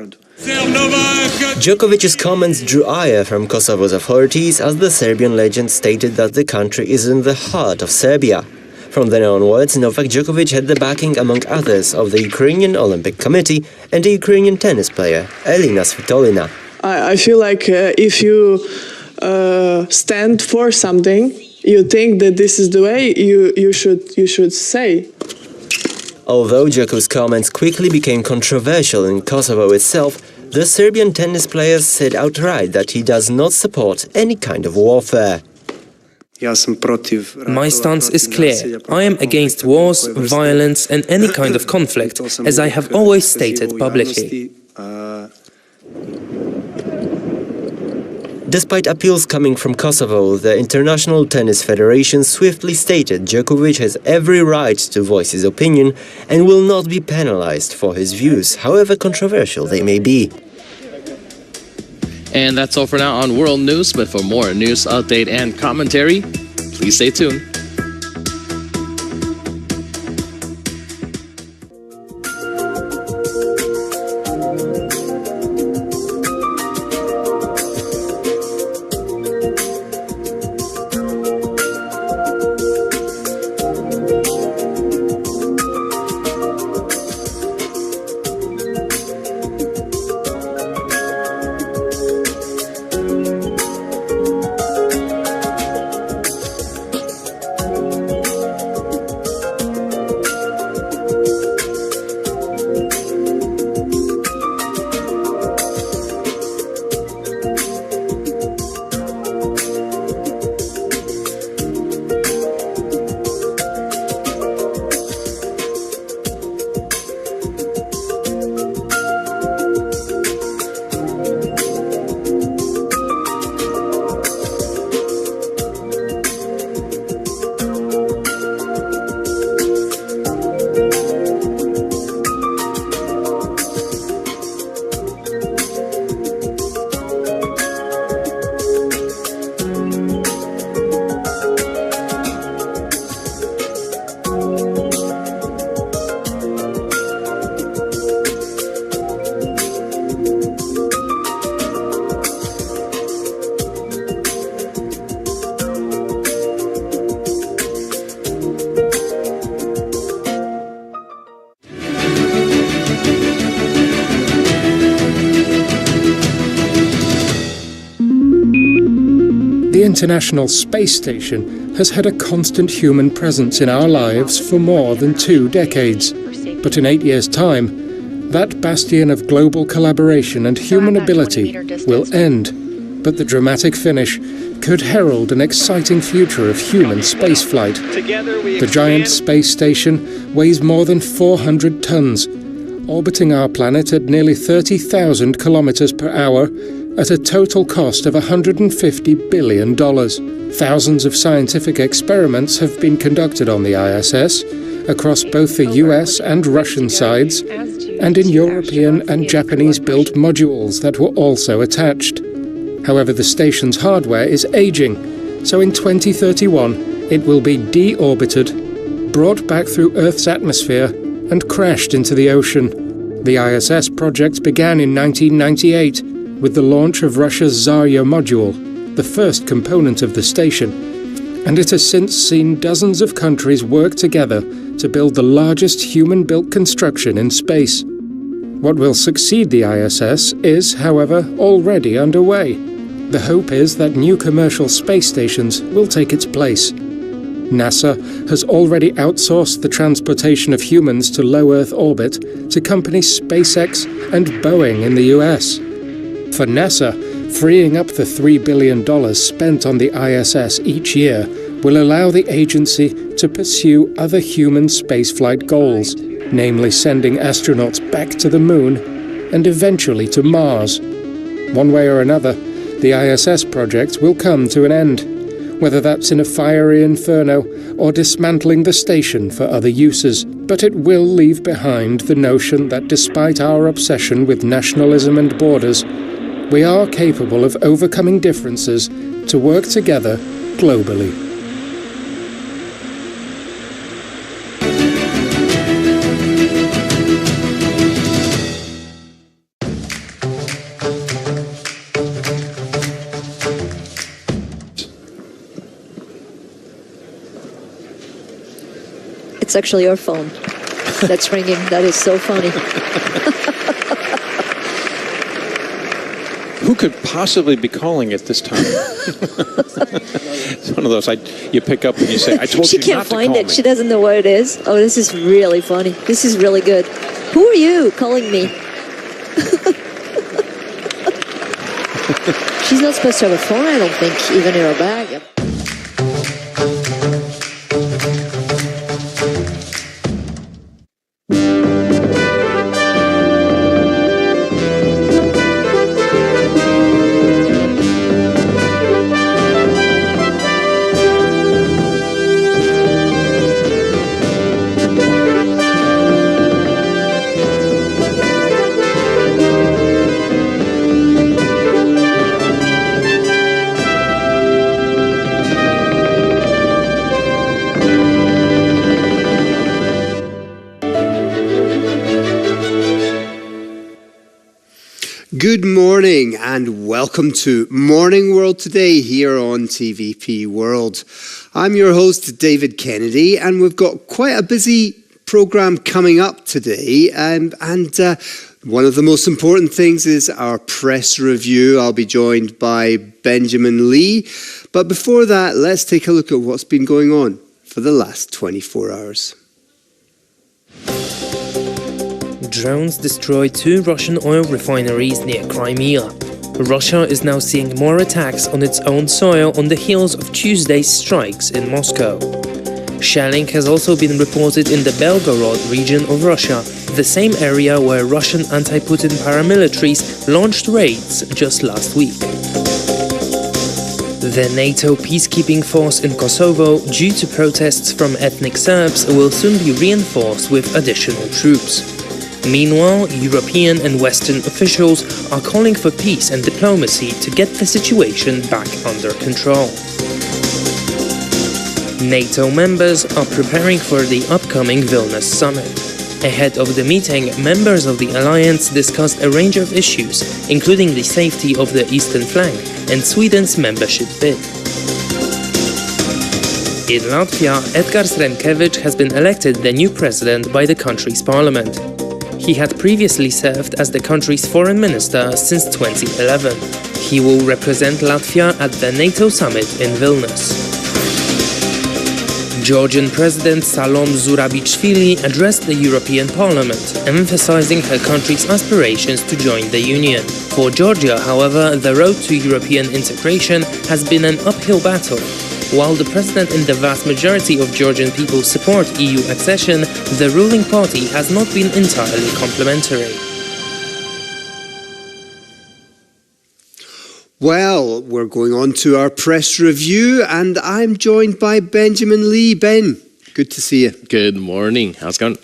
Djokovic's comments drew ire from Kosovo's authorities as the Serbian legend stated that the country is in the heart of Serbia. From then onwards, Novak Djokovic had the backing, among others, of the Ukrainian Olympic Committee and the Ukrainian tennis player, Elina Svitolina. I feel like if you stand for something, you think that this is the way you should say. Although Djokovic's comments quickly became controversial in Kosovo itself, the Serbian tennis player said outright that he does not support any kind of warfare. My stance is clear. I am against wars, violence and any kind of conflict, as I have always stated publicly. Despite appeals coming from Kosovo, the International Tennis Federation swiftly stated Djokovic has every right to voice his opinion and will not be penalized for his views, however controversial they may be. And that's all for now on World News, but for more news, update, and commentary, please stay tuned. The International Space Station has had a constant human presence in our lives for more than 2 decades. But in 8 years' time, that bastion of global collaboration and human ability will end. But the dramatic finish could herald an exciting future of human spaceflight. The giant space station weighs more than 400 tons, orbiting our planet at nearly 30,000 kilometers per hour at a total cost of $150 billion. Thousands of scientific experiments have been conducted on the ISS across both the US and Russian sides, and in European and Japanese-built modules that were also attached. However, the station's hardware is aging, so in 2031 it will be deorbited, brought back through Earth's atmosphere, and crashed into the ocean. The ISS project began in 1998 with the launch of Russia's Zarya module, the first component of the station, and it has since seen dozens of countries work together to build the largest human-built construction in space. What will succeed the ISS is, however, already underway. The hope is that new commercial space stations will take its place. NASA has already outsourced the transportation of humans to low Earth orbit to companies SpaceX and Boeing in the US. For NASA, freeing up the $3 billion spent on the ISS each year will allow the agency to pursue other human spaceflight goals, namely sending astronauts back to the Moon and eventually to Mars. One way or another, the ISS project will come to an end, whether that's in a fiery inferno or dismantling the station for other uses. But it will leave behind the notion that despite our obsession with nationalism and borders, we are capable of overcoming differences to work together globally. It's actually your phone that's ringing. That is so funny. Who could possibly be calling at this time? It's one of those you pick up and you say, I told she you can't not to find call it. me. She doesn't know what it is. Oh, this is really funny. This is really good. Who are you calling me? She's not supposed to have a phone, I don't think, even in her bag. Good morning and welcome to Morning World Today here on TVP World. I'm your host David Kennedy and we've got quite a busy programme coming up today and one of the most important things is our press review. I'll be joined by Benjamin Lee, but before that let's take a look at what's been going on for the last 24 hours. Drones destroyed 2 Russian oil refineries near Crimea. Russia is now seeing more attacks on its own soil on the heels of Tuesday's strikes in Moscow. Shelling has also been reported in the Belgorod region of Russia, the same area where Russian anti-Putin paramilitaries launched raids just last week. The NATO peacekeeping force in Kosovo, due to protests from ethnic Serbs, will soon be reinforced with additional troops. Meanwhile, European and Western officials are calling for peace and diplomacy to get the situation back under control. NATO members are preparing for the upcoming Vilnius summit. Ahead of the meeting, members of the alliance discussed a range of issues, including the safety of the eastern flank and Sweden's membership bid. In Latvia, Edgars Rinkēvičs has been elected the new president by the country's parliament. He had previously served as the country's foreign minister since 2011. he will represent Latvia at the NATO summit in Vilnius. Georgian President Salom Zurabichvili addressed the European Parliament, emphasizing her country's aspirations to join the Union. For Georgia, however, the road to European integration has been an uphill battle. While the president and the vast majority of Georgian people support EU accession, the ruling party has not been entirely complementary. Well, we're going on to our press review, and I'm joined by Benjamin Lee. Ben, good to see you. Good morning. How's it going?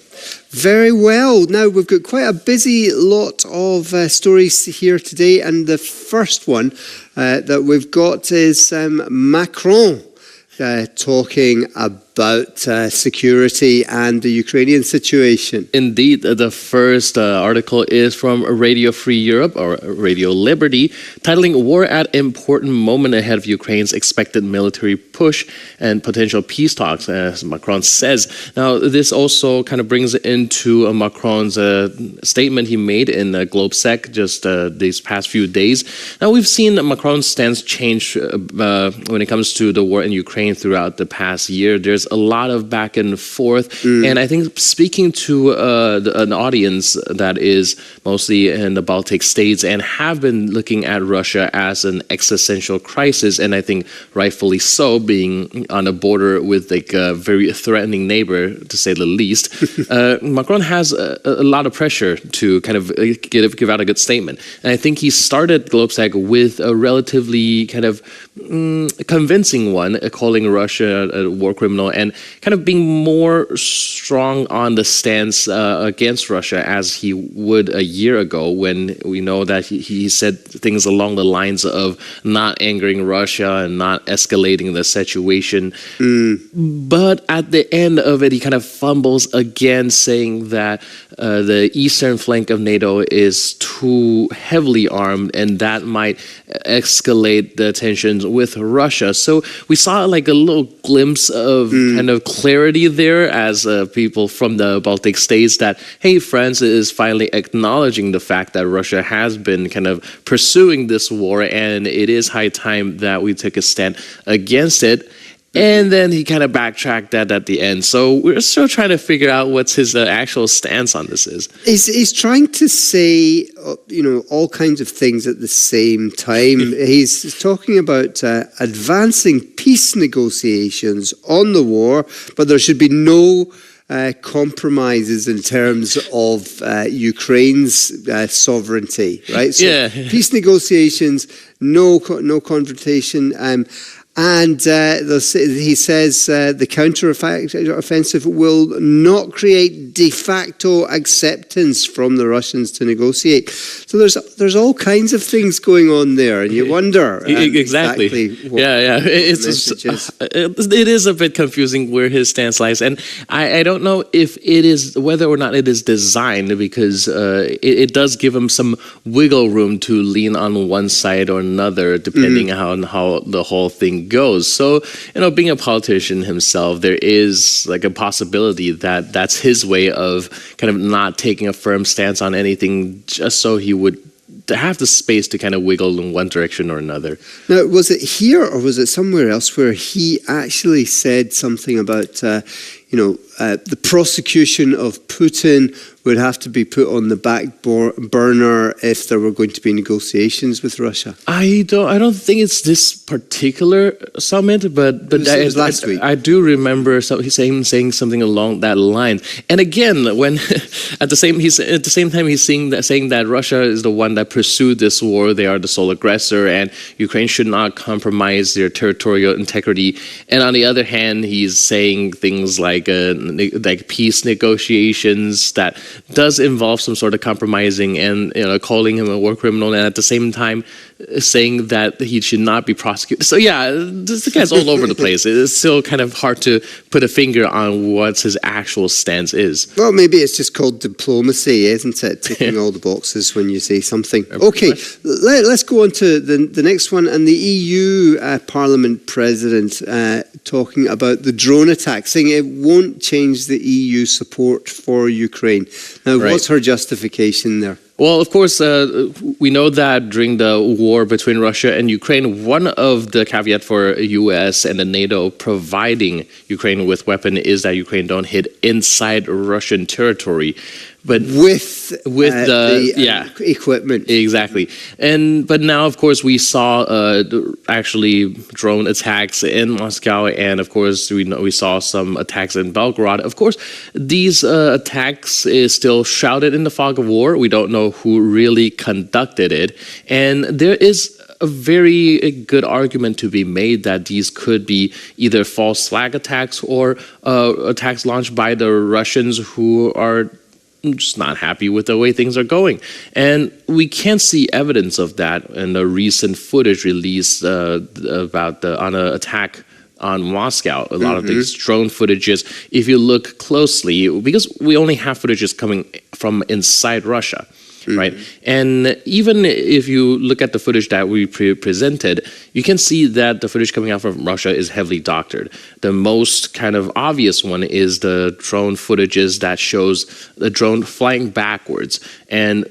Very well. Now, we've got quite a busy lot of stories here today, and the first one that we've got is Macron talking about security and the Ukrainian situation. Indeed, the first article is from Radio Free Europe, or Radio Liberty, titling War at Important Moment Ahead of Ukraine's Expected Military Push and Potential Peace Talks, as Macron says. Now, this also kind of brings into Macron's statement he made in GlobeSec just these past few days. Now, we've seen Macron's stance change when it comes to the war in Ukraine throughout the past year. There's a lot of back and forth, and I think speaking to an audience that is mostly in the Baltic states and have been looking at Russia as an existential crisis, and I think rightfully so, being on a border with like a very threatening neighbor, to say the least, Macron has a lot of pressure to kind of give out a good statement. And I think he started GlobeSec with a relatively kind of convincing one, calling Russia a war criminal and kind of being more strong on the stance against Russia as he would a year ago, when we know that he said things along the lines of not angering Russia and not escalating the situation. But at the end of it, he kind of fumbles again, saying that the eastern flank of NATO is too heavily armed and that might escalate the tensions with Russia. So we saw like a little glimpse of kind of clarity there as people from the Baltic states that, hey, France is finally acknowledging the fact that Russia has been kind of pursuing this war and it is high time that we take a stand against it. And then he kind of backtracked that at the end. So we're still trying to figure out what his actual stance on this is. He's trying to say, all kinds of things at the same time. He's talking about advancing peace negotiations on the war, but there should be no compromises in terms of Ukraine's sovereignty, right? So peace negotiations, no confrontation. And he says the counter-offensive will not create de facto acceptance from the Russians to negotiate. So there's all kinds of things going on there, and you wonder exactly what it is a bit confusing where his stance lies, and I don't know if it is whether or not it is designed, because it does give him some wiggle room to lean on one side or another depending on how the whole thing goes. So, being a politician himself, there is like a possibility that that's his way of kind of not taking a firm stance on anything, just so he would have the space to kind of wiggle in one direction or another. Now, was it here or was it somewhere else where he actually said something about, the prosecution of Putin would have to be put on the back burner if there were going to be negotiations with Russia? I don't think it's this particular summit, but it was last week. I do remember saying something along that line. And again, when at the same time he's saying that Russia is the one that pursued this war, they are the sole aggressor, and Ukraine should not compromise their territorial integrity. And on the other hand, he's saying things like peace negotiations that does involve some sort of compromising, and calling him a war criminal, and at the same time saying that he should not be prosecuted. So this guy's all over the place. It's still kind of hard to put a finger on what his actual stance is. Well, maybe it's just called diplomacy, isn't it? Ticking all the boxes when you say something. Okay, let's go on to the next one, and the EU Parliament President talking about the drone attack, saying it won't change the EU support for Ukraine. Now, what's her justification there? Well, of course, we know that during the war between Russia and Ukraine, one of the caveat for U.S. and the NATO providing Ukraine with weapon is that Ukraine don't hit inside Russian territory. But with the equipment, exactly, but now, of course, we saw actually drone attacks in Moscow, and of course, we saw some attacks in Belgorod. Of course, these attacks is still shrouded in the fog of war. We don't know who really conducted it, and there is a very good argument to be made that these could be either false flag attacks or attacks launched by the Russians who are just not happy with the way things are going. And we can't see evidence of that in the recent footage released about on an attack on Moscow. A lot of these drone footages, if you look closely, because we only have footages coming from inside Russia, right? And even if you look at the footage that we presented, you can see that the footage coming out from Russia is heavily doctored. The most kind of obvious one is the drone footages that shows the drone flying backwards. And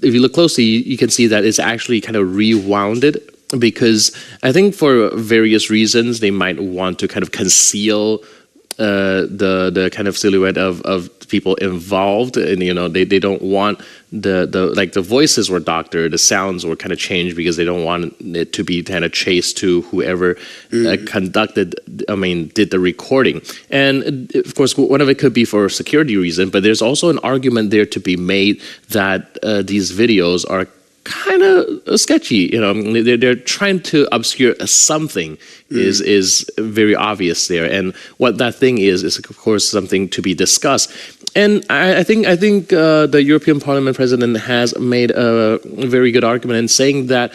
if you look closely, you can see that it's actually kind of rewounded, because I think for various reasons they might want to kind of conceal the kind of silhouette of people involved, and they don't want the voices were doctored, the sounds were kind of changed because they don't want it to be kind of chased to whoever did the recording. And of course, one of it could be for security reason, but there's also an argument there to be made that these videos are kind of sketchy. They're trying to obscure something is very obvious there, and what that thing is of course something to be discussed. And I think the European Parliament President has made a very good argument in saying that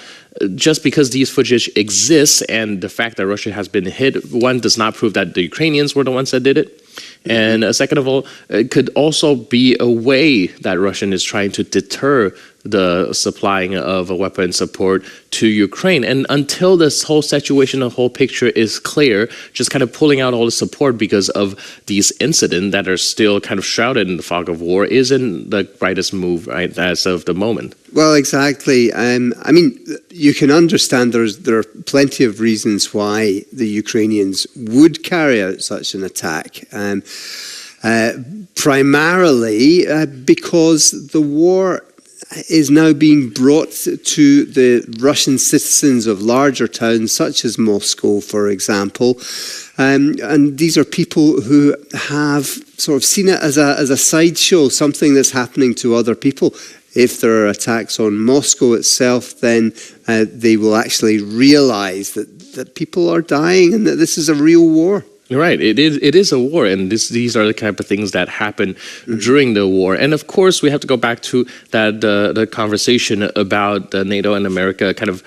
just because these footage exists and the fact that Russia has been hit, one does not prove that the Ukrainians were the ones that did it. And second of all, it could also be a way that Russia is trying to deter the supplying of a weapon support to Ukraine. And until this whole situation, the whole picture is clear, just kind of pulling out all the support because of these incidents that are still kind of shrouded in the fog of war isn't the brightest move, right, as of the moment. Well, exactly. You can understand there are plenty of reasons why the Ukrainians would carry out such an attack. Primarily because the war is now being brought to the Russian citizens of larger towns such as Moscow, for example. And these are people who have sort of seen it as a sideshow, something that's happening to other people. If there are attacks on Moscow itself, then they will actually realize that people are dying and that this is a real war. Right, it is a war, and these are the kind of things that happen during the war. And of course, we have to go back to that the conversation about NATO and America kind of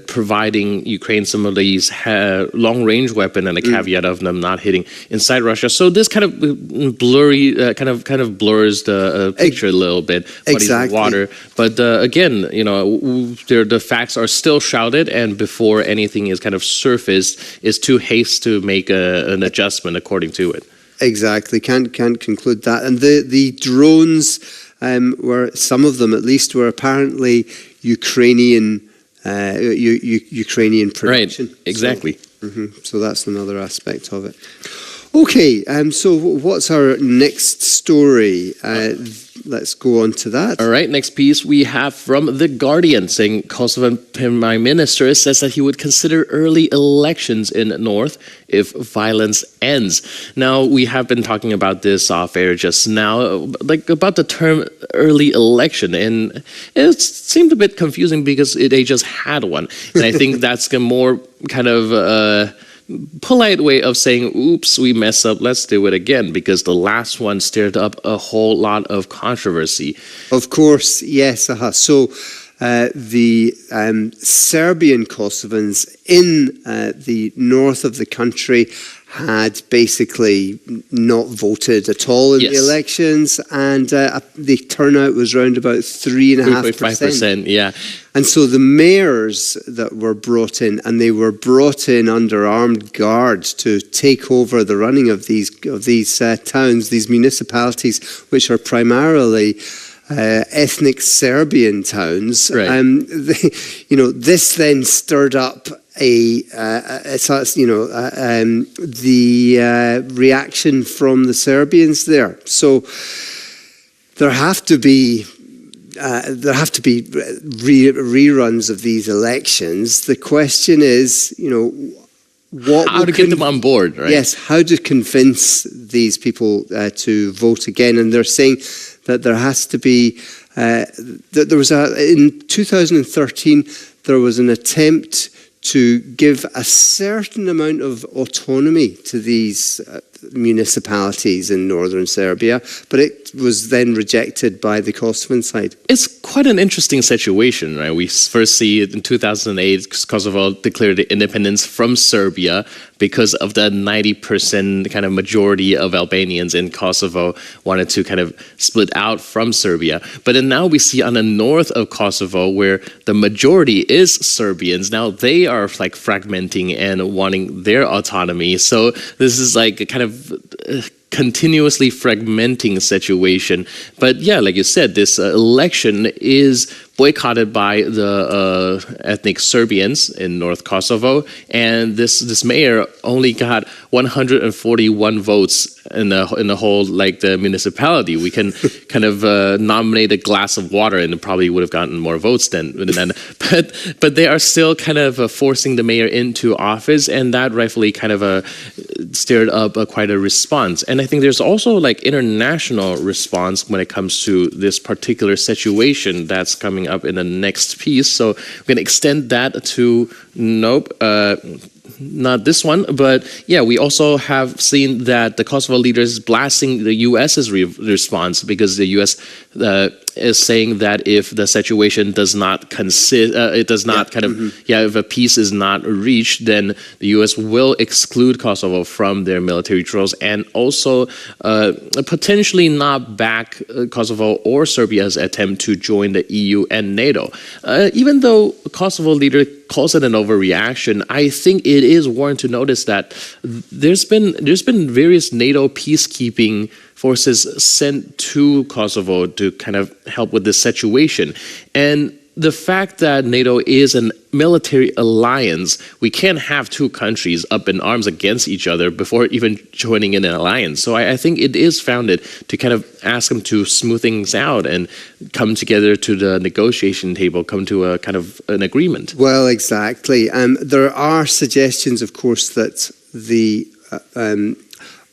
providing Ukraine some of these long-range weapon and a caveat of them not hitting inside Russia. So this kind of blurry, kind of blurs the picture a little bit. Exactly. Water, but again, the facts are still shrouded, and before anything is kind of surfaced, it's too hasty to make an adjustment according to it. Exactly, can't conclude that. And the drones were, some of them at least, were apparently Ukrainian production. Right, exactly. So that's another aspect of it. Okay, so what's our next story? Let's go on to that. All right, next piece we have from The Guardian, saying Kosovan Prime Minister says that he would consider early elections in North if violence ends. Now, we have been talking about this off air just now, like about the term early election, and it seemed a bit confusing because they just had one. And I think that's a more kind of polite way of saying, oops, we messed up, let's do it again, because the last one stirred up a whole lot of controversy. Of course, yes. So the Serbian Kosovans in the north of the country had basically not voted at all in the elections, and the turnout was around about 3.5%. Yeah. And so the mayors that were brought in, and they were brought in under armed guard to take over the running of these towns, these municipalities, which are primarily ethnic Serbian towns. Right. This then stirred up the reaction from the Serbians there. So there have to be reruns of these elections. The question is, how to get them on board, right? Yes, how to convince these people to vote again. And they're saying that there has to be, that there was in 2013, there was an attempt to give a certain amount of autonomy to these municipalities in northern Serbia, but it was then rejected by the Kosovan side. It's quite an interesting situation, right? We first see it in 2008, Kosovo declared independence from Serbia because of the 90% kind of majority of Albanians in Kosovo wanted to kind of split out from Serbia. But then now we see on the north of Kosovo where the majority is Serbians. Now they are like fragmenting and wanting their autonomy. So this is like a kind of continuously fragmenting situation. But yeah, like you said, this election is boycotted by the ethnic Serbians in North Kosovo, and this mayor only got 141 votes in the whole the municipality. We can kind of nominate a glass of water, and it probably would have gotten more votes than. But they are still kind of forcing the mayor into office, and that rightfully kind of stirred up quite a response. And I think there's also international response when it comes to this particular situation that's coming up in the next piece. So we're going to extend that to not this one, but yeah, we also have seen that the Kosovo leaders if the U.S.'s response, because the U.S. Is saying that if the situation does not if a peace is not reached, then the U.S. will exclude Kosovo from their military drills and also potentially not back Kosovo or Serbia's attempt to join the EU and NATO. Even though Kosovo leader calls it an overreaction, I think it is warranted to notice that there's been various NATO peacekeeping forces sent to Kosovo to kind of help with this situation. And the fact that NATO is a military alliance, we can't have two countries up in arms against each other before even joining in an alliance. So I think it is founded to kind of ask them to smooth things out and come together to the negotiation table, come to a kind of an agreement. Well, exactly. There are suggestions, of course, that the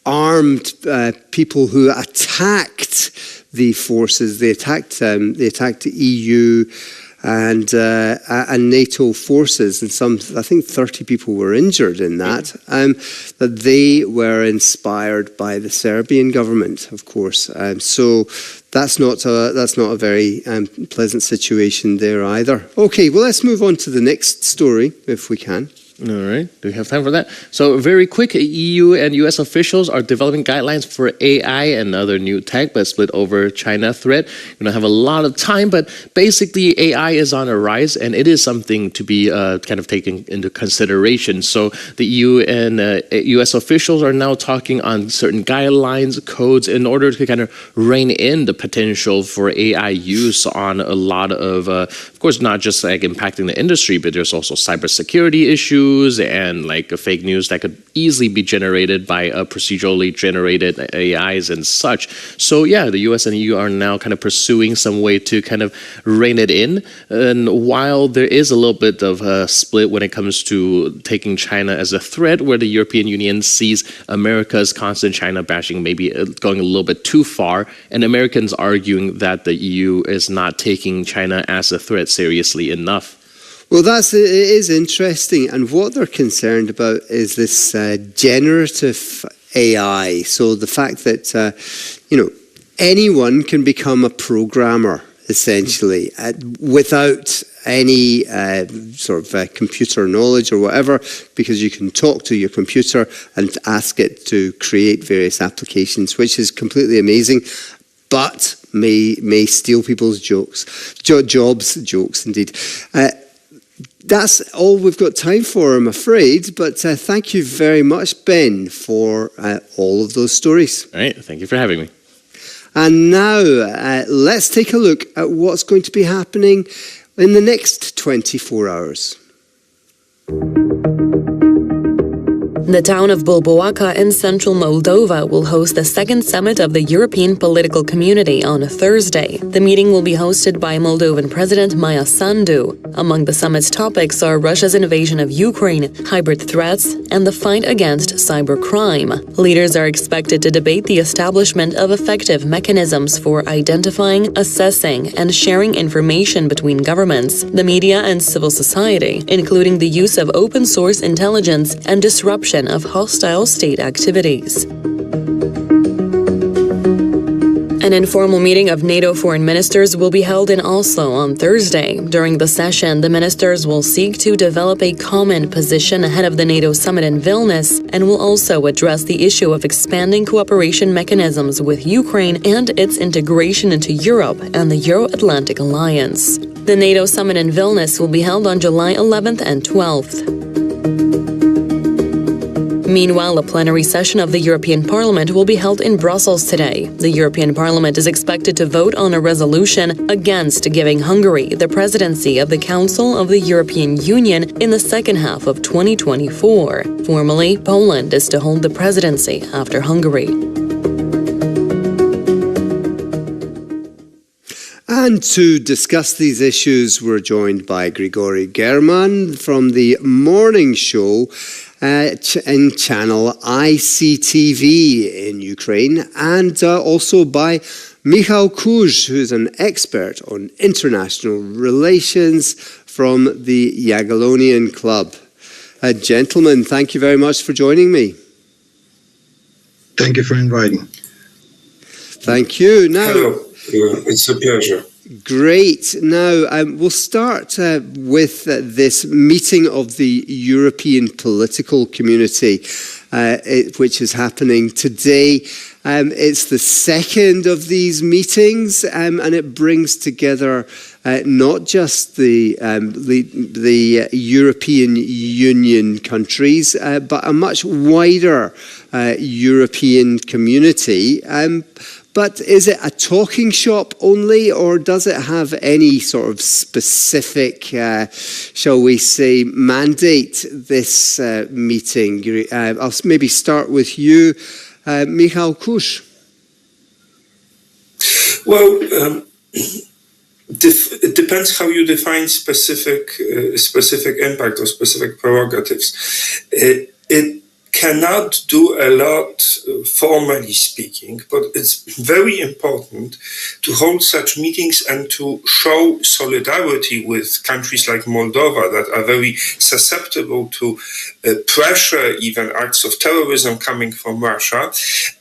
armed people who attacked the forces, they attacked the EU and NATO forces, and I think 30 people were injured in that. That they were inspired by the Serbian government, of course. So that's not a very pleasant situation there either. Okay, well, let's move on to the next story if we can. All right. Do we have time for that? So very quick, EU and US officials are developing guidelines for AI and other new tech, but split over China threat. We don't have a lot of time, but basically AI is on a rise, and it is something to be kind of taken into consideration. So the EU and US officials are now talking on certain guidelines, codes, in order to kind of rein in the potential for AI use on a lot of course, not just impacting the industry, but there's also cybersecurity issues and fake news that could easily be generated by procedurally generated AIs and such. So yeah, the US and EU are now kind of pursuing some way to kind of rein it in. And while there is a little bit of a split when it comes to taking China as a threat, where the European Union sees America's constant China bashing maybe going a little bit too far, and Americans arguing that the EU is not taking China as a threat seriously enough. Well, it is interesting, and what they're concerned about is this generative AI. So the fact that anyone can become a programmer essentially without any sort of computer knowledge or whatever, because you can talk to your computer and ask it to create various applications, which is completely amazing, but may steal people's jobs indeed. That's all we've got time for, I'm afraid, but thank you very much, Ben, for all of those stories. All right, thank you for having me. And now let's take a look at what's going to be happening in the next 24 hours. The town of Bulboaca in central Moldova will host the second summit of the European Political Community on Thursday. The meeting will be hosted by Moldovan President Maia Sandu. Among the summit's topics are Russia's invasion of Ukraine, hybrid threats, and the fight against cybercrime. Leaders are expected to debate the establishment of effective mechanisms for identifying, assessing, and sharing information between governments, the media, and civil society, including the use of open-source intelligence and disruption of hostile state activities. An informal meeting of NATO foreign ministers will be held in Oslo on Thursday. During the session, the ministers will seek to develop a common position ahead of the NATO summit in Vilnius and will also address the issue of expanding cooperation mechanisms with Ukraine and its integration into Europe and the Euro-Atlantic Alliance. The NATO summit in Vilnius will be held on July 11th and 12th. Meanwhile, a plenary session of the European Parliament will be held in Brussels today. The European Parliament is expected to vote on a resolution against giving Hungary the presidency of the Council of the European Union in the second half of 2024. Formally, Poland is to hold the presidency after Hungary. And to discuss these issues, we're joined by Grigory German from the morning show in channel ICTV in Ukraine, and also by Michał Kusz, who's an expert on international relations from the Jagiellonian Club. Gentlemen, thank you very much for joining me. Thank you for inviting. Thank you. Now, hello. It's a pleasure. Great. Now, we'll start with this meeting of the European Political Community, which is happening today. It's the second of these meetings, and it brings together not just the European Union countries, but a much wider European community. But is it a talking shop only, or does it have any sort of specific, shall we say, mandate, this meeting? I'll maybe start with you, Michał Kusz. Well, it depends how you define specific impact or specific prerogatives. It cannot do a lot, formally speaking, but it's very important to hold such meetings and to show solidarity with countries like Moldova that are very susceptible to pressure, even acts of terrorism coming from Russia.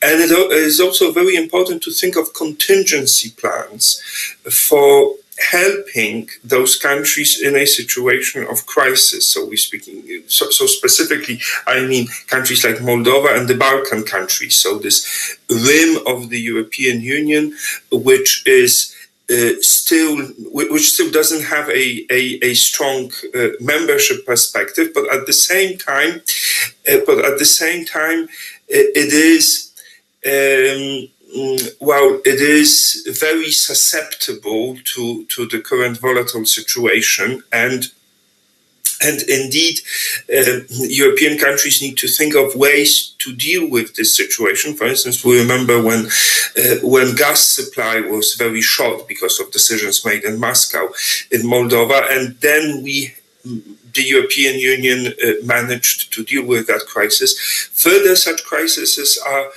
And it is also very important to think of contingency plans for helping those countries in a situation of crisis. So specifically, I mean countries like Moldova and the Balkan countries. So this rim of the European Union, which is still doesn't have a strong membership perspective, but at the same time, it is. It is very susceptible to the current volatile situation, and indeed, European countries need to think of ways to deal with this situation. For instance, we remember when gas supply was very short because of decisions made in Moscow, in Moldova, and then the European Union managed to deal with that crisis. Further such crises are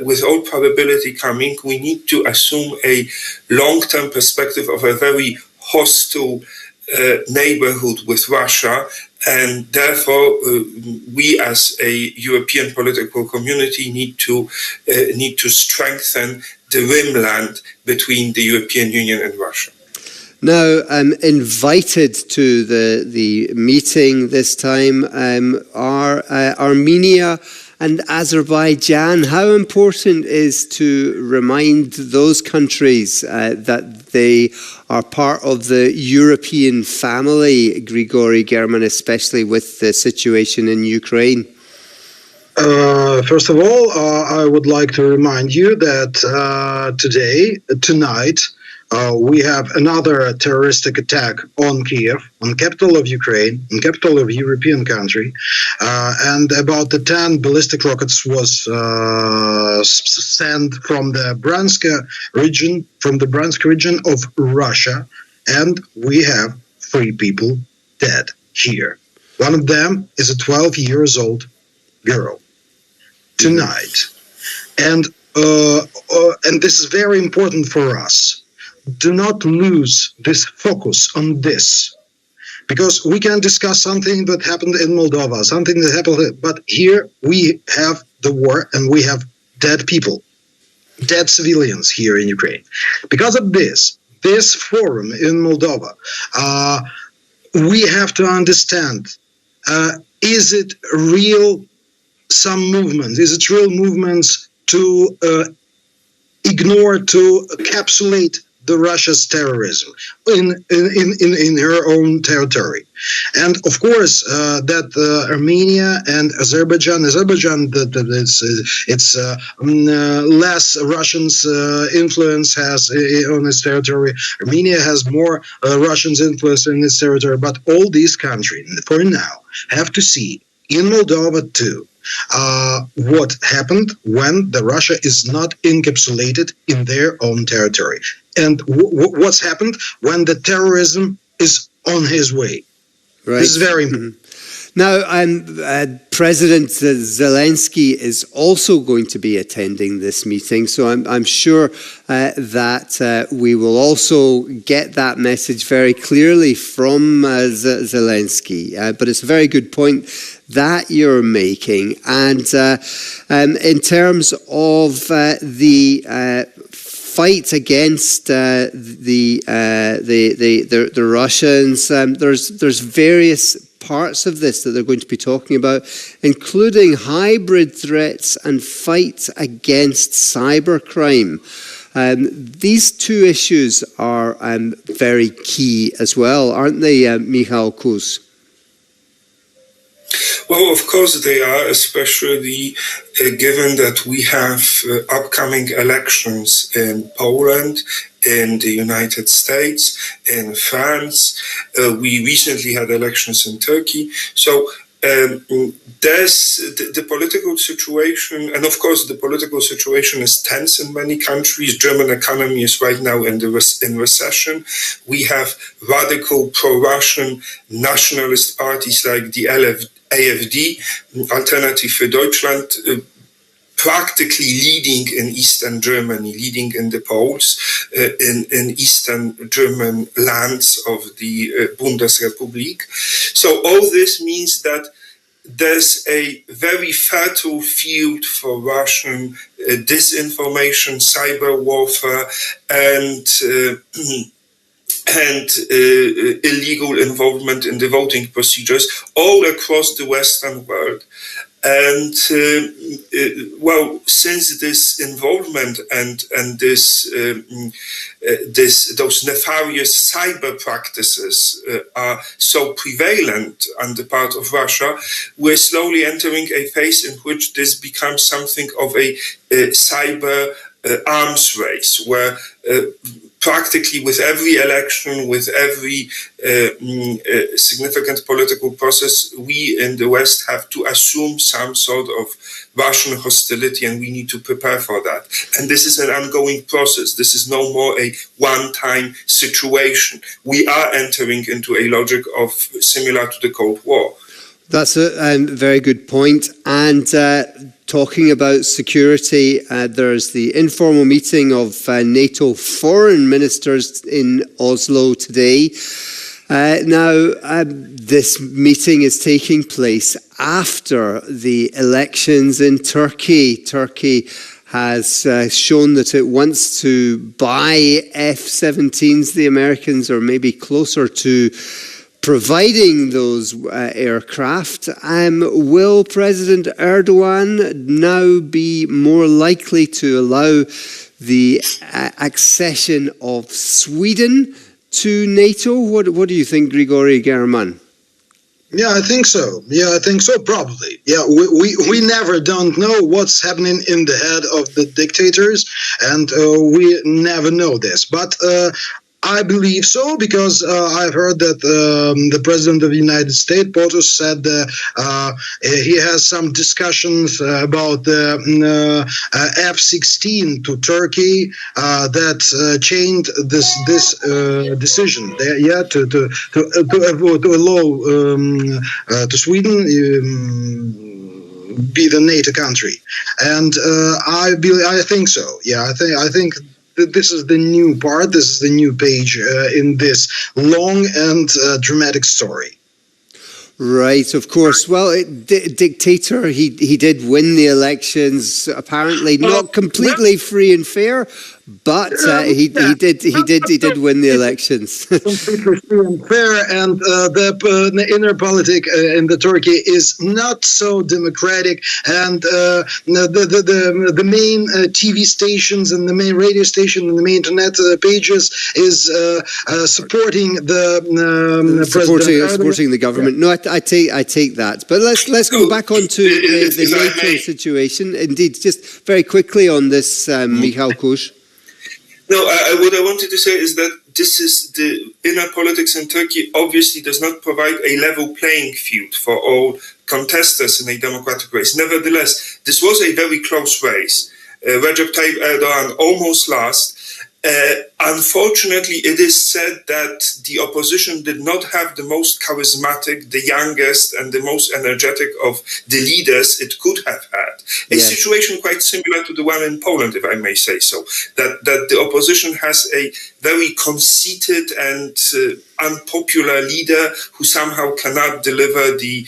with all probability coming. We need to assume a long-term perspective of a very hostile neighborhood with Russia, and therefore we as a European political community need to strengthen the rimland between the European Union and Russia. Now, invited to the meeting this time are Armenia and Azerbaijan. How important is to remind those countries that they are part of the European family, Grigory German, especially with the situation in Ukraine? First of all, I would like to remind you that tonight, we have another terroristic attack on Kiev, on capital of Ukraine, on capital of European country, and about the 10 ballistic rockets was sent from the Bryansk region of Russia, and we have 3 people dead here. One of them is a 12 years old girl. Tonight, and this is very important for us. Do not lose this focus on this, because we can discuss something that happened in Moldova, something that happened, but here we have the war and we have dead people, dead civilians here in Ukraine. Because of this forum in Moldova, we have to understand, is it real? Some movements, is it real movements to ignore, to encapsulate the Russia's terrorism in her own territory? And of course, that Armenia and Azerbaijan, it's less Russians' influence has on its territory. Armenia has more Russians' influence in its territory. But all these countries, for now, have to see in Moldova too, what happened when the Russia is not encapsulated in their own territory, and what's happened when the terrorism is on his way. Right. This is very important. Now, President Zelensky is also going to be attending this meeting, so I'm sure that we will also get that message very clearly from Zelensky. But it's a very good point that you're making. And in terms of the fight against the Russians, there's various parts of this that they're going to be talking about, including hybrid threats and fight against cybercrime. These 2 issues are very key as well, aren't they, Michał Kus? Well, of course they are, especially given that we have upcoming elections in Poland, in the United States, in France. We recently had elections in Turkey. So there's the political situation, and of course the political situation is tense in many countries. German economy is right now in recession. We have radical pro-Russian nationalist parties like the AfD, Alternative für Deutschland, practically leading in Eastern Germany, leading in the polls in Eastern German lands of the Bundesrepublik. So all this means that there's a very fertile field for Russian disinformation, cyber warfare, and illegal involvement in the voting procedures all across the Western world. And well, since this involvement and those nefarious cyber practices are so prevalent on the part of Russia, we're slowly entering a phase in which this becomes something of a cyber arms race, where practically with every election, with every significant political process, we in the West have to assume some sort of Russian hostility, and we need to prepare for that. And this is an ongoing process. This is no more a one-time situation. We are entering into a logic of similar to the Cold War. That's a very good point. And talking about security, there's the informal meeting of NATO foreign ministers in Oslo today. Now, this meeting is taking place after the elections in Turkey. Turkey has shown that it wants to buy F-17s. The Americans are maybe closer to providing those aircraft. Will President Erdogan now be more likely to allow the accession of Sweden to NATO? What do you think, Grigori German? Yeah, I think so. Probably. Yeah, we never don't know what's happening in the head of the dictators, and we never know this. But I believe so because I've heard that the President of the United States, Botos, said he has some discussions about the F-16 to Turkey that changed this decision. To allow to Sweden. Be the NATO country, and I think so. Yeah, I think this is the new part. This is the new page in this long and dramatic story. Right, of course. Well, dictator, he did win the elections. Apparently, not completely free and fair, but he did win the elections. Completely free and fair, and the inner politic in the Turkey is not so democratic, and the main TV stations and the main radio station and the main internet pages is supporting the supporting the government. No, I take that. But let's go back on to the NATO situation. Indeed, just very quickly on this, Michał Kusz. No, what I wanted to say is that this is the inner politics in Turkey obviously does not provide a level playing field for all contestants in a democratic race. Nevertheless, this was a very close race. Recep Tayyip Erdogan almost lost. Unfortunately, it is said that the opposition did not have the most charismatic, the youngest, and the most energetic of the leaders it could have had. A situation quite similar to the one in Poland, if I may say so. That the opposition has a very conceited and unpopular leader who somehow cannot deliver the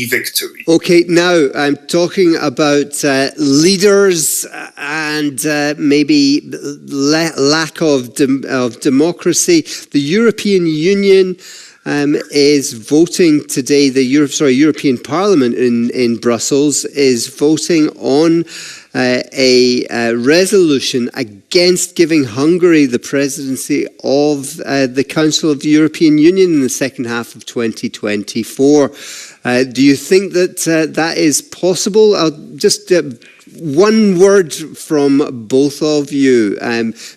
victory. Okay, now I'm talking about leaders and maybe lack of democracy. The European Union is voting today. The European Parliament in Brussels is voting on a resolution against giving Hungary the presidency of the Council of the European Union in the second half of 2024. Do you think that that is possible? Just one word from both of you.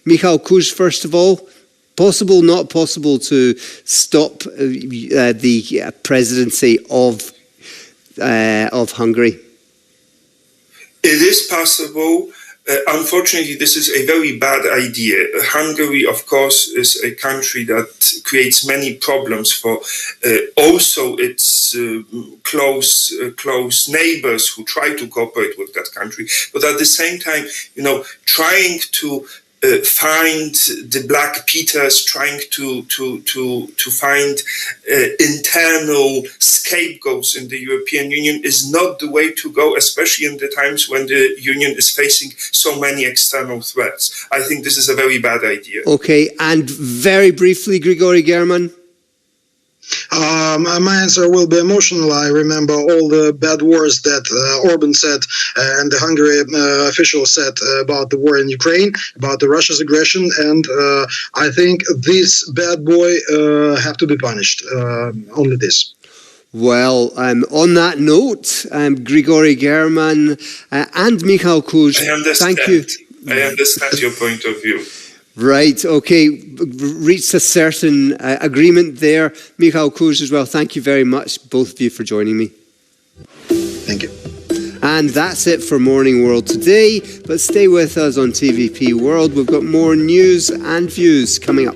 Michał Kusz, first of all. Possible, not possible to stop the presidency of Hungary? It is possible. Unfortunately, this is a very bad idea. Hungary, of course, is a country that creates many problems for also its close neighbors who try to cooperate with that country. But at the same time, trying to find the Black Peters, trying to find internal scapegoats in the European Union is not the way to go, especially in the times when the Union is facing so many external threats. I think this is a very bad idea. Okay, and very briefly, Grigory German. My answer will be emotional. I remember all the bad words that Orban said and the Hungary officials said about the war in Ukraine, about the Russia's aggression, and I think this bad boy have to be punished. Only this. Well, on that note, Grigory German and Michał Kusz, thank you. I understand your point of view. Right, okay, reached a certain agreement there. Michał Kusz as well, thank you very much, both of you, for joining me. Thank you. And that's it for Morning World today, but stay with us on TVP World. We've got more news and views coming up.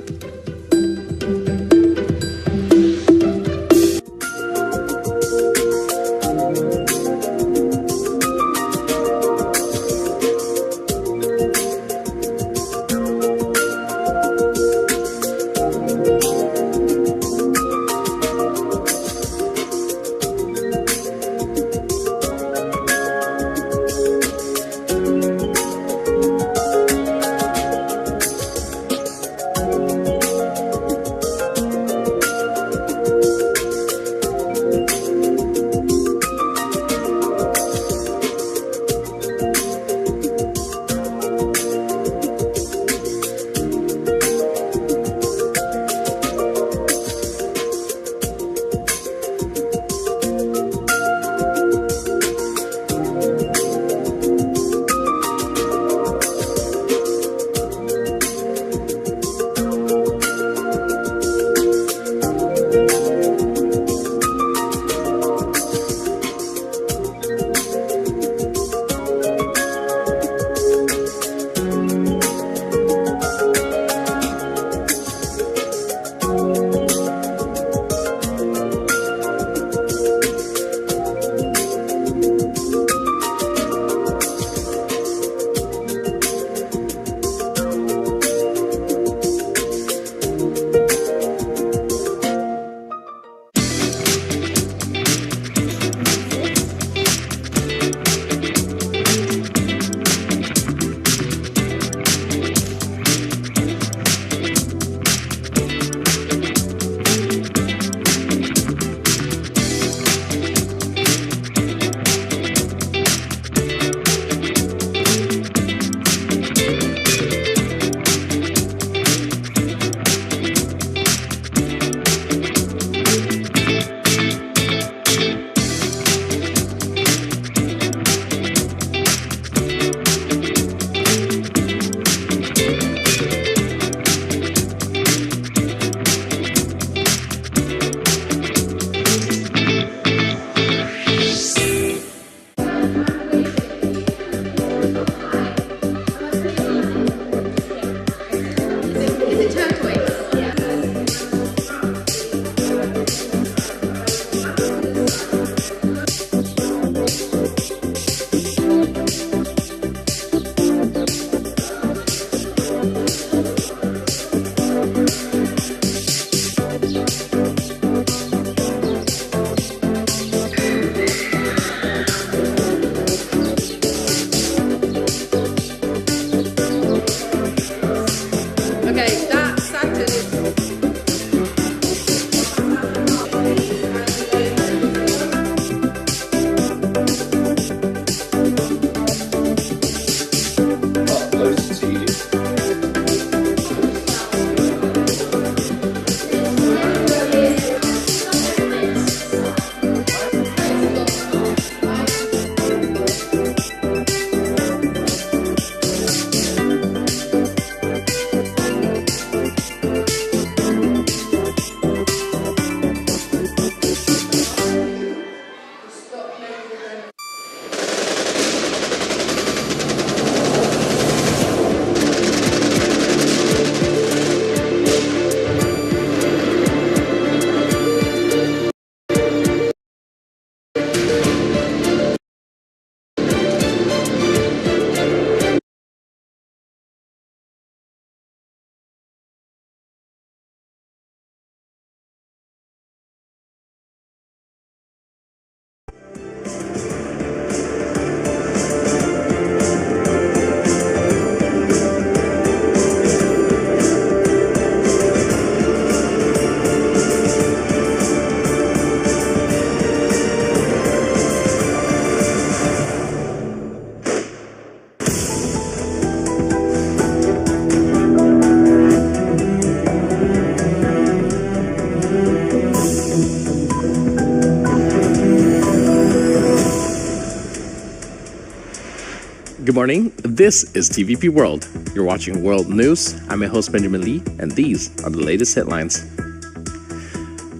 Good morning, this is TVP World. You're watching World News. I'm your host Benjamin Lee, and these are the latest headlines.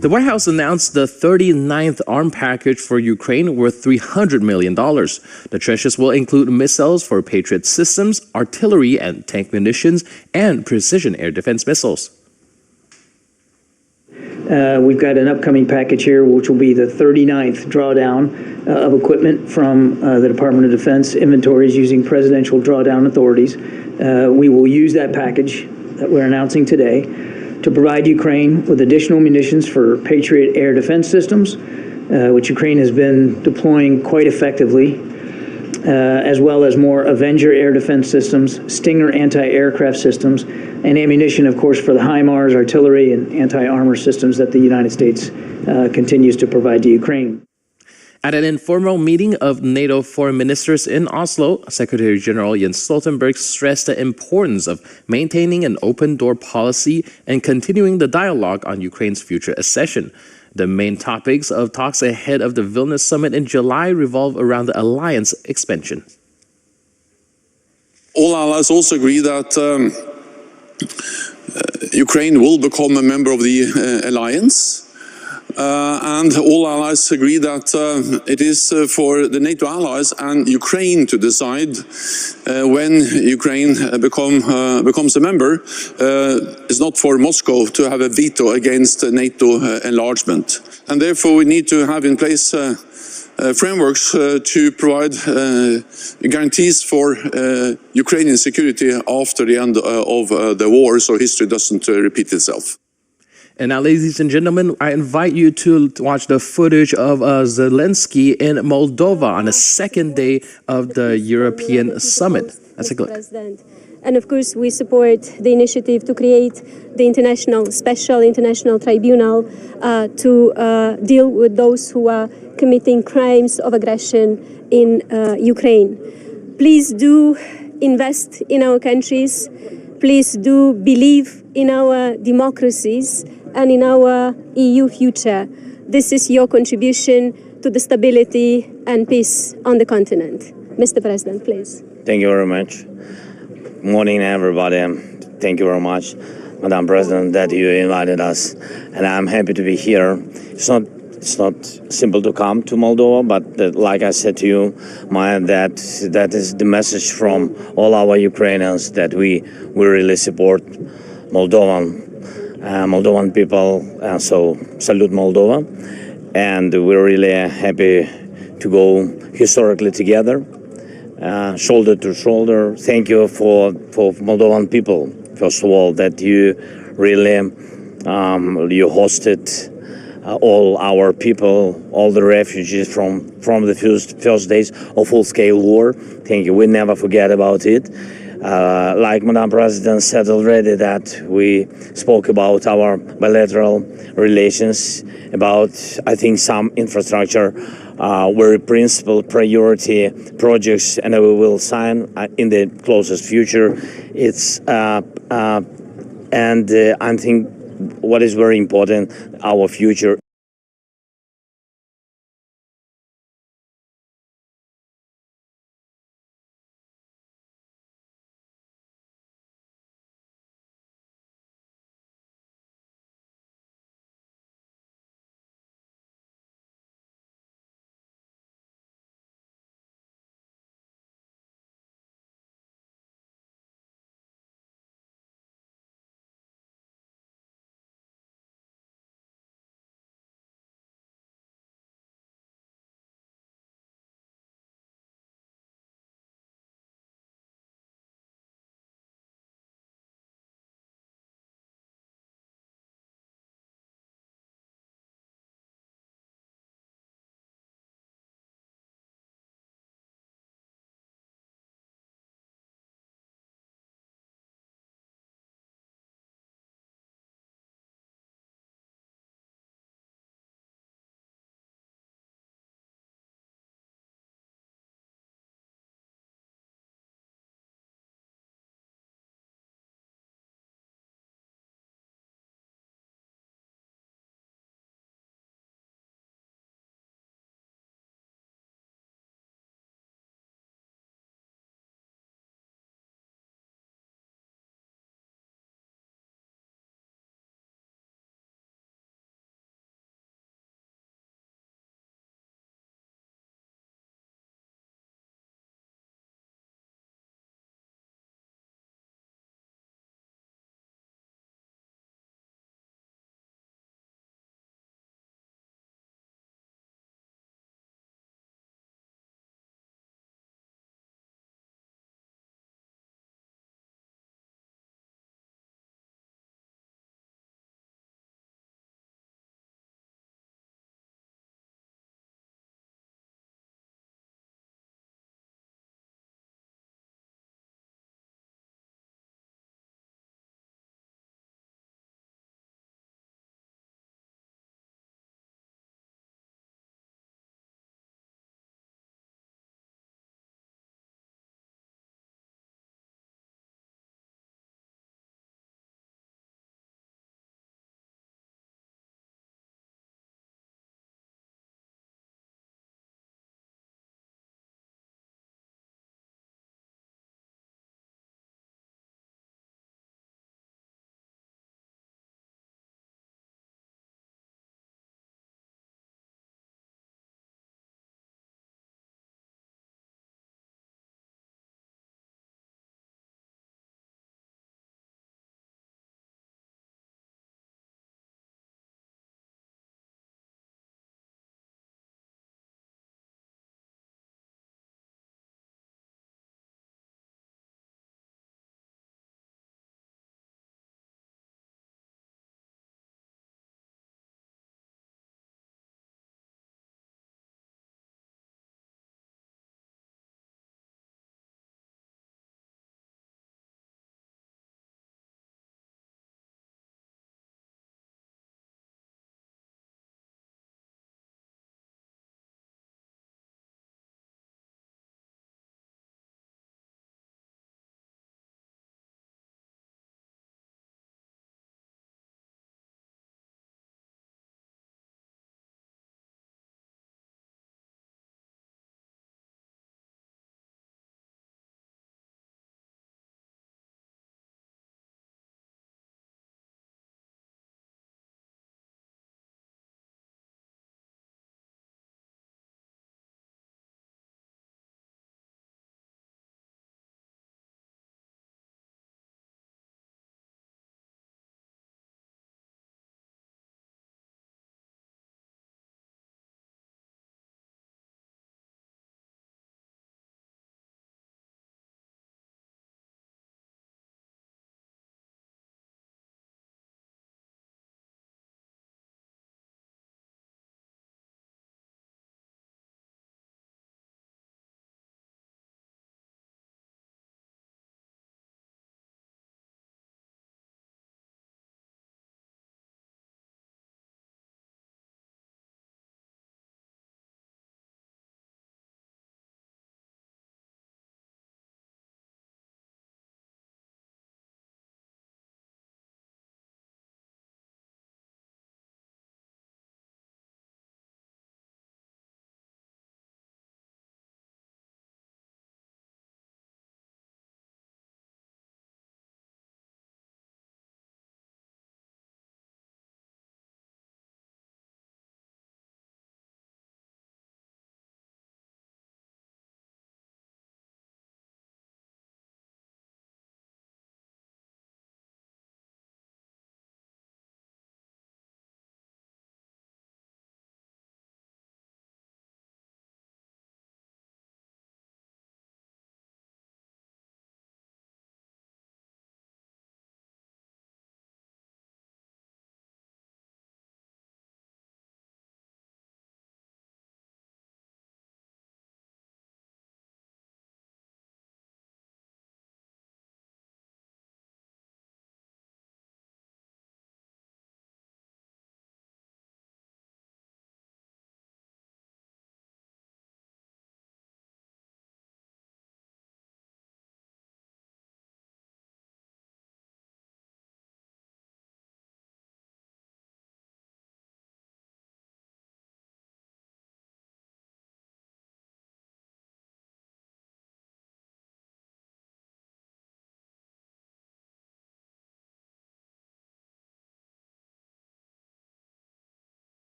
The White House announced the 39th arm package for Ukraine worth $300 million. The treasures will include missiles for Patriot systems, artillery and tank munitions, and precision air defense missiles. We've got an upcoming package here, which will be the 39th drawdown of equipment from the Department of Defense inventories using presidential drawdown authorities. We will use that package that we're announcing today to provide Ukraine with additional munitions for Patriot air defense systems, which Ukraine has been deploying quite effectively, as well as more Avenger air defense systems, Stinger anti-aircraft systems, and ammunition, of course, for the HIMARS, artillery, and anti-armor systems that the United States continues to provide to Ukraine. At an informal meeting of NATO foreign ministers in Oslo, Secretary General Jens Stoltenberg stressed the importance of maintaining an open-door policy and continuing the dialogue on Ukraine's future accession. The main topics of talks ahead of the Vilnius summit in July revolve around the alliance expansion. All allies also agree that Ukraine will become a member of the alliance. And all allies agree that it is for the NATO allies and Ukraine to decide when Ukraine becomes a member. It's not for Moscow to have a veto against NATO enlargement. And therefore we need to have in place frameworks to provide guarantees for Ukrainian security after the end of the war, so history doesn't repeat itself. And now, ladies and gentlemen, I invite you to watch the footage of Zelensky in Moldova on the second day of the European summit. Let's take a look. And of course, we support the initiative to create the special international tribunal to deal with those who are committing crimes of aggression in Ukraine. Please do invest in our countries. Please do believe in our democracies and in our EU future. This is your contribution to the stability and peace on the continent. Mr. President, please. Thank you very much. Morning, everybody. Thank you very much, Madam President, that you invited us, and I'm happy to be here. It's not simple to come to Moldova, but like I said to you, that is the message from all our Ukrainians that we really support Moldovan people, so salute Moldova, and we're really happy to go historically together, shoulder to shoulder. Thank you for Moldovan people. first of all, that you really you hosted all our people, all the refugees from the first days of full-scale war. Thank you. We never forget about it. Like Madam President said already, that we spoke about our bilateral relations, about, I think, some infrastructure very principal priority projects, and we will sign in the closest future. It's and I think what is very important, our future.